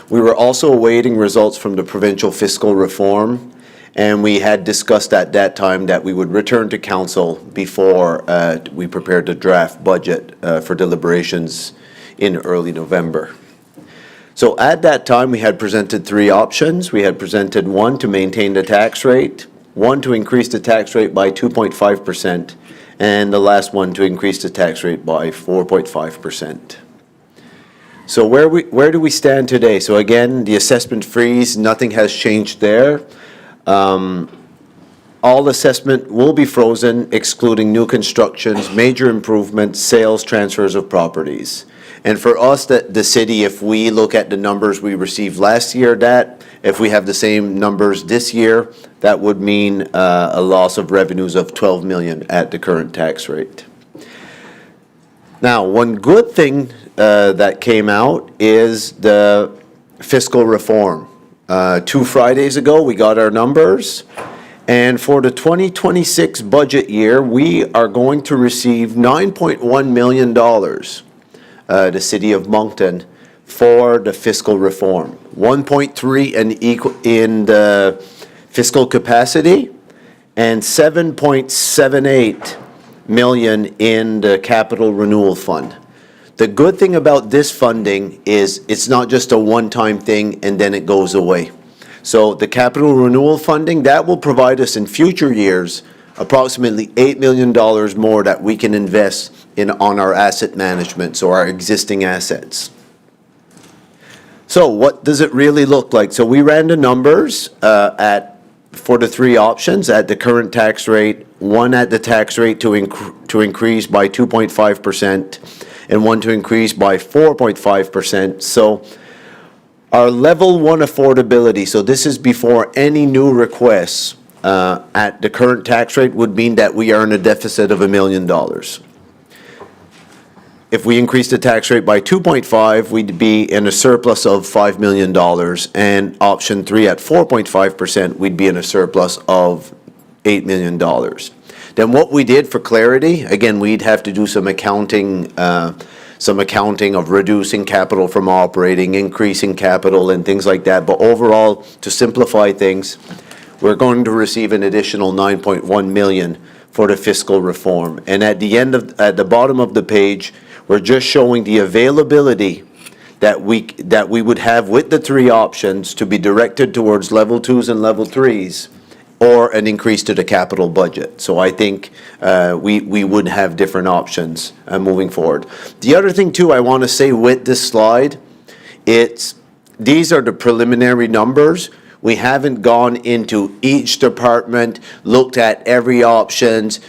[SPEAKER 15] We were also awaiting results from the provincial fiscal reform, and we had discussed at that time that we would return to council before we prepared the draft budget for deliberations in early November. So at that time, we had presented three options. We had presented one to maintain the tax rate, one to increase the tax rate by 2.5%, and the last one to increase the tax rate by 4.5%. So where do we stand today? So again, the assessment freeze, nothing has changed there. All assessment will be frozen, excluding new constructions, major improvements, sales, transfers of properties. And for us, the city, if we look at the numbers we received last year, if we have the same numbers this year, that would mean a loss of revenues of 12 million at the current tax rate. Now, one good thing that came out is the fiscal reform. 2 Fridays ago, we got our numbers. And for the 2026 budget year, we are going to receive $9.1 million, the city of Moncton, for the fiscal reform. 1.3 in the fiscal capacity and 7.78 million in the capital renewal fund. The good thing about this funding is it's not just a one-time thing and then it goes away. So the capital renewal funding, that will provide us in future years approximately $8 million more that we can invest on our asset management, so our existing assets. So what does it really look like? So we ran the numbers for the three options at the current tax rate, one at the tax rate to increase by 2.5%, and one to increase by 4.5%. So our level 1 affordability, so this is before any new requests at the current tax rate, would mean that we are in a deficit of $1 million. If we increase the tax rate by 2.5, we'd be in a surplus of $5 million, and option 3 at 4.5%, we'd be in a surplus of $8 million. Then what we did for clarity, again, we'd have to do some accounting of reducing capital from operating, increasing capital, and things like that. But overall, to simplify things, we're going to receive an additional $9.1 million for the fiscal reform. And at the bottom of the page, we're just showing the availability that we would have with the three options to be directed towards level 2s and level 3s, or an increase to the capital budget. So I think we would have different options moving forward. The other thing too I want to say with this slide, these are the preliminary numbers. We haven't gone into each department, looked at every options.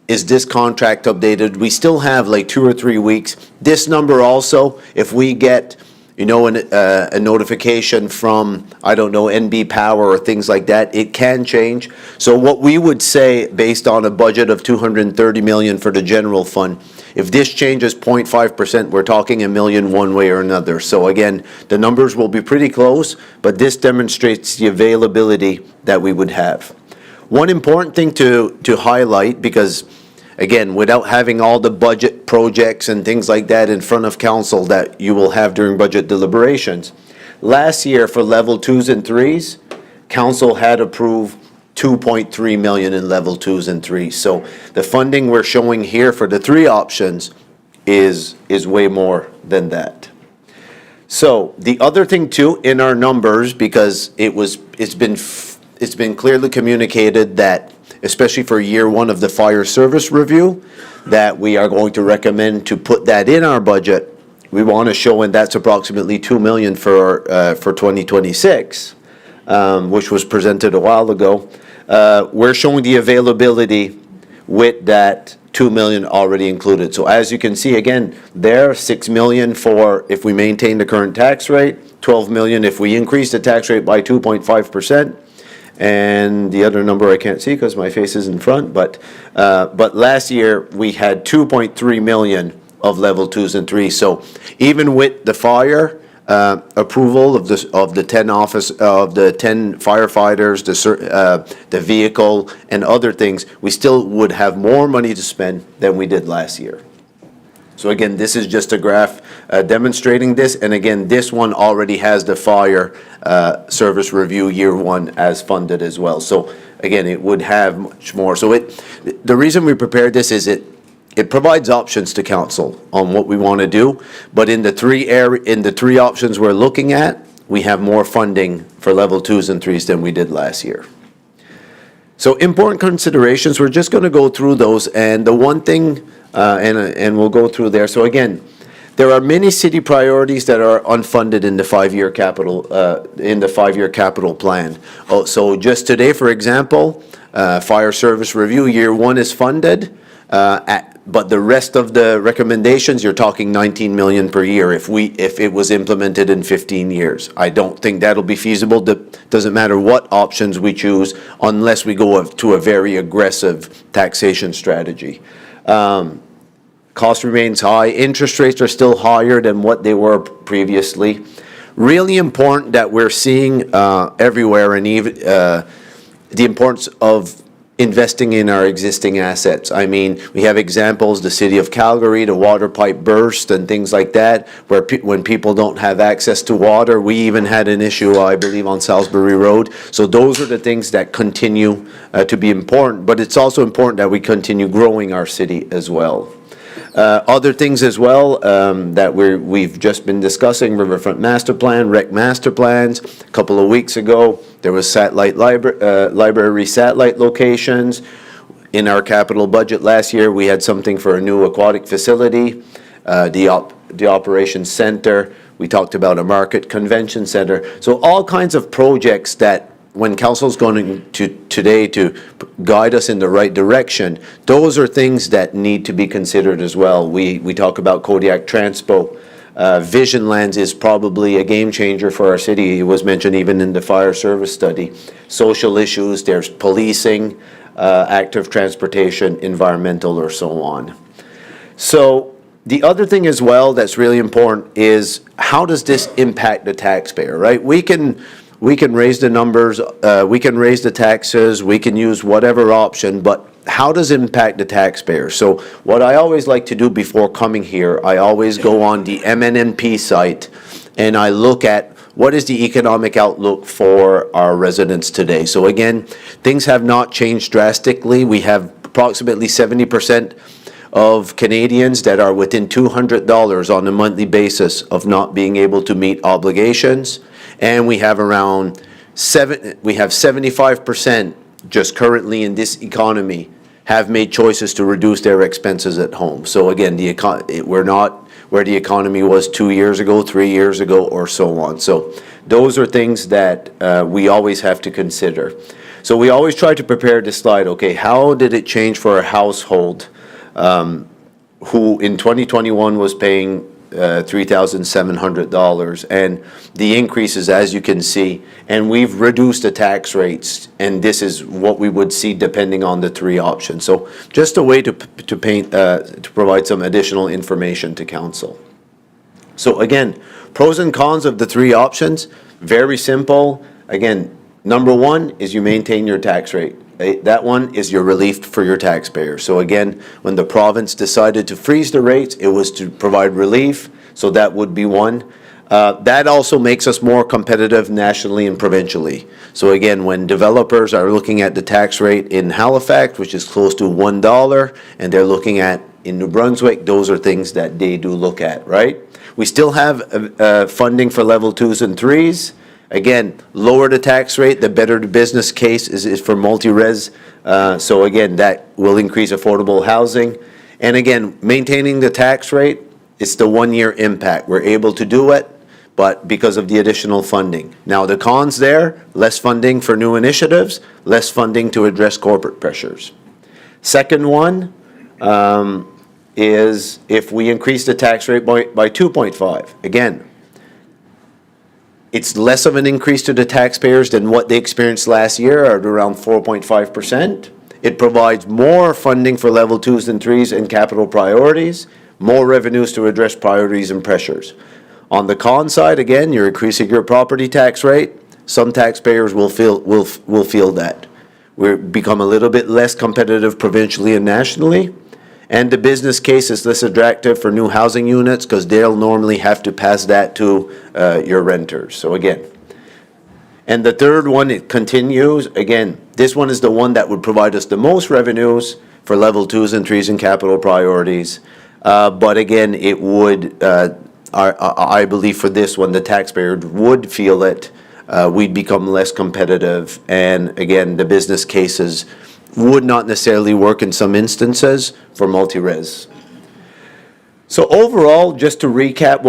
[SPEAKER 15] Is this contract updated? We still have like 2 or 3 weeks. This number also, if we get a notification from, I don't know, NB Power or things like that, it can change. So what we would say, based on a budget of $230 million for the general fund, if this changes 0.5%, we're talking $1 million one way or another. So again, the numbers will be pretty close, but this demonstrates the availability that we would have. One important thing to highlight, because again, without having all the budget projects and things like that in front of council that you will have during budget deliberations, last year for level 2s and 3s, council had approved $2.3 million in level 2s and 3s. So the funding we're showing here for the three options is way more than that. So the other thing too in our numbers, because it's been clearly communicated that especially for year one of the fire service review, that we are going to recommend to put that in our budget. We want to show, and that's approximately 2 million for 2026, which was presented a while ago. We're showing the availability with that 2 million already included. So as you can see, again, there, 6 million for if we maintain the current tax rate, 12 million if we increase the tax rate by 2.5%. And the other number I can't see because my face is in front, but last year we had 2.3 million of level 2s and 3s. So even with the fire approval of the 10 firefighters, the vehicle and other things, we still would have more money to spend than we did last year. So again, this is just a graph demonstrating this, and again, this one already has the fire service review year one as funded as well. So again, it would have much more. So the reason we prepared this is it provides options to council on what we want to do, but in the three options we're looking at, we have more funding for level 2s and 3s than we did last year. So important considerations, we're just going to go through those, and the one thing, and we'll go through there. So again, there are many city priorities that are unfunded in the five-year capital plan. So just today, for example, fire service review year one is funded, but the rest of the recommendations, you're talking 19 million per year if it was implemented in 15 years. I don't think that'll be feasible. Doesn't matter what options we choose unless we go to a very aggressive taxation strategy. Cost remains high. Interest rates are still higher than what they were previously. Really important that we're seeing everywhere, and even the importance of investing in our existing assets. I mean, we have examples, the city of Calgary, the water pipe burst and things like that, where when people don't have access to water. We even had an issue, I believe, on Salisbury Road. So those are the things that continue to be important, but it's also important that we continue growing our city as well. Other things as well that we've just been discussing, Riverfront Master Plan, Rec Master Plans. A couple of weeks ago, there was library satellite locations. In our capital budget last year, we had something for a new aquatic facility, the operations center. We talked about a market convention center. So all kinds of projects that when council's going to today to guide us in the right direction, those are things that need to be considered as well. We talk about Kodiak Transpo. Vision Lands is probably a game changer for our city. It was mentioned even in the fire service study. Social issues, there's policing, active transportation, environmental, or so on. So the other thing as well that's really important is how does this impact the taxpayer, right? We can raise the numbers, we can raise the taxes, we can use whatever option, but how does it impact the taxpayer? So what I always like to do before coming here, I always go on the MNNP site and I look at what is the economic outlook for our residents today. So again, things have not changed drastically. We have approximately 70% of Canadians that are within $200 on a monthly basis of not being able to meet obligations. And we have around 75% just currently in this economy have made choices to reduce their expenses at home. So again, we're not where the economy was 2 years ago, 3 years ago, or so on. So those are things that we always have to consider. So we always try to prepare this slide, okay, how did it change for a household who in 2021 was paying $3,700, and the increases, as you can see, and we've reduced the tax rates, and this is what we would see depending on the three options. So just a way to provide some additional information to council. So again, pros and cons of the three options, very simple. Again, number one is you maintain your tax rate. That one is your relief for your taxpayer. So again, when the province decided to freeze the rates, it was to provide relief. So that would be one. That also makes us more competitive nationally and provincially. So again, when developers are looking at the tax rate in Halifax, which is close to $1, and they're looking at in New Brunswick, those are things that they do look at, right? We still have funding for level 2s and 3s. Again, lower the tax rate, the better the business case is for multi-res. So again, that will increase affordable housing. And again, maintaining the tax rate, it's the one-year impact. We're able to do it, but because of the additional funding. Now, the cons there, less funding for new initiatives, less funding to address corporate pressures. Second one is if we increase the tax rate by 2.5. Again, it's less of an increase to the taxpayers than what they experienced last year at around 4.5%. It provides more funding for level 2s and 3s and capital priorities, more revenues to address priorities and pressures. On the con side, again, you're increasing your property tax rate. Some taxpayers will feel that. We've become a little bit less competitive provincially and nationally. And the business case is less attractive for new housing units because they'll normally have to pass that to your renters. So again. And the third one, it continues. Again, this one is the one that would provide us the most revenues for level 2s and 3s and capital priorities. But again, it would, I believe for this one, the taxpayer would feel it. We'd become less competitive. And again, the business cases would not necessarily work in some instances for multi-res. So overall, just to recap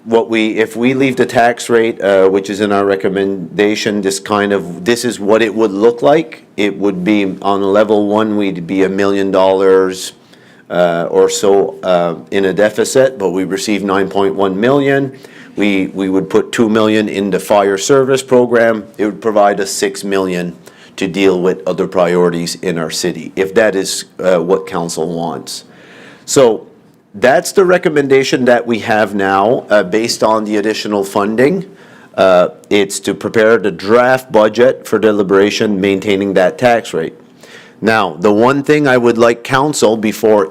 [SPEAKER 15] if we leave the tax rate, which is in our recommendation, this is what it would look like. It would be on level 1, we'd be $1 million or so in a deficit, but we received 9.1 million. We would put 2 million in the fire service program. It would provide us 6 million to deal with other priorities in our city, if that is what council wants. So that's the recommendation that we have now based on the additional funding. It's to prepare the draft budget for deliberation, maintaining that tax rate. Now, the one thing I would like council before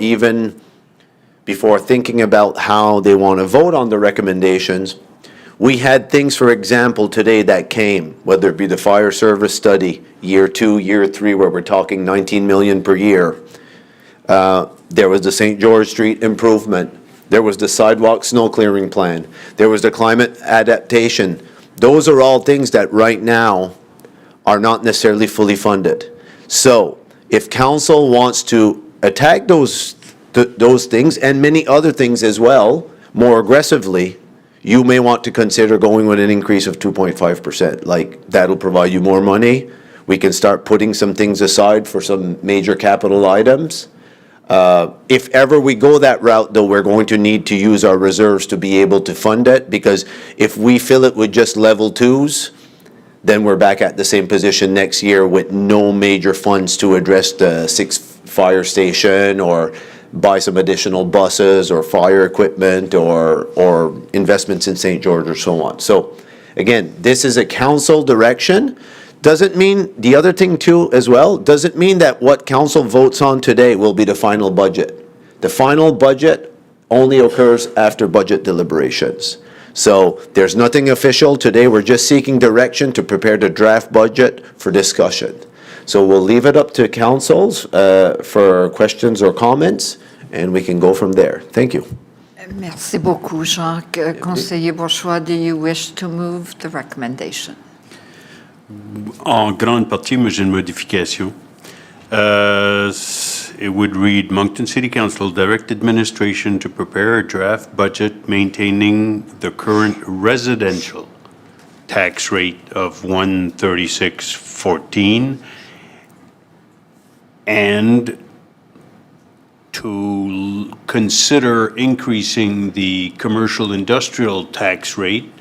[SPEAKER 15] thinking about how they want to vote on the recommendations, we had things, for example, today that came, whether it be the fire service study, year 2, year 3, where we're talking 19 million per year. There was the St. George Street improvement. There was the sidewalk snow clearing plan. There was the climate adaptation. Those are all things that right now are not necessarily fully funded. So if council wants to attack those things and many other things as well, more aggressively, you may want to consider going with an increase of 2.5%. Like, that'll provide you more money. We can start putting some things aside for some major capital items. If ever we go that route, though, we're going to need to use our reserves to be able to fund it, because if we fill it with just level 2s, then we're back at the same position next year with no major funds to address the 6th fire station or buy some additional buses or fire equipment or investments in St. George or so on. So again, this is a council direction. Doesn't mean, the other thing too as well, doesn't mean that what council votes on today will be the final budget. The final budget only occurs after budget deliberations. So there's nothing official today. We're just seeking direction to prepare the draft budget for discussion. So we'll leave it up to councils for questions or comments, and we can go from there. Thank you.
[SPEAKER 2] Merci beaucoup, Jacques. Conseiller Bourgeois, do you wish to move the recommendation?
[SPEAKER 4] En grande partie, mais j'ai une modification. It would read, Moncton City Council direct administration to prepare a draft budget maintaining the current residential tax rate of 136.14 and to consider increasing the commercial industrial tax rate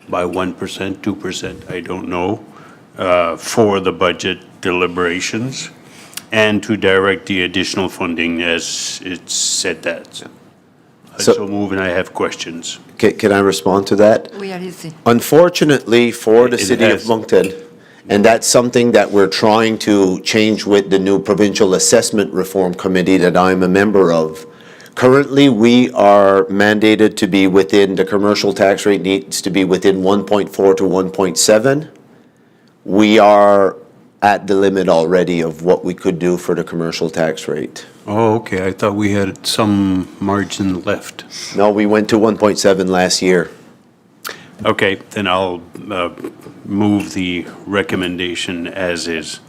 [SPEAKER 4] by 1%, 2%, I don't know, for the budget deliberations, and to direct the additional funding as it's said that. I so move, and I have questions.
[SPEAKER 15] Can I respond to that?
[SPEAKER 2] Oui, allez-y.
[SPEAKER 15] Unfortunately for the city of Moncton, and that's something that we're trying to change with the new provincial assessment reform committee that I'm a member of. Currently, we are mandated to be within, the commercial tax rate needs to be within 1.4 to 1.7. We are at the limit already of what we could do for the commercial tax rate.
[SPEAKER 4] Oh, okay. I thought we had some margin left.
[SPEAKER 15] No, we went to 1.7 last year.
[SPEAKER 4] Okay, then I'll move the recommendation as is.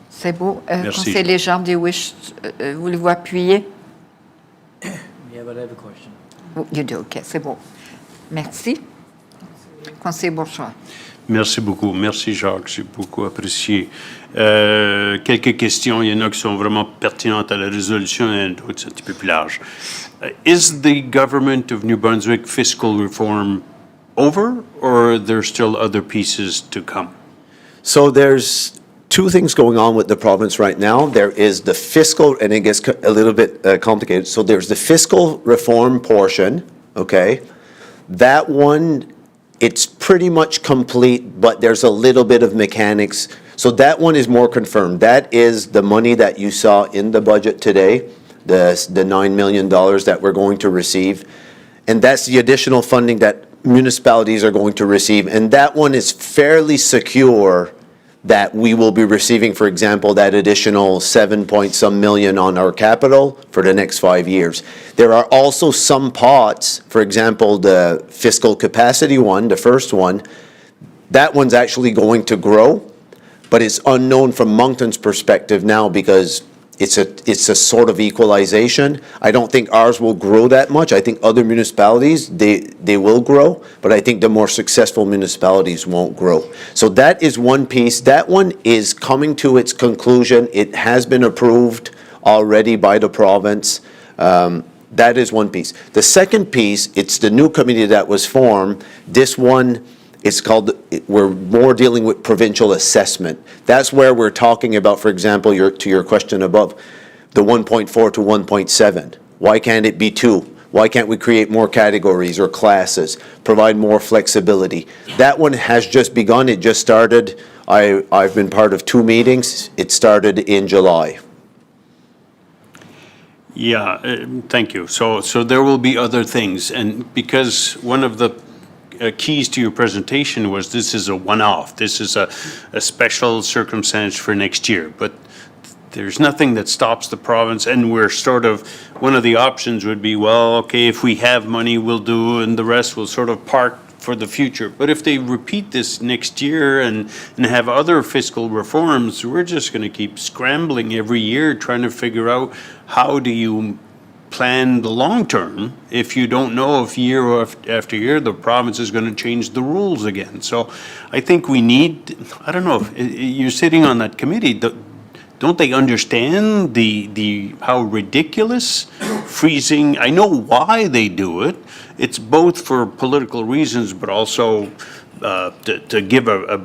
[SPEAKER 2] C'est beau.
[SPEAKER 4] Merci.
[SPEAKER 2] Conseiller Légendre, do you wish, voulez-vous appuyer?
[SPEAKER 21] Yeah, but I have a question.
[SPEAKER 2] Oh, you do, OK, c'est bon. Merci. Conseiller Bourgeois.
[SPEAKER 4] Merci beaucoup. Merci, Jacques. J'ai beaucoup apprécié. Quelques questions. Il y en a qui sont vraiment pertinentes à la résolution et d'autres, c'est un petit peu plus large. Is the government of New Brunswick fiscal reform over, or are there still other pieces to come?
[SPEAKER 15] So there's two things going on with the province right now. There is the fiscal, and it gets a little bit complicated. So there's the fiscal reform portion, okay? That one, it's pretty much complete, but there's a little bit of mechanics. So that one is more confirmed. That is the money that you saw in the budget today, the $9 million that we're going to receive. And that's the additional funding that municipalities are going to receive. And that one is fairly secure that we will be receiving, for example, that additional 7-point-some million on our capital for the next 5 years. There are also some pots, for example, the fiscal capacity one, the first one, that one's actually going to grow, but it's unknown from Moncton's perspective now because it's a sort of equalization. I don't think ours will grow that much. I think other municipalities, they will grow, but I think the more successful municipalities won't grow. So that is one piece. That one is coming to its conclusion. It has been approved already by the province. That is one piece. The second piece, it's the new committee that was formed. This one, it's called, we're more dealing with provincial assessment. That's where we're talking about, for example, to your question above, the 1.4 to 1.7. Why can't it be 2? Why can't we create more categories or classes, provide more flexibility? That one has just begun. It just started. I've been part of 2 meetings. It started in July.
[SPEAKER 4] Yeah, thank you. So there will be other things, and because one of the keys to your presentation was this is a one-off, this is a special circumstance for next year, but there's nothing that stops the province, and we're sort of, one of the options would be, well, okay, if we have money, we'll do, and the rest will sort of park for the future. But if they repeat this next year and have other fiscal reforms, we're just going to keep scrambling every year trying to figure out how do you plan the long term if you don't know if year after year the province is going to change the rules again. So I think we need, I don't know, if you're sitting on that committee, don't they understand the how ridiculous freezing? I know why they do it. It's both for political reasons, but also to give a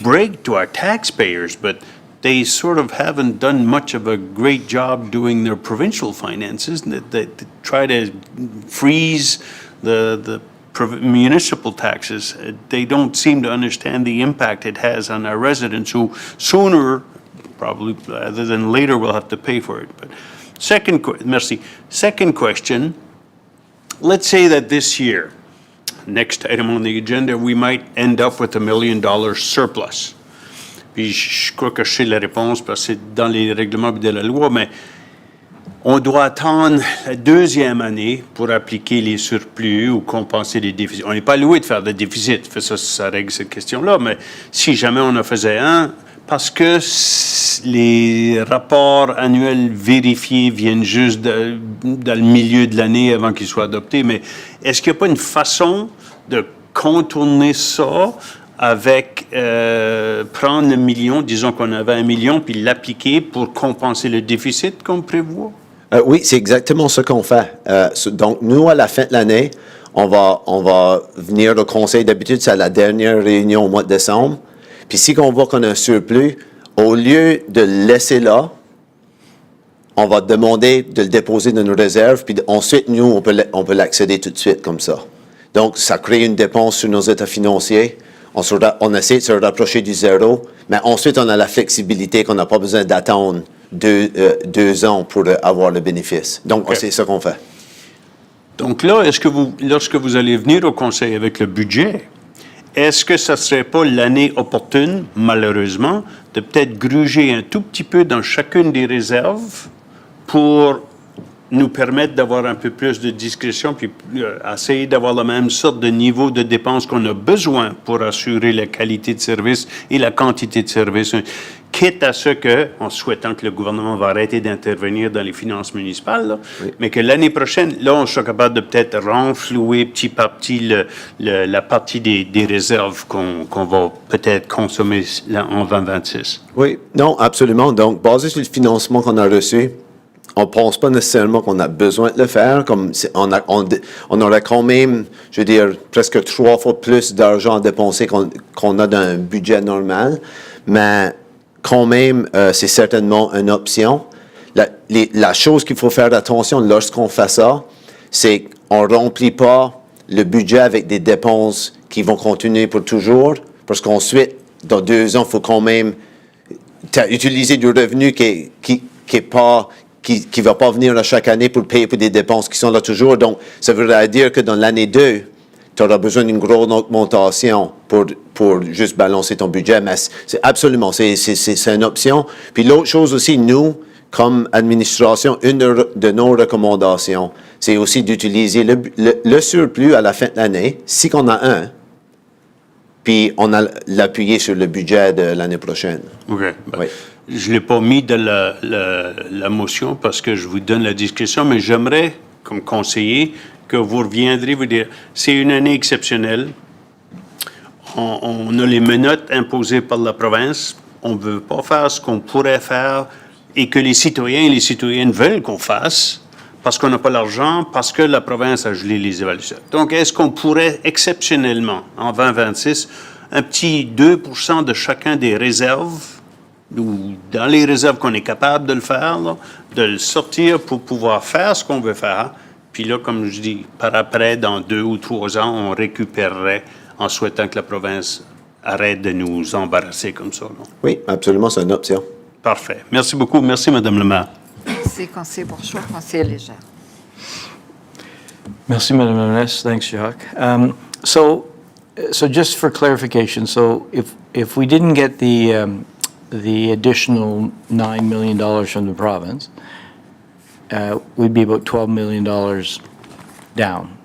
[SPEAKER 4] break to our taxpayers. But they sort of haven't done much of a great job doing their provincial finances. They try to freeze the municipal taxes. They don't seem to understand the impact it has on our residents who sooner, probably rather than later, will have to pay for it. But second question, let's say that this year, next item on the agenda, we might end up with $1 million surplus. Puis je crois que je sais la réponse parce que c'est dans les règlements de la loi, mais on doit attendre la deuxième année pour appliquer les surplus ou compenser les déficits. On n'est pas loué de faire des déficits, ça règle cette question-là, mais si jamais on en faisait un, parce que les rapports annuels vérifiés viennent juste dans le milieu de l'année avant qu'ils soient adoptés, mais est-ce qu'il n'y a pas une façon de contourner ça avec prendre le million, disons qu'on avait $1 million, puis l'appliquer pour compenser le déficit qu'on prévoit?
[SPEAKER 15] Oui, c'est exactement ce qu'on fait. Donc, nous, à la fin de l'année, on va venir au conseil. D'habitude, c'est à la dernière réunion au mois de décembre. Puis si on voit qu'on a un surplus, au lieu de le laisser là, on va demander de le déposer dans nos réserves, puis ensuite, nous, on peut l'accéder tout de suite comme ça. Donc, ça crée une dépense sur nos états financiers. On essaie de se rapprocher du zéro, mais ensuite, on a la flexibilité qu'on n'a pas besoin d'attendre deux ans pour avoir le bénéfice. Donc, c'est ce qu'on fait.
[SPEAKER 4] Donc là, lorsque vous allez venir au conseil avec le budget, est-ce que ça ne serait pas l'année opportune, malheureusement, de peut-être gruger un tout petit peu dans chacune des réserves pour nous permettre d'avoir un peu plus de discrétion, puis essayer d'avoir la même sorte de niveau de dépenses qu'on a besoin pour assurer la qualité de service et la quantité de service, quitte à ce que, en souhaitant que le gouvernement va arrêter d'intervenir dans les finances municipales, là, mais que l'année prochaine, là, on soit capable de peut-être renflouer petit par petit la partie des réserves qu'on va peut-être consommer là, en 2026.
[SPEAKER 15] Oui, non, absolument. Donc, basé sur le financement qu'on a reçu, on ne pense pas nécessairement qu'on a besoin de le faire, comme on aurait quand même, je veux dire, presque 3 fois plus d'argent à dépenser qu'on a dans un budget normal, mais quand même, c'est certainement une option. La chose qu'il faut faire attention lorsqu'on fait ça, c'est qu'on ne remplit pas le budget avec des dépenses qui vont continuer pour toujours, parce qu'ensuite, dans 2 ans, il faut quand même utiliser du revenu qui ne va pas venir à chaque année pour payer pour des dépenses qui sont là toujours. Donc, ça voudrait dire que dans l'année 2, tu auras besoin d'une grosse augmentation pour juste balancer ton budget. Mais c'est absolument, c'est une option. Puis l'autre chose aussi, nous, comme administration, une de nos recommandations, c'est aussi d'utiliser le surplus à la fin de l'année, si qu'on a un, puis on a l'appuyer sur le budget de l'année prochaine.
[SPEAKER 4] OK.
[SPEAKER 15] Oui.
[SPEAKER 4] Je ne l'ai pas mis dans la motion parce que je vous donne la discrétion, mais j'aimerais, comme conseiller, que vous reviendrez vous dire, c'est une année exceptionnelle. On a les menottes imposées par la province. On ne veut pas faire ce qu'on pourrait faire et que les citoyens et les citoyennes veulent qu'on fasse parce qu'on n'a pas l'argent, parce que la province a gelé les évaluations. Donc, est-ce qu'on pourrait exceptionnellement, en 2026, un petit 2% de chacun des réserves, ou dans les réserves qu'on est capable de le faire, là, de le sortir pour pouvoir faire ce qu'on veut faire. Puis là, comme je dis, par après, dans 2 ou 3 ans, on récupérerait en souhaitant que la province arrête de nous embarrasser comme ça. Non?
[SPEAKER 15] Oui, absolument, c'est une option.
[SPEAKER 4] Parfait. Merci beaucoup. Merci, Madame le maire.
[SPEAKER 2] Merci, conseiller Bourgeois, conseiller Légère.
[SPEAKER 1] Merci, Madame la Ministre. Thanks, Jacques. So just for clarification, so if we didn't get the additional $9 million from the province, we'd be about $12 million down.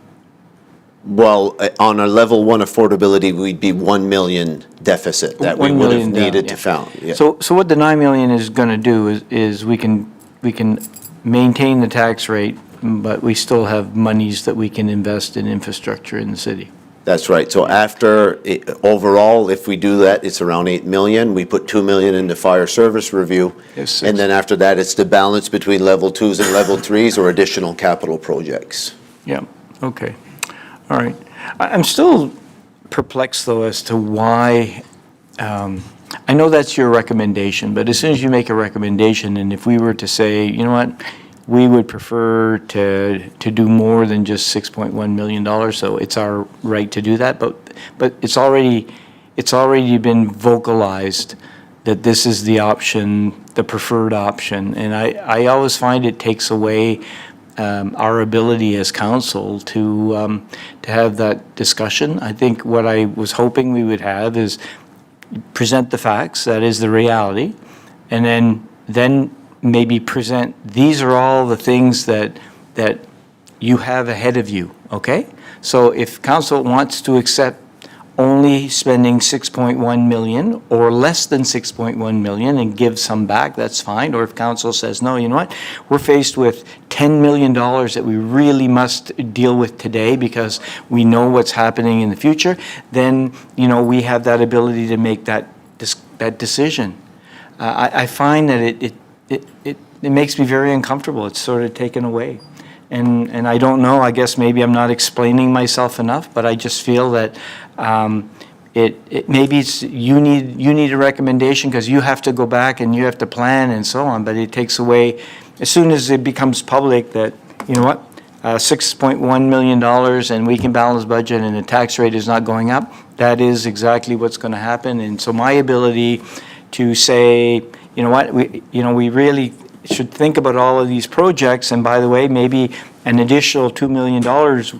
[SPEAKER 15] Well, on a level 1 affordability, we'd be 1 million deficit that we
[SPEAKER 1] 1
[SPEAKER 15] would have
[SPEAKER 1] million down,
[SPEAKER 15] needed
[SPEAKER 1] yeah.
[SPEAKER 15] to found. Yeah.
[SPEAKER 1] So what the $9 million is going to do is we can maintain the tax rate, but we still have monies that we can invest in infrastructure in the city.
[SPEAKER 15] That's right. So after, overall, if we do that, it's around 8 million. We put 2 million in the fire service review.
[SPEAKER 1] Yes,
[SPEAKER 15] And then after that, it's the balance between level 2s and level 3s or additional capital projects.
[SPEAKER 1] Yeah, okay. All right. I'm still perplexed, though, as to why, I know that's your recommendation, but as soon as you make a recommendation, and if we were to say, you know what, we would prefer to do more than just $6.1 million, so it's our right to do that, but it's already been vocalized that this is the option, the preferred option, and I always find it takes away our ability as council to have that discussion. I think what I was hoping we would have is present the facts, that is the reality, and then maybe present, these are all the things that you have ahead of you, okay? So if council wants to accept only spending 6.1 million or less than 6.1 million and give some back, that's fine. Or if council says, no, you know what, we're faced with $10 million that we really must deal with today because we know what's happening in the future, then, you know, we have that ability to make that decision. I find that it makes me very uncomfortable. It's sort of taken away. And I don't know, I guess maybe I'm not explaining myself enough, but I just feel that maybe it's you need a recommendation because you have to go back and you have to plan and so on, but it takes away, as soon as it becomes public that, you know what, $6.1 million and we can balance budget and the tax rate is not going up, that is exactly what's going to happen. And so my ability to say, you know what, we really should think about all of these projects, and by the way, maybe an additional $2 million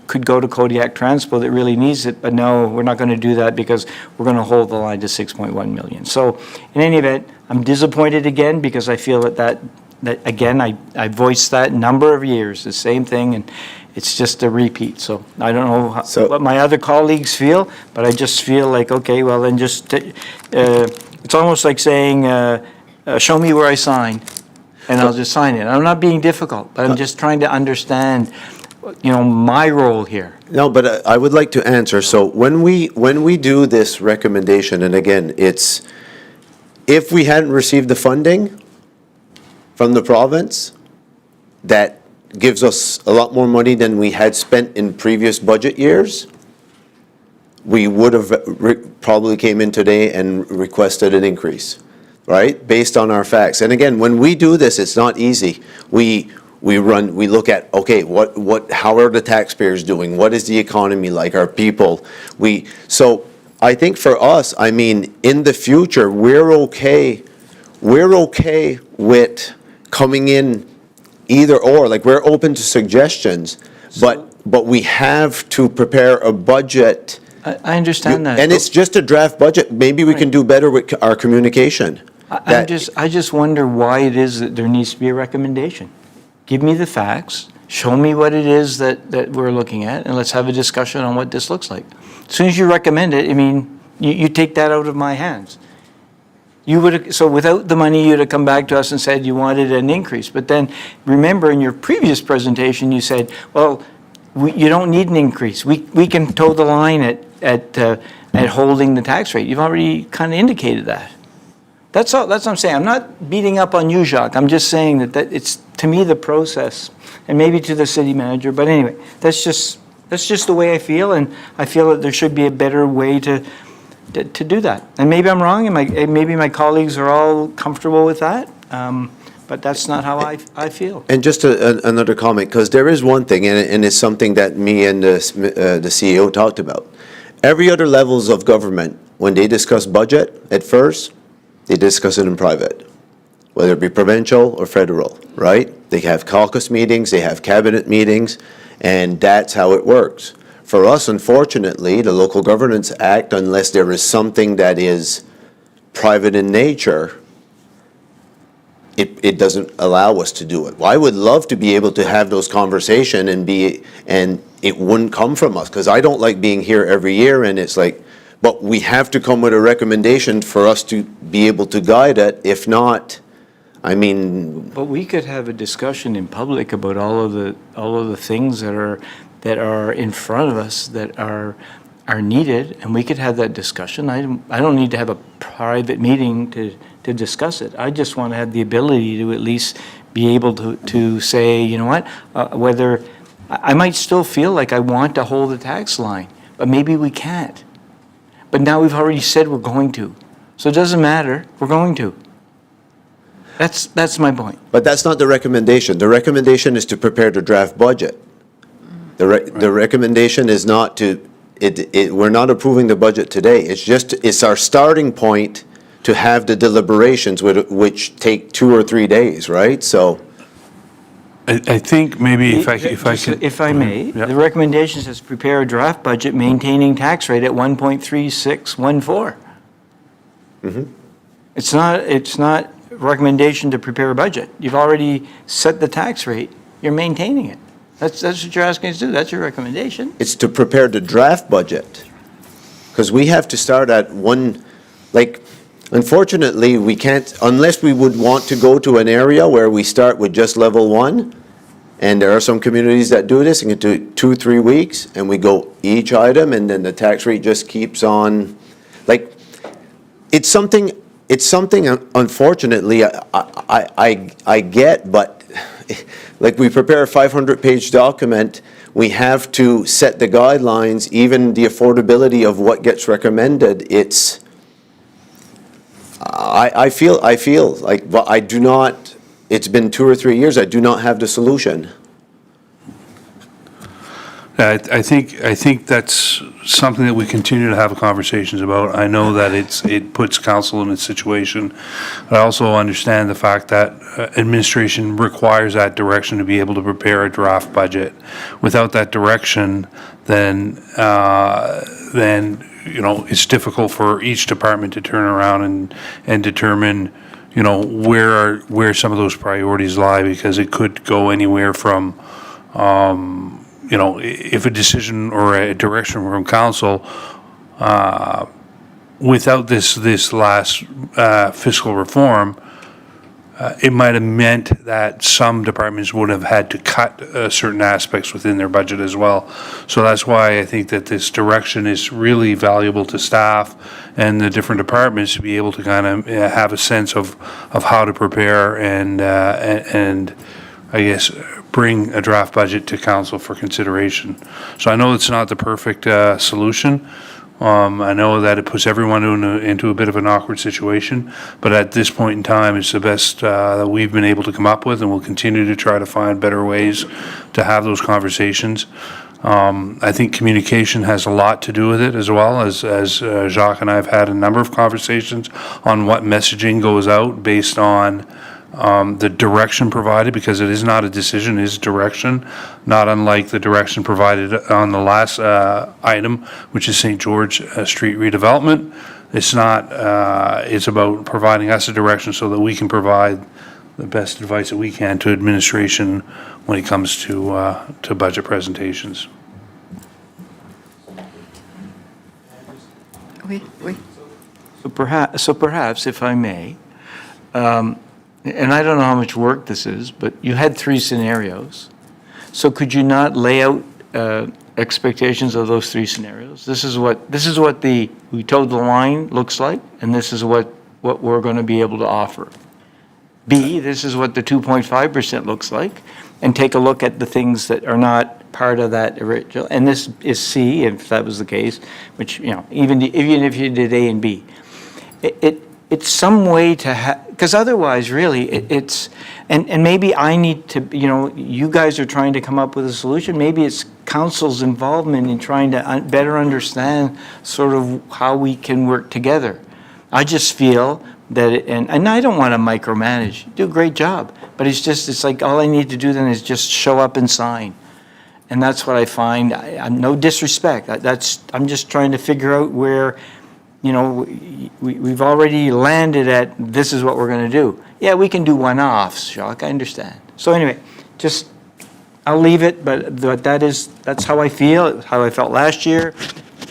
[SPEAKER 1] could go to Kodiak Transpo that really needs it, but no, we're not going to do that because we're going to hold the line to 6.1 million. So in any event, I'm disappointed again because I feel that again, I voiced that a number of years, the same thing, and it's just a repeat. So I don't know what my other colleagues feel, but I just feel like, okay, well, then just, it's almost like saying, show me where I sign, and I'll just sign it. I'm not being difficult, but I'm just trying to understand, my role here.
[SPEAKER 15] No, but I would like to answer. So when we do this recommendation, and again, it's, if we hadn't received the funding from the province, that gives us a lot more money than we had spent in previous budget years, we would have probably came in today and requested an increase, right? Based on our facts. And again, when we do this, it's not easy. We look at, okay, how are the taxpayers doing? What is the economy like? Our people? So I think for us, I mean, in the future, we're okay with coming in either or, like we're open to suggestions, but we have to prepare a budget.
[SPEAKER 1] I understand that.
[SPEAKER 15] And it's just a draft budget. Maybe we can do better with our communication.
[SPEAKER 1] I just wonder why it is that there needs to be a recommendation. Give me the facts, show me what it is that we're looking at, and let's have a discussion on what this looks like. As soon as you recommend it, I mean, you take that out of my hands. So without the money, you'd have come back to us and said you wanted an increase. But then, remember in your previous presentation, you said, well, you don't need an increase. We can toe the line at holding the tax rate. You've already kind of indicated that. That's all. That's what I'm saying. I'm not beating up on you, Jacques. I'm just saying that it's, to me, the process, and maybe to the city manager. But anyway, that's just the way I feel, and I feel that there should be a better way to do that. And maybe I'm wrong, and maybe my colleagues are all comfortable with that, but that's not how I feel.
[SPEAKER 15] And just another comment, because there is one thing, and it's something that me and the CEO talked about. Every other levels of government, when they discuss budget at first, they discuss it in private, whether it be provincial or federal, right? They have caucus meetings, they have cabinet meetings, and that's how it works. For us, unfortunately, the Local Governance Act, unless there is something that is private in nature, it doesn't allow us to do it. Well, I would love to be able to have those conversations and it wouldn't come from us, because I don't like being here every year, and it's like, but we have to come with a recommendation for us to be able to guide it. If not, I mean.
[SPEAKER 1] But we could have a discussion in public about all of the things that are in front of us that are needed, and we could have that discussion. I don't need to have a private meeting to discuss it. I just want to have the ability to at least be able to say, you know what, whether I might still feel like I want to hold the tax line, but maybe we can't. But now we've already said we're going to, so it doesn't matter. We're going to. That's my point.
[SPEAKER 15] But that's not the recommendation. The recommendation is to prepare the draft budget. The recommendation is not to, we're not approving the budget today. It's our starting point to have the deliberations, which take 2 or 3 days, right? So.
[SPEAKER 8] I think maybe if I could.
[SPEAKER 1] If I may, the recommendation says prepare a draft budget maintaining tax rate at 1.3614.
[SPEAKER 15] Mm-hmm.
[SPEAKER 1] It's not a recommendation to prepare a budget. You've already set the tax rate. You're maintaining it. That's what you're asking us to do. That's your recommendation.
[SPEAKER 15] It's to prepare the draft budget. Because we have to start at one, unfortunately, we can't, unless we would want to go to an area where we start with just level 1, and there are some communities that do this and can do it 2-3 weeks, and we go each item, and then the tax rate just keeps on, it's something, unfortunately, I get, but we prepare a 500-page document, we have to set the guidelines, even the affordability of what gets recommended. I feel like, but I do not, it's been 2 or 3 years, I do not have the solution.
[SPEAKER 8] I think that's something that we continue to have conversations about. I know that it puts council in a situation. I also understand the fact that administration requires that direction to be able to prepare a draft budget. Without that direction, then it's difficult for each department to turn around and determine, where some of those priorities lie, because it could go anywhere from, if a decision or a direction from council, without this last fiscal reform, it might have meant that some departments would have had to cut certain aspects within their budget as well. So that's why I think that this direction is really valuable to staff and the different departments to be able to kind of have a sense of how to prepare and I guess bring a draft budget to council for consideration. So I know it's not the perfect solution. I know that it puts everyone into a bit of an awkward situation, but at this point in time, it's the best that we've been able to come up with, and we'll continue to try to find better ways to have those conversations. I think communication has a lot to do with it as well, as Jacques and I have had a number of conversations on what messaging goes out based on the direction provided, because it is not a decision, it is direction, not unlike the direction provided on the last item, which is St. George Street redevelopment. It's not, it's about providing us a direction so that we can provide the best advice that we can to administration when it comes to budget presentations.
[SPEAKER 2] Oui, oui.
[SPEAKER 1] So perhaps, if I may, and I don't know how much work this is, but you had 3 scenarios. So could you not lay out expectations of those 3 scenarios? This is what we told the line looks like, and this is what we're going to be able to offer. B, this is what the 2.5% looks like, and take a look at the things that are not part of that original. And this is C, if that was the case, which, even if you did A and B. It's some way to have, because otherwise, really, it's, and maybe I need to, you guys are trying to come up with a solution. Maybe it's council's involvement in trying to better understand sort of how we can work together. I just feel that, and I don't want to micromanage. You do a great job, but it's like all I need to do then is just show up and sign. And that's what I find. I'm no disrespect. I'm just trying to figure out where, we've already landed at this is what we're going to do. Yeah, we can do one-offs, Jacques, I understand. So anyway, I'll leave it, but that's how I feel, how I felt last year,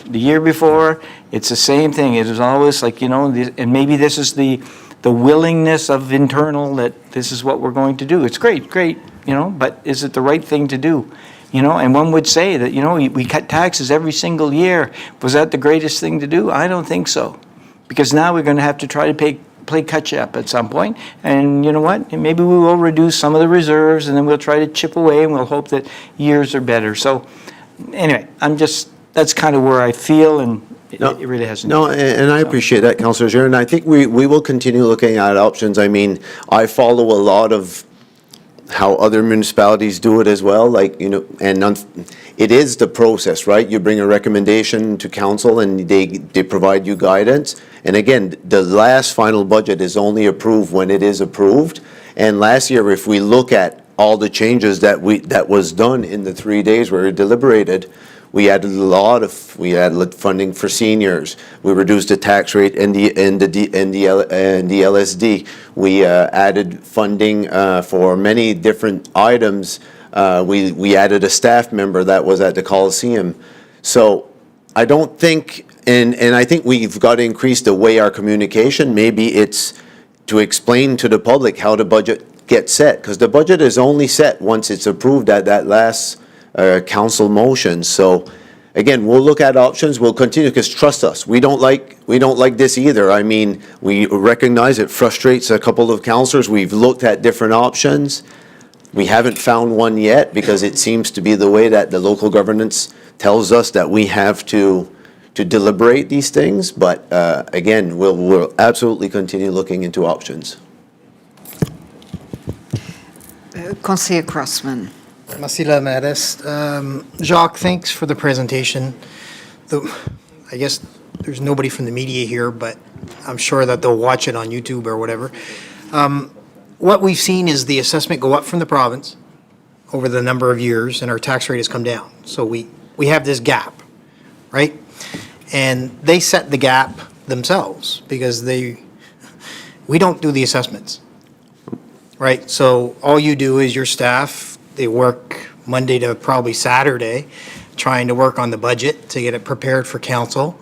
[SPEAKER 1] the year before. It's the same thing. It is always like, and maybe this is the willingness of internal that this is what we're going to do. It's great, but is it the right thing to do? And one would say that, we cut taxes every single year. Was that the greatest thing to do? I don't think so. Because now we're going to have to try to play catch-up at some point. And you know what? Maybe we will reduce some of the reserves, and then we'll try to chip away, and we'll hope that years are better. So anyway, that's kind of where I feel, and it really hasn't.
[SPEAKER 15] No, and I appreciate that, Councillor Giron. And I think we will continue looking at options. I mean, I follow a lot of how other municipalities do it as well, it is the process, right? You bring a recommendation to council and they provide you guidance. And again, the last final budget is only approved when it is approved. And last year, if we look at all the changes that was done in the 3 days where we deliberated, we added funding for seniors. We reduced the tax rate and the LSD. We added funding for many different items. We added a staff member that was at the Coliseum. So I don't think, and I think we've got to increase the way our communication. Maybe it's to explain to the public how the budget gets set, because the budget is only set once it's approved at that last council motion. So again, we'll look at options. We'll continue, because trust us, we don't like this either. I mean, we recognize it frustrates a couple of councillors. We've looked at different options. We haven't found one yet, because it seems to be the way that the local governance tells us that we have to deliberate these things. But again, we'll absolutely continue looking into options.
[SPEAKER 2] Conseiller Crossman.
[SPEAKER 13] Merci, la mairesse. Jacques, thanks for the presentation. I guess there's nobody from the media here, but I'm sure that they'll watch it on YouTube or whatever. What we've seen is the assessment go up from the province over the number of years, and our tax rate has come down. So we have this gap, right? And they set the gap themselves, because we don't do the assessments, right? So all you do is your staff, they work Monday to probably Saturday, trying to work on the budget to get it prepared for council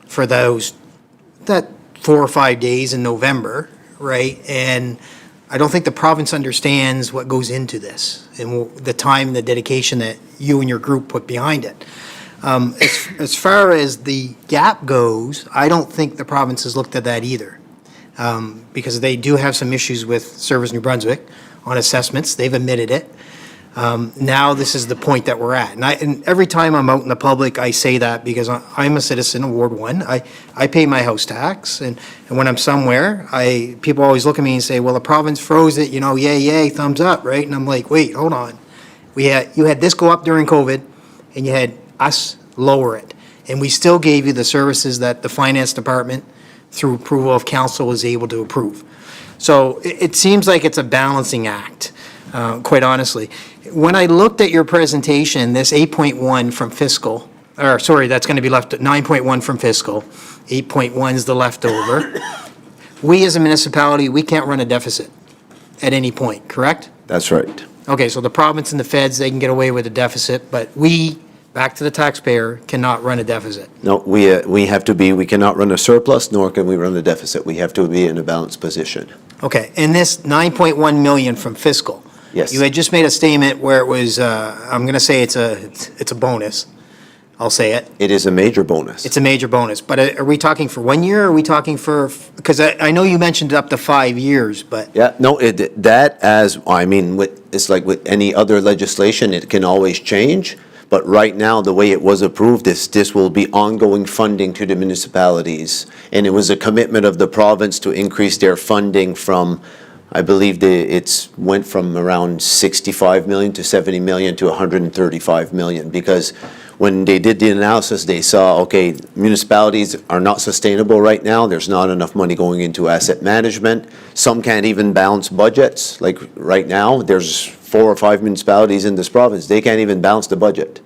[SPEAKER 13] for that 4 or 5 days in November, right? And I don't think the province understands what goes into this and the time, the dedication that you and your group put behind it. As far as the gap goes, I don't think the province has looked at that either, because they do have some issues with Service New Brunswick on assessments. They've admitted it. Now this is the point that we're at. And every time I'm out in the public, I say that because I'm a citizen of Ward 1. I pay my house tax, and when I'm somewhere, people always look at me and say, well, the province froze it, yay, thumbs up, right? And I'm like, wait, hold on. You had this go up during COVID, and you had us lower it. And we still gave you the services that the finance department, through approval of council, was able to approve. So it seems like it's a balancing act, quite honestly. When I looked at your presentation, this 8.1 from fiscal, that's going to be left at 9.1 from fiscal, 8.1 is the leftover. We as a municipality, we can't run a deficit at any point, correct?
[SPEAKER 15] That's right.
[SPEAKER 13] Okay, so the province and the feds, they can get away with a deficit, but we, back to the taxpayer, cannot run a deficit.
[SPEAKER 15] No, we cannot run a surplus, nor can we run a deficit. We have to be in a balanced position.
[SPEAKER 13] Okay, and this 9.1 million from fiscal.
[SPEAKER 15] Yes.
[SPEAKER 13] You had just made a statement where it was, I'm going to say it's a bonus. I'll say it.
[SPEAKER 15] It is a major bonus.
[SPEAKER 13] It's a major bonus, but are we talking for 1 year, or are we talking for, because I know you mentioned up to 5 years, but.
[SPEAKER 15] Yeah, no, it's like with any other legislation, it can always change. But right now, the way it was approved, this will be ongoing funding to the municipalities. And it was a commitment of the province to increase their funding from, I believe it went from around 65 million to 70 million to 135 million. Because when they did the analysis, they saw, okay, municipalities are not sustainable right now. There's not enough money going into asset management. Some can't even balance budgets. Like right now, there's 4 or 5 municipalities in this province. They can't even balance the budget.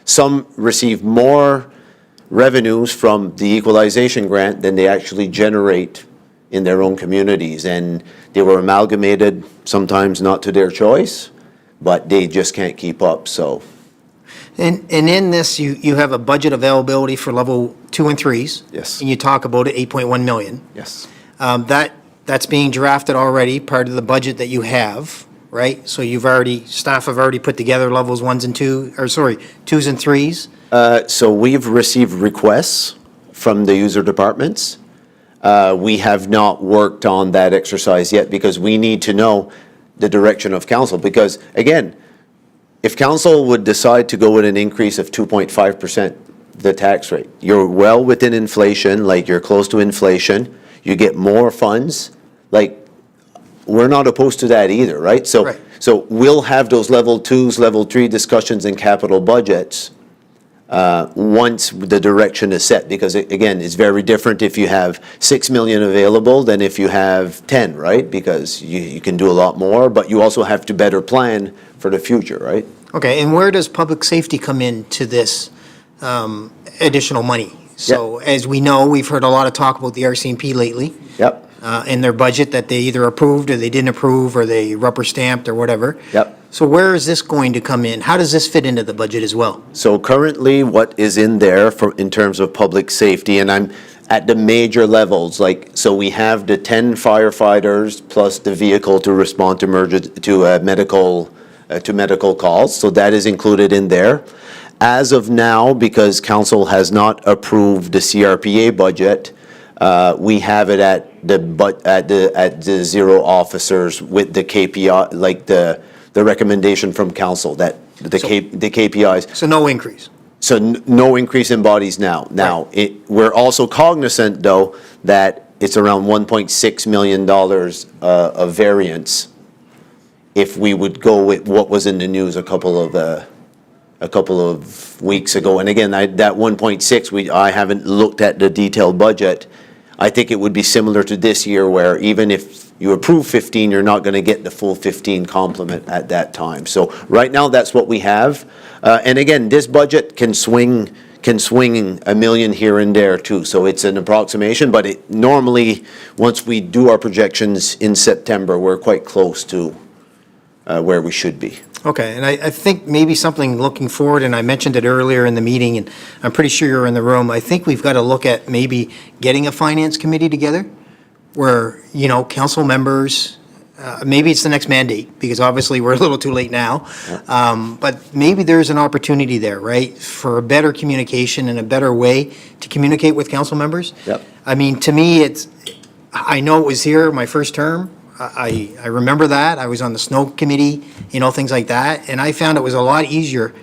[SPEAKER 15] Some receive more revenues from the equalization grant than they actually generate in their own communities. And they were amalgamated, sometimes not to their choice, but they just can't keep up, so.
[SPEAKER 13] And in this, you have a budget availability for level 2 and 3s.
[SPEAKER 15] Yes.
[SPEAKER 13] And you talk about it, 8.1 million.
[SPEAKER 15] Yes.
[SPEAKER 13] That's being drafted already, part of the budget that you have, right? So staff have already put together levels 2s and 3s.
[SPEAKER 15] So we've received requests from the user departments. We have not worked on that exercise yet because we need to know the direction of council. Because again, if council would decide to go with an increase of 2.5%, the tax rate, you're well within inflation, like you're close to inflation, you get more funds, like we're not opposed to that either, right? So we'll have those level 2s, level 3 discussions in capital budgets once the direction is set, because again, it's very different if you have 6 million available than if you have 10, right? Because you can do a lot more, but you also have to better plan for the future, right?
[SPEAKER 13] Okay, and where does public safety come into this additional money? So as we know, we've heard a lot of talk about the RCMP lately.
[SPEAKER 15] Yep.
[SPEAKER 13] In their budget that they either approved or they didn't approve or they rubber stamped or whatever.
[SPEAKER 15] Yep.
[SPEAKER 13] So where is this going to come in? How does this fit into the budget as well?
[SPEAKER 15] So currently, what is in there in terms of public safety, and I'm at the major levels, so we have the 10 firefighters plus the vehicle to respond to medical calls. So that is included in there. As of now, because council has not approved the CRPA budget, we have it at the 0 officers with the KPI, like the recommendation from council that the KPIs.
[SPEAKER 13] So no increase.
[SPEAKER 15] So no increase in bodies now. Now, we're also cognizant, though, that it's around $1.6 million of variance if we would go with what was in the news a couple of weeks ago. And again, that 1.6, I haven't looked at the detailed budget. I think it would be similar to this year, where even if you approve 15, you're not going to get the full 15 complement at that time. So right now, that's what we have. And again, this budget can swing can swing a million here and there too. So it's an approximation, but it normally, once we do our projections in September, we're quite close to where we should be.
[SPEAKER 13] Okay, and I think maybe something looking forward, and I mentioned it earlier in the meeting, and I'm pretty sure you're in the room, I think we've got to look at maybe getting a finance committee together where, council members, maybe it's the next mandate, because obviously we're a little too late now, but maybe there's an opportunity there, right, for a better communication and a better way to communicate with council members.
[SPEAKER 15] Yep.
[SPEAKER 13] I mean, to me, I know it was here my first term. I remember that. I was on the snow committee, things like that. And I found it was a lot easier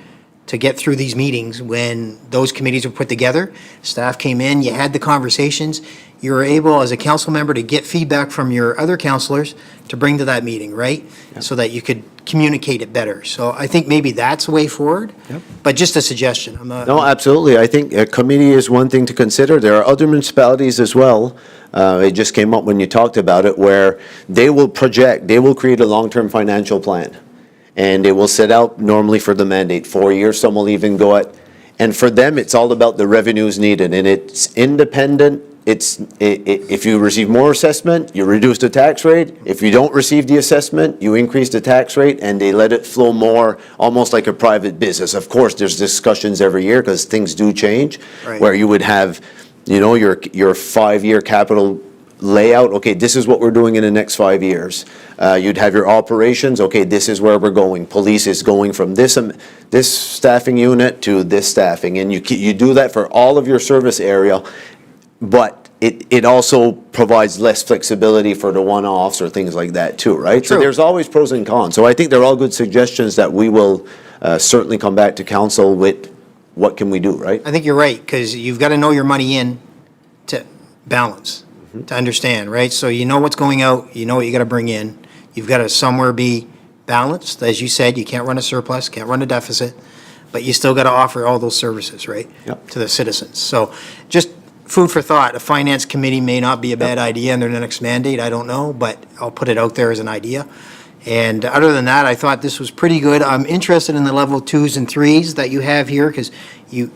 [SPEAKER 13] to get through these meetings when those committees were put together. Staff came in, you had the conversations. You were able, as a council member, to get feedback from your other councilors to bring to that meeting, right? So that you could communicate it better. So I think maybe that's the way forward. But just a suggestion.
[SPEAKER 15] No, absolutely. I think a committee is one thing to consider. There are other municipalities as well. It just came up when you talked about it, where they will create a long-term financial plan. And it will set out normally for the mandate, 4 years, some will even go at, and for them, it's all about the revenues needed, and it's independent. If you receive more assessment, you reduce the tax rate. If you don't receive the assessment, you increase the tax rate, and they let it flow more, almost like a private business. Of course, there's discussions every year, because things do change, where you would have, your 5-year capital layout. Okay, this is what we're doing in the next 5 years. You'd have your operations. Okay, this is where we're going. Police is going from this staffing unit to this staffing, and you do that for all of your service area. But it also provides less flexibility for the one-offs or things like that too, right? So there's always pros and cons. So I think they're all good suggestions that we will certainly come back to council with. What can we do, right?
[SPEAKER 13] I think you're right, because you've got to know your money in to balance, to understand, right? So you know what's going out, you know what you got to bring in. You've got to somewhere be balanced. As you said, you can't run a surplus, can't run a deficit, but you still got to offer all those services, right? To the citizens. So just food for thought. A finance committee may not be a bad idea in their next mandate, I don't know, but I'll put it out there as an idea. And other than that, I thought this was pretty good. I'm interested in the level 2s and 3s that you have here, because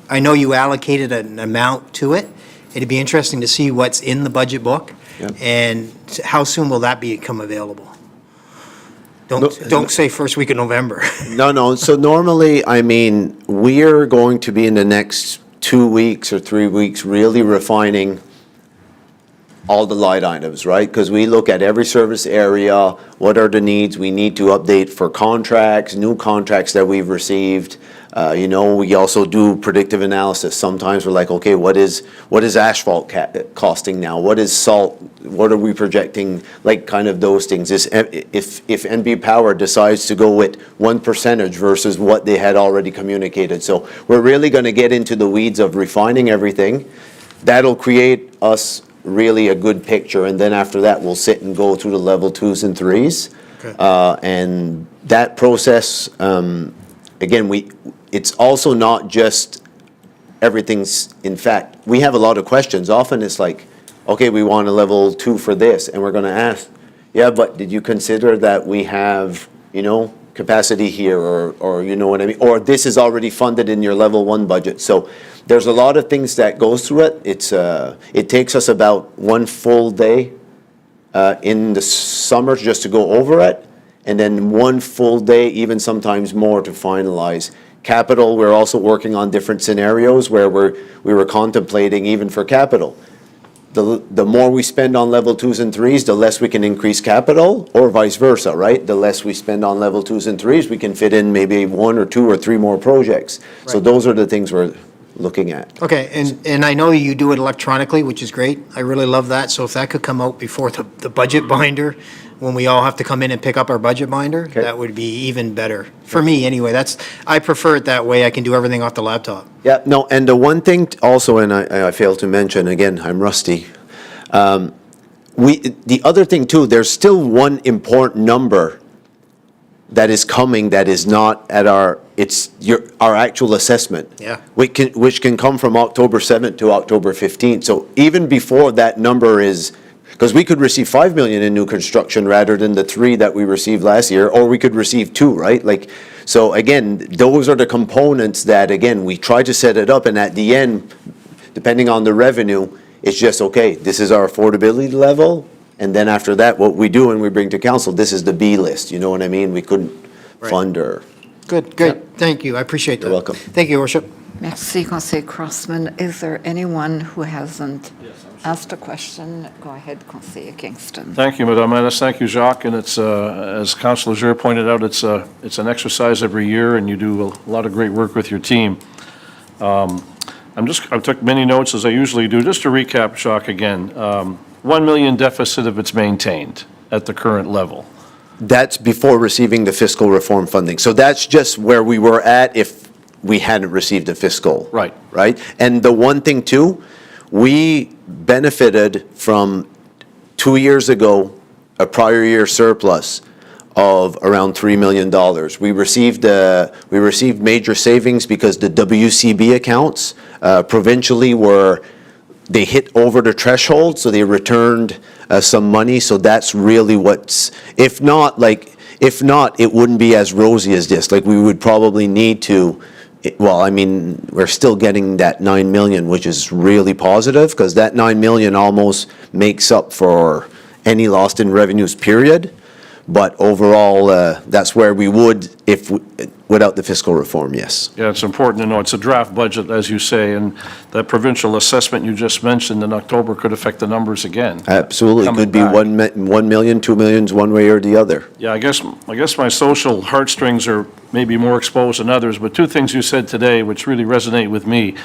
[SPEAKER 13] I know you allocated an amount to it. It'd be interesting to see what's in the budget book, and how soon will that become available? Don't say first week of November.
[SPEAKER 15] No. So normally, we're going to be in the next 2 weeks or 3 weeks really refining all the line items, right? Because we look at every service area, what are the needs we need to update for contracts, new contracts that we've received. We also do predictive analysis. Sometimes we're like, okay, what is asphalt costing now? What is salt? What are we projecting? Like kind of those things. If NB Power decides to go with 1% versus what they had already communicated. So we're really going to get into the weeds of refining everything. That'll create us really a good picture, and then after that we'll sit and go through the level 2s and 3s. And that process, again, it's also not just everything's, in fact, we have a lot of questions. Often it's like, okay, we want a level 2 for this, and we're going to ask, yeah, but did you consider that we have, capacity here, or you know what I mean? Or this is already funded in your level 1 budget. So there's a lot of things that goes through it. It takes us about 1 full day in the summer just to go over it, and then 1 full day, even sometimes more, to finalize. Capital, we're also working on different scenarios where we were contemplating even for capital. The more we spend on level 2s and 3s, the less we can increase capital, or vice versa, right? The less we spend on level 2s and 3s, we can fit in maybe 1 or 2 or 3 more projects. So those are the things we're looking at.
[SPEAKER 13] Okay, and I know you do it electronically, which is great. I really love that. So if that could come out before the budget binder, when we all have to come in and pick up our budget binder, that would be even better. For me, anyway, I prefer it that way. I can do everything off the laptop.
[SPEAKER 15] Yeah, no, and the one thing also, and I failed to mention, again, I'm rusty. The other thing too, there's still one important number that is coming that is not at our actual assessment.
[SPEAKER 13] Yeah.
[SPEAKER 15] Which can come from October 7th to October 15th. So even before that number is Because we could receive 5 million in new construction rather than the 3 that we received last year, or we could receive 2, right? Like, so again, those are the components that, again, we try to set it up, and at the end, depending on the revenue, it's just, okay, this is our affordability level, and then after that, what we do and we bring to council, this is the B list, you know what I mean? We couldn't fund or.
[SPEAKER 13] Good, great. Thank you. I appreciate that.
[SPEAKER 15] You're welcome.
[SPEAKER 13] Thank you, Your Worship.
[SPEAKER 2] Merci, Conseiller Crossman. Is there anyone who hasn't asked a question? Go ahead, Conseiller Kingston.
[SPEAKER 14] Thank you, Madame Ennis. Thank you, Jacques. And it's, as Councillor Giroux pointed out, it's an exercise every year, and you do a lot of great work with your team. I took many notes, as I usually do. Just to recap, Jacques, again, 1 million deficit if it's maintained at the current level.
[SPEAKER 15] That's before receiving the fiscal reform funding. So that's just where we were at if we hadn't received the fiscal.
[SPEAKER 14] Right.
[SPEAKER 15] Right? And the one thing too, we benefited from 2 years ago, a prior year surplus of around $3 million. We received major savings because the WCB accounts provincially they hit over the threshold, so they returned some money. So that's really what's, if not, it wouldn't be as rosy as this. Like, we would probably need to, well, I mean, we're still getting that 9 million, which is really positive, because that 9 million almost makes up for any lost in revenues, period. But overall, that's where we would without the fiscal reform, yes.
[SPEAKER 14] Yeah, it's important to know it's a draft budget, as you say, and that provincial assessment you just mentioned in October could affect the numbers again.
[SPEAKER 15] Absolutely. It could be 1 million, 2 millions, one way or the other.
[SPEAKER 14] Yeah, I guess my social heartstrings are maybe more exposed than others, but two things you said today which really resonate with me.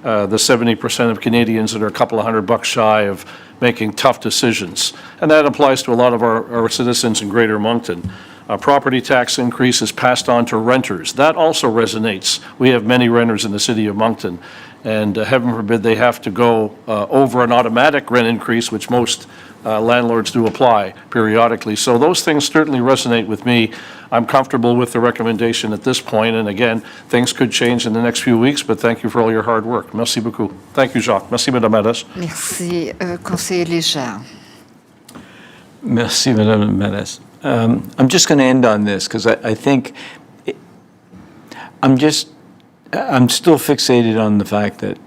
[SPEAKER 14] The 70% of Canadians that are a couple of $100 shy of making tough decisions. And that applies to a lot of our citizens in Greater Moncton. Property tax increases passed on to renters. That also resonates. We have many renters in the city of Moncton, and heaven forbid they have to go over an automatic rent increase, which most landlords do apply periodically. So those things certainly resonate with me. I'm comfortable with the recommendation at this point, and again, things could change in the next few weeks, but thank you for all your hard work. Merci beaucoup. Thank you, Jacques. Merci, Madame Ennis.
[SPEAKER 2] Merci, Conseiller Léger.
[SPEAKER 1] Merci, Madame Menace. I'm just going to end on this because I think I'm still fixated on the fact that,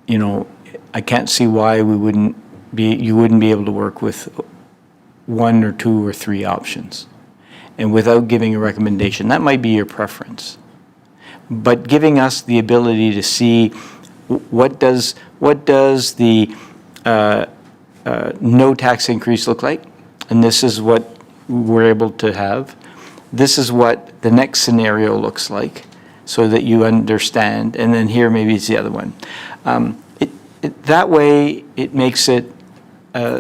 [SPEAKER 1] you know, I can't see why you wouldn't be able to work with 1 or 2 or 3 options, and without giving a recommendation. That might be your preference, but giving us the ability to see what does the no tax increase look like, and this is what we're able to have. This is what the next scenario looks like, so that you understand. And then here, maybe it's the other one. That way, it makes it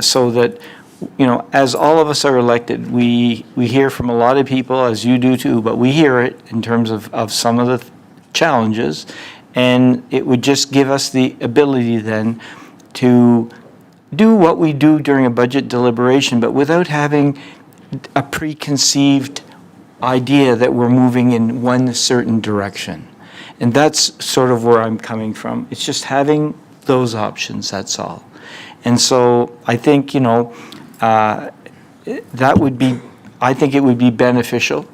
[SPEAKER 1] so that, you know, as all of us are elected, we hear from a lot of people, as you do too, but we hear it in terms of some of the challenges, and it would just give us the ability then to do what we do during a budget deliberation, but without having a preconceived idea that we're moving in one certain direction. And that's sort of where I'm coming from. It's just having those options, that's all. And so I think, you know, I think it would be beneficial,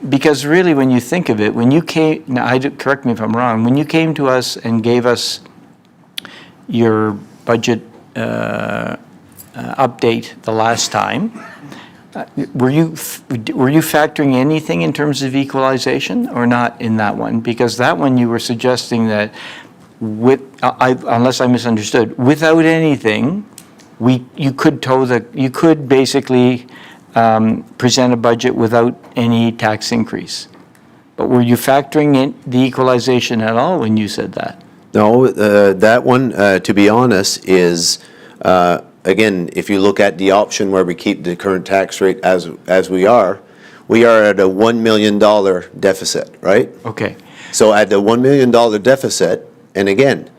[SPEAKER 1] because really when you think of it, when you came, correct me if I'm wrong, when you came to us and gave us your budget update the last time, were you factoring anything in terms of equalization or not in that one? Because that one you were suggesting that unless I misunderstood, without anything, you could basically present a budget without any tax increase. But were you factoring in the equalization at all when you said that?
[SPEAKER 15] No, that one, to be honest, is, again, if you look at the option where we keep the current tax rate as we are at a $1 million deficit, right?
[SPEAKER 1] Okay.
[SPEAKER 15] So at the $1 million deficit, and again,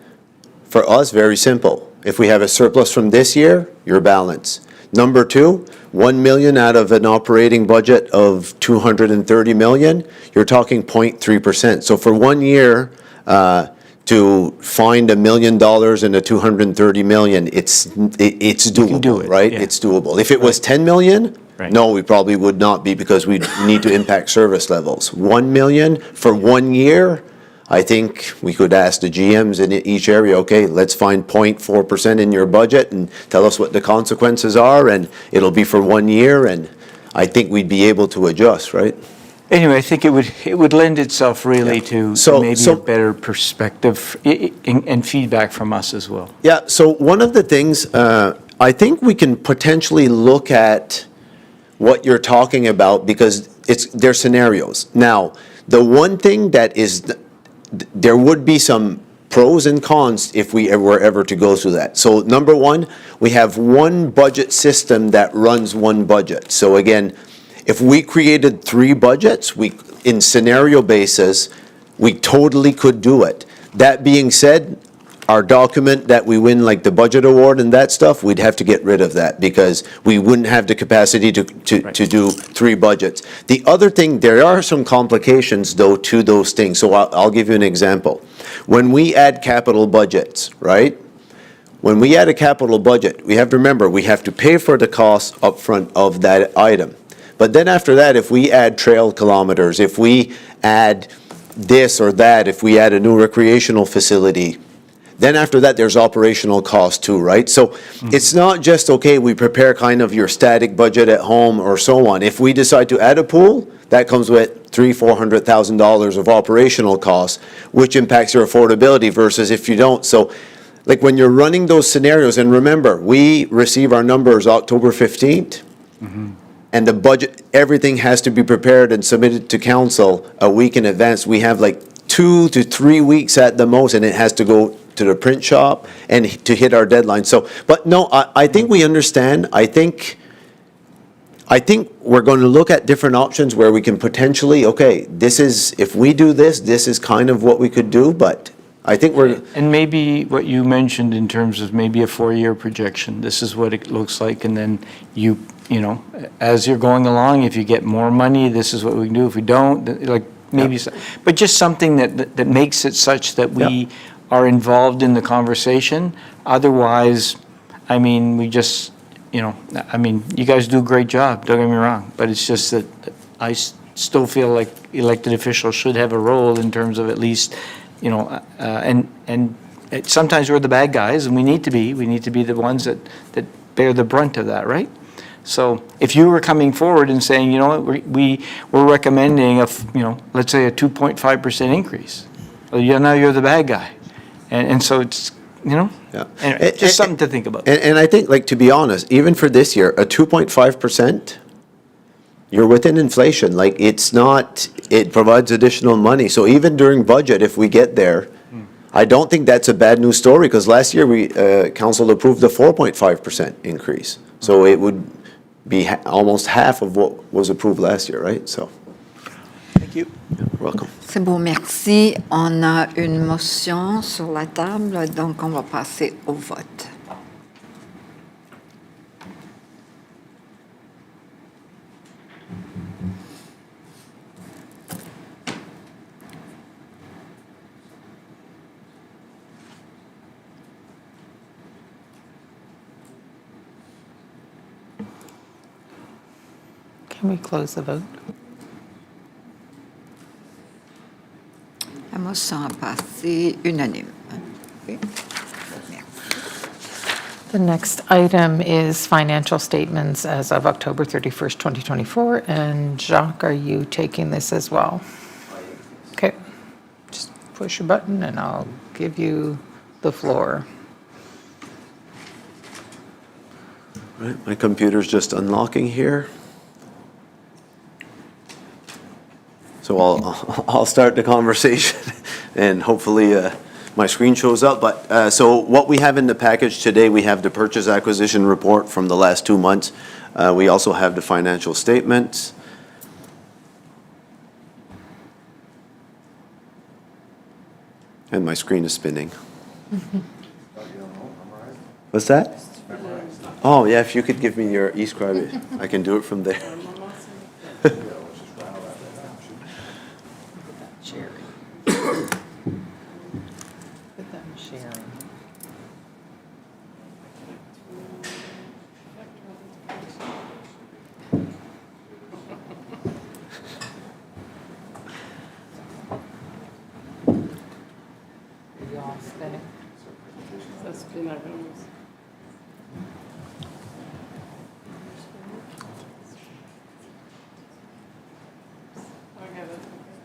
[SPEAKER 15] for us, very simple. If we have a surplus from this year, you're balanced. Number 2, 1 million out of an operating budget of 230 million, you're talking 0.3%. So for 1 year, to find $1 million and a 230 million, it's doable, right? It's doable. If it was 10 million, no, we probably would not be because we need to impact service levels. 1 million for 1 year, I think we could ask the GMs in each area, okay, let's find 0.4% in your budget and tell us what the consequences are, and it'll be for 1 year, and I think we'd be able to adjust, right?
[SPEAKER 1] Anyway, I think it would lend itself really to maybe a better perspective and feedback from us as well.
[SPEAKER 15] Yeah, so one of the things, I think we can potentially look at what you're talking about because they're scenarios. Now, the one thing that is, there would be some pros and cons if we were ever to go through that. So number one, we have one budget system that runs one budget. So again, if we created 3 budgets, in scenario basis, we totally could do it. That being said, our document that we win, like the budget award and that stuff, we'd have to get rid of that because we wouldn't have the capacity to do 3 budgets. The other thing, there are some complications though to those things. So I'll give you an example. When we add capital budgets, right? When we add a capital budget, we have to remember, we have to pay for the cost upfront of that item. But then after that, if we add trail kilometers, if we add this or that, if we add a new recreational facility, then after that, there's operational cost too, right? So it's not just, okay, we prepare kind of your static budget at home or so on. If we decide to add a pool, that comes with $300,000-$400,000 of operational costs, which impacts your affordability versus if you don't. So like when you're running those scenarios, and remember, we receive our numbers October 15th, and the budget, everything has to be prepared and submitted to council a week in advance. We have like 2 to 3 weeks at the most, and it has to go to the print shop and to hit our deadline. So, but no, I think we understand. I think we're going to look at different options where we can potentially, okay, this is, if we do this, this is kind of what we could do, but I think we're...
[SPEAKER 1] And maybe what you mentioned in terms of maybe a 4-year projection, this is what it looks like, and then you know, as you're going along, if you get more money, this is what we can do. If we don't, like maybe, but just something that makes it such that we are involved in the conversation. Otherwise, I mean, we just, you know, I mean, you guys do a great job, don't get me wrong, but it's just that I still feel like elected officials should have a role in terms of at least, you know, and sometimes we're the bad guys, and we need to be the ones that bear the brunt of that, right? So if you were coming forward and saying, you know what, we're recommending you know, let's say a 2.5% increase, well, now you're the bad guy, and so it's, you know, anyway, just something to think about.
[SPEAKER 15] And I think, like, to be honest, even for this year, a 2.5%, you're within inflation. Like, it's not, it provides additional money. So even during budget, if we get there, I don't think that's a bad news story, because last year council approved a 4.5% increase. So it would be almost half of what was approved last year, right? So.
[SPEAKER 1] Thank you.
[SPEAKER 15] You're welcome.
[SPEAKER 2] C'est bon, merci. On a une motion sur la table, donc on va passer au vote.
[SPEAKER 3] Can we close the vote?
[SPEAKER 2] La motion a passé unanime. Oui.
[SPEAKER 3] The next item is financial statements as of October 31st, 2024. And Jacques, are you taking this as well? Okay. Just push a button and I'll give you the floor.
[SPEAKER 15] Right, my computer's just unlocking here. So I'll start the conversation and hopefully my screen shows up. But so what we have in the package today, we have the purchase acquisition report from the last 2 months. We also have the financial statements. And my screen is spinning. What's that? Oh, yeah, if you could give me your e-scribe, I can do it from there.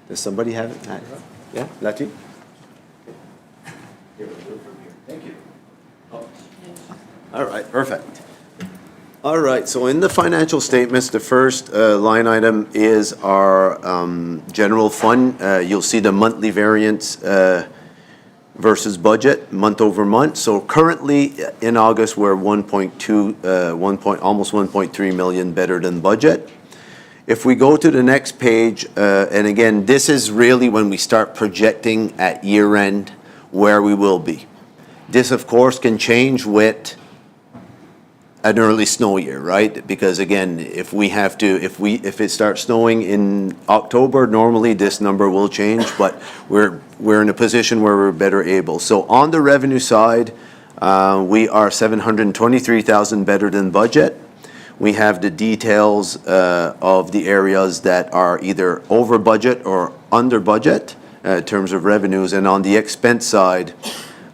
[SPEAKER 15] Does somebody have it? Yeah, Lati? Thank you. All right, perfect. All right, so in the financial statements, the first line item is our general fund. You'll see the monthly variance versus budget, month over month. So currently, in August, we're almost 1.3 million better than budget. If we go to the next page, and again, this is really when we start projecting at year end where we will be. This, of course, can change with an early snow year, right? Because again, if it starts snowing in October, normally this number will change, but we're in a position where we're better able. So on the revenue side, we are 723,000 better than budget. We have the details of the areas that are either over budget or under budget in terms of revenues. And on the expense side,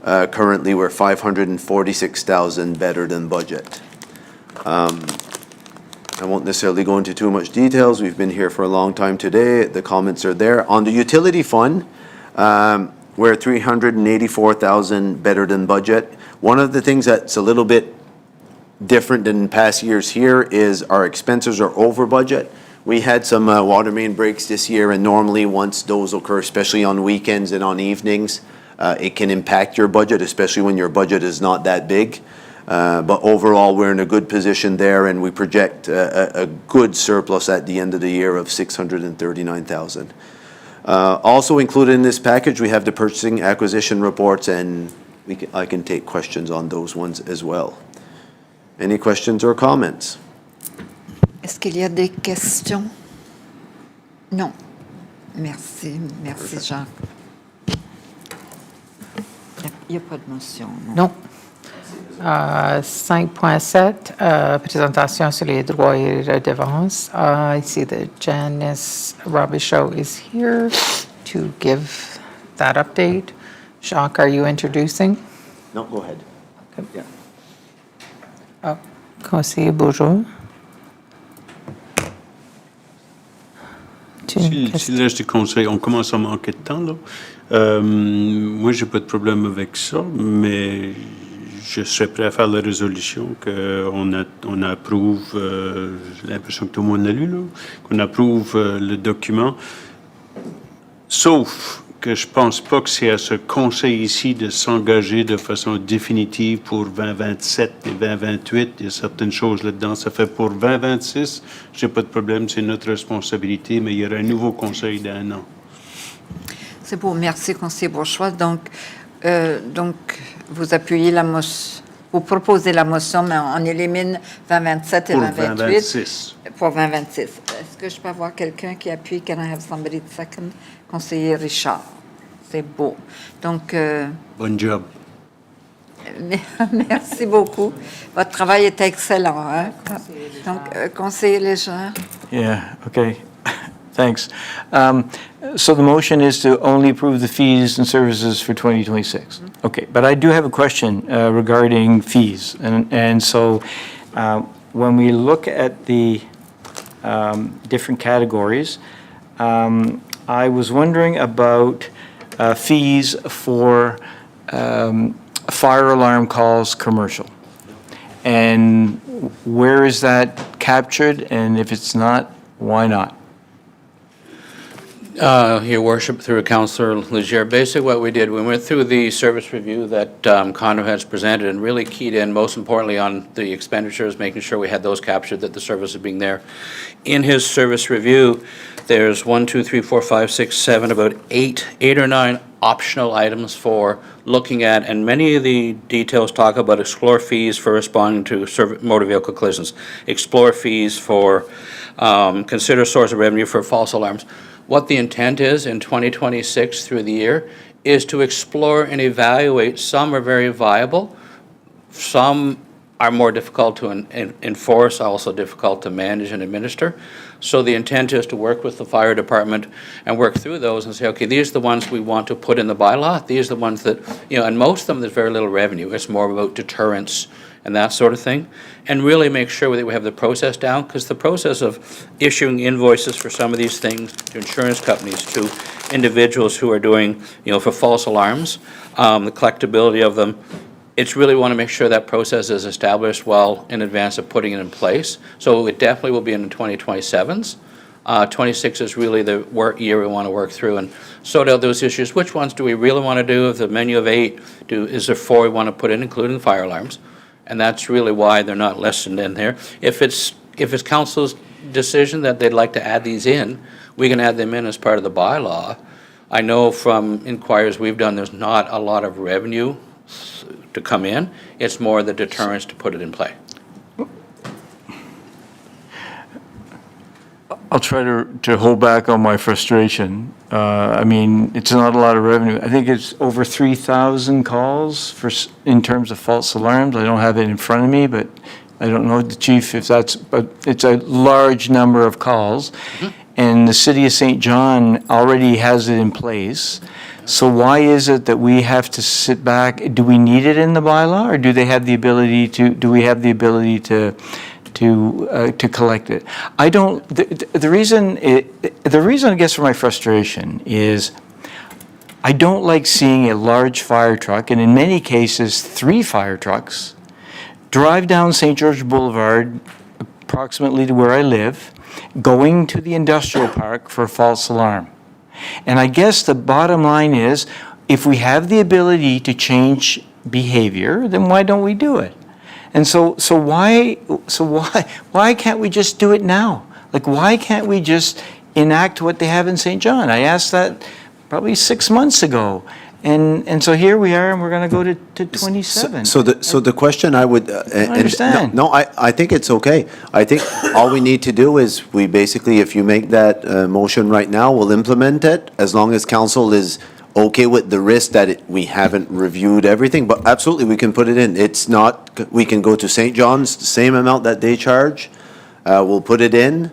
[SPEAKER 15] currently we're 546,000 better than budget. I won't necessarily go into too much details. We've been here for a long time today. The comments are there. On the utility fund, we're 384,000 better than budget. One of the things that's a little bit different than past years here is our expenses are over budget. We had some water main breaks this year, and normally once those occur, especially on weekends and on evenings, it can impact your budget, especially when your budget is not that big. But overall, we're in a good position there, and we project a good surplus at the end of the year of 639,000. Also included in this package, we have the purchasing acquisition reports, and I can take questions on those ones as well. Any questions or comments?
[SPEAKER 2] Est-ce qu'il y a des questions? Non. Merci. Merci, Jacques. Il n'y a pas de motion.
[SPEAKER 3] Non. 5.7, présentation sur les droits et redevances. I see that Janice Robichaud is here to give that update. Jacques, are you introducing?
[SPEAKER 15] No, go ahead. Yeah.
[SPEAKER 3] Conseiller Bourgeois.
[SPEAKER 4] Si là, je te conseille, on commence à manquer de temps, là. Moi, j'ai pas de problème avec ça, mais je serais prêt à faire la résolution qu'on approuve, j'ai l'impression que tout le monde l'a lu, là, qu'on approuve le document, sauf que je pense pas que c'est à ce conseil ici de s'engager de façon définitive pour 2027 et 2028. Il y a certaines choses là-dedans. Ça fait pour 2026, j'ai pas de problème, c'est notre responsabilité, mais il y aura un nouveau conseil d'un an.
[SPEAKER 2] C'est beau, merci, conseiller Bourgeois. Donc, vous appuyez la motion, vous proposez la motion, mais on élimine 2027 et
[SPEAKER 4] Pour
[SPEAKER 2] 2028.
[SPEAKER 4] 2026.
[SPEAKER 2] Pour 2026. Est-ce que je peux avoir quelqu'un qui appuie? Can I have somebody to second? Conseiller Richard. C'est beau. Donc...
[SPEAKER 4] Bon job.
[SPEAKER 2] Merci beaucoup. Votre travail est excellent. Hein? Donc, conseiller Légère.
[SPEAKER 1] Yeah, okay. Thanks. So the motion is to only approve the fees and services for 2026. Okay, but I do have a question regarding fees. And so when we look at the different categories, I was wondering about fees for fire alarm calls commercial. And where is that captured? And if it's not, why not?
[SPEAKER 6] Your Worship, through Councillor Leger, basically what we did, we went through the service review that Conor has presented and really keyed in, most importantly, on the expenditures, making sure we had those captured, that the service is being there. In his service review, there's 1, 2, 3, 4, 5, 6, 7, about eight or nine optional items for looking at, and many of the details talk about explore fees for responding to motor vehicle collisions, explore fees for, consider source of revenue for false alarms. What the intent is in 2026 through the year is to explore and evaluate. Some are very viable, some are more difficult to enforce, also difficult to manage and administer. So the intent is to work with the fire department and work through those and say, okay, these are the ones we want to put in the bylaw. These are the ones that, and most of them, there's very little revenue. It's more about deterrence and that sort of thing. And really make sure that we have the process down, because the process of issuing invoices for some of these things to insurance companies, to individuals who are doing, for false alarms, the collectability of them, it's really want to make sure that process is established well in advance of putting it in place. So it definitely will be in the 2027s. 26 is really the year we want to work through and sort out those issues. Which ones do we really want to do? Of the menu of 8, is there 4 we want to put in, including fire alarms? And that's really why they're not listed in there. If it's council's decision that they'd like to add these in, we can add them in as part of the bylaw. I know from inquiries we've done, there's not a lot of revenue to come in. It's more the deterrence to put it in play.
[SPEAKER 1] I'll try to hold back on my frustration. I mean, it's not a lot of revenue. I think it's over 3,000 calls in terms of false alarms. I don't have it in front of me, but I don't know, the chief, but it's a large number of calls. And the city of St. John already has it in place. So why is it that we have to sit back? Do we need it in the bylaw, or do they have the ability to? Do we have the ability to collect it? I don't. The reason I guess for my frustration is I don't like seeing a large fire truck, and in many cases 3 fire trucks, drive down St. George Boulevard, approximately to where I live, going to the industrial park for a false alarm. And I guess the bottom line is, if we have the ability to change behavior, then why don't we do it? And so why can't we just do it now? Like, why can't we just enact what they have in St. John? I asked that probably 6 months ago. And so here we are, and we're going to go to 27.
[SPEAKER 15] So the question I would...
[SPEAKER 1] understand.
[SPEAKER 15] No, I think it's okay. I think all we need to do is we basically, if you make that motion right now, we'll implement it as long as council is okay with the risk that we haven't reviewed everything. But absolutely, we can put it in. It's not, we can go to St. John's, the same amount that they charge. We'll put it in,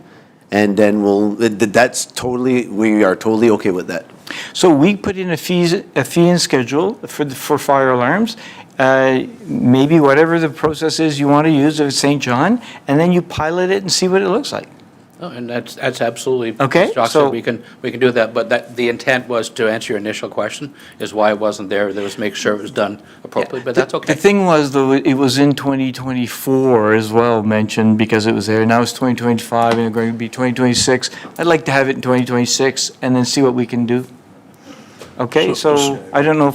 [SPEAKER 15] and then we are totally okay with that.
[SPEAKER 1] So we put in a fee and schedule for fire alarms, maybe whatever the process is you want to use of St. John, and then you pilot it and see what it looks like.
[SPEAKER 6] Oh, and that's absolutely
[SPEAKER 1] Okay,
[SPEAKER 6] constructive. We can do that, but the intent was to answer your initial question, is why it wasn't there. There was make sure it was done appropriately, but that's okay.
[SPEAKER 1] The thing was, though, it was in 2024 as well mentioned, because it was there. Now it's 2025, and it's going to be 2026. I'd like to have it in 2026 and then see what we can do. Okay, so I don't know.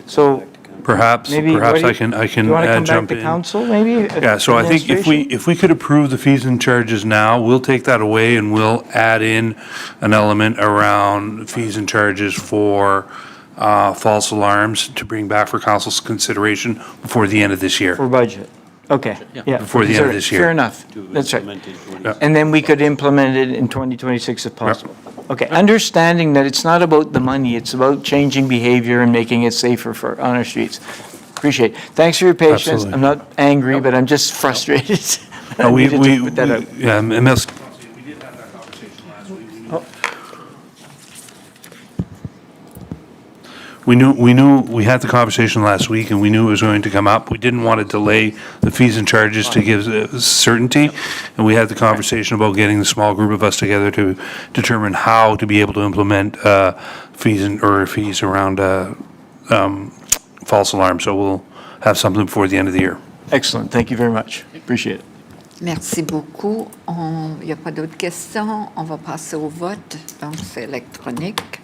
[SPEAKER 1] So
[SPEAKER 8] Perhaps
[SPEAKER 1] maybe
[SPEAKER 8] I can
[SPEAKER 1] do you want to come
[SPEAKER 8] jump
[SPEAKER 1] back to
[SPEAKER 8] in.
[SPEAKER 1] council, maybe?
[SPEAKER 8] Yeah, so I think if we could approve the fees and charges now, we'll take that away and we'll add in an element around fees and charges for false alarms to bring back for council's consideration before the end of this year.
[SPEAKER 1] For budget. Okay, yeah.
[SPEAKER 8] Before the end of this year.
[SPEAKER 1] Fair enough. That's right. And then we could implement it in 2026 if possible. Okay, understanding that it's not about the money, it's about changing behavior and making it safer on our streets. Appreciate it. Thanks for your patience.
[SPEAKER 8] Absolutely.
[SPEAKER 1] I'm not angry, but I'm just frustrated. I
[SPEAKER 8] We
[SPEAKER 1] needed to put that out.
[SPEAKER 8] MS We knew, we had the conversation last week, and we knew it was going to come up. We didn't want to delay the fees and charges to give certainty, and we had the conversation about getting the small group of us together to determine how to be able to implement fees around false alarms. So we'll have something before the end of the year.
[SPEAKER 1] Excellent. Thank you very much. Appreciate it.
[SPEAKER 2] Merci beaucoup. Il n'y a pas d'autres questions. On va passer au vote. Donc, c'est électronique.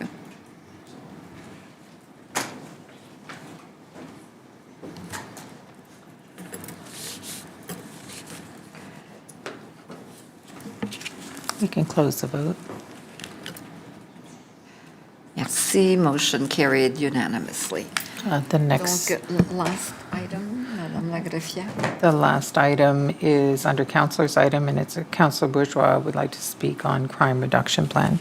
[SPEAKER 3] We can close the vote.
[SPEAKER 2] Merci. Motion carried unanimously.
[SPEAKER 3] The next.
[SPEAKER 2] Donc, last item, Madame la greffière.
[SPEAKER 3] The last item is under Councilor's item, and it's Councilor Bourgeois would like to speak on crime reduction plan.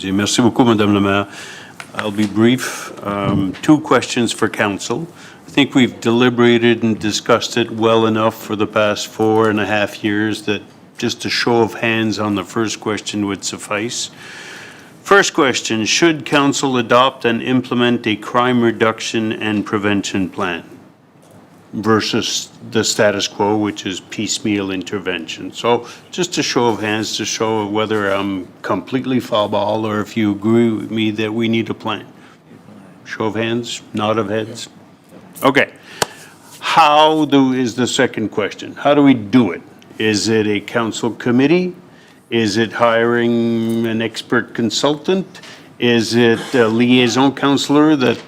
[SPEAKER 4] Léger. Merci beaucoup, Madame la Maire. I'll be brief. Two questions for council. I think we've deliberated and discussed it well enough for the past 4.5 years that just a show of hands on the first question would suffice. First question, should council adopt and implement a crime reduction and prevention plan versus the status quo, which is piecemeal intervention? So just a show of hands to show whether I'm completely foul or if you agree with me that we need a plan. Show of hands, nod of heads. Okay. Is the second question. How do we do it? Is it a council committee? Is it hiring an expert consultant? Is it a liaison counselor that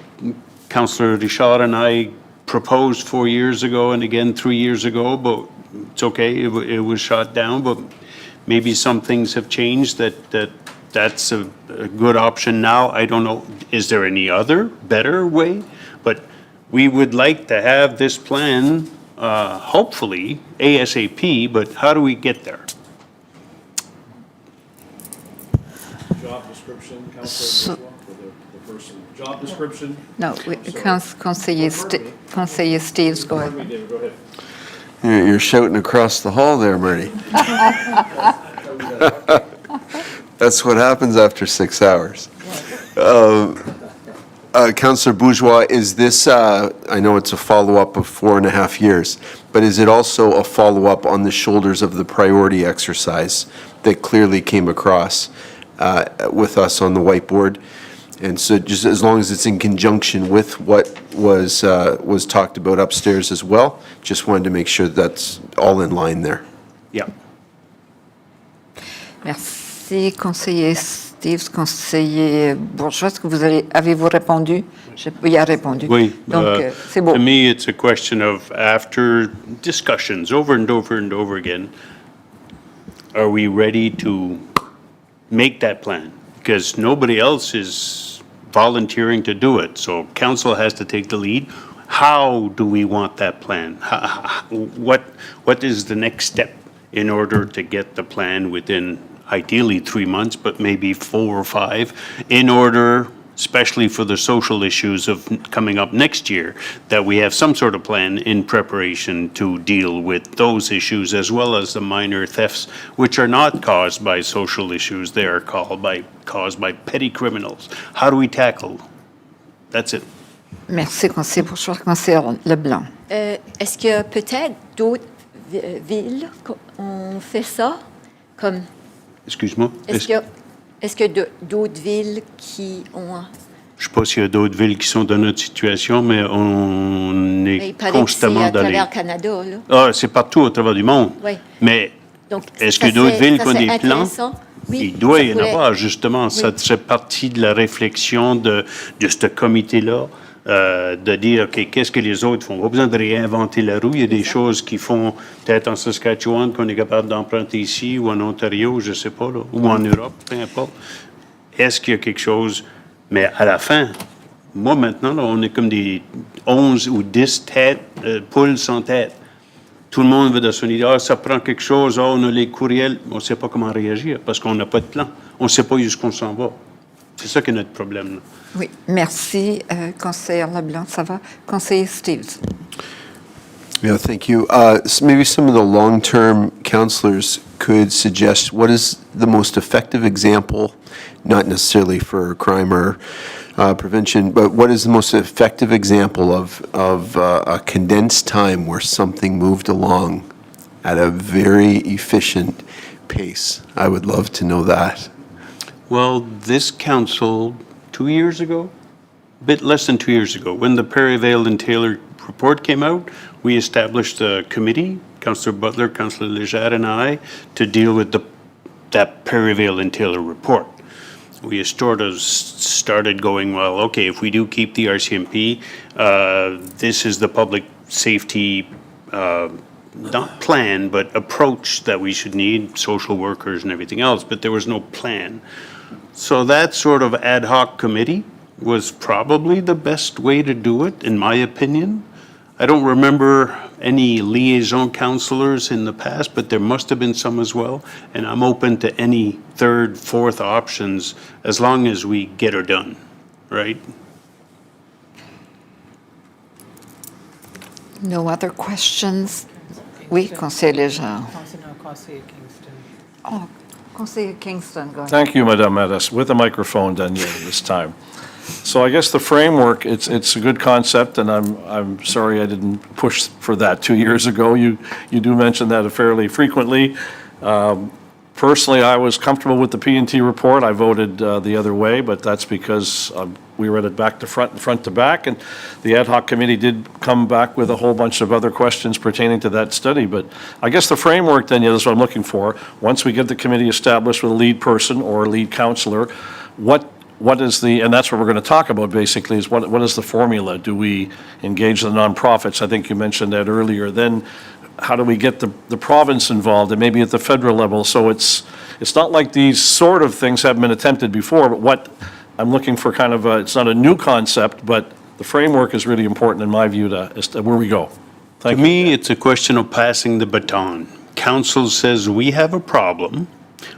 [SPEAKER 4] Councillor Richard and I proposed 4 years ago and again 3 years ago, but it's okay, it was shot down, but maybe some things have changed that's a good option now. I don't know, is there any other better way? But we would like to have this plan, hopefully ASAP, but how do we get there?
[SPEAKER 14] Job description, Councillor Bourgeois, for the person. Job description?
[SPEAKER 2] No, Conseiller Steves, go ahead.
[SPEAKER 14] David, go ahead.
[SPEAKER 11] You're shouting across the hall there, Marty. That's what happens after 6 hours. Councillor Bourgeois, is this, I know it's a follow-up of 4.5 years, but is it also a follow-up on the shoulders of the priority exercise that clearly came across with us on the whiteboard? And so just as long as it's in conjunction with what was talked about upstairs as well, just wanted to make sure that's all in line there.
[SPEAKER 4] Yeah.
[SPEAKER 2] Merci, conseiller Steves, conseiller Bourgeois. Est-ce que avez-vous répondu? Il a répondu.
[SPEAKER 4] Oui.
[SPEAKER 2] Donc, c'est beau.
[SPEAKER 4] To me, it's a question of after discussions over and over and over again, are we ready to make that plan? Because nobody else is volunteering to do it. So council has to take the lead. How do we want that plan? What is the next step in order to get the plan within ideally 3 months, but maybe 4 or 5, in order, especially for the social issues of coming up next year, that we have some sort of plan in preparation to deal with those issues as well as the minor thefts, which are not caused by social issues, they are caused by petty criminals. How do we tackle? That's it.
[SPEAKER 2] Merci, conseiller Bourgeois. Conseiller Leblanc.
[SPEAKER 22] Est-ce qu'il y a peut-être d'autres villes qu'on fait ça? Comme,
[SPEAKER 4] Excuse-moi?
[SPEAKER 22] est-ce qu'il y a d'autres villes qui ont...
[SPEAKER 4] Je ne sais pas s'il y a d'autres villes qui sont dans notre situation, mais on est constamment dans les...
[SPEAKER 22] C'est à travers le Canada, là.
[SPEAKER 4] Ah, c'est partout au travers du monde.
[SPEAKER 22] Oui.
[SPEAKER 4] Mais
[SPEAKER 22] Donc,
[SPEAKER 4] est-ce que d'autres villes qui ont des plans?
[SPEAKER 22] Oui,
[SPEAKER 4] Il doit y en
[SPEAKER 22] pourrait...
[SPEAKER 4] avoir, justement.
[SPEAKER 22] Oui.
[SPEAKER 4] Ça serait partie de la réflexion de ce comité-là, de dire, OK, qu'est-ce que les autres font? Pas besoin de réinventer la roue. Il y a des choses qui font peut-être en Saskatchewan qu'on est capable d'emprunter ici ou en Ontario, je ne sais pas, là, ou en Europe, peu importe. Est-ce qu'il y a quelque chose? Mais à la fin, moi maintenant, là, on est comme des 11 ou 10 têtes, poules sans tête. Tout le monde veut de son idée, ça prend quelque chose, on a les courriels, on ne sait pas comment réagir parce qu'on n'a pas de plan. On ne sait pas jusqu'on s'en va. C'est ça qui est notre problème, là.
[SPEAKER 2] Oui, merci, conseiller Leblanc. Ça va? Conseiller Steves.
[SPEAKER 11] Yeah, thank you. Maybe some of the long-term counselors could suggest what is the most effective example, not necessarily for crime or prevention, but what is the most effective example of a condensed time where something moved along at a very efficient pace? I would love to know that.
[SPEAKER 4] Well, this council, 2 years ago, a bit less than 2 years ago, when the Perryvale and Taylor report came out, we established a committee, Councillor Butler, Councillor Léger, and I, to deal with that Perryvale and Taylor report. We sort of started going, well, okay, if we do keep the RCMP, this is the public safety, not plan, but approach that we should need, social workers and everything else, but there was no plan. So that sort of ad hoc committee was probably the best way to do it, in my opinion. I don't remember any liaison counselors in the past, but there must have been some as well. And I'm open to any third, fourth options as long as we get her done, right?
[SPEAKER 2] No other questions? Oui, conseiller Léger. Oh, conseiller Kingston, go ahead.
[SPEAKER 14] Thank you, Madame Mattis. With a microphone, Danielle, this time. So I guess the framework, it's a good concept, and I'm sorry I didn't push for that 2 years ago. You do mention that fairly frequently. Personally, I was comfortable with the P&T report. I voted the other way, but that's because we read it back to front and front to back, and the ad hoc committee did come back with a whole bunch of other questions pertaining to that study. But I guess the framework, then, is what I'm looking for. Once we get the committee established with a lead person or a lead counselor, what is the, and that's what we're going to talk about basically, is what is the formula? Do we engage the nonprofits? I think you mentioned that earlier. Then how do we get the province involved, and maybe at the federal level? So it's not like these sort of things haven't been attempted before, but what I'm looking for kind of it's not a new concept, but the framework is really important in my view as to where we go.
[SPEAKER 4] To me, it's a question of passing the baton. Council says we have a problem.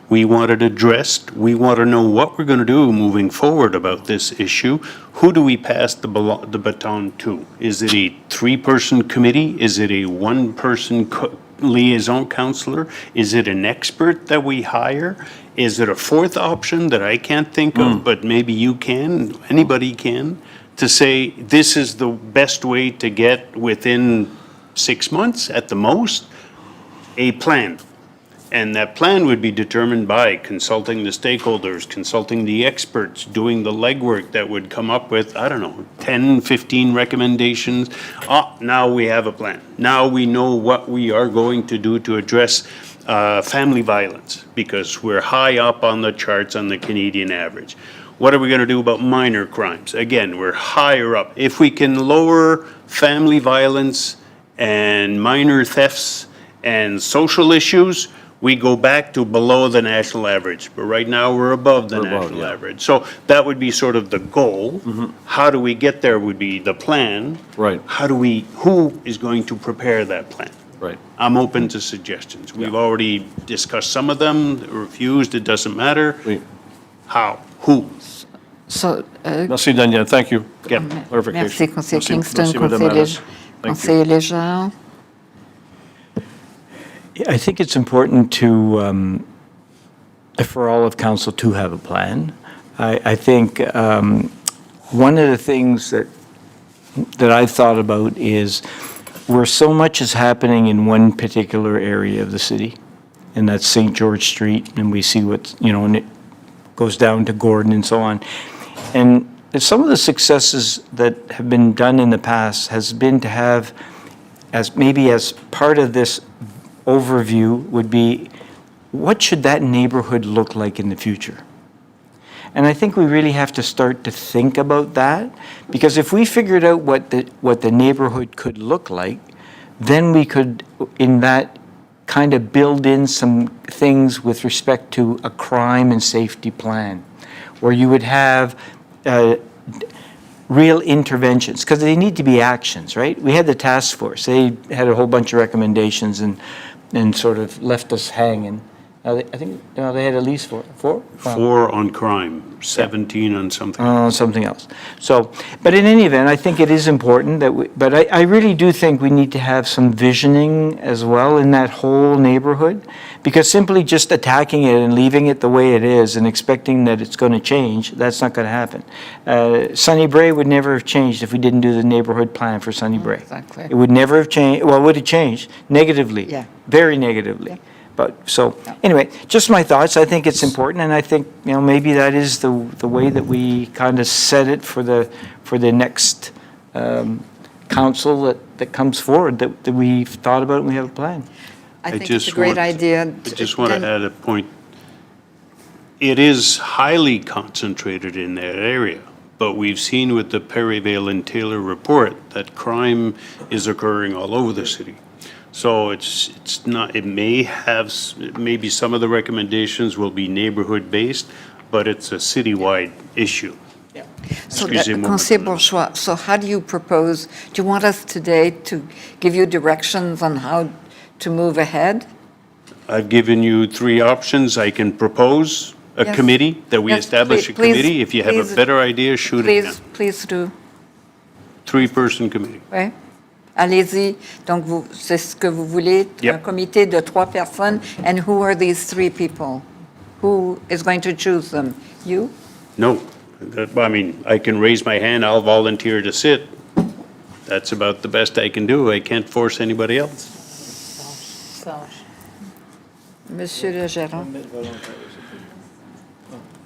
[SPEAKER 4] We want it addressed. We want to know what we're going to do moving forward about this issue. Who do we pass the baton to? Is it a three-person committee? Is it a one-person liaison counselor? Is it an expert that we hire? Is it a fourth option that I can't think of, but maybe you can, anybody can, to say this is the best way to get within 6 months at the most, a plan? And that plan would be determined by consulting the stakeholders, consulting the experts, doing the legwork that would come up with, I don't know, 10, 15 recommendations. Now we have a plan. Now we know what we are going to do to address family violence, because we're high up on the charts on the Canadian average. What are we going to do about minor crimes? Again, we're higher up. If we can lower family violence and minor thefts and social issues, we go back to below the national average. But right now, we're above the national average. So that would be sort of the goal. How do we get there would be the plan.
[SPEAKER 14] Right.
[SPEAKER 4] Who is going to prepare that plan?
[SPEAKER 14] Right.
[SPEAKER 4] I'm open to suggestions. We've already discussed some of them, refused, it doesn't matter. How? Who?
[SPEAKER 2] So,
[SPEAKER 14] Merci, Danielle. Thank you. Clarification.
[SPEAKER 2] merci, conseiller Kingston,
[SPEAKER 14] Merci, Madame Mattis. Thank you.
[SPEAKER 2] conseiller Léger.
[SPEAKER 1] I think it's important to, for all of council to have a plan. I think one of the things that I've thought about is where so much is happening in one particular area of the city, and that's St. George Street, and we see what's, and it goes down to Gordon and so on. And some of the successes that have been done in the past has been to have, as part of this overview would be, what should that neighborhood look like in the future? And I think we really have to start to think about that, because if we figured out what the neighborhood could look like, then we could, in that, kind of build in some things with respect to a crime and safety plan, where you would have real interventions, because they need to be actions, right? We had the task force. They had a whole bunch of recommendations and sort of left us hanging. I think they had at least four?
[SPEAKER 4] 4 on crime, 17 on something else.
[SPEAKER 1] Something else. So, but in any event, I think it is important that but I really do think we need to have some visioning as well in that whole neighborhood, because simply just attacking it and leaving it the way it is and expecting that it's going to change, that's not going to happen. Sunny Brae would never have changed if we didn't do the neighborhood plan for Sunny Brae.
[SPEAKER 2] Exactly.
[SPEAKER 1] It would never have changed, well, it would have changed negatively.
[SPEAKER 2] Yeah.
[SPEAKER 1] Very negatively. But, so, anyway, just my thoughts. I think it's important, and I think, maybe that is the way that we kind of set it for the next council that comes forward, that we've thought about and we have a plan.
[SPEAKER 2] I think it's a great idea.
[SPEAKER 4] I just want to add a point. It is highly concentrated in that area, but we've seen with the Perryvale and Taylor report that crime is occurring all over the city. So it's not, maybe some of the recommendations will be neighborhood-based, but it's a citywide issue.
[SPEAKER 2] Yeah. So,
[SPEAKER 4] Excusez-moi,
[SPEAKER 2] Conseiller
[SPEAKER 4] Madame.
[SPEAKER 2] Bourgeois, so how do you propose, do you want us today to give you directions on how to move ahead?
[SPEAKER 4] I've given you three options. I can propose a
[SPEAKER 2] Yes.
[SPEAKER 4] committee, that we
[SPEAKER 2] Yes,
[SPEAKER 4] establish a
[SPEAKER 2] please,
[SPEAKER 4] committee. If you have
[SPEAKER 2] please,
[SPEAKER 4] a better idea, shoot it down.
[SPEAKER 2] Please do.
[SPEAKER 4] Three-person committee.
[SPEAKER 2] Oui. Allez-y. Donc, c'est ce que vous voulez,
[SPEAKER 4] Yep.
[SPEAKER 2] un comité de 3 personnes. And who are these 3 people? Who is going to choose them? You?
[SPEAKER 4] No, I mean, I can raise my hand, I'll volunteer to sit. That's about the best I can do. I can't force anybody else.
[SPEAKER 2] Monsieur le gérant.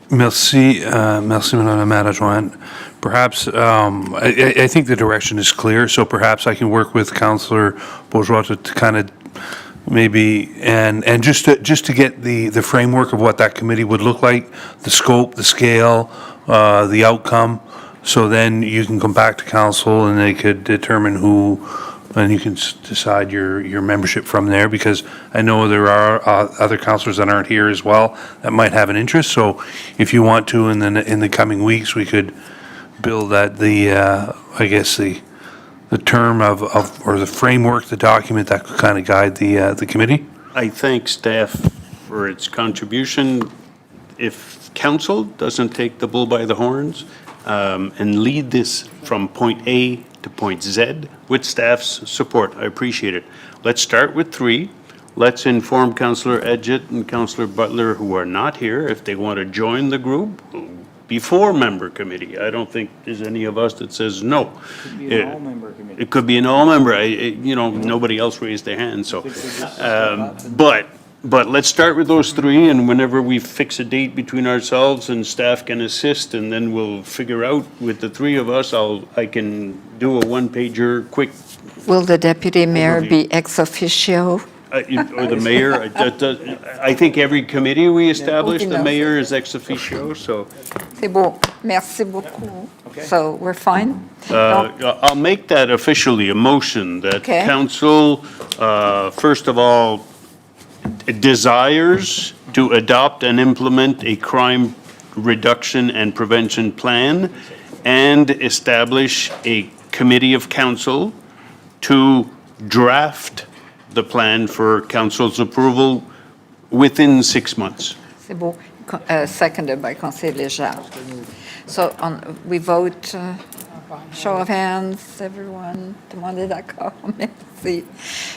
[SPEAKER 8] Merci, merci, Madame la maire adjointe. Perhaps, I think the direction is clear, so perhaps I can work with Councillor Bourgeois to kind of maybe, and just to get the framework of what that committee would look like, the scope, the scale, the outcome, so then you can come back to council and they could determine who, and you can decide your membership from there, because I know there are other councillors that aren't here as well that might have an interest, so if you want to, in the coming weeks, we could build that, I guess, the term of, or the framework, the document that could kind of guide the committee.
[SPEAKER 4] I thank staff for its contribution. If council doesn't take the bull by the horns and lead this from point A to point Z with staff's support, I appreciate it. Let's start with 3. Let's inform Councillor Edgett and Councillor Butler, who are not here, if they want to join the group before member committee. I don't think there's any of us that says no. It could be an all-member. Nobody else raised their hand, so. But let's start with those 3, and whenever we fix a date between ourselves and staff can assist, and then we'll figure out with the 3 of us, I can do a one-pager quick,
[SPEAKER 2] Will the deputy mayor be ex officio?
[SPEAKER 4] or the mayor. I think every committee we establish, the mayor is ex officio, so.
[SPEAKER 2] C'est beau. Merci beaucoup. So we're fine? Donc,
[SPEAKER 4] I'll make that officially a motion that
[SPEAKER 2] Okay.
[SPEAKER 4] council, first of all, desires to adopt and implement a crime reduction and prevention plan and establish a committee of council to draft the plan for council's approval within 6 months.
[SPEAKER 2] C'est beau. Seconded by Conseiller Léger. So we vote, show of hands, everyone. Tout le monde est d'accord? Merci.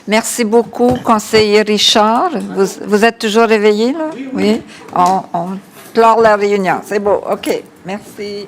[SPEAKER 2] Merci beaucoup, Conseiller Richard. Vous êtes toujours réveillé, là? Oui. On clore la réunion. C'est beau. OK. Merci.